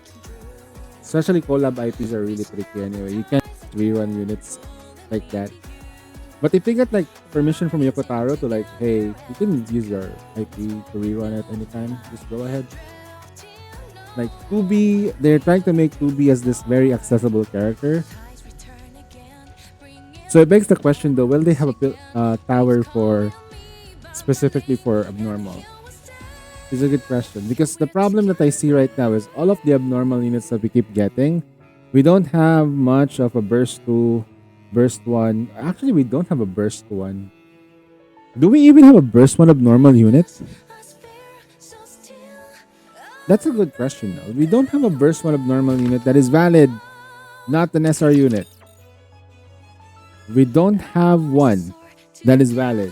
Especially collab IPs are really tricky anyway. You can't rerun units like that. But if you get like permission from Yokotaro to like, hey, you can use your IP to rerun at any time, just go ahead. Like 2B, they're trying to make 2B as this very accessible character. So it begs the question though, will they have a tower for specifically for abnormal? It's a good question, because the problem that I see right now is all of the abnormal units that we keep getting, we don't have much of a burst 2, burst 1. Actually, we don't have a burst 1. Do we even have a burst 1 abnormal unit? That's a good question though. We don't have a burst 1 abnormal unit that is valid, not an SR unit. We don't have one that is valid.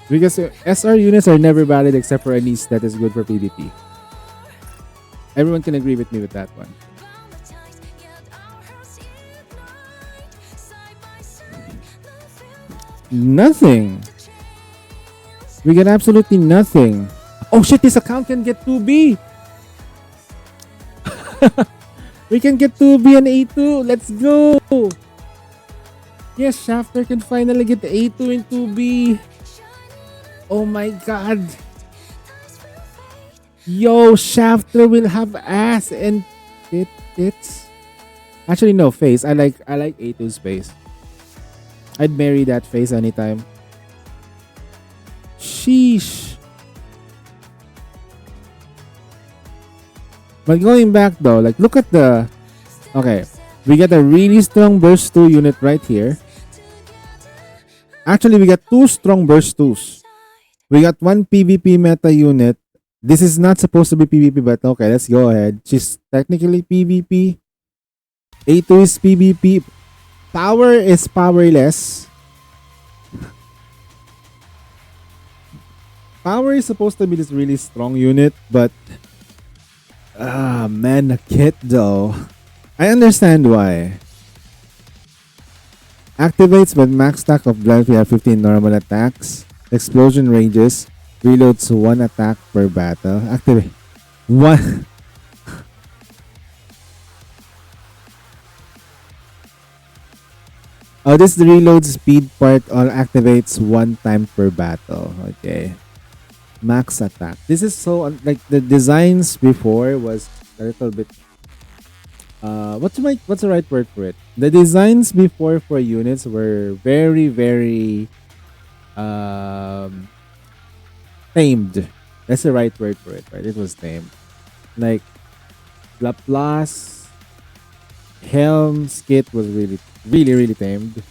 Because SR units are never valid except for a niece that is good for PvP. Everyone can agree with me with that one. Nothing. We get absolutely nothing. Oh shit, this account can get 2B. We can get 2B and A2. Let's go. Yes, Shafter can finally get A2 and 2B. Oh my god. Yo, Shafter will have ass and tits. Actually, no, face. I like A2's face. I'd marry that face anytime. Sheesh. But going back though, like look at the... Okay, we get a really strong burst 2 unit right here. Actually, we got 2 strong burst 2s. We got 1 PvP meta unit. This is not supposed to be PvP, but okay, let's go ahead. She's technically PvP. A2 is PvP. Power is powerless. Power is supposed to be this really strong unit, but man, the kit though. I understand why. Activates when max stack of drive. We have 15 normal attacks. Explosion ranges. Reloads 1 attack per battle. Activate 1. Oh, this is the reload speed part. All activates 1 time per battle. Okay. Max attack. This is so like the designs before was a little bit. What's the right word for it? The designs before for units were very tamed. That's the right word for it, right? It was tamed. Like Laplace, Helm's kit was really tamed.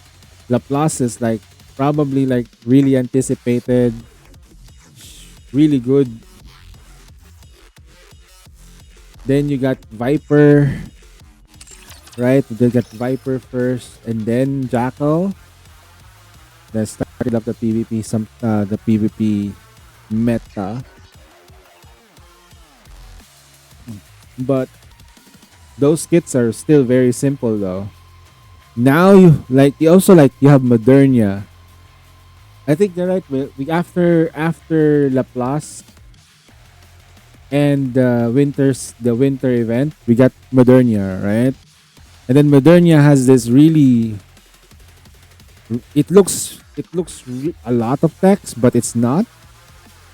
Laplace is like probably like really anticipated, really good. Then you got Viper, right? They got Viper first, and then Jackal. That started up the PvP, the PvP meta. But those kits are still very simple though. Now you have Modernia. I think they're right. We after Laplace and the winter event, we got Modernia, right? And then Modernia has this really. It looks a lot of text, but it's not.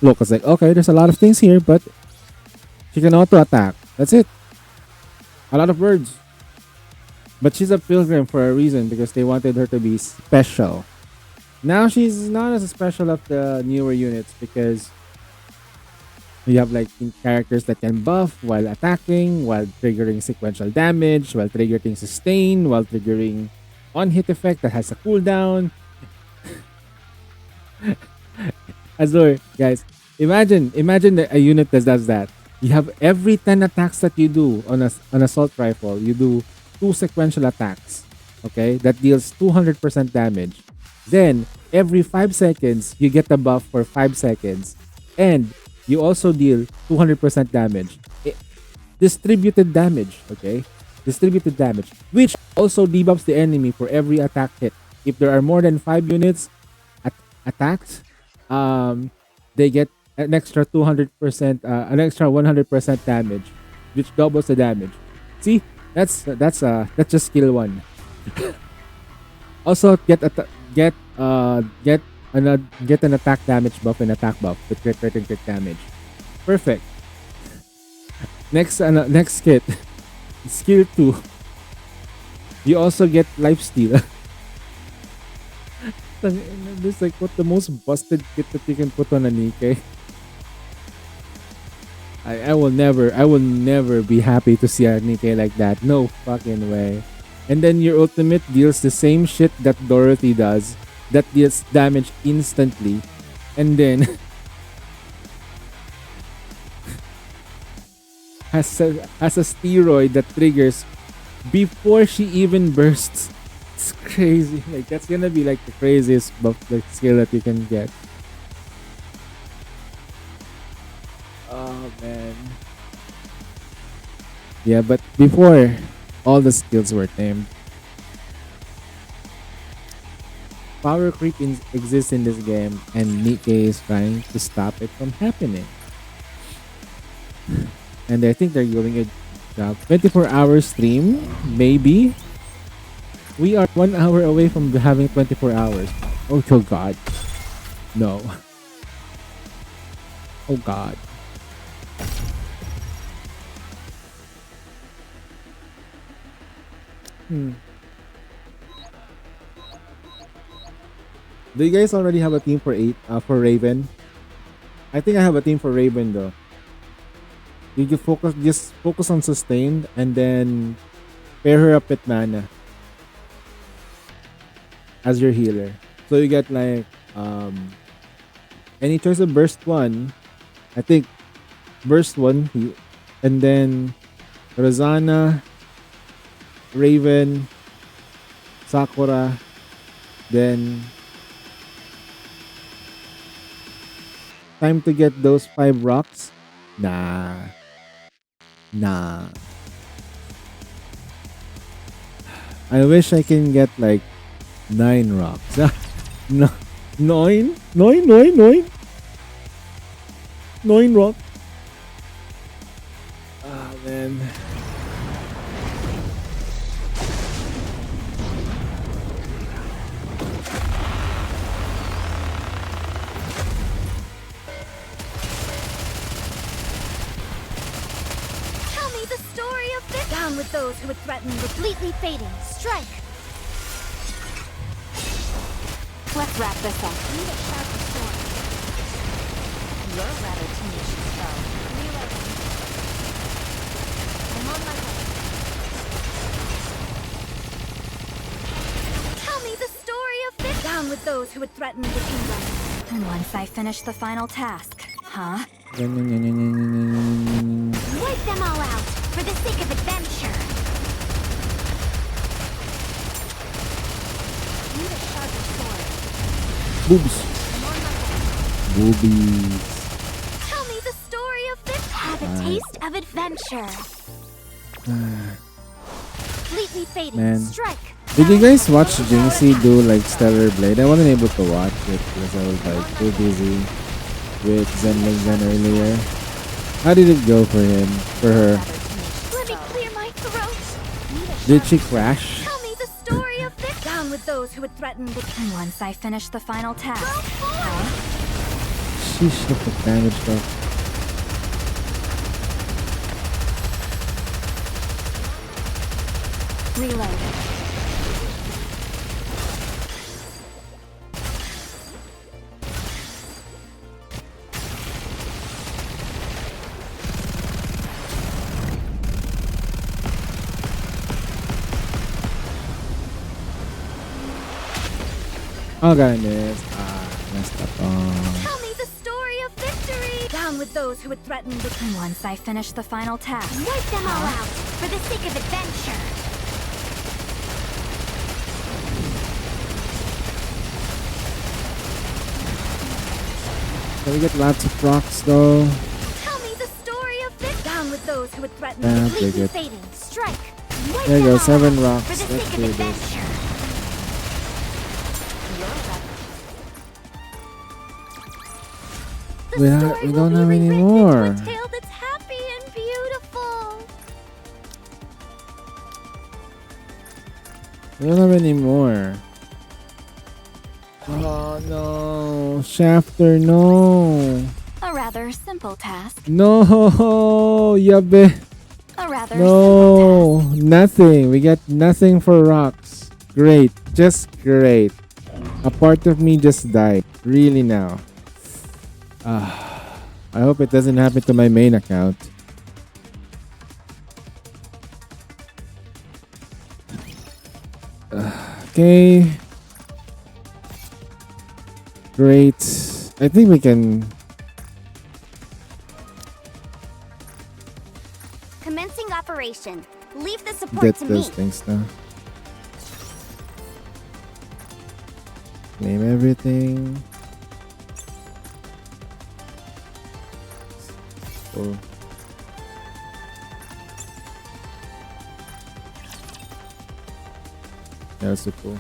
Look, it's like okay, there's a lot of things here, but she can auto attack. That's it. A lot of words. But she's a pilgrim for a reason because they wanted her to be special. Now she's not as special of the newer units because you have like characters that can buff while attacking, while triggering sequential damage, while triggering sustain, while triggering on-hit effect that has a cooldown. Azure, guys, imagine that a unit that does that. You have every 10 attacks that you do on an assault rifle, you do 2 sequential attacks. Okay, that deals 200% damage. Then every 5 seconds you get a buff for 5 seconds, and you also deal 200% damage. Distributed damage. Okay, distributed damage, which also debuffs the enemy for every attack hit. If there are more than 5 units attacked, they get an extra 200%, an extra 100% damage, which doubles the damage. See, that's just skill 1. Also get an attack damage buff and attack buff with crit and crit damage. Perfect. Next kit, skill 2. You also get lifesteal. This is like what the most busted kit that you can put on a Nikkei. I will never be happy to see a Nikkei like that. No fucking way. And then your ultimate deals the same shit that Dorothy does. That deals damage instantly. And then has a steroid that triggers before she even bursts. It's crazy. Like that's gonna be like the craziest buff like skill that you can get. Oh man. Yeah, but before all the skills were tamed. Power creep exists in this game, and Nikkei is trying to stop it from happening. And I think they're doing a job. 24-hour stream, maybe. We are 1 hour away from having 24 hours. Oh God. No. Oh God. Do you guys already have a team for for Raven? I think I have a team for Raven though. You just focus on sustained and then pair her up with mana as your healer. So you get like any choice of burst 1. I think burst 1 and then Rosanna, Raven, Sakura, then time to get those 5 rocks. Nah. I wish I can get like 9 rocks. No, 9 rocks. Ah man. Down with those who would threaten completely fading. Strike! Let's wrap this up. Need a sharper sword. You're rather tenacious, though. Reloading. I'm on my way. Tell me the story of this. Down with those who would threaten the kingdom. And once I finish the final task, huh? Wipe them all out, for the sake of adventure. Need a sharper sword. Boobs. I'm on my way. Boobies. Tell me the story of this. Have a taste of adventure. Completely fading. Man. Strike. Did you guys watch Jinxie do like Stellar Blade? I wasn't able to watch it because I was like too busy with Zen earlier. How did it go for him? For her? Let me clear my throat. Did she crash? Tell me the story of this. Down with those who would threaten the And once I finish the final task, Sheesh, look at damage though. reload. Oh god, I missed. Messed up. Tell me the story of victory. Down with those who would threaten the And once I finish the final task, wipe them all out, for the sake of adventure. Can we get lots of rocks though? Tell me the story of victory. Down with those who would threaten Yeah, completely take it. fading. Strike. Wipe There you them go, all 7 out, rocks. For the Let's sake do of this. adventure. We don't have any more. A tale that's happy and beautiful. We don't have any more. Oh no, Shafter, no. a rather simple task. No, yabe. A rather No, nothing. We get nothing for rocks. Great, just great. A part of me just died. Really now. I hope it doesn't happen to my main account. Okay. Great. I think we can. Commencing operation. Leave the support Get to those me. things now. Claim everything. Oh. That's so cool.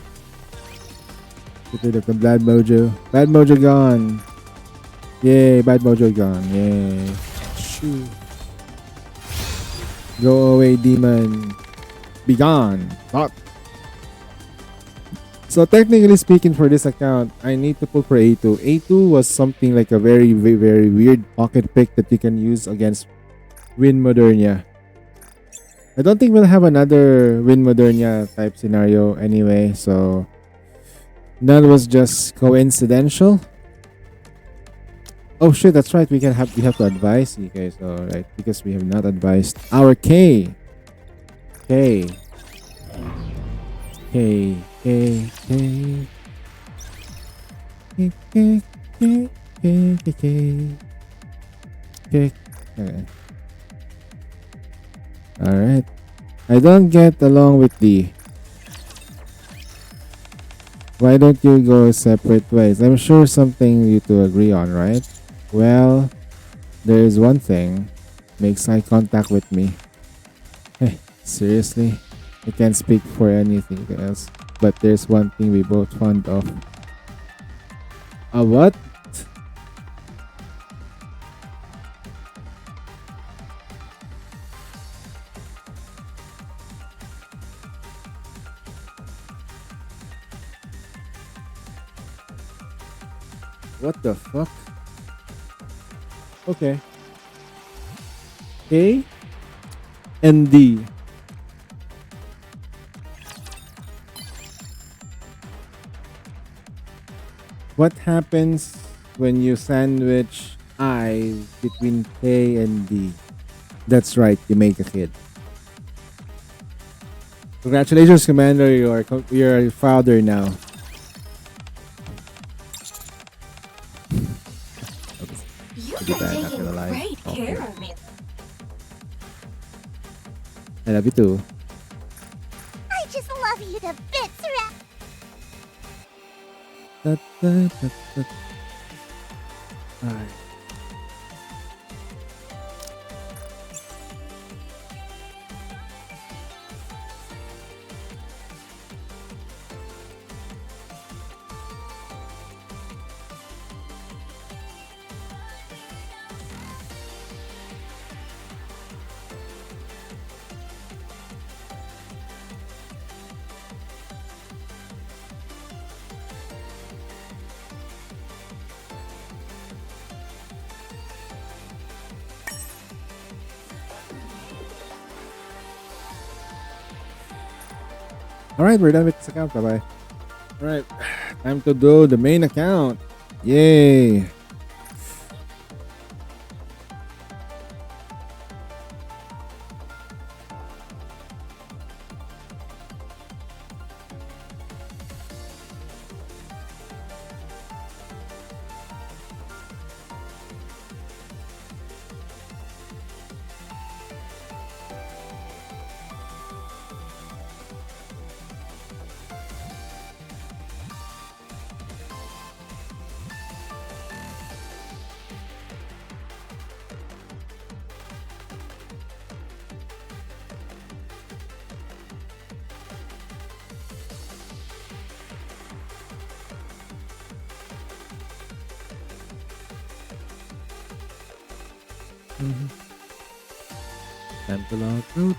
Get rid of the bad mojo. Bad mojo gone. Yay, bad mojo gone. Yay. Shoo. Go away, demon. Be gone. Fuck. So technically speaking, for this account, I need to pull for A2. A2 was something like a very, very, very weird pocket pick that you can use against Win Modernia. I don't think we'll have another Win Modernia type scenario anyway, so that was just coincidental. Oh shit, that's right. We have to advise you guys, alright, because we have not advised our K. K. K. K. K. K. K. K. K. K. K. Okay. Alright. I don't get along with D. Why don't you go separate ways? I'm sure something you two agree on, right? Well, there is one thing. Makes eye contact with me. Hey, seriously? I can't speak for anything else. But there's one thing we both fond of. A what? What the fuck? Okay. A and D. What happens when you sandwich I between K and D? That's right, you make a kid. Congratulations, Commander. You're a father now. You've been taking great care of me. I love you too. I just love you to bits, Rat. Da, da, da, da. Alright. Alright, we're done with this account. Bye-bye. Alright, time to do the main account. Yay! Time to log out.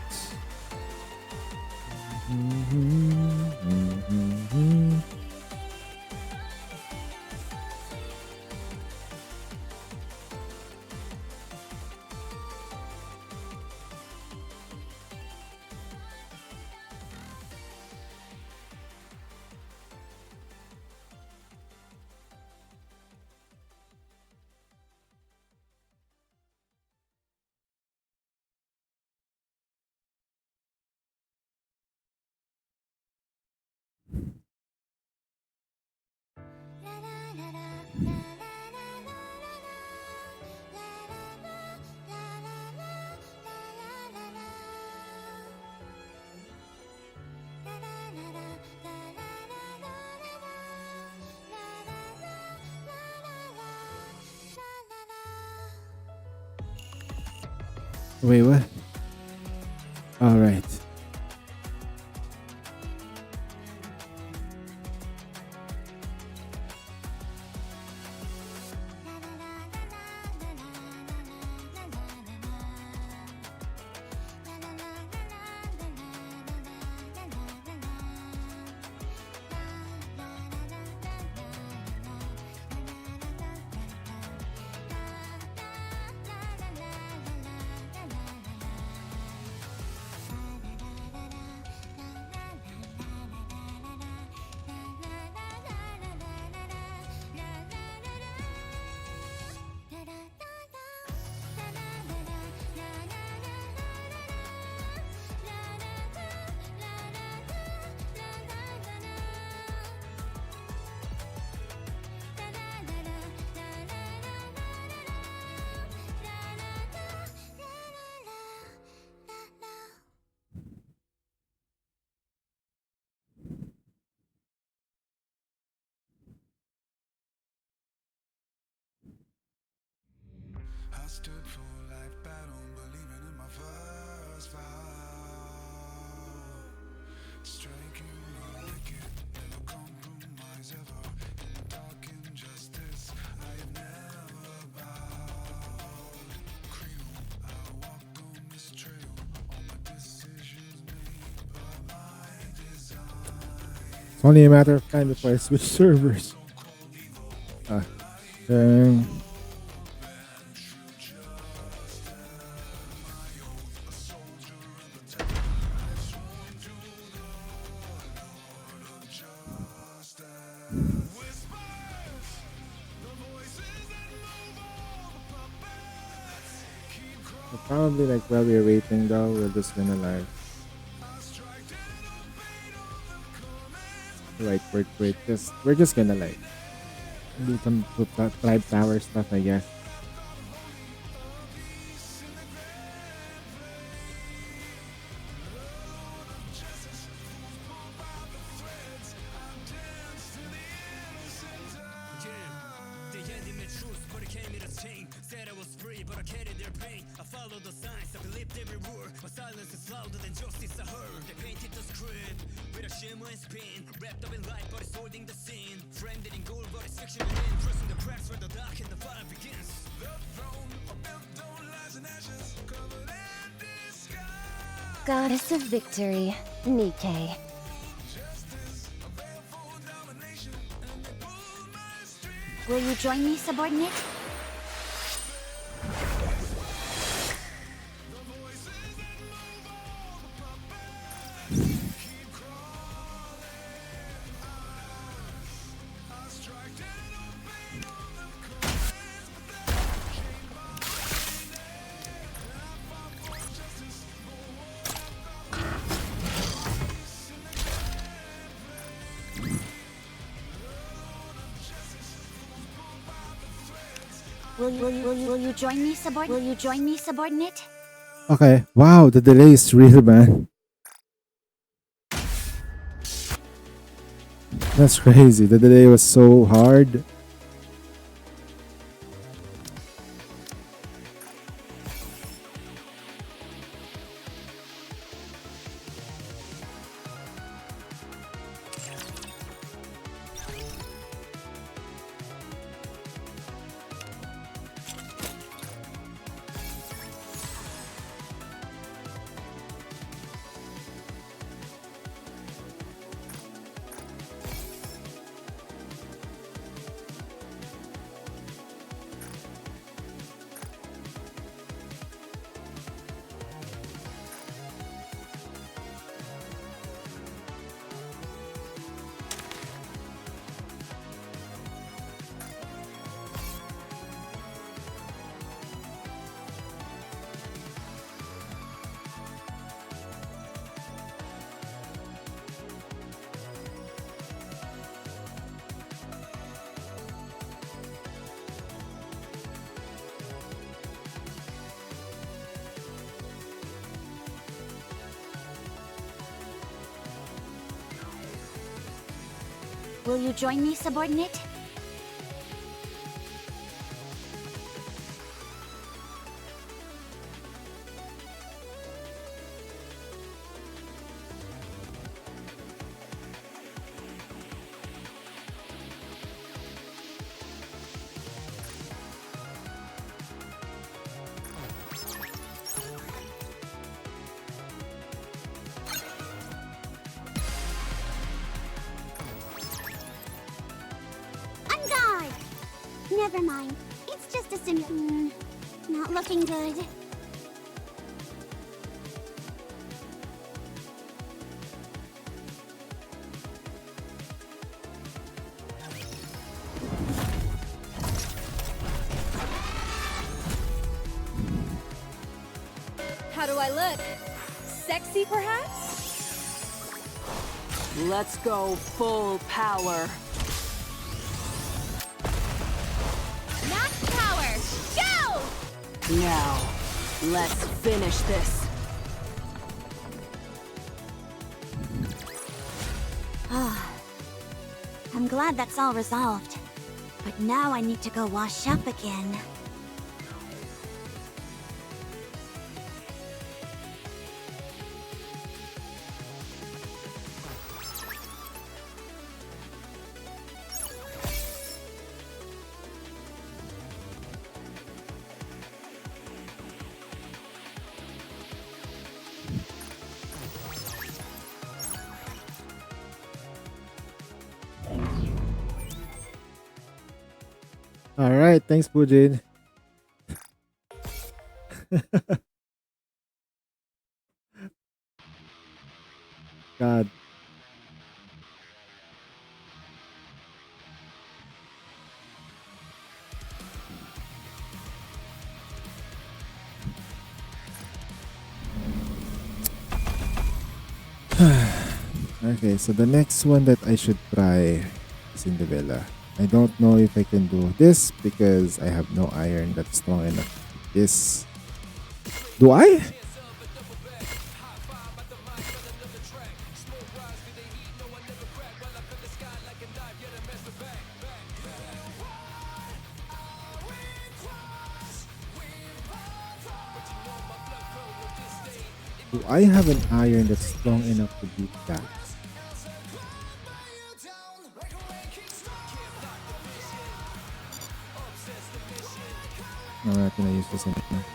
Wait, what? All right. It's only a matter of time before I switch servers. Dang. Probably like while we're waiting though, we're just gonna like wait. We're just gonna like do some tribe tower stuff, I guess. Goddess of Victory, Nikke. Will you join me, subordinate? Will you join me, subordinate? Will you join me, subordinate? Okay. Wow, the delay is real, man. That's crazy. The delay was so hard. Will you join me, subordinate? Never mind. It's just a simulation. Not looking good. How do I look? Sexy, perhaps? Let's go full power. Max power! Go! Now, let's finish this. I'm glad that's all resolved. But now I need to go wash up again. All right, thanks, Pujin. God. Okay, so the next one that I should try is in the villa. I don't know if I can do this because I have no iron that's strong enough to do this. Do I? Do I have an iron that's strong enough to beat that? No, I'm not gonna use this anymore.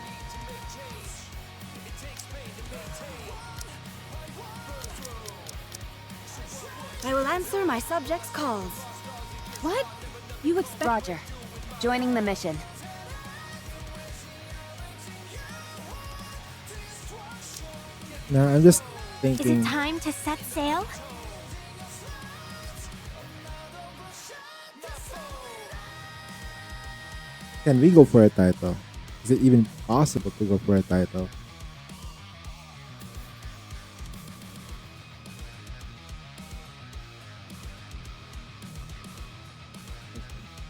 I will answer my subjects' calls. What? You expect— Roger. Joining the mission. No, I'm just Is thinking. it time to set sail? Can we go for a title? Is it even possible to go for a title?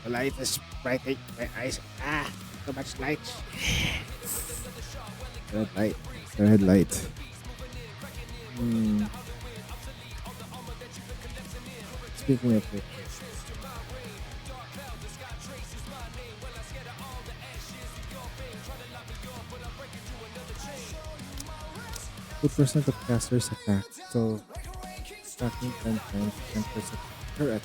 The light is brightening my eyes. Ah, too much light. Red light. Red light. Speaking of which, % of casters attack. So attacking 10 times, 10% per attack.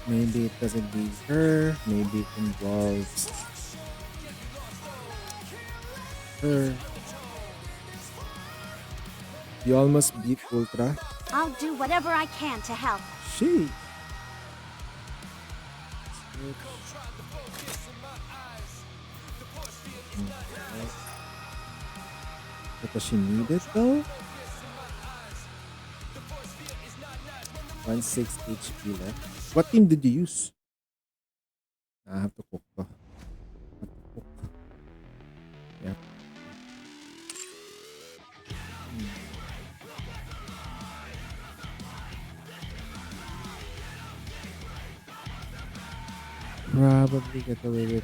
Maybe it doesn't need her. Maybe it involves her. You almost beat Ultra. I'll do whatever I can to help. She. But does she need it though? 1/6 HP left. What team did you use? I have to cook to. Have to cook. Yep. Probably get away with.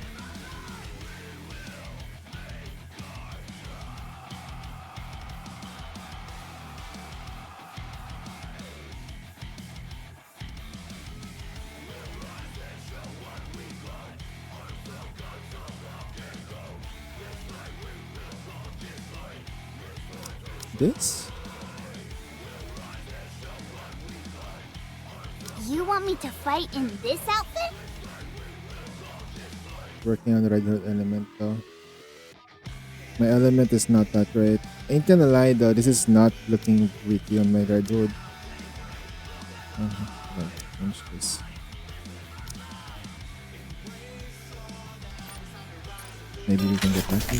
This? You want me to fight in this outfit? Working on the Red Hood element though. My element is not that great. Ain't gonna lie though, this is not looking witty on my Red Hood. Change this. Maybe we can get lucky.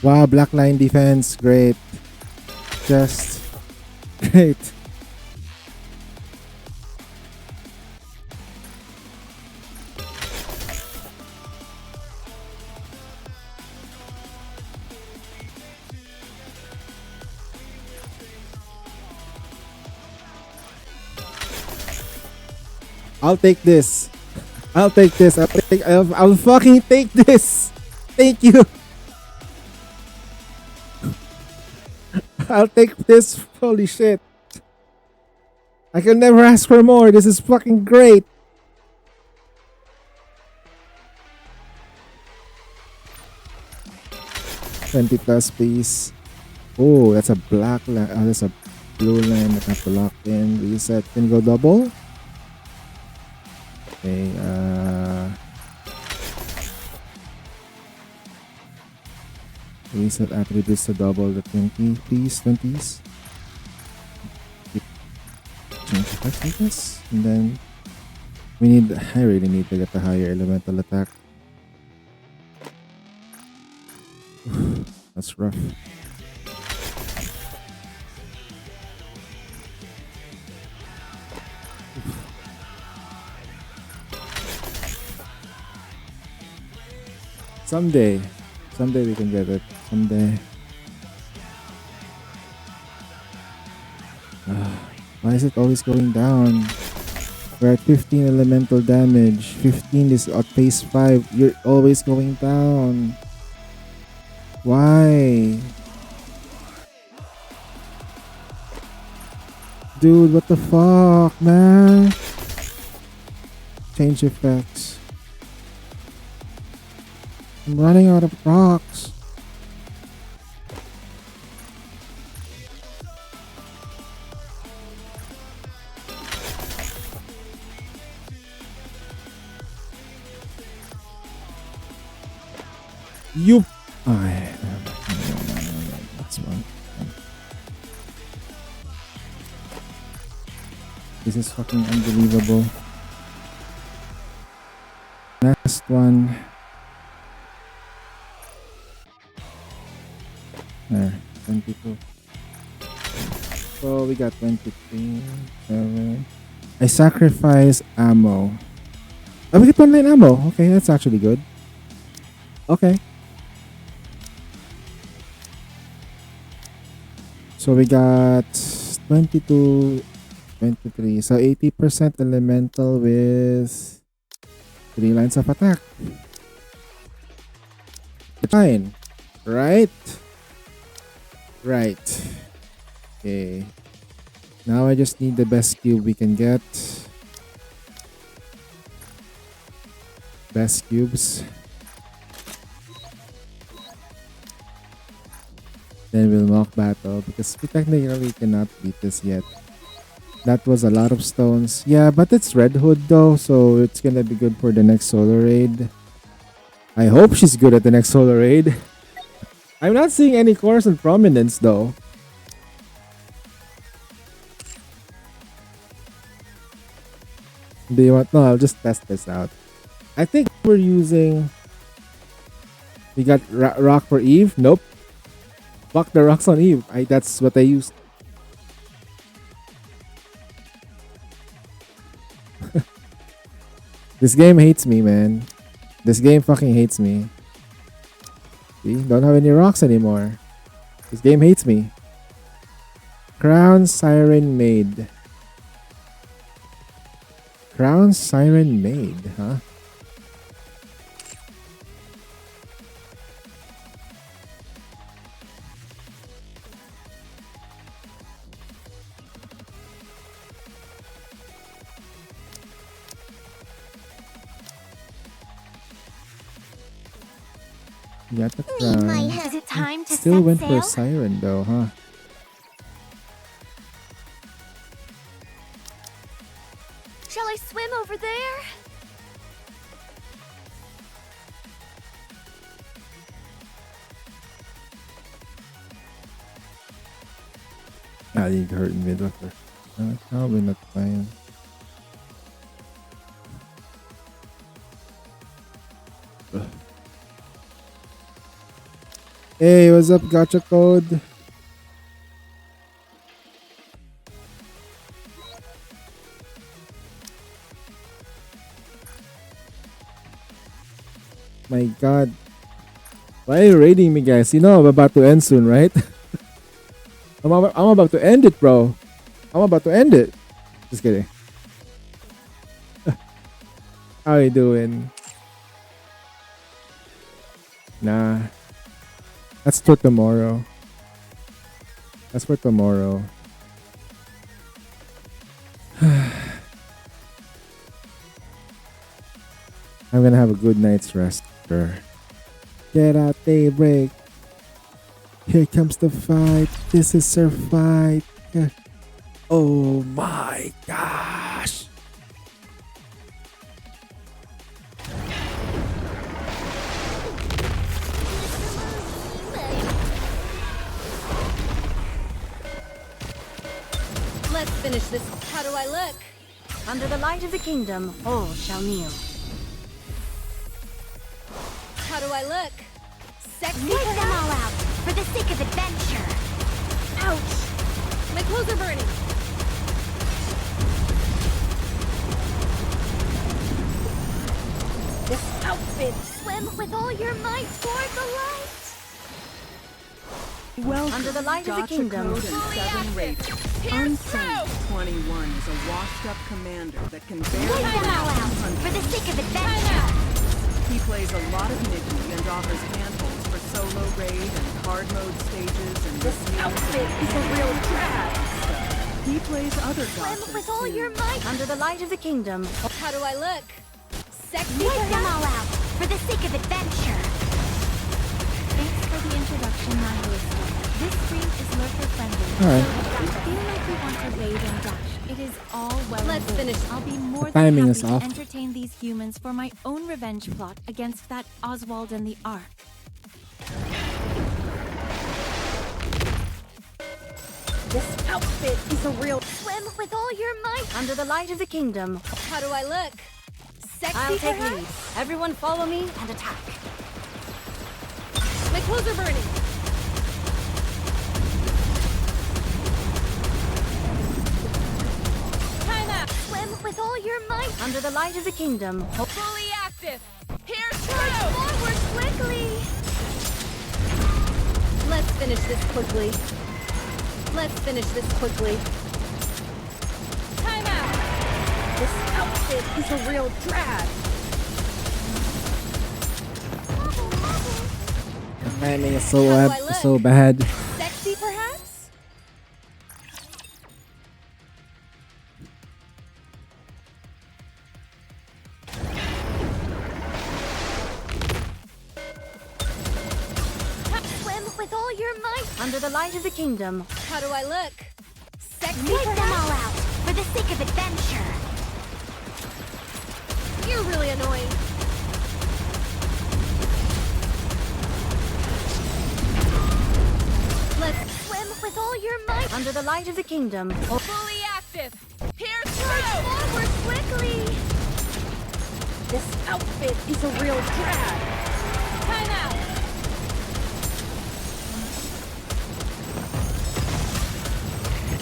Wow, black line defense, great. Just great. I'll take this. I'll take this. I'll fucking take this. Thank you. I'll take this. Holy shit. I can never ask for more. This is fucking great. $20 plus, please. Oh, that's a black line. Oh, that's a blue line that I have to lock in. Reset. Can you go double? Okay, reset attributes to double the 20, please. 20s. Change effects like this. And then I really need to get the higher elemental attack. That's rough. Someday we can get it. Someday. Why is it always going down? We're at 15 elemental damage. 15 is at phase 5. You're always going down. Why? Dude, what the fuck, man? Change effects. I'm running out of rocks. You. That's one. This is fucking unbelievable. Next one. There, 22. So we got 23. 7. I sacrifice ammo. Oh, we get 1 line ammo. Okay, that's actually good. Okay. So we got 22, 23. So 80% elemental with 3 lines of attack. Fine. Right? Right. Okay. Now I just need the best cube we can get. Best cubes. Then we'll mock battle because we technically cannot beat this yet. That was a lot of stones. Yeah, but it's Red Hood though, so it's gonna be good for the next solo raid. I hope she's good at the next solo raid. I'm not seeing any cores in prominence though. Do you want? No, I'll just test this out. I think we're using. We got rock for Eve. Nope. Fuck the rocks on Eve. That's what I used. This game hates me, man. This game fucking hates me. See? Don't have any rocks anymore. This game hates me. Crown Siren Maid. Crown Siren Maid, huh? Got the crown. Is it time to Still set went sail? for a siren though, huh? Shall I swim over there? I think hurt in middle of her. Probably not fine. Ugh. Hey, what's up, Gacha Code? My god. Why are you raiding me, guys? You know I'm about to end soon, right? I'm about to end it, bro. I'm about to end it. Just kidding. How you doing? Nah. That's for tomorrow. That's for tomorrow. I'm gonna have a good night's rest. Sure. Get out, Daybreak. Here comes the fight. This is our fight. Yeah. Oh my gosh. Let's finish this. How do I look? Under the light of the kingdom, all shall kneel. How do I look? Sexy. Wipe them all out for the sake of adventure. Ouch! My clothes are burning. This outfit. Swim with all your might toward the light. Welcome, Under the light of the Gotcha kingdom. Code and Fully 7 active. rated. Here's Unseen through. 21 is a washed-up commander that can Wipe barely them all out for the sake of adventure. He plays a lot of Mickey and offers handholds for solo raid and hard mode stages and This outfit is a real drag. He plays other Swim gotchas with all too. your might. Under the light of the kingdom. How do I look? Sexy. Wipe them all out for the sake of adventure. Thanks for the introduction, my host. This stream is lurker friendly. Alright. So if you feel like you want to raid and dash, it is all well Let's and good. finish. I'll be more The than timing happy is to off. entertain these humans for my own revenge plot against that Oswald and the Ark. This outfit is a real. Swim with all your might. Under the light of the kingdom. How do I look? Sexy. I'll take lead. Everyone follow me and attack. My clothes are burning. Time out. Swim with all your might. Under the light of the kingdom. Fully active. Here's Charge through. forward quickly. Let's finish this quickly. Let's finish this quickly. Time out. This outfit is a real drag. The timing is so How do I so look? bad. Sexy, perhaps? Swim with all your might. Under the light of the kingdom. How do I look? Sexy, Wipe them all perhaps? out for the sake of adventure. You're really annoying. Let's Swim with all your might. under the light of the kingdom. Fully active. Here's Charge through. forward quickly. This outfit is a real drag. Time out.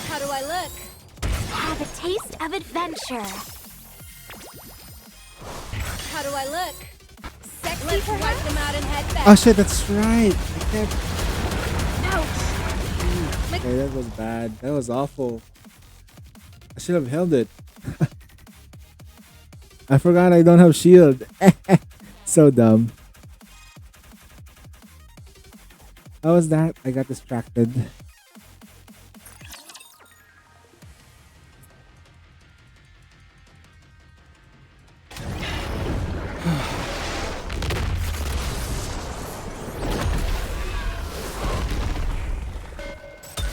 How do I look? Have a taste of adventure. How do I look? Sexy, let's wipe them out and head back. Oh shit, that's right. I can't. Ouch. Okay, that was bad. That was awful. I should have held it. I forgot I don't have shield. So dumb. How was that? I got distracted.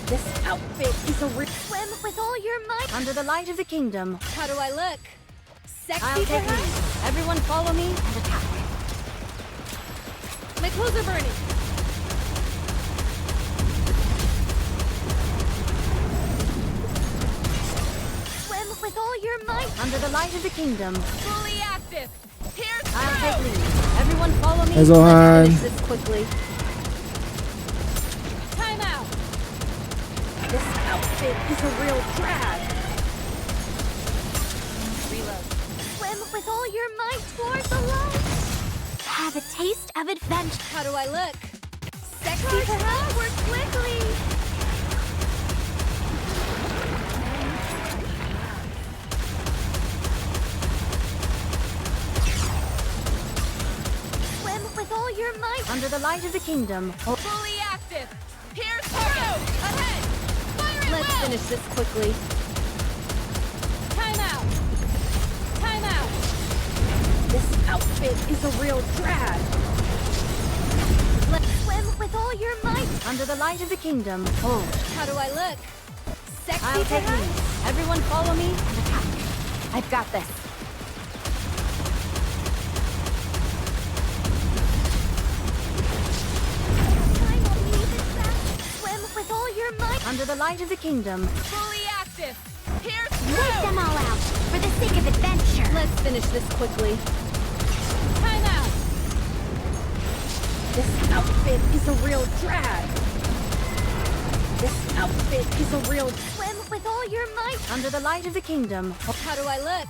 This outfit is a real. Swim with all your might. Under the light of the kingdom. How do I look? Sexy, I'll take perhaps? lead. Everyone follow me and attack. My clothes are burning. Swim with all your might. Under the light of the kingdom. Fully active. Here's I'll through. take lead. Everyone follow me. Hey, Zohan. Let's finish this quickly. Time out. This outfit is a real drag. Reload. Swim with all your might toward the light. Have a taste of adventure. How do I look? Sexy, Charge perhaps? forward quickly. Under the light of the kingdom. Fully active. Here's through. Ahead. Fire at Let's will. finish this quickly. Time out. Time out. This outfit is a real drag. Let's swim with all your might. Under the light of the kingdom. Hold. How do I look? Sexy I'll take perhaps? lead. Everyone follow me and attack. I've got this. Swim with all your might. Under the light of the kingdom. Fully active. Here's Wipe through. them all out for the sake of adventure. Let's finish this quickly. Time out. This outfit is a real drag. This outfit is a real Swim with all your might. Under the light of the kingdom. How do I look?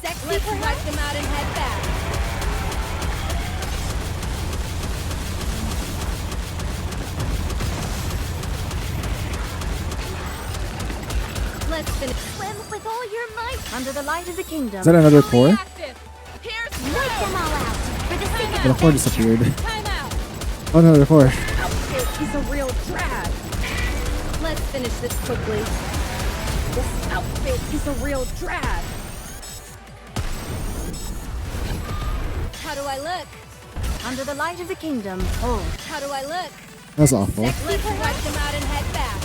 Sexy Let's perhaps? Wipe them out and head back. Let's finish. Swim with all your might. Under the light of the kingdom. Is that another core? Active. Here's Wipe them all out for the sake The of core adventure. disappeared. time out. Oh no, the core. Outfit is a real drag. Let's finish this quickly. This outfit is a real drag. How do I look? Under the light of the kingdom. Hold. How do I look? That's awful. Let's wipe them out and head back.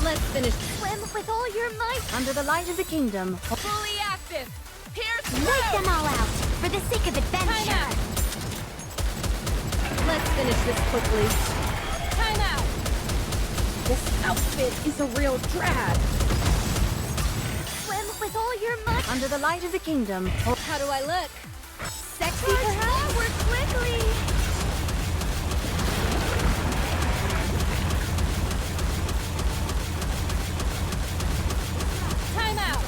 Let's finish. Swim with all your might. Under the light of the kingdom. Fully active. Here's Wipe through. them all out for the sake of Time adventure. out. Let's finish this quickly. Time out. This outfit is a real drag. Swim with all your might. Under the light of the kingdom. How do I look? Sexy Charge perhaps? forward quickly. Time out.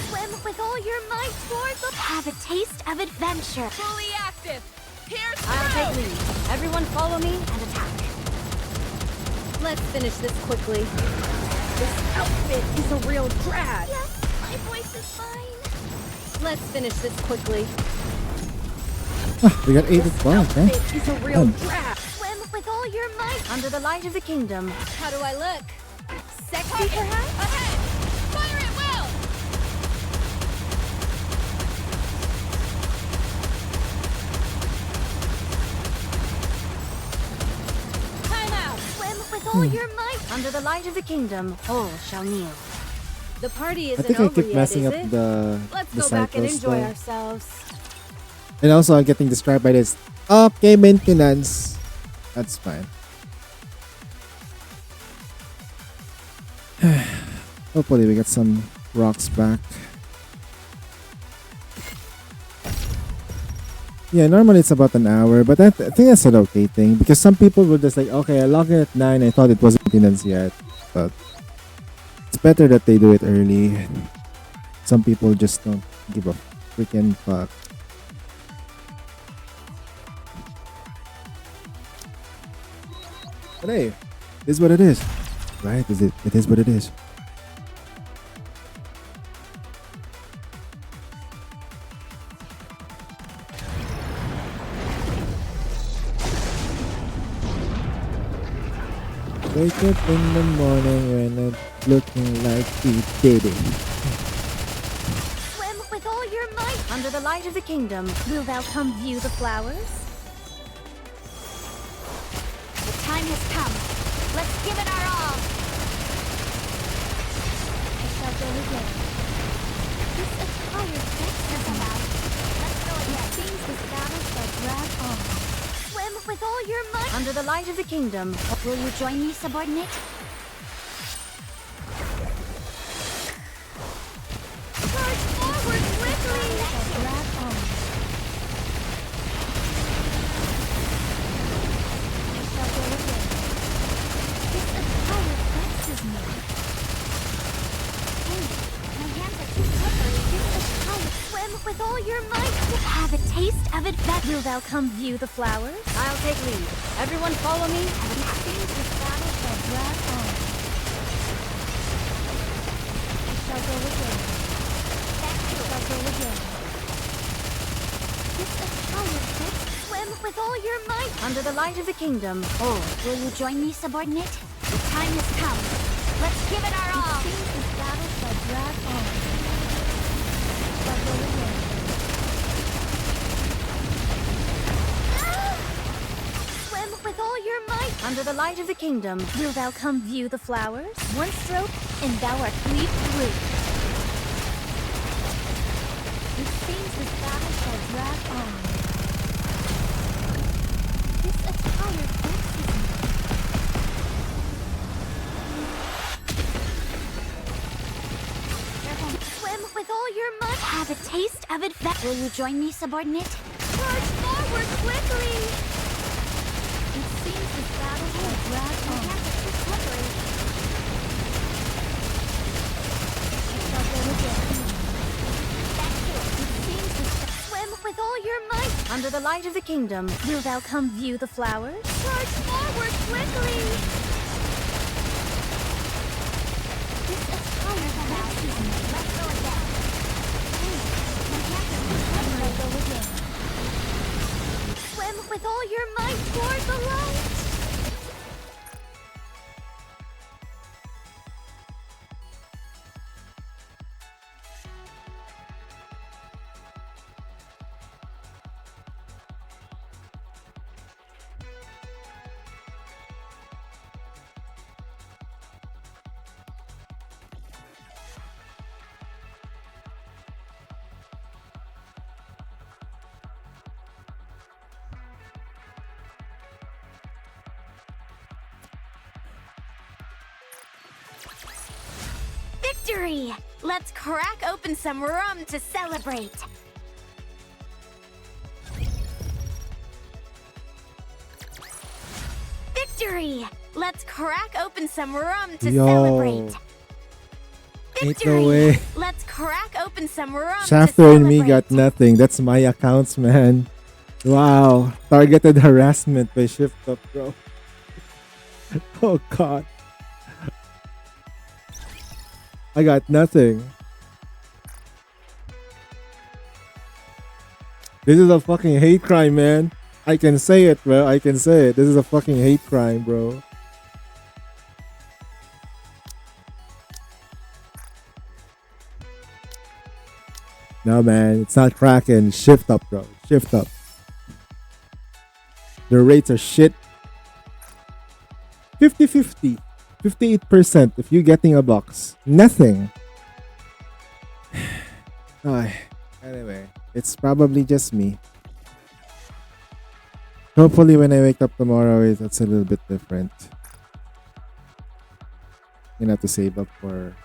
Swim with all your might toward the. Have a taste of adventure. Fully active. Here's I'll through. take lead. Everyone follow me and attack. Let's finish this quickly. This outfit is a real drag. Yes, my voice is fine. Let's finish this quickly. Ah, we got 8 at bar, okay? Outfit is a real Done. drag. Swim with all your might. Under the light of the kingdom. How do I look? Sexy perhaps? Ahead. Fire at will. Time out. Swim with all your might. Under the light of the kingdom, all shall kneel. The party I isn't think I over keep yet, messing is up it? the Let's go back and cycles enjoy though. ourselves. And also I'm getting distracted by this. Okay, maintenance. That's fine. Hopefully we get some rocks back. Yeah, normally it's about an hour, but I think that's an okay thing because some people will just like, okay, I logged in at 9, I thought it wasn't maintenance yet, but it's better that they do it early. Some people just don't give a freaking fuck. But hey, it is what it is, right? It is what it is. Wake up in the morning when I'm looking like we did it. Swim with all your might. Under the light of the kingdom. Will thou come view the flowers? The time has come. Let's give it our all. I shall go again. This acquired dexter alive. Let's go again. It seems this battle shall drag on. Swim with all your might. Under the light of the kingdom. Will you join me, subordinate? Charge forward quickly! Drag on. I shall go again. This acquired vexes me. Hey, my hands are too slippery. This acquired swim with all your might. Have a taste of adventure. Will thou come view the flowers? I'll take lead. Everyone follow me. It seems this battle shall drag on. all your might! Under the light of the kingdom. Oh, will you join me, subordinate? The time has come. Let's give it our all! It seems this battle shall drag on. But will it end? Swim with all your might! Under the light of the kingdom. Will thou come view the flowers? One stroke, and thou art leaped through. It seems this battle shall drag on. This attire vexes me. Swim with all your might. Have a taste of it. Will you join me, subordinate? Charge forward quickly! It seems this battle shall drag on. It shall go again. Swim with all your might! Under the light of the kingdom. Will thou come view the flowers? Charge forward quickly! This attire vexes me. Let's go again. Let's go again. Swim with all your might toward the light! Victory! Let's crack open some rum to celebrate! Victory! Let's crack open some rum to celebrate! Ain't no way. Let's crack open some rum Shafter and me got nothing. That's my accounts, man. Wow. Targeted harassment by Shift Up, bro. Oh, God. I got nothing. This is a fucking hate crime, man. I can say it, bro. I can say it. This is a fucking hate crime, bro. No, man. It's not Kraken. Shift Up, bro. Shift Up. The rates are shit. 50-50. 58% if you're getting a box. Nothing. Anyway, it's probably just me. Hopefully when I wake up tomorrow, it's a little bit different. You have to save up for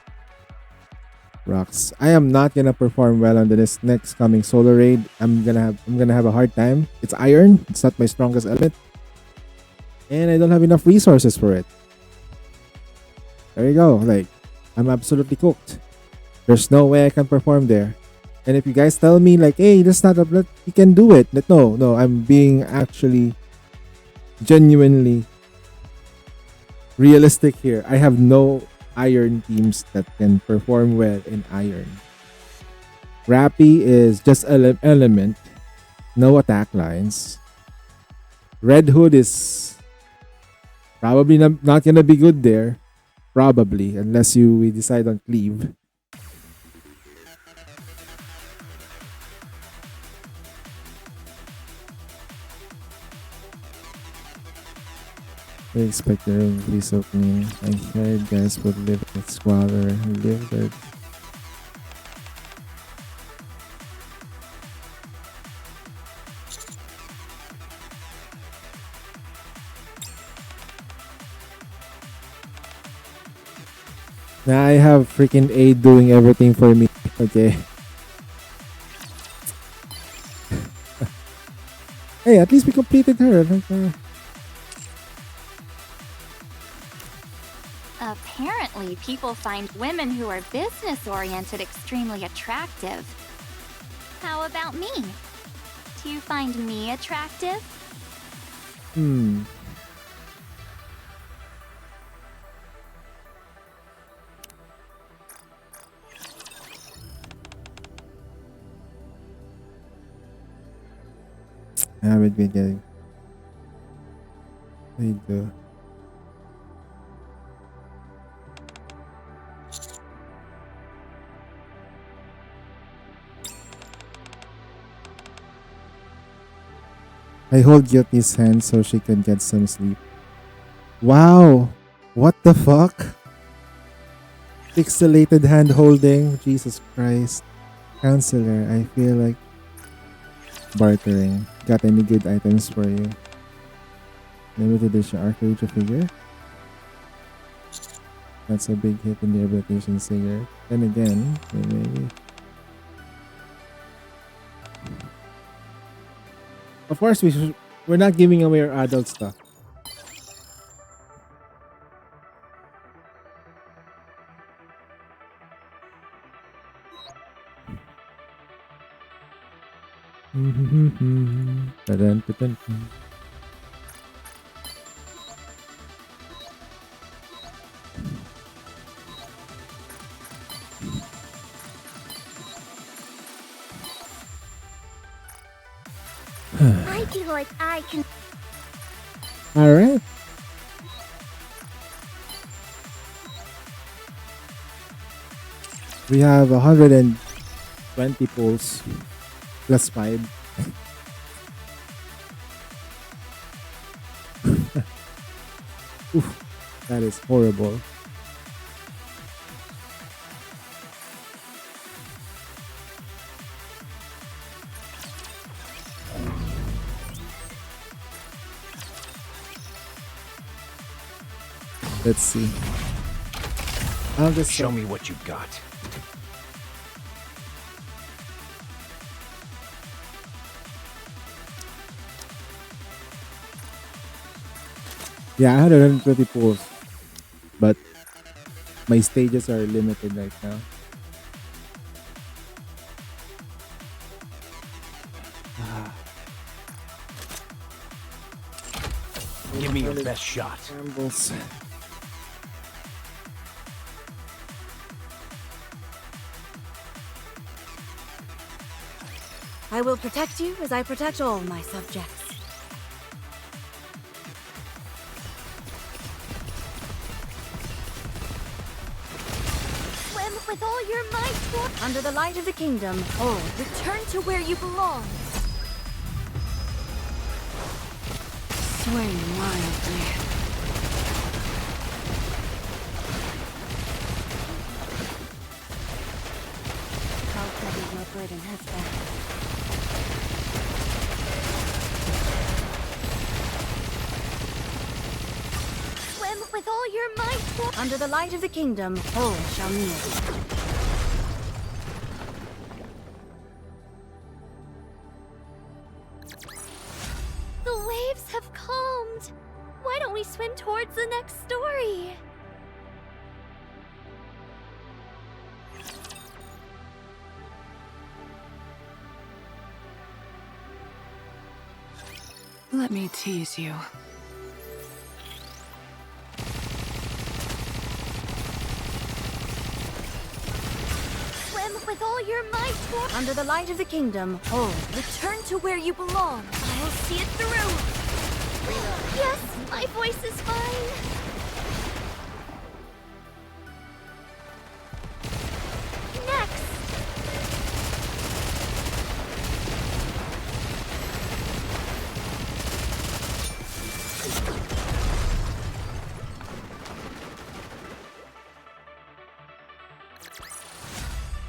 rocks. I am not gonna perform well on this next coming solar raid. I'm gonna have a hard time. It's iron. It's not my strongest element. And I don't have enough resources for it. There you go. Like, I'm absolutely cooked. There's no way I can perform there. And if you guys tell me like, hey, that's not a blood, you can do it. No, I'm being actually genuinely realistic here. I have no iron teams that can perform well in iron. Rappy is just element. No attack lines. Red Hood is probably not gonna be good there. Probably, unless we decide on cleave. I expect the room to be so clean. I heard guys would live with squalor. Live there. Now I have freaking Aid doing everything for me. Okay. Hey, at least we completed her. Apparently, people find women who are business-oriented extremely attractive. How about me? Do you find me attractive? I haven't been getting. They do. I hold Guilty's hand so she can get some sleep. Wow! What the fuck? Pixelated hand holding. Jesus Christ. Counselor, I feel like bartering. Got any good items for you? Limited edition Archangel figure. That's a big hit in the rehabilitation singer. Then again, maybe. Of course, we're not giving away our adult stuff. Dun, dun, dun, dun. I feel like I can. All right. We have 120 pulls plus 5. Oof, that is horrible. Let's see. I'll just show me what you got. Yeah, I had 120 pulls, but my stages are limited right now. Give me your best shot. Shambles. I will protect you as I protect all my subjects. Swim with all your might. Under the light of the kingdom, all return to where you belong. Swing wildly. How heavy your burden has been. Swim with all your might. Under the light of the kingdom, all shall kneel. The waves have calmed. Why don't we swim towards the next story? Let me tease you. Swim with all your might. Under the light of the kingdom, all return to where you belong. I'll see it through. Yes, my voice is fine. Next.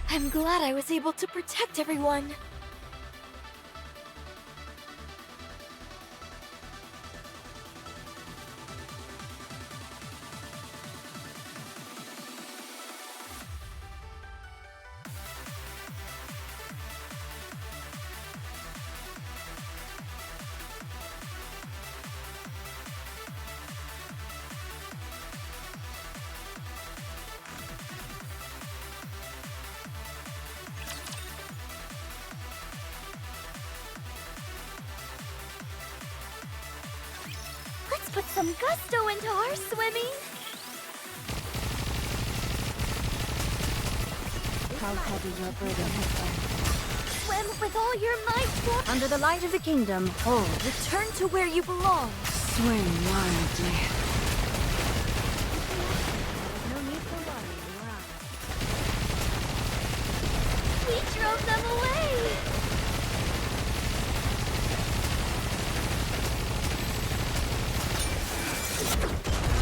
I'm glad I was able to protect everyone. Let's put some gusto into our swimming. How heavy your burden has been. Swim with all your might. Under the light of the kingdom, all return to where you belong. swing wildly. No need for worry, we're out. We drove them away!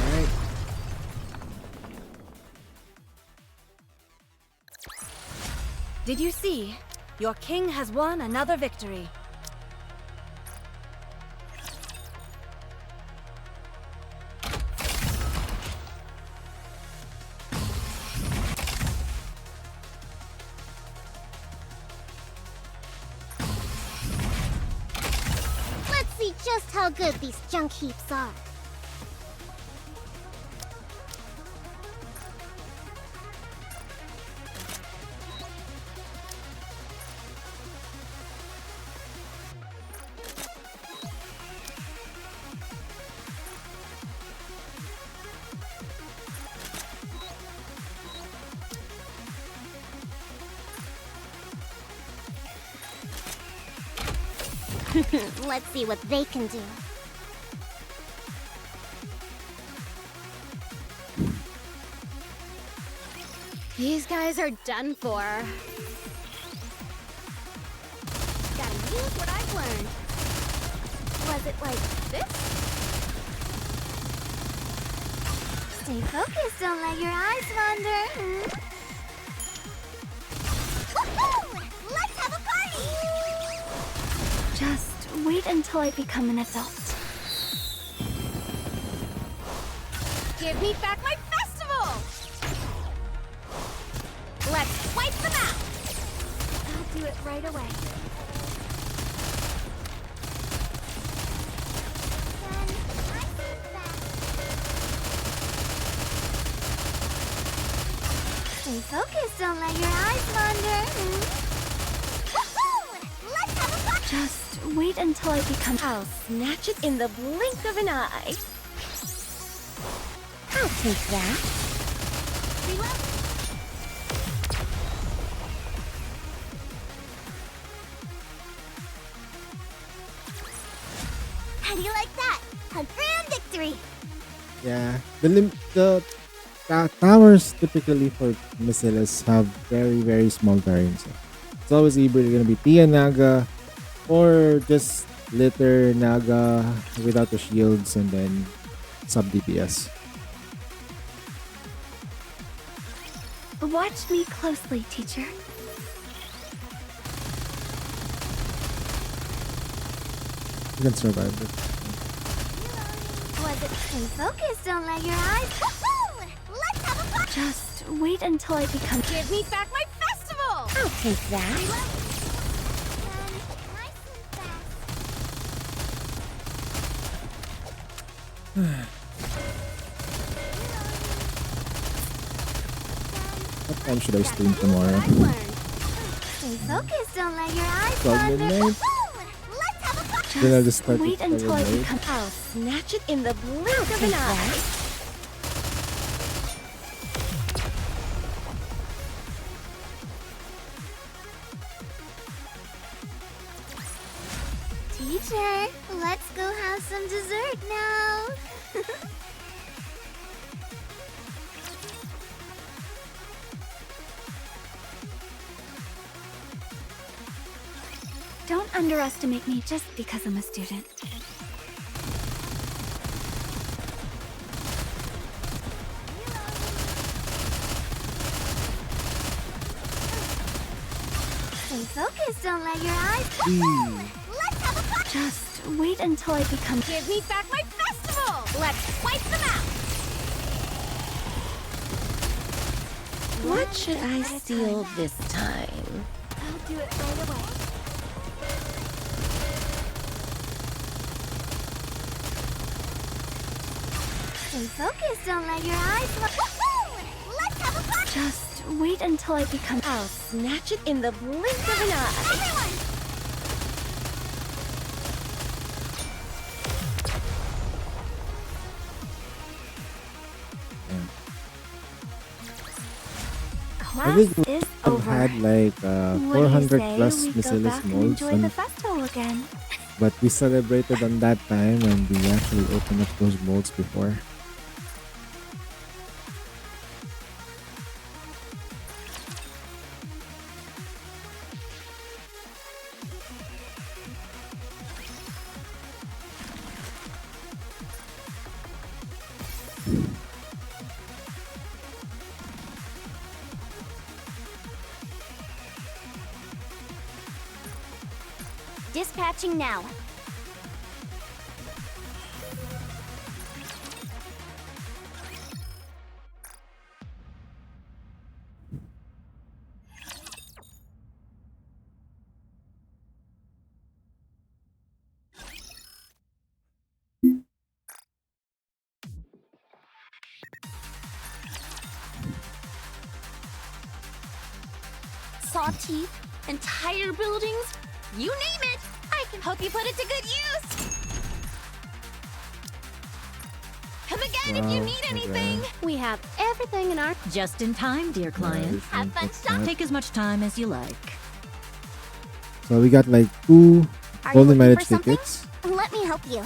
Alright. Did you see? Your king has won another victory. Let's see just how good these junk heaps are. Let's see what they can do. These guys are done for. Gotta use what I've learned. Was it like this? Stay focused, don't let your eyes wander. Woohoo! Let's have a party! Just wait until I become an adult. Give me back my festival! Let's wipe them out! I'll do it right away. Stay focused, don't let your eyes wander. Woohoo! Let's have a party! Just wait until I become. I'll snatch it in the blink of an eye. I'll take that. Reload. How do you like that? A grand victory! Yeah, the towers typically for missiles have very small variants. It's always either gonna be Tia Naga or just Litter Naga without the shields and then sub DPS. Watch me closely, teacher. You can survive it. Was it stay focused, don't let your eyes. Woohoo! Let's have a party! Just wait until I become. Give me back my festival! I'll take that. Reload. What time should I stream tomorrow? Stay focused, don't let your eyes 12 wander. midnight? Woohoo! Let's have a party! Then I'll just start wait with until I 7 become. I'll snatch it in the blink of an eye. Teacher, let's go have some dessert now. Don't underestimate me just because I'm a student. Stay focused, don't let your eyes. Woohoo! Let's have a party! Just wait until I become. Give me back my festival! Let's wipe them out! What should I steal this time? I'll do it right away. Stay focused, don't let your eyes. Woohoo! Let's have a party! Just wait until I become. I'll snatch it in the blink of an eye. Everyone! I think Class is I've over. had like What do you 400 say plus we go Missiles back and molds enjoy and the festival again? But we celebrated on that time when we actually opened up those molds before. Dispatching now. Saw teeth, entire buildings, you name it. I can help you put it to good use. Come again if you Wow, need anything. We have everything in our... Just in time, dear client. Have fun shopping. Take as much time as you like. So we got like 2 Are you golden looking marriage for something? tickets. Let me help you.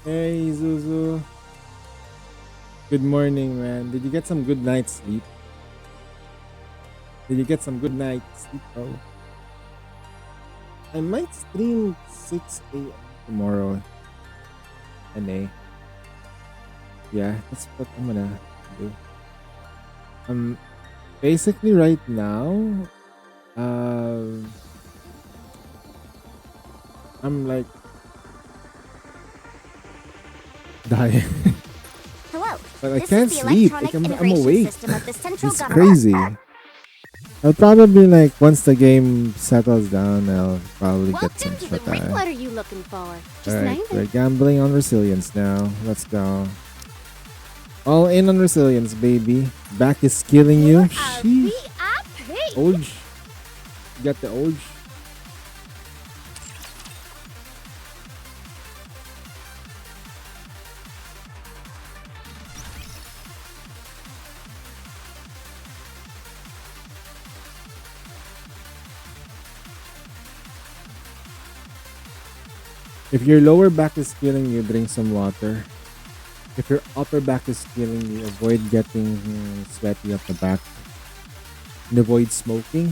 Hey Zuzu. Good morning, man. Did you get some good night's sleep? Did you get some good night's sleep, though? I might stream 6 a.m. tomorrow. NA. Yeah, that's what I'm gonna do. Basically right now, I'm like dying. Hello. But I This can't is the sleep. electronic I'm integration awake. system of the central It's government. crazy. I'll probably like once the game settles down, I'll probably get some To the shut ring, eye. what are you looking for? Just Alright, name we're it. gambling on resilience now. Let's go. All in on resilience, baby. Back is killing you. Sheesh. Olge. You got the Olge. If your lower back is killing you, drink some water. If your upper back is killing you, avoid getting sweaty at the back. And avoid smoking.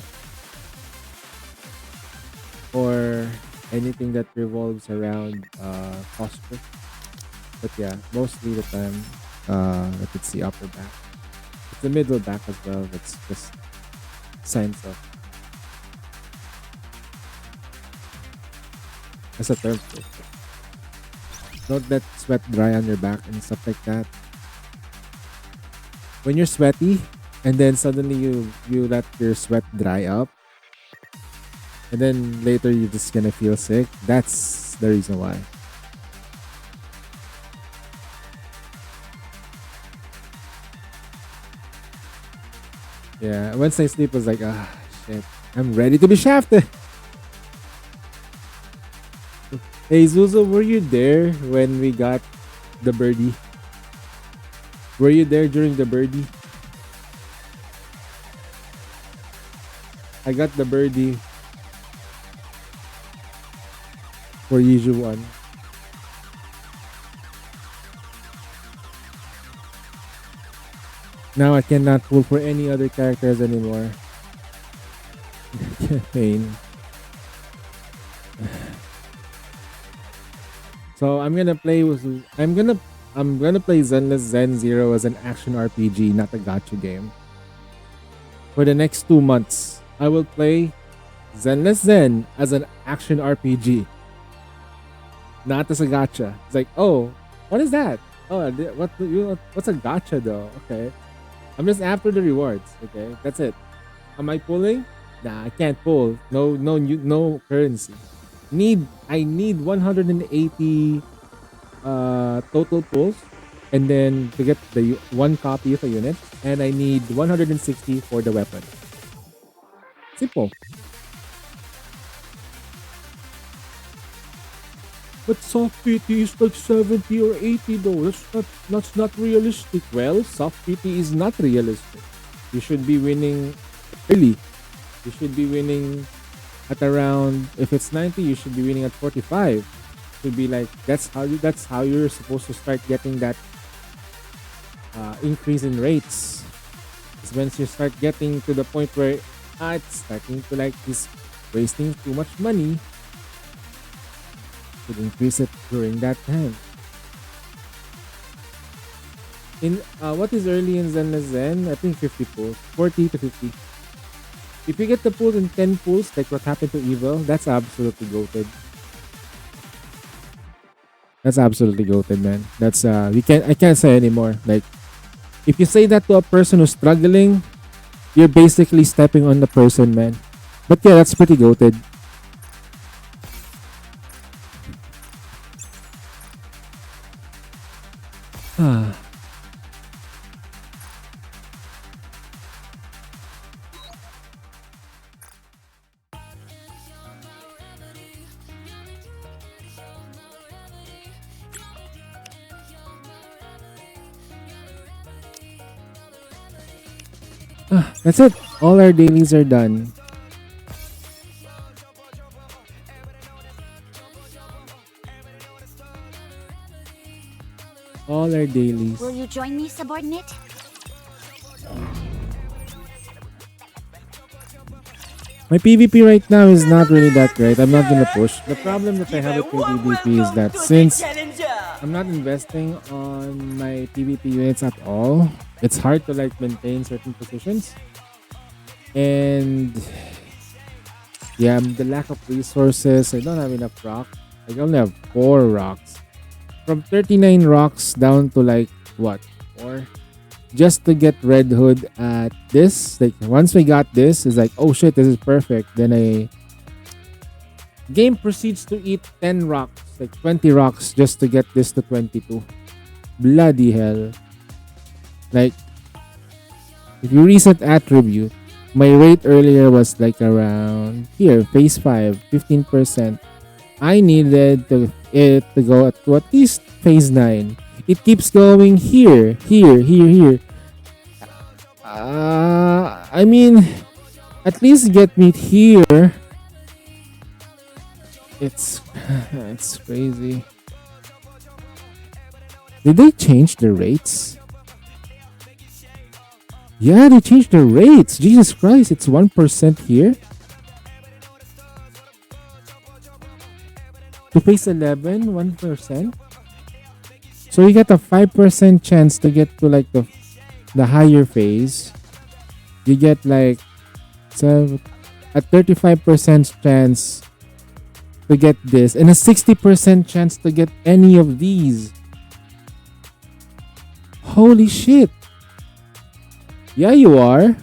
Or anything that revolves around posture. But yeah, mostly the time, if it's the upper back. It's the middle back as well. That's just signs of. That's a term for it. Don't let sweat dry on your back and stuff like that. When you're sweaty and then suddenly you let your sweat dry up and then later you're just gonna feel sick, that's the reason why. Yeah, once I sleep I was like, shit, I'm ready to be shafted. Hey Zuzu, were you there when we got the birdie? Were you there during the birdie? I got the birdie for Yijuan. Now I cannot pull for any other characters anymore. Pain. So I'm gonna play Zenless Zen Zero as an action RPG, not a gacha game. For the next 2 months, I will play Zenless Zen as an action RPG, not as a gacha. It's like, oh, what is that? Oh, what's a gacha though? Okay, I'm just after the rewards. Okay, that's it. Am I pulling? Nah, I can't pull. No currency. I need 180 total pulls and then to get the one copy of a unit, and I need 160 for the weapon. Simple. But soft PT is like 70 or 80 though. That's not realistic. Well, soft PT is not realistic. You should be winning early. You should be winning at around, if it's 90, you should be winning at 45. To be like, that's how you're supposed to start getting that increase in rates. It's once you start getting to the point where it's starting to like is wasting too much money, should increase it during that time. In what is early in Zen Zen? I think 50 pulls, 40 to 50. If you get the pull in 10 pulls, like what happened to Evil, that's absolutely goated. That's absolutely goated, man. That's I can't say anymore. Like, if you say that to a person who's struggling, you're basically stepping on the person, man. But yeah, that's pretty goated. That's it. All our dailies are done. All our dailies. Will you join me, subordinate? My PvP right now is not really that great. I'm not gonna push. The problem that I have with my PvP is that since I'm not investing on my PvP units at all, it's hard to like maintain certain positions. And yeah, the lack of resources. I don't have enough rock. I only have 4 rocks. From 39 rocks down to like what? 4? Just to get Red Hood at this. Like once we got this, it's like, oh shit, this is perfect. Then game proceeds to eat 10 rocks, like 20 rocks just to get this to 22. Bloody hell. Like, if you reset attribute, my rate earlier was like around here, phase 5, 15%. I needed it to go to at least phase 9. It keeps going here. I mean, at least get me here. It's crazy. Did they change the rates? Yeah, they changed the rates. Jesus Christ, it's 1% here. To phase 11, 1%. So you get a 5% chance to get to like the higher phase. You get like a 35% chance to get this and a 60% chance to get any of these. Holy shit. Yeah, you are.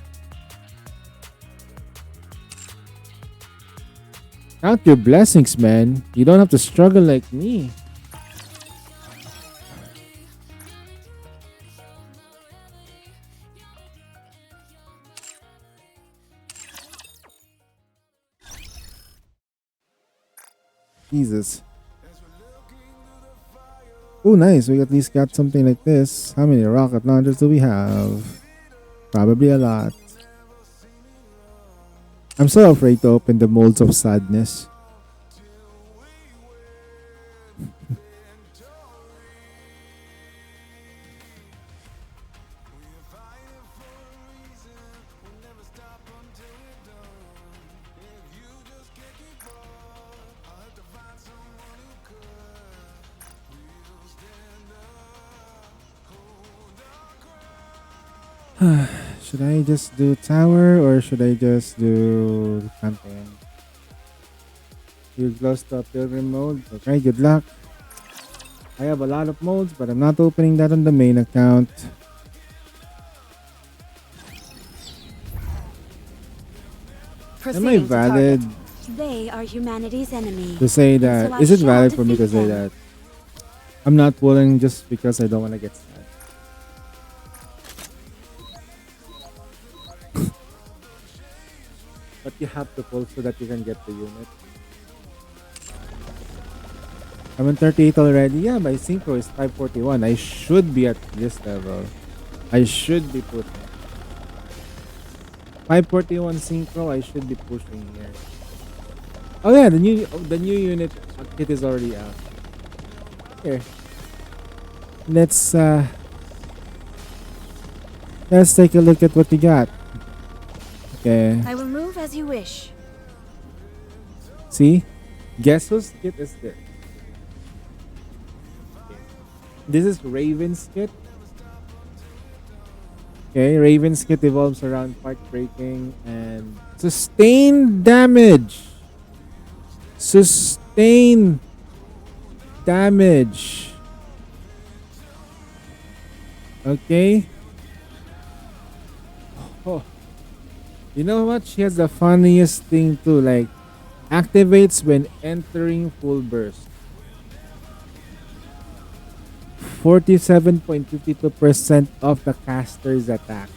Count your blessings, man. You don't have to struggle like me. Jesus. Oh, nice. We at least got something like this. How many rocket launchers do we have? Probably a lot. I'm so afraid to open the molds of sadness. Should I just do tower or should I just do campaign? You close to a pilgrim mode. Okay, good luck. I have a lot of modes, but I'm not opening that on the main account. Am I valid They are humanity's enemy. to say that? So I Is it shall valid for me to defeat say them. that I'm not pulling just because I don't want to get sad. But you have to pull so that you can get the unit. I'm on 38 already. Yeah, my synchro is 541. I should be at this level. I should be pushing. 541 synchro. I should be pushing here. Oh yeah, the new unit kit is already out. Here. Let's take a look at what we got. Okay. I will move as you wish. See? Guess whose kit is this? This is Raven's kit. Okay, Raven's kit evolves around part breaking and sustain damage. Sustain damage. Okay. Oh. You know what? She has the funniest thing too. Like, activates when entering full burst. 47.52% of the caster's attack.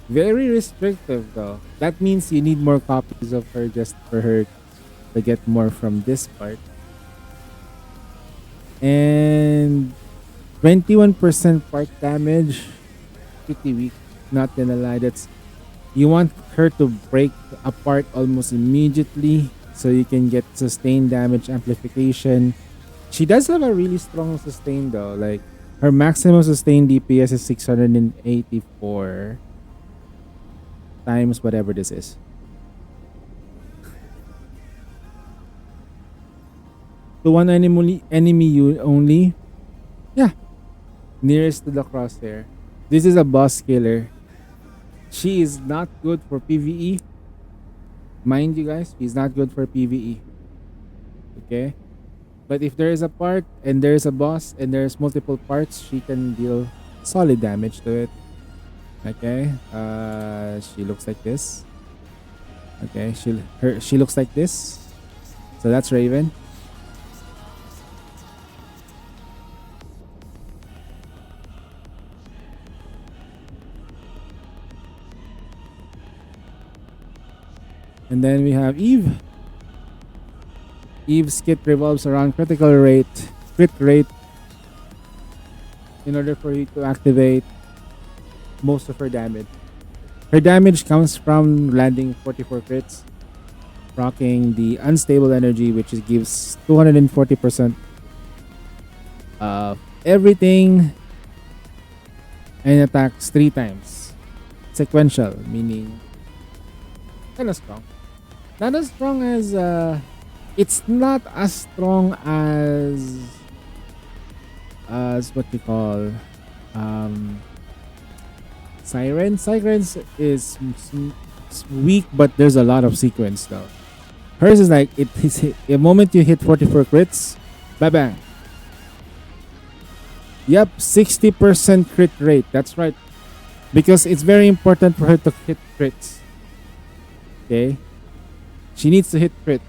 Very restrictive though. That means you need more copies of her just for her to get more from this part. And 21% part damage. Pretty weak. Not gonna lie. You want her to break apart almost immediately so you can get sustained damage amplification. She does have a really strong sustain though. Like, her maximum sustained DPS is 684 times whatever this is. To one enemy only. Yeah. Nearest to the crosshair. This is a boss killer. She is not good for PvE. Mind you guys, she's not good for PvE. Okay? But if there is a part and there is a boss and there's multiple parts, she can deal solid damage to it. Okay? She looks like this. Okay, she looks like this. So that's Raven. And then we have Eve. Eve's kit revolves around crit rate, in order for you to activate most of her damage. Her damage comes from landing 44 crits, rocking the unstable energy, which gives 240% of everything, and attacks 3 times. Sequential, meaning kind of strong. Not as strong as it's not as strong as what you call Siren. Siren's is weak, but there's a lot of sequence though. Hers is like the moment you hit 44 crits, bang bang. Yep, 60% crit rate. That's right, because it's very important for her to hit crits. Okay, she needs to hit crit.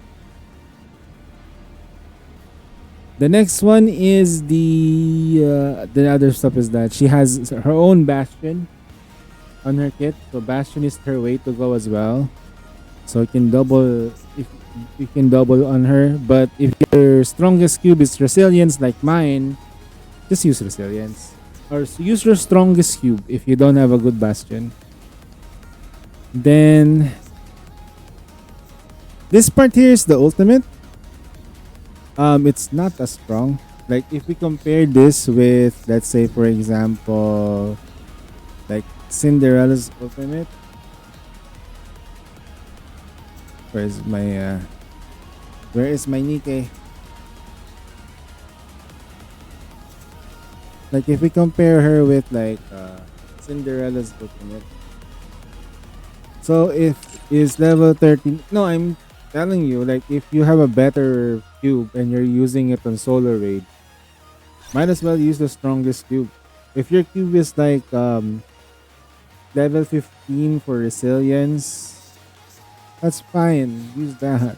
The next one is the other stuff is that she has her own Bastion on her kit. So Bastion is her way to go as well. So you can double if you can double on her. But if your strongest cube is Resilience like mine, just use Resilience. Or use your strongest cube if you don't have a good Bastion. Then this part here is the ultimate. It's not as strong. Like if we compare this with, let's say for example, like Cinderella's ultimate. Where is my Nike? Like if we compare her with like Cinderella's ultimate. So if is level 13, no, I'm telling you, like if you have a better cube and you're using it on Solar Raid, might as well use the strongest cube. If your cube is like level 15 for Resilience, that's fine, use that.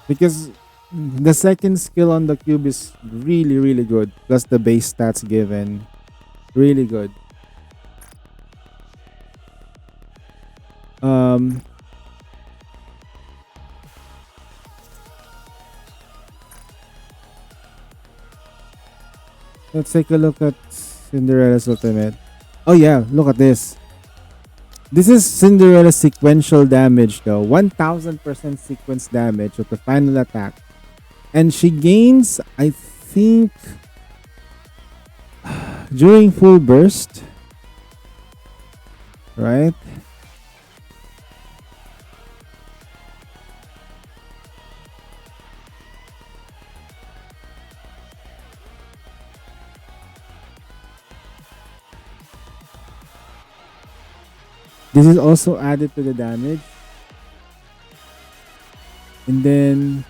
Because The second skill on the cube is really, really good. Plus the base stats given. Really good. Let's take a look at Cinderella's ultimate. Oh yeah, look at this. This is Cinderella's sequential damage though. 1000% sequence damage with the final attack. And she gains, I think, during full burst. Right? This is also added to the damage. And then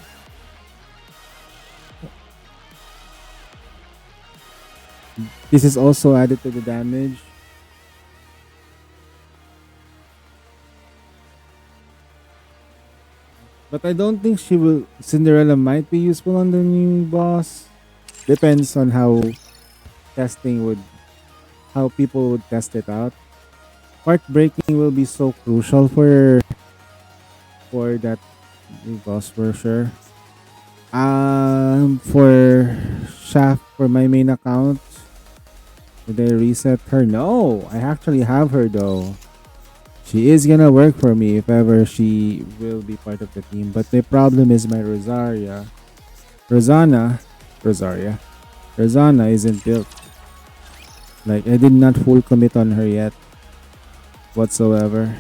this is also added to the damage. But I don't think Cinderella might be useful on the new boss. Depends on how people would test it out. Part breaking will be so crucial for that new boss for sure. For Shaft, for my main account, did I reset her? No, I actually have her though. She is gonna work for me if ever she will be part of the team. But the problem is my Rosaria isn't built. Like, I did not full commit on her yet whatsoever.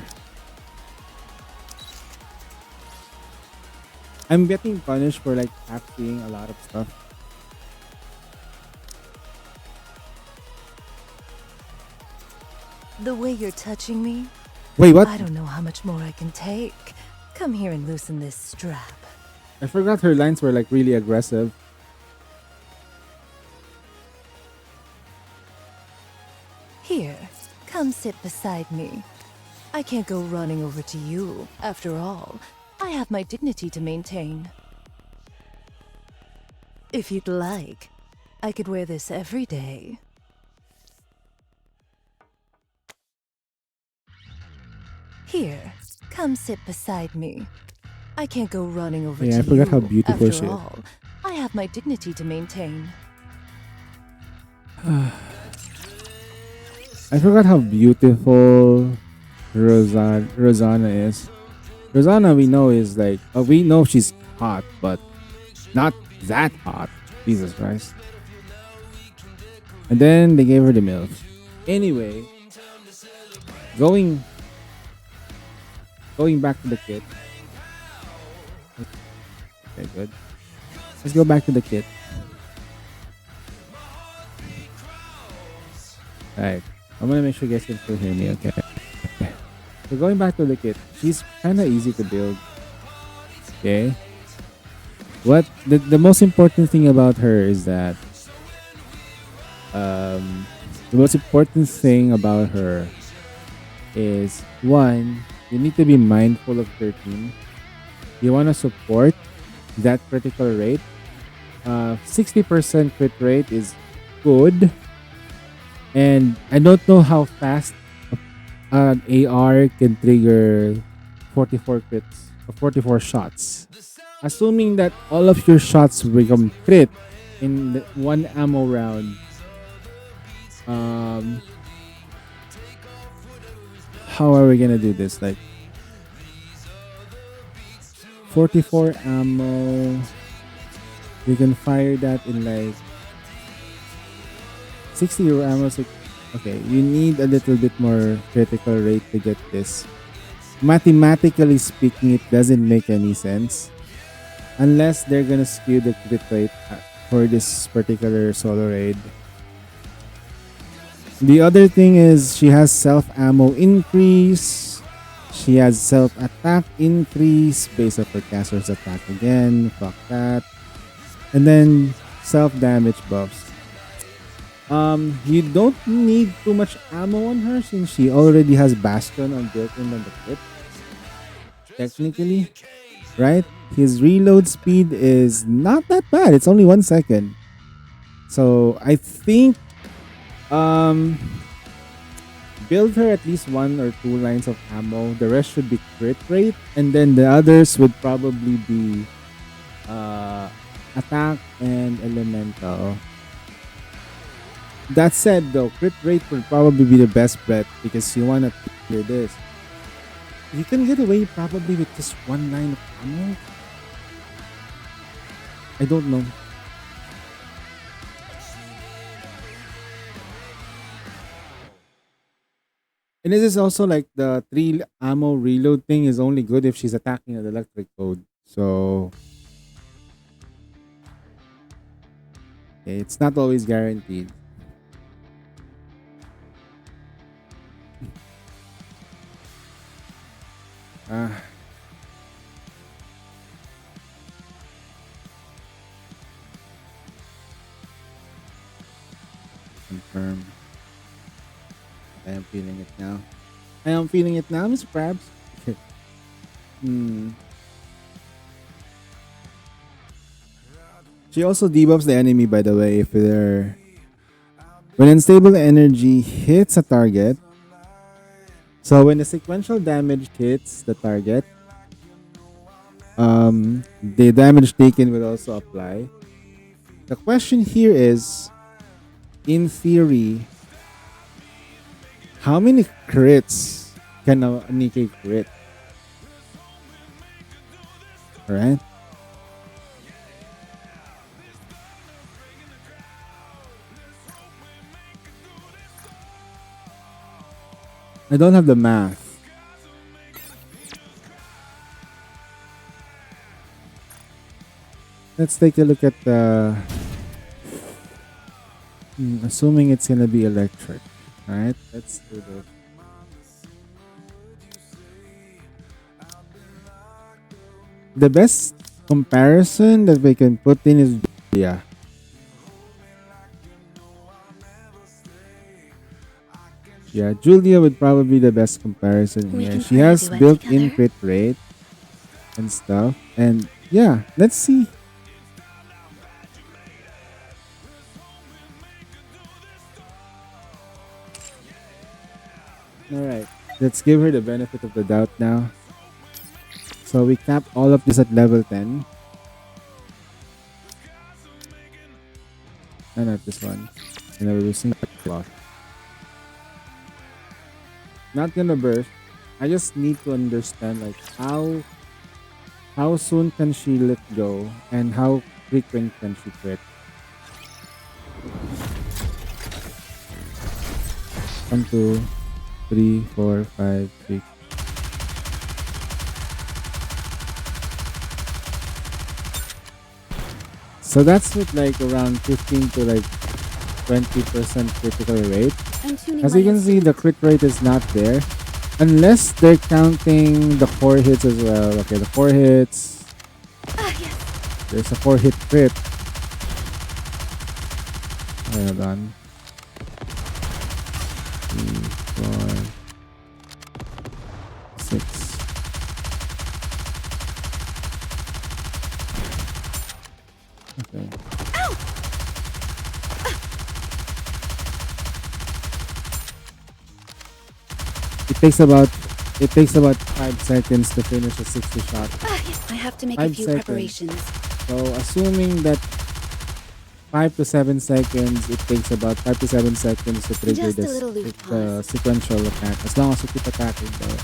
I'm getting punished for like hacking a lot of stuff. The way you're touching me. Wait, what? I don't know how much more I can take. Come here and loosen this strap. I forgot her lines were like really aggressive. Here, come sit beside me. I can't go running over to you. After all, I have my dignity to maintain. If you'd like, I could wear this every day. Here, come sit beside me. I can't go running over to you. I forgot how beautiful she After is. all, I have my dignity to maintain. I forgot how beautiful Rosanna is. Rosanna, we know is like, we know she's hot, but not that hot. Jesus Christ. And then they gave her the milk. Anyway, going back to the kit. Okay, good. Let's go back to the kit. Alright. I'm gonna make sure you guys can still hear me, okay? So going back to the kit, she's kinda easy to build. Okay? What the most important thing about her is that the most important thing about her is, one, you need to be mindful of your team. You want to support that critical rate. 60% crit rate is good. And I don't know how fast an AR can trigger 44 crits or 44 shots. Assuming that all of your shots become crit in the one ammo round. How are we gonna do this? Like 44 ammo. You can fire that in like 60 ammo. Okay, you need a little bit more critical rate to get this. Mathematically speaking, it doesn't make any sense unless they're gonna skew the crit rate for this particular solo raid. The other thing is she has self ammo increase. She has self attack increase based off her caster's attack again. Fuck that. And then self damage buffs. You don't need too much ammo on her since she already has Bastion on built-in on the kit. Technically. right? His reload speed is not that bad. It's only 1 second. So I think build her at least 1 or 2 lines of ammo. The rest should be crit rate, and then the others would probably be attack and elemental. That said, though, crit rate would probably be the best bet because you want to clear this. You can get away probably with just 1 line of ammo. I don't know. And this is also like the 3 ammo reload thing is only good if she's attacking an electric code. So it's not always guaranteed. Confirm. I am feeling it now. I am feeling it now, Mr. Krabs. She also debuffs the enemy, by the way, if they're... When unstable energy hits a target, so when the sequential damage hits the target, the damage taken will also apply. The question here is, in theory, how many crits can a Nikke crit? Alright? I don't have the math. Let's take a look at the... assuming it's gonna be electric. Alright, let's do this. The best comparison that we can put in is Julia. Yeah, Julia would probably be the best comparison here. She has built-in crit rate and stuff. And yeah, let's see. Alright, let's give her the benefit of the doubt now. So we cap all of this at level 10. And not this one. And then we're using the cloth. Not gonna burst. I just need to understand like how soon can she let go and how frequent can she quit. 1, 2, 3, 4, 5, 6. So that's with like around 15 to like 20% critical rate. As you can see, the crit rate is not there. Unless they're counting the 4 hits as well. Okay, the 4 hits. There's a 4-hit crit. Hold on. 3, 4, 6. Okay. It takes about 5 seconds to finish a 60 shot. I have to make 5 a few seconds. preparations. So assuming that 5 to 7 seconds, it takes about 5 to 7 seconds to trigger Just a this little loop sequential attack. As long as you keep attacking, though.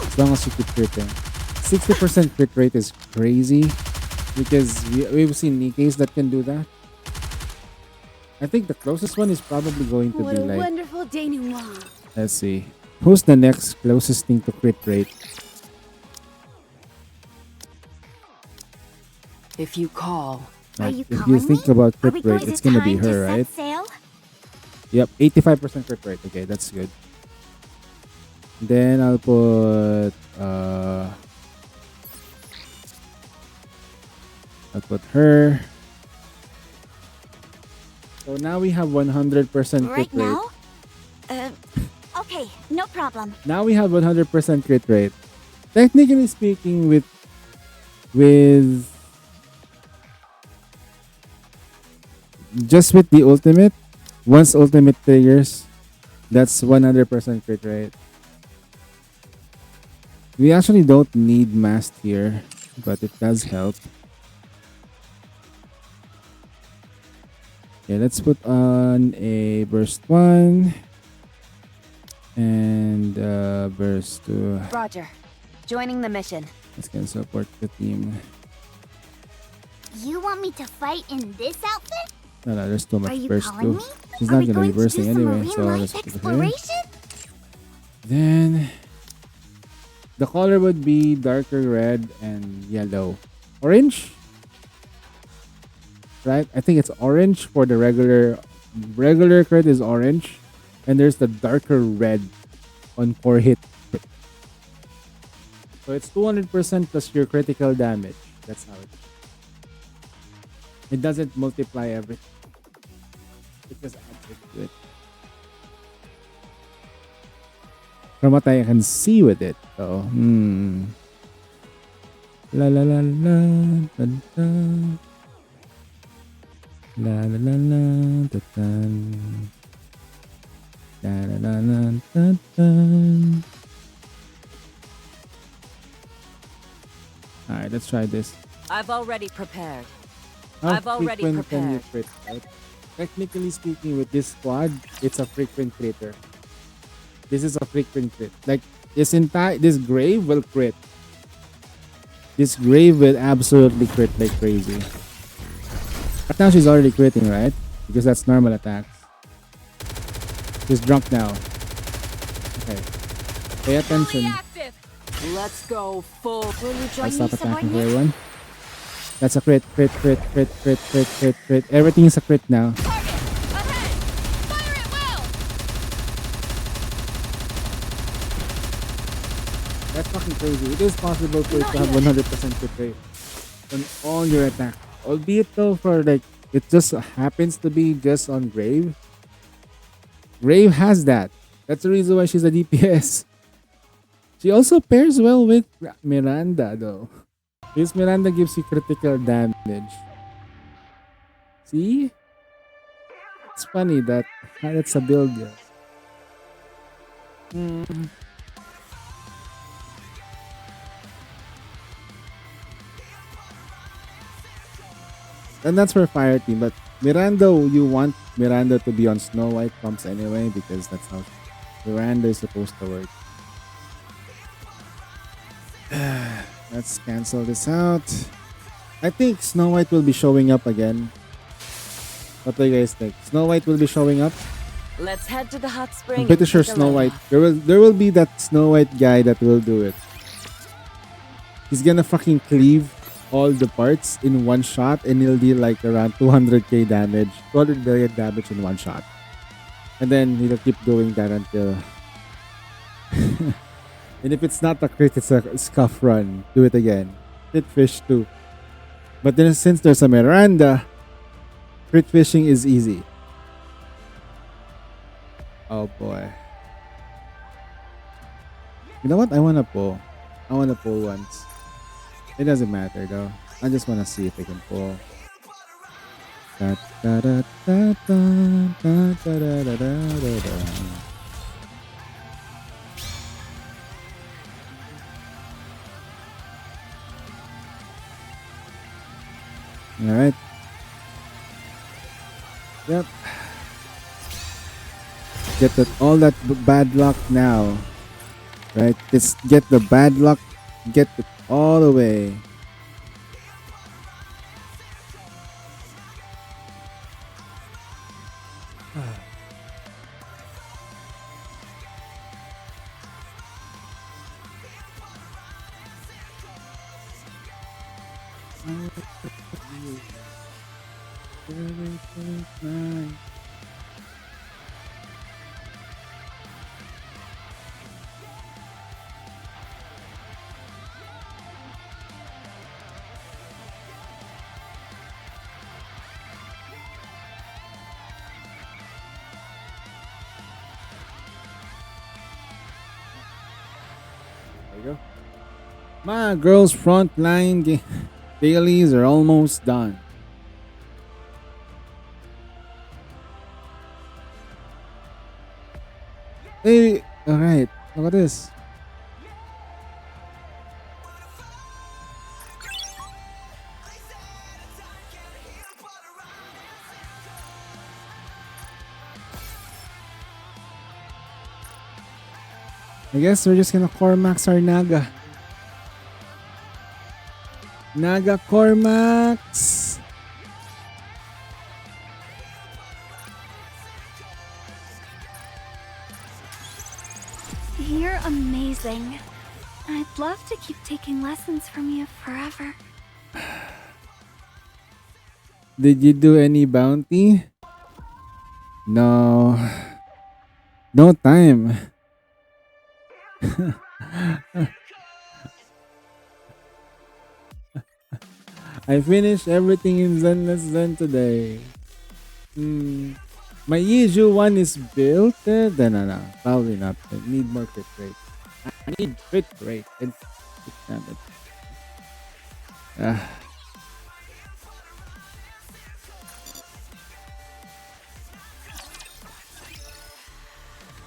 As long as you keep critting. 60% crit rate is crazy because we've seen Nikke's that can do that. I think the closest one is probably going to What be a like... wonderful denouement. Let's see. Who's the next closest thing to crit rate? If you call. Like, if you think about crit rate, it's gonna be her, right? Yep, 85% crit rate. Okay, that's good. Then I'll put her. So now we have 100% crit Right rate. now? Okay, no problem. Now we have 100% crit rate. Technically speaking, with with just with the ultimate, once ultimate triggers, that's 100% crit rate. We actually don't need mast here, but it does help. Okay, let's put on a burst 1 and burst 2. Roger. Joining the mission. Let's get support the team. You want me to fight in this outfit? No, there's too much Are you burst calling 2. me? He's Are not we gonna be going to do bursting some anyway, marine so life let's put it here. exploration? Then the color would be darker red and yellow. Orange? Right? I think it's orange for the regular crit is orange. And there's the darker red on 4 hit. So it's 200% plus your critical damage. That's how it is. It doesn't multiply everything. It just adds it to it. From what I can see with it, though. La la la la la la la la la la da, dun. La la la la da, dun. All right, let's try this. I've already prepared. How I've already frequent can you prepared. crit, right? Technically speaking, with this squad, it's a frequent critter. This is a frequent crit. Like this grave will crit. This grave will absolutely crit like crazy. But now she's already critting, right? Because that's normal attacks. She's drunk now. Okay. Pay attention. Let's go full. Will you I'll join stop me, attacking for subordinate? everyone. That's a crit. Everything is a crit now. That's fucking crazy. It is possible for it to have 100% crit rate on all your attack. Albeit though, for like, it just happens to be just on Grave. Grave has that. That's the reason why she's a DPS. She also pairs well with Miranda though. Because Miranda gives you critical damage. See? It's funny that that's a build. And that's for Fire Team, but Miranda, you want Miranda to be on Snow White pumps anyway, because that's how Miranda is supposed to work. Let's cancel this out. I think Snow White will be showing up again. What do you guys think? Snow White will be showing up? Let's head to the hot spring. I'm pretty and sure take a Snow lay White. There will be that Snow White guy that will do it. He's gonna fucking cleave all the parts in one shot, and he'll deal like around 200k damage, 200 million damage in one shot. And then he'll keep doing that until. And if it's not a crit, it's a scuff run. Do it again. Crit fish too. But then since there's a Miranda, crit fishing is easy. Oh boy. You know what? I wanna pull once. It doesn't matter though. I just wanna see if I can pull. Da, da, da, da, da, da, da, da, da, da. All right. Yep. Get all that bad luck now. Right? Just get the bad luck. Get it all the way. There you go. My girls' frontline dailies are almost done. Hey, alright, look at this. I guess we're just gonna Cormax our Naga. Naga Cormax. You're amazing. I'd love to keep taking lessons from you forever. Did you do any bounty? No. No time. I finished everything in Zenless Zen today. My Yiju one is built. No, probably not. I need more crit rate. I need crit rate and crit damage.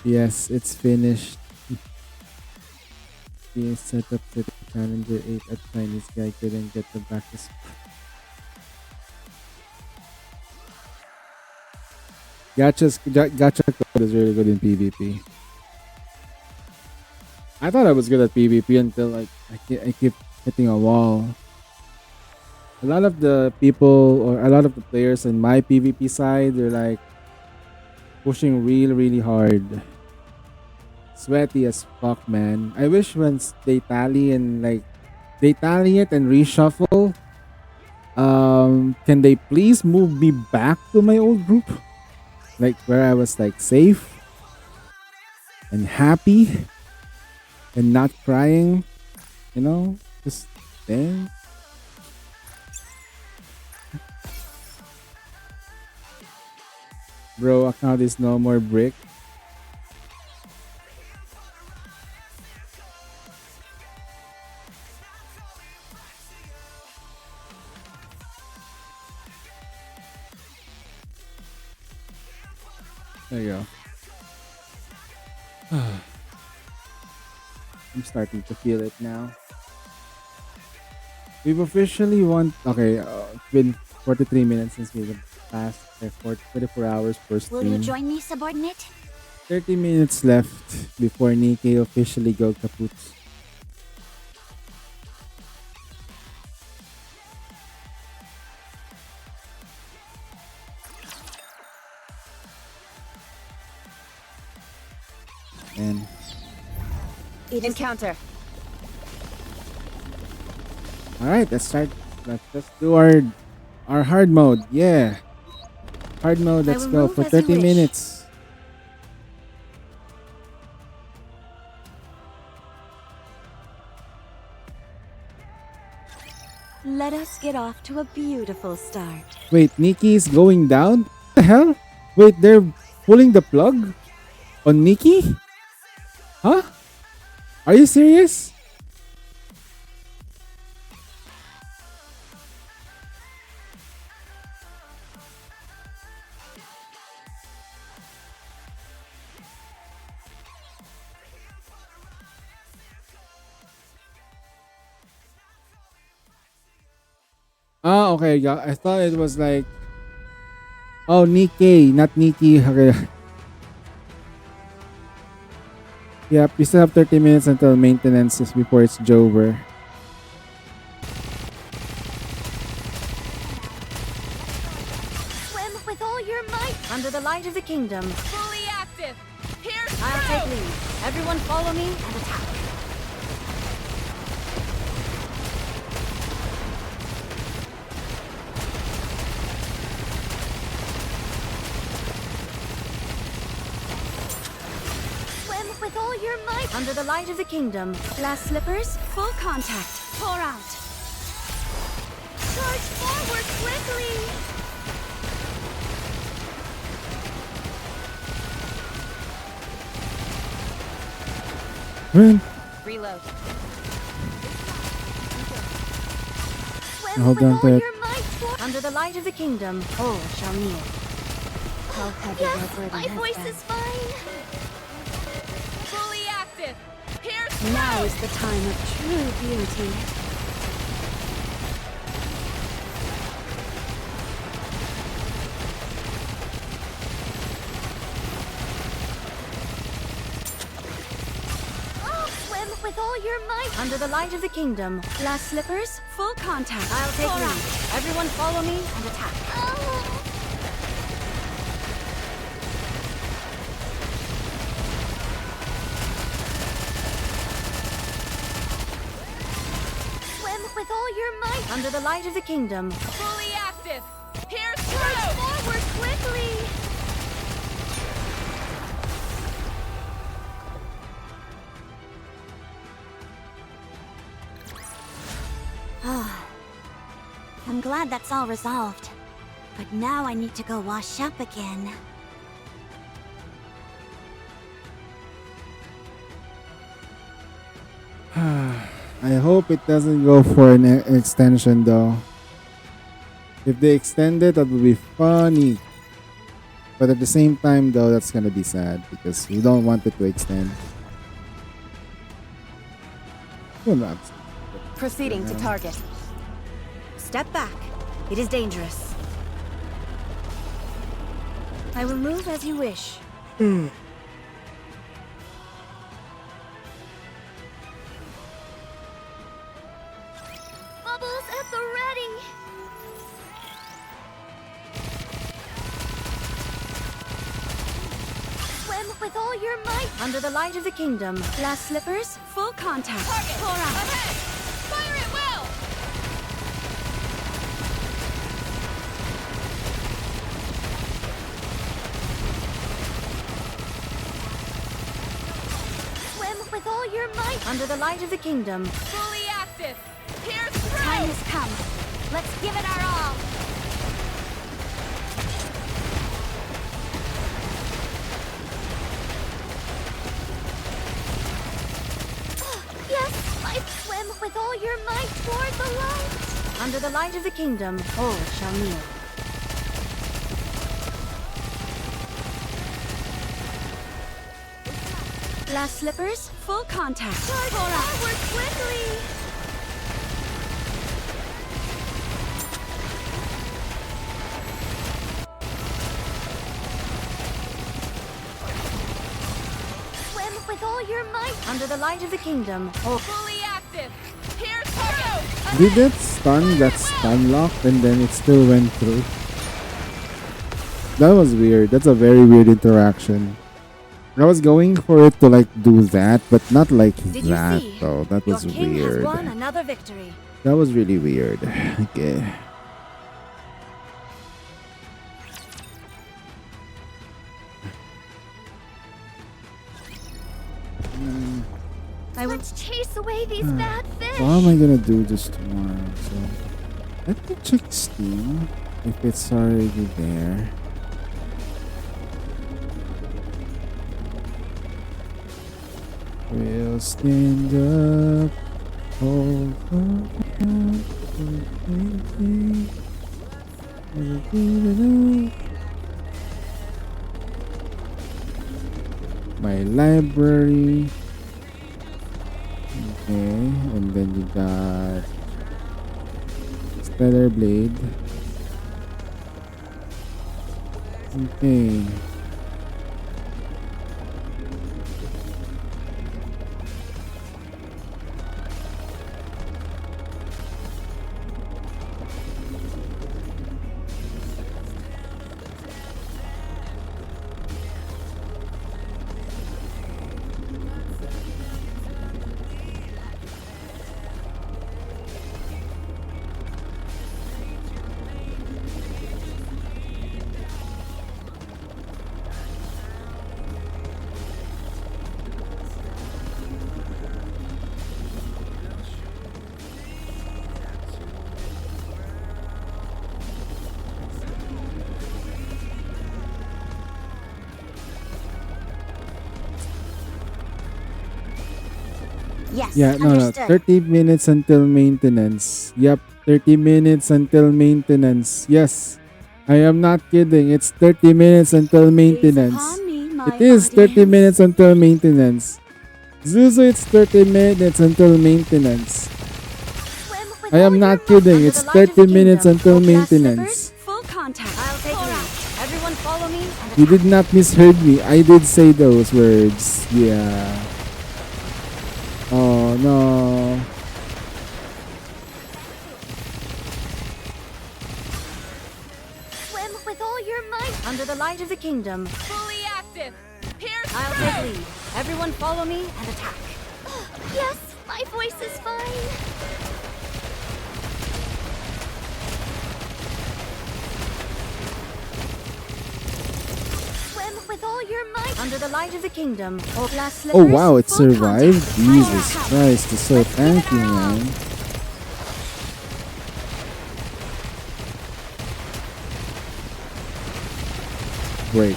Yes, it's finished. The setup for the Challenger 8 at Chinese guy couldn't get the back to spot. Gacha code is really good in PvP. I thought I was good at PvP until I keep hitting a wall. A lot of the people or a lot of the players in my PvP side, they're like pushing really hard. Sweaty as fuck, man. I wish once they tally and like they tally it and reshuffle, can they please move me back to my old group? Like where I was like safe and happy and not crying, you know? Just damn. Bro, account is no more brick. There you go. I'm starting to feel it now. We've officially won. Okay, it's been 43 minutes since we passed 24 hours per stream. Will you join me, subordinate? 30 minutes left before Nikkei officially go kaput. And encounter. all right, let's start. Let's do our hard mode. Yeah, hard mode. Let's go for 30 minutes. Let us get off to a beautiful start. Wait, Nikki is going down? What the hell? Wait, they're pulling the plug on Nikki? Huh? Are you serious? Ah, okay. Yeah, I thought it was like, oh, Nikkei, not Nikki. Okay. Yep, we still have 30 minutes until maintenance is before it's over. Swim with all your might. Under the light of the kingdom. Fully active. Here's I'll take lead. Everyone follow me and attack. Swim with all your might. Under the light of the kingdom. Glass slippers. Full contact. Pour out. Charge forward quickly. Run. Reload. Hold on to it. Under the light of the kingdom, all shall kneel. How heavy Yes, my burden my has voice been. is fine. Fully active. Here's Now is the time of true beauty. Swim with all your might. Under the light of the kingdom, glass slippers, full contact. I'll take lead. Everyone follow me and attack. Swim with all your might. Under the light of the kingdom, fully active. Here's Charge forward quickly. I'm glad that's all resolved. But now I need to go wash up again. I hope it doesn't go for an extension though. If they extend it, that would be funny. But at the same time though, that's gonna be sad because we don't want it to extend. Well, not. Proceeding to target. Step back. It is dangerous. I will move as you wish. Bubbles at the ready. Swim with all your might. Under the light of the kingdom, glass slippers, full contact. target. Pour out. Ahead. Fire at will. Swim with all your might. Under the light of the kingdom, Fully active. Here's the time has come. Let's give it our all. Yes, I swim with all your might toward the light. Under the light of the kingdom, all shall kneel. Glass slippers, full contact. Charge forward quickly. Swim with all your might. Under the light of the kingdom, all fully active. Here's target. Did it stun? Got stun locked and then it still went through. That was weird. That's a very weird interaction. I was going for it to like do that, but not like Did you that see? though. That was Your king weird. has won another victory. That was really weird. Okay. Let's chase away these bad fish. How am I gonna do this tomorrow? So let me check Steam if it's already there. We'll stand up. Hold my library. Okay, and then you got Stellar Blade. Okay. Yes, Yeah, no, understood. 30 minutes until maintenance. Yep, 30 minutes until maintenance. Yes, I am not kidding. It's 30 minutes until maintenance. It is 30 minutes until maintenance. Zuzu, it's 30 minutes until maintenance. I am not kidding. It's 30 minutes until maintenance. Full contact. I'll take lead. Everyone follow me and You did not misheard me. I did say those words. Yeah. Oh no. swim with all your might under the light of the kingdom. Fully active. Pierce I'll through. take lead. Everyone follow me and attack. Yes, my voice is fine. Swim with all your might under the light of the kingdom. Oh, glass Oh slippers, wow, it full survived? contact. Jesus Christ, it's so thank you, man. Wait.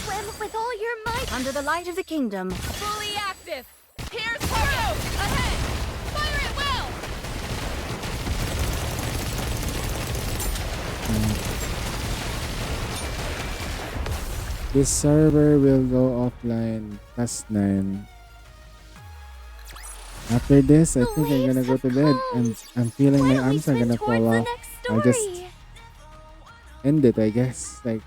Swim with all your might under the light of the kingdom. Fully active. Pierce through. Ahead. Fire at will. This server will go offline past 9. After this, I think I'm gonna go to bed. I'm feeling my arms are gonna fall off. I'll just end it, I guess. Like,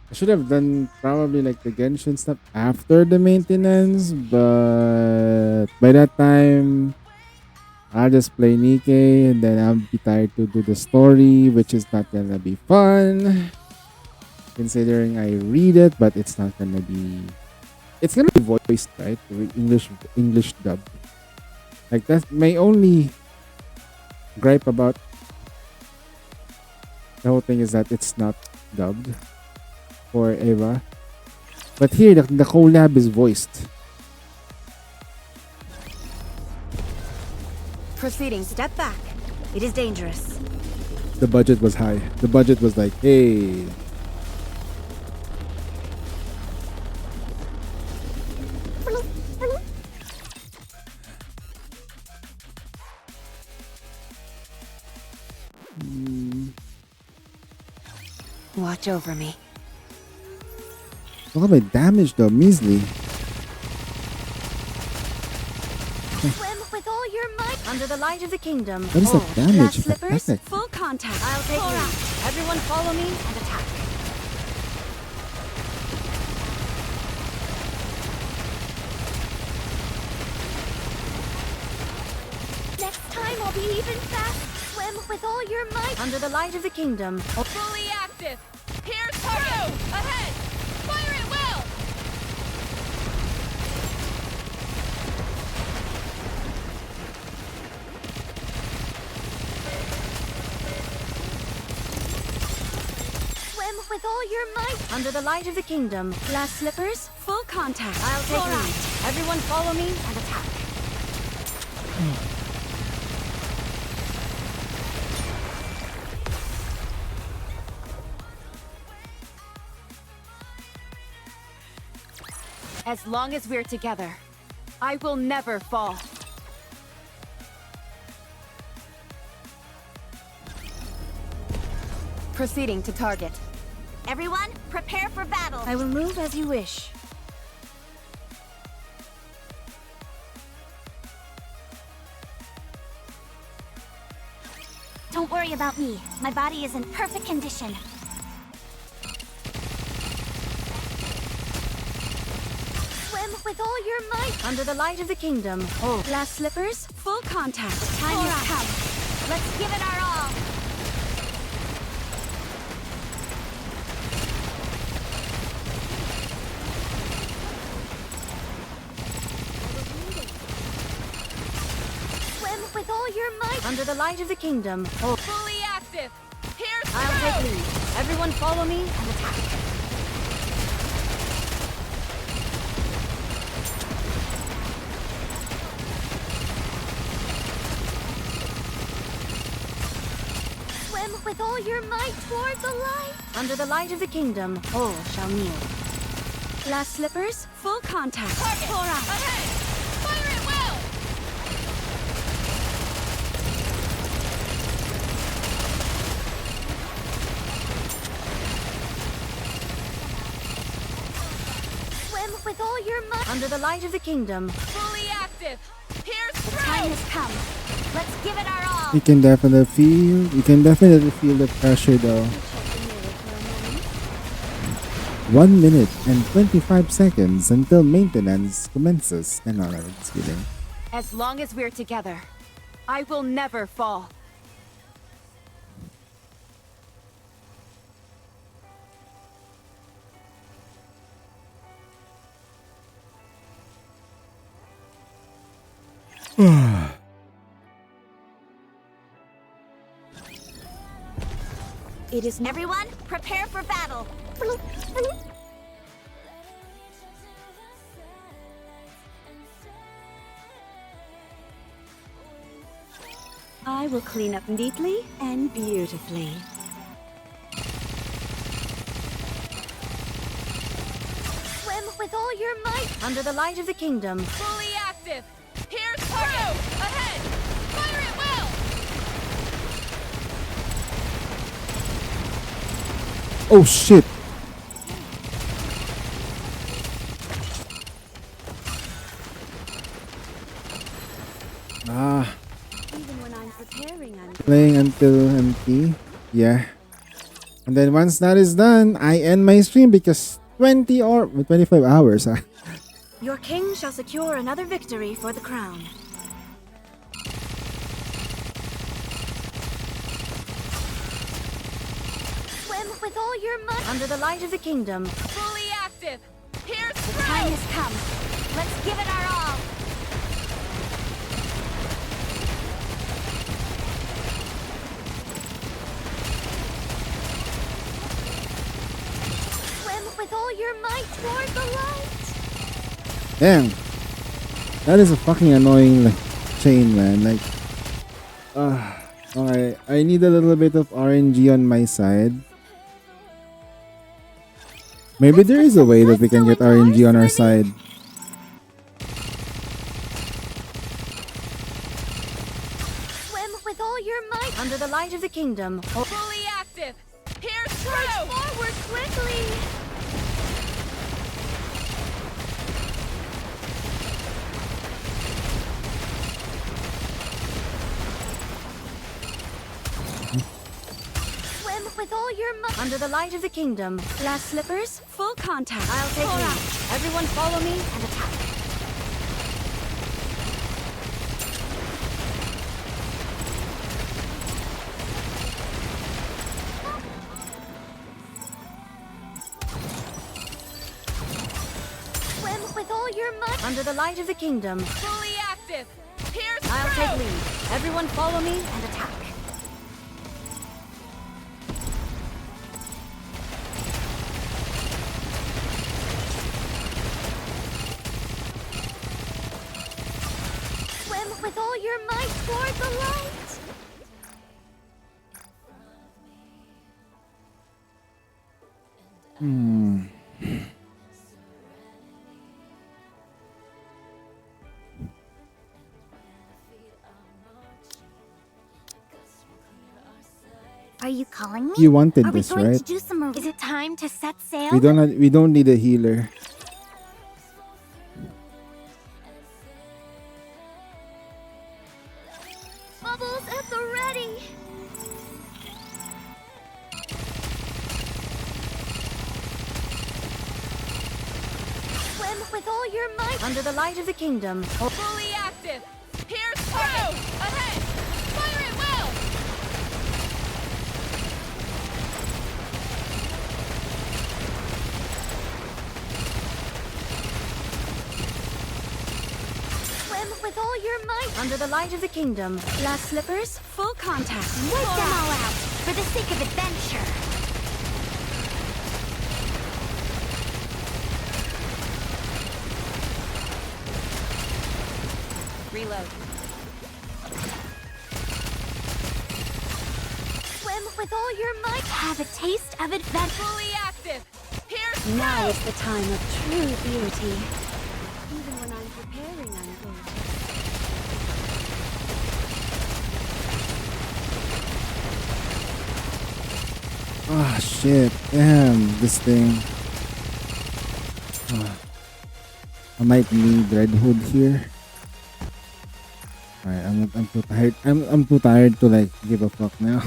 I should have done probably like the Genshin stuff after the maintenance, but by that time, I'll just play Nikkei and then I'll be tired to do the story, which is not gonna be fun. Considering I read it, but it's not gonna be. It's gonna be voiced, right? English dub. Like that's my only gripe about the whole thing is that it's not dubbed for Eva. But here the collab is voiced. Proceeding, step back. It is dangerous. The budget was high. The budget was like, hey. Watch over me. Look at my damage though, measly. Swim with all your might under the light of the kingdom. What is that damage? Glass slippers, Pathetic. full contact. I'll take lead. Everyone follow me and attack. Next time I'll be even faster. Swim with all your might under the light of the kingdom. Fully active. Pierce through. Ahead. Fire at will. Swim with all your might under the light of the kingdom. Glass slippers, full contact. I'll take lead. Everyone follow me and attack. As long as we're together, I will never fall. Proceeding to target. Everyone, prepare for battle. I will move as you wish. Don't worry about me. My body is in perfect condition. Swim with all your might under the light of the kingdom. Oh, glass slippers, full contact. The time has come. Let's give it our all. Swim with all your might under the light of the kingdom. Oh, Fully active. Pierce I'll through. take lead. Everyone follow me and attack. Swim with all your might toward the light. Under the light of the kingdom, all shall kneel. Glass slippers, full contact. Target! Pour out. Ahead! Fire it well! Swim with all your might. Under the light of the kingdom. Fully active! Here's The time has come. Let's give it our all. You can definitely feel the pressure though. 1 minute and 25 seconds until maintenance commences. And all right, just kidding. As long as we're together, I will never fall. It is everyone, prepare for battle. I will clean up neatly and beautifully. Swim with all your might. Under the light of the kingdom. fully active! Here's target! Ahead! Fire it well! Oh shit! Even when I'm preparing, I'm Playing until empty. Yeah. And then once that is done, I end my stream because 25 hours. Your king shall secure another victory for the crown. Swim with all your might. Under the light of the kingdom. Fully active! Here's The time has come. Let's give it our all. Swim with all your might toward the light. Damn. That is a fucking annoying like chain, man. Like alright. I need a little bit of RNG on my side. Maybe there is a way that we can get RNG on our side. Swim with all your might. Under the light of the kingdom. fully active! Here's Charge through! forward quickly. Swim with all your might. Under the light of the kingdom. Glass slippers, full contact. I'll take lead. Everyone follow me and attack. Swim with all your might. Under the light of the kingdom. Fully active! Here's I'll through! take lead. Everyone follow me and attack. Swim with all your might toward the light. Are you calling me? You wanted Are we this, going right? to do some? Is it time to set sail? We don't need a healer. Bubbles at the ready. Swim with all your might. Under the light of the kingdom. Fully active! Here's through! Ahead! Fire it well! Swim with all your might. Under the light of the kingdom. Glass slippers, full contact. Wipe them all out for the sake of adventure. Reload. Swim with all your might. Have a taste of adventure. Fully active! Here's Now is the time of true beauty. Even when I'm preparing, I'm Ah, shit. Damn, this thing. I might need Red Hood here. Alright, I'm too tired. I'm too tired to like give a fuck now.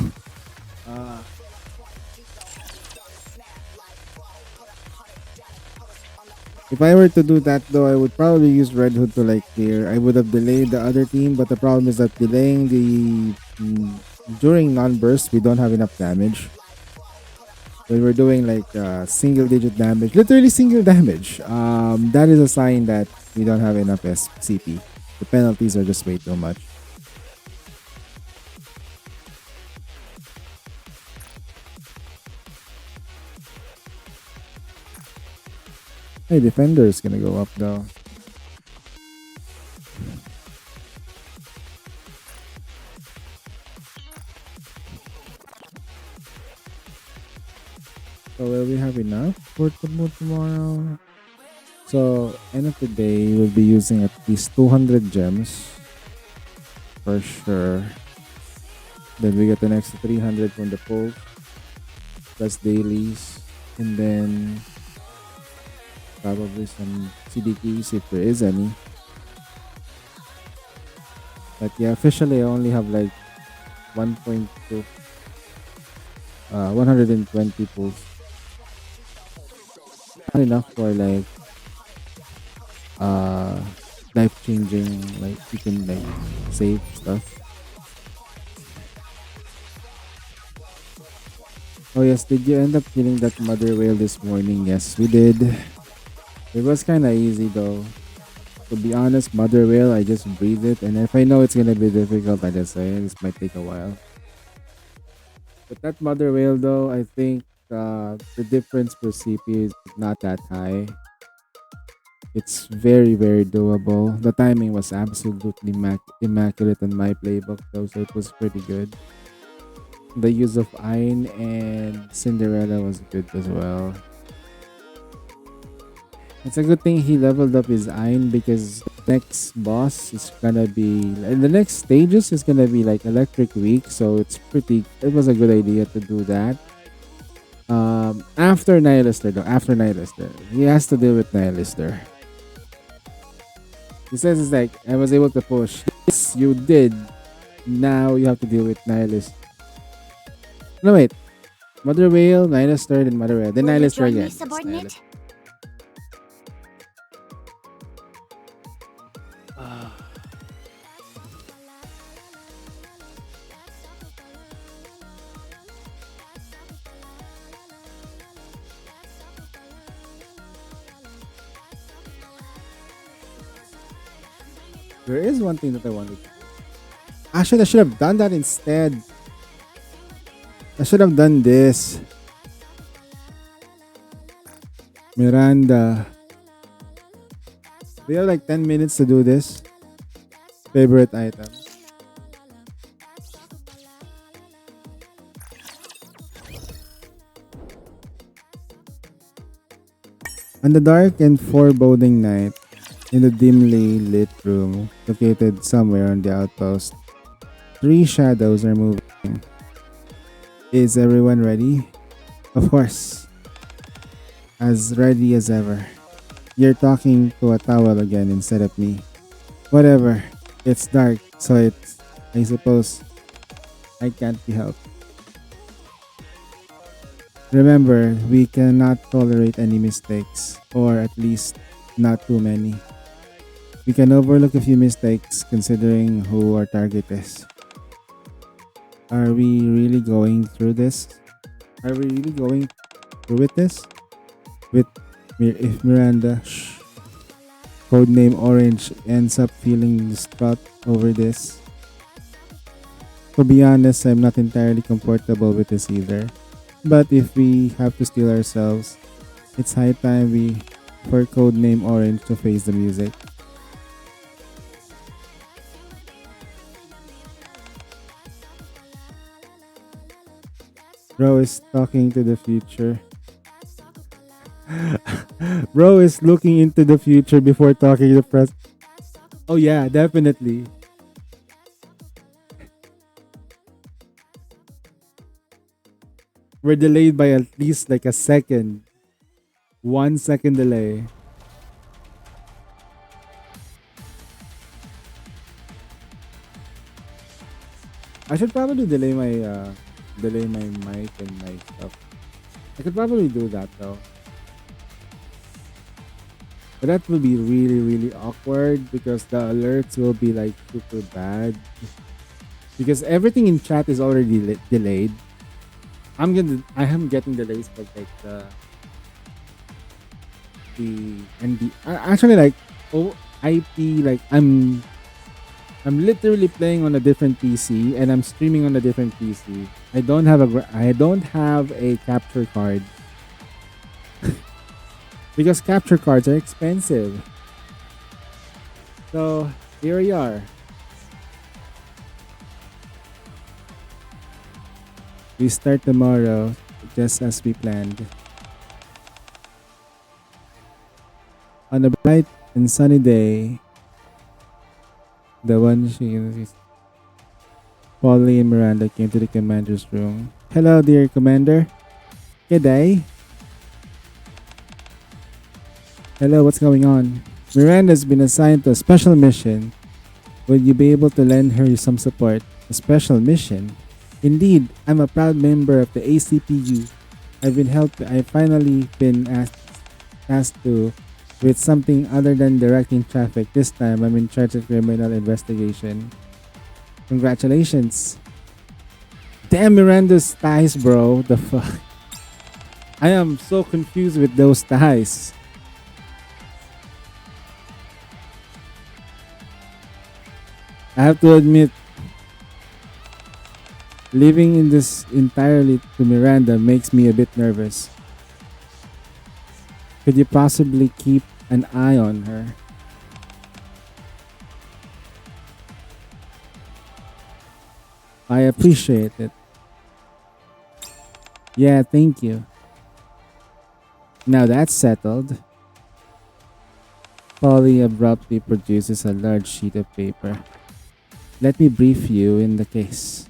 If I were to do that though, I would probably use Red Hood to like clear. I would have delayed the other team, but the problem is that delaying the during non-burst, we don't have enough damage. When we're doing like single digit damage, literally single damage, that is a sign that we don't have enough CP. The penalties are just way too much. Hey, defender is gonna go up though. So will we have enough for tomorrow? So end of the day, we'll be using at least 200 gems for sure. Then we get an extra 300 from the poll plus dailies, and then probably some CD keys if there is any. But yeah, officially I only have like 1.2 120 pulls. Not enough for like life changing, like you can like save stuff. Oh yes, did you end up killing that mother whale this morning? Yes, we did. It was kind of easy though. To be honest, mother whale, I just breathe it, and if I know it's gonna be difficult, I just say this might take a while. But that mother whale though, I think the difference per CP is not that high. It's very, very doable. The timing was absolutely immaculate in my playbook though, so it was pretty good. The use of Ayn and Cinderella was good as well. It's a good thing he leveled up his Ayn because the next boss is gonna be, in the next stages is gonna be like Electric Week, so it was a good idea to do that. After Nihilister though, he has to deal with Nihilister. He says it's like, I was able to push. Yes, you did. Now you have to deal with Nihilister. No wait, Mother Whale, Nihilister, then Mother Whale, then Nihilister again. Subordinate? There is one thing that I wanted. Actually, I should have done that instead. I should have done this. Miranda. We have like 10 minutes to do this. Favorite item. On the dark and foreboding night, in the dimly lit room located somewhere on the outpost, 3 shadows are moving. Is everyone ready? Of course. As ready as ever. You're talking to a towel again instead of me. Whatever. It's dark, so I suppose I can't be helped. Remember, we cannot tolerate any mistakes, or at least not too many. We can overlook a few mistakes considering who our target is. Are we really going through this? Are we really going through with this? If Miranda, codename Orange, ends up feeling distraught over this? To be honest, I'm not entirely comfortable with this either. But if we have to steel ourselves, it's high time for codename Orange to face the music. Bro is talking to the future. Bro is looking into the future before talking to the press. Oh yeah, definitely. We're delayed by at least like a second. 1 second delay. I should probably delay my mic and my stuff. I could probably do that though. But that will be really, really awkward because the alerts will be like super bad. Because everything in chat is already delayed. I am getting delays for like actually like IP, like I'm literally playing on a different PC and I'm streaming on a different PC. I don't have a capture card. Because capture cards are expensive. So here we are. We start tomorrow just as we planned. On a bright and sunny day, the one Polly and Miranda came to the commander's room. Hello, dear commander. Good day. Hello, what's going on? Miranda's been assigned to a special mission. Would you be able to lend her some support? A special mission? Indeed, I'm a proud member of the ACPU. I've finally been asked to with something other than directing traffic. This time, I'm in charge of criminal investigation. Congratulations. Damn Miranda's ties, bro. The fuck? I am so confused with those ties. I have to admit, leaving in this entirely to Miranda makes me a bit nervous. Could you possibly keep an eye on her? I appreciate it. Yeah, thank you. Now that's settled. Polly abruptly produces a large sheet of paper. Let me brief you in the case.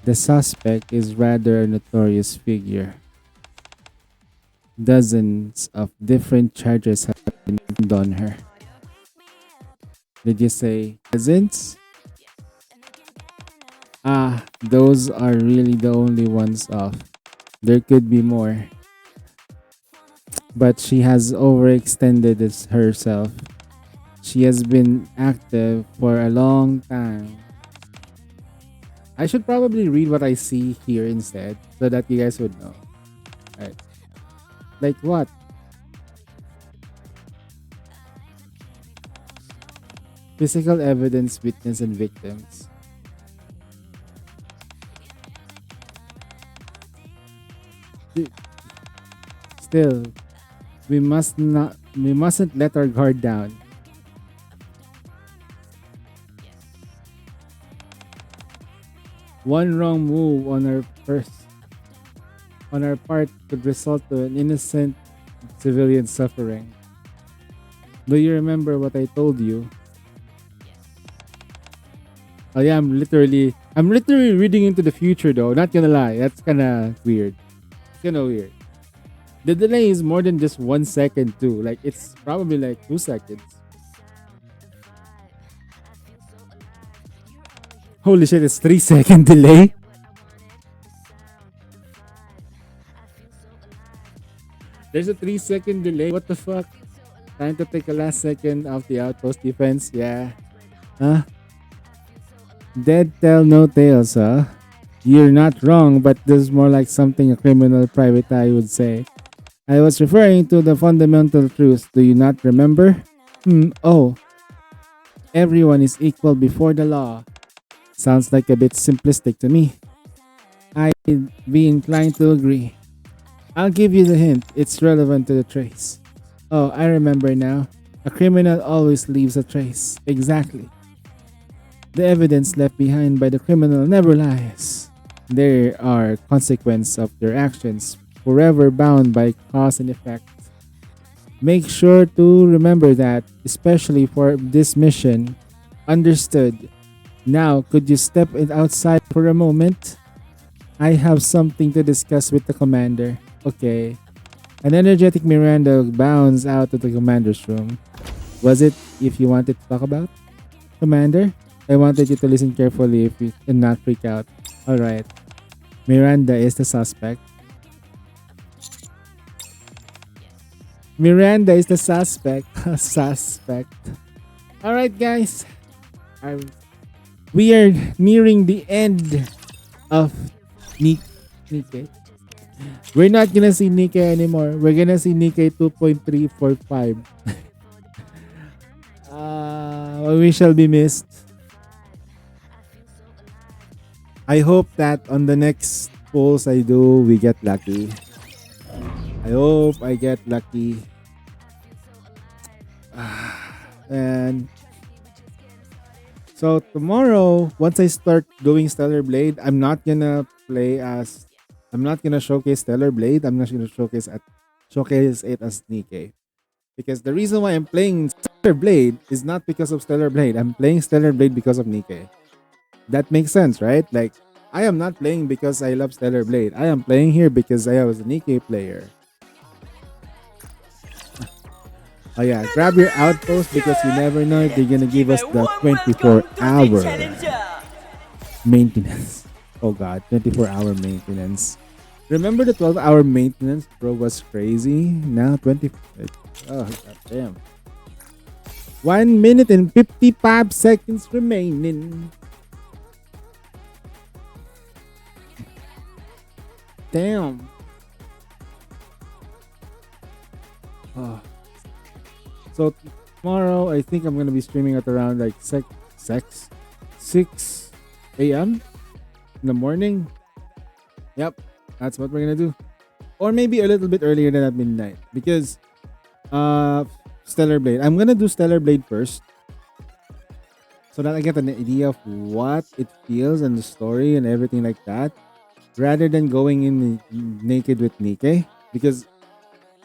The suspect is rather a notorious figure. Dozens of different charges have been pinned on her. Did you say dozens? Ah, those are really the only ones off. There could be more. But she has overextended herself. She has been active for a long time. I should probably read what I see here instead so that you guys would know. Right. Like what? Physical evidence, witness, and victims. Still, we mustn't let our guard down. One wrong move on our part could result to an innocent civilian suffering. Do you remember what I told you? Oh yeah, I'm literally reading into the future though, not gonna lie. That's kinda weird. It's kinda weird. The delay is more than just 1 second too. Like it's probably like 2 seconds. Holy shit, it's 3-second delay. There's a 3-second delay. What the fuck? Trying to take a last second of the outpost defense. Yeah. Huh? Dead tell no tales, huh? You're not wrong, but this is more like something a criminal private eye would say. I was referring to the fundamental truth. Do you not remember? Oh. Everyone is equal before the law. Sounds like a bit simplistic to me. I'd be inclined to agree. I'll give you the hint. It's relevant to the trace. Oh, I remember now. A criminal always leaves a trace. Exactly. The evidence left behind by the criminal never lies. There are consequences of their actions, forever bound by cause and effect. Make sure to remember that, especially for this mission. Understood. Now, could you step it outside for a moment? I have something to discuss with the commander. Okay. An energetic Miranda bounds out of the commander's room. Was it if you wanted to talk about? Commander, I wanted you to listen carefully and not freak out. Alright. Miranda is the suspect. Miranda is the suspect. Suspect. Alright, guys. We are nearing the end of Nikke. We're not gonna see Nikke anymore. We're gonna see Nikke 2.345. We shall be missed. I hope that on the next polls I do, we get lucky. I hope I get lucky. And so tomorrow, once I start doing Stellar Blade, I'm not gonna showcase Stellar Blade. I'm not gonna showcase it as Nikke. Because the reason why I'm playing Stellar Blade is not because of Stellar Blade. I'm playing Stellar Blade because of Nikke. That makes sense, right? Like, I am not playing because I love Stellar Blade. I am playing here because I was a Nikke player. Oh yeah, grab your outpost because you never know if they're gonna give us the 24-hour maintenance. Oh god, 24-hour maintenance. Remember the 12-hour maintenance, bro, was crazy? Now 20. Oh god damn. 1 minute and 55 seconds remaining. Damn. Oh. So tomorrow, I think I'm gonna be streaming at around like 6 a.m. in the morning. Yep, that's what we're gonna do. Or maybe a little bit earlier than at midnight because Stellar Blade. I'm gonna do Stellar Blade first, so that I get an idea of what it feels and the story and everything like that, rather than going in naked with Nikke, because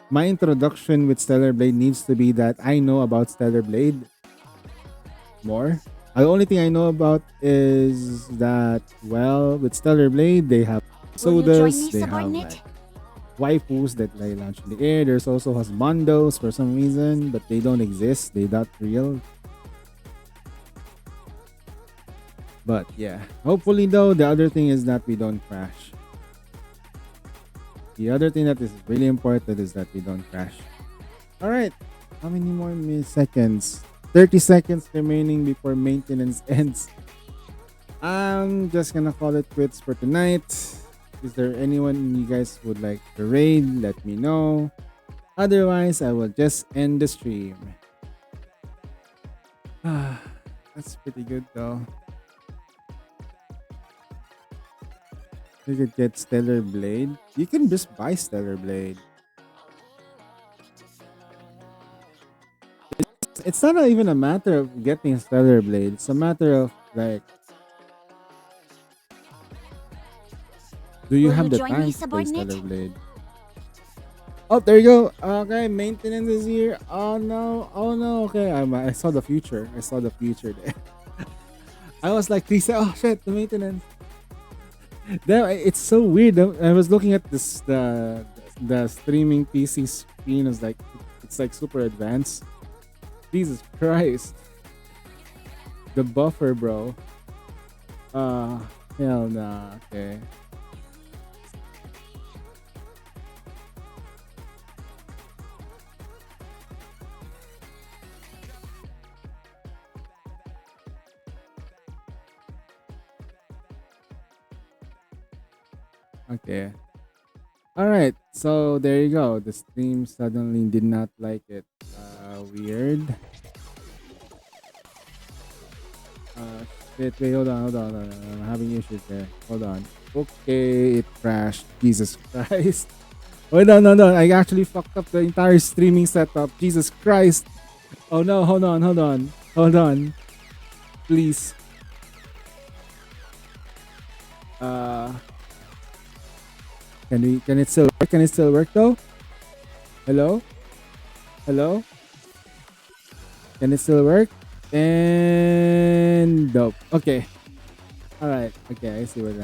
my introduction with Stellar Blade needs to be that I know about Stellar Blade more. The only thing I know about is that, well, with Stellar Blade, they have sodas, they have like waifus that they launch in the air. There's also husbandos for some reason, but they don't exist. They're not real. But yeah, hopefully though, the other thing is that we don't crash. The other thing that is really important is that we don't crash. Alright, how many more seconds? 30 seconds remaining before maintenance ends. I'm just gonna call it quits for tonight. Is there anyone you guys would like to raid? Let me know. Otherwise, I will just end the stream. That's pretty good though. You could get Stellar Blade. You can just buy Stellar Blade. It's not even a matter of getting Stellar Blade. It's a matter of like, do you have the time to play Stellar Blade? Oh, there you go. Okay, maintenance is here. Oh no. Oh no. Okay, I saw the future. I saw the future there. I was like, please, oh shit, the maintenance. There, it's so weird. I was looking at this the streaming PC screen. It's like super advanced. Jesus Christ, the buffer, bro. Hell nah. Okay. Okay. Alright, so there you go. The stream suddenly did not like it. Weird. Wait, hold on. I'm having issues there. Hold on. Okay, it crashed. Jesus Christ. Hold on. I actually fucked up the entire streaming setup. Jesus Christ. Oh no, hold on. Please. Can it still work? Can it still work though? Hello? Hello? Can it still work? And dope. Okay. Alright. Okay, I see what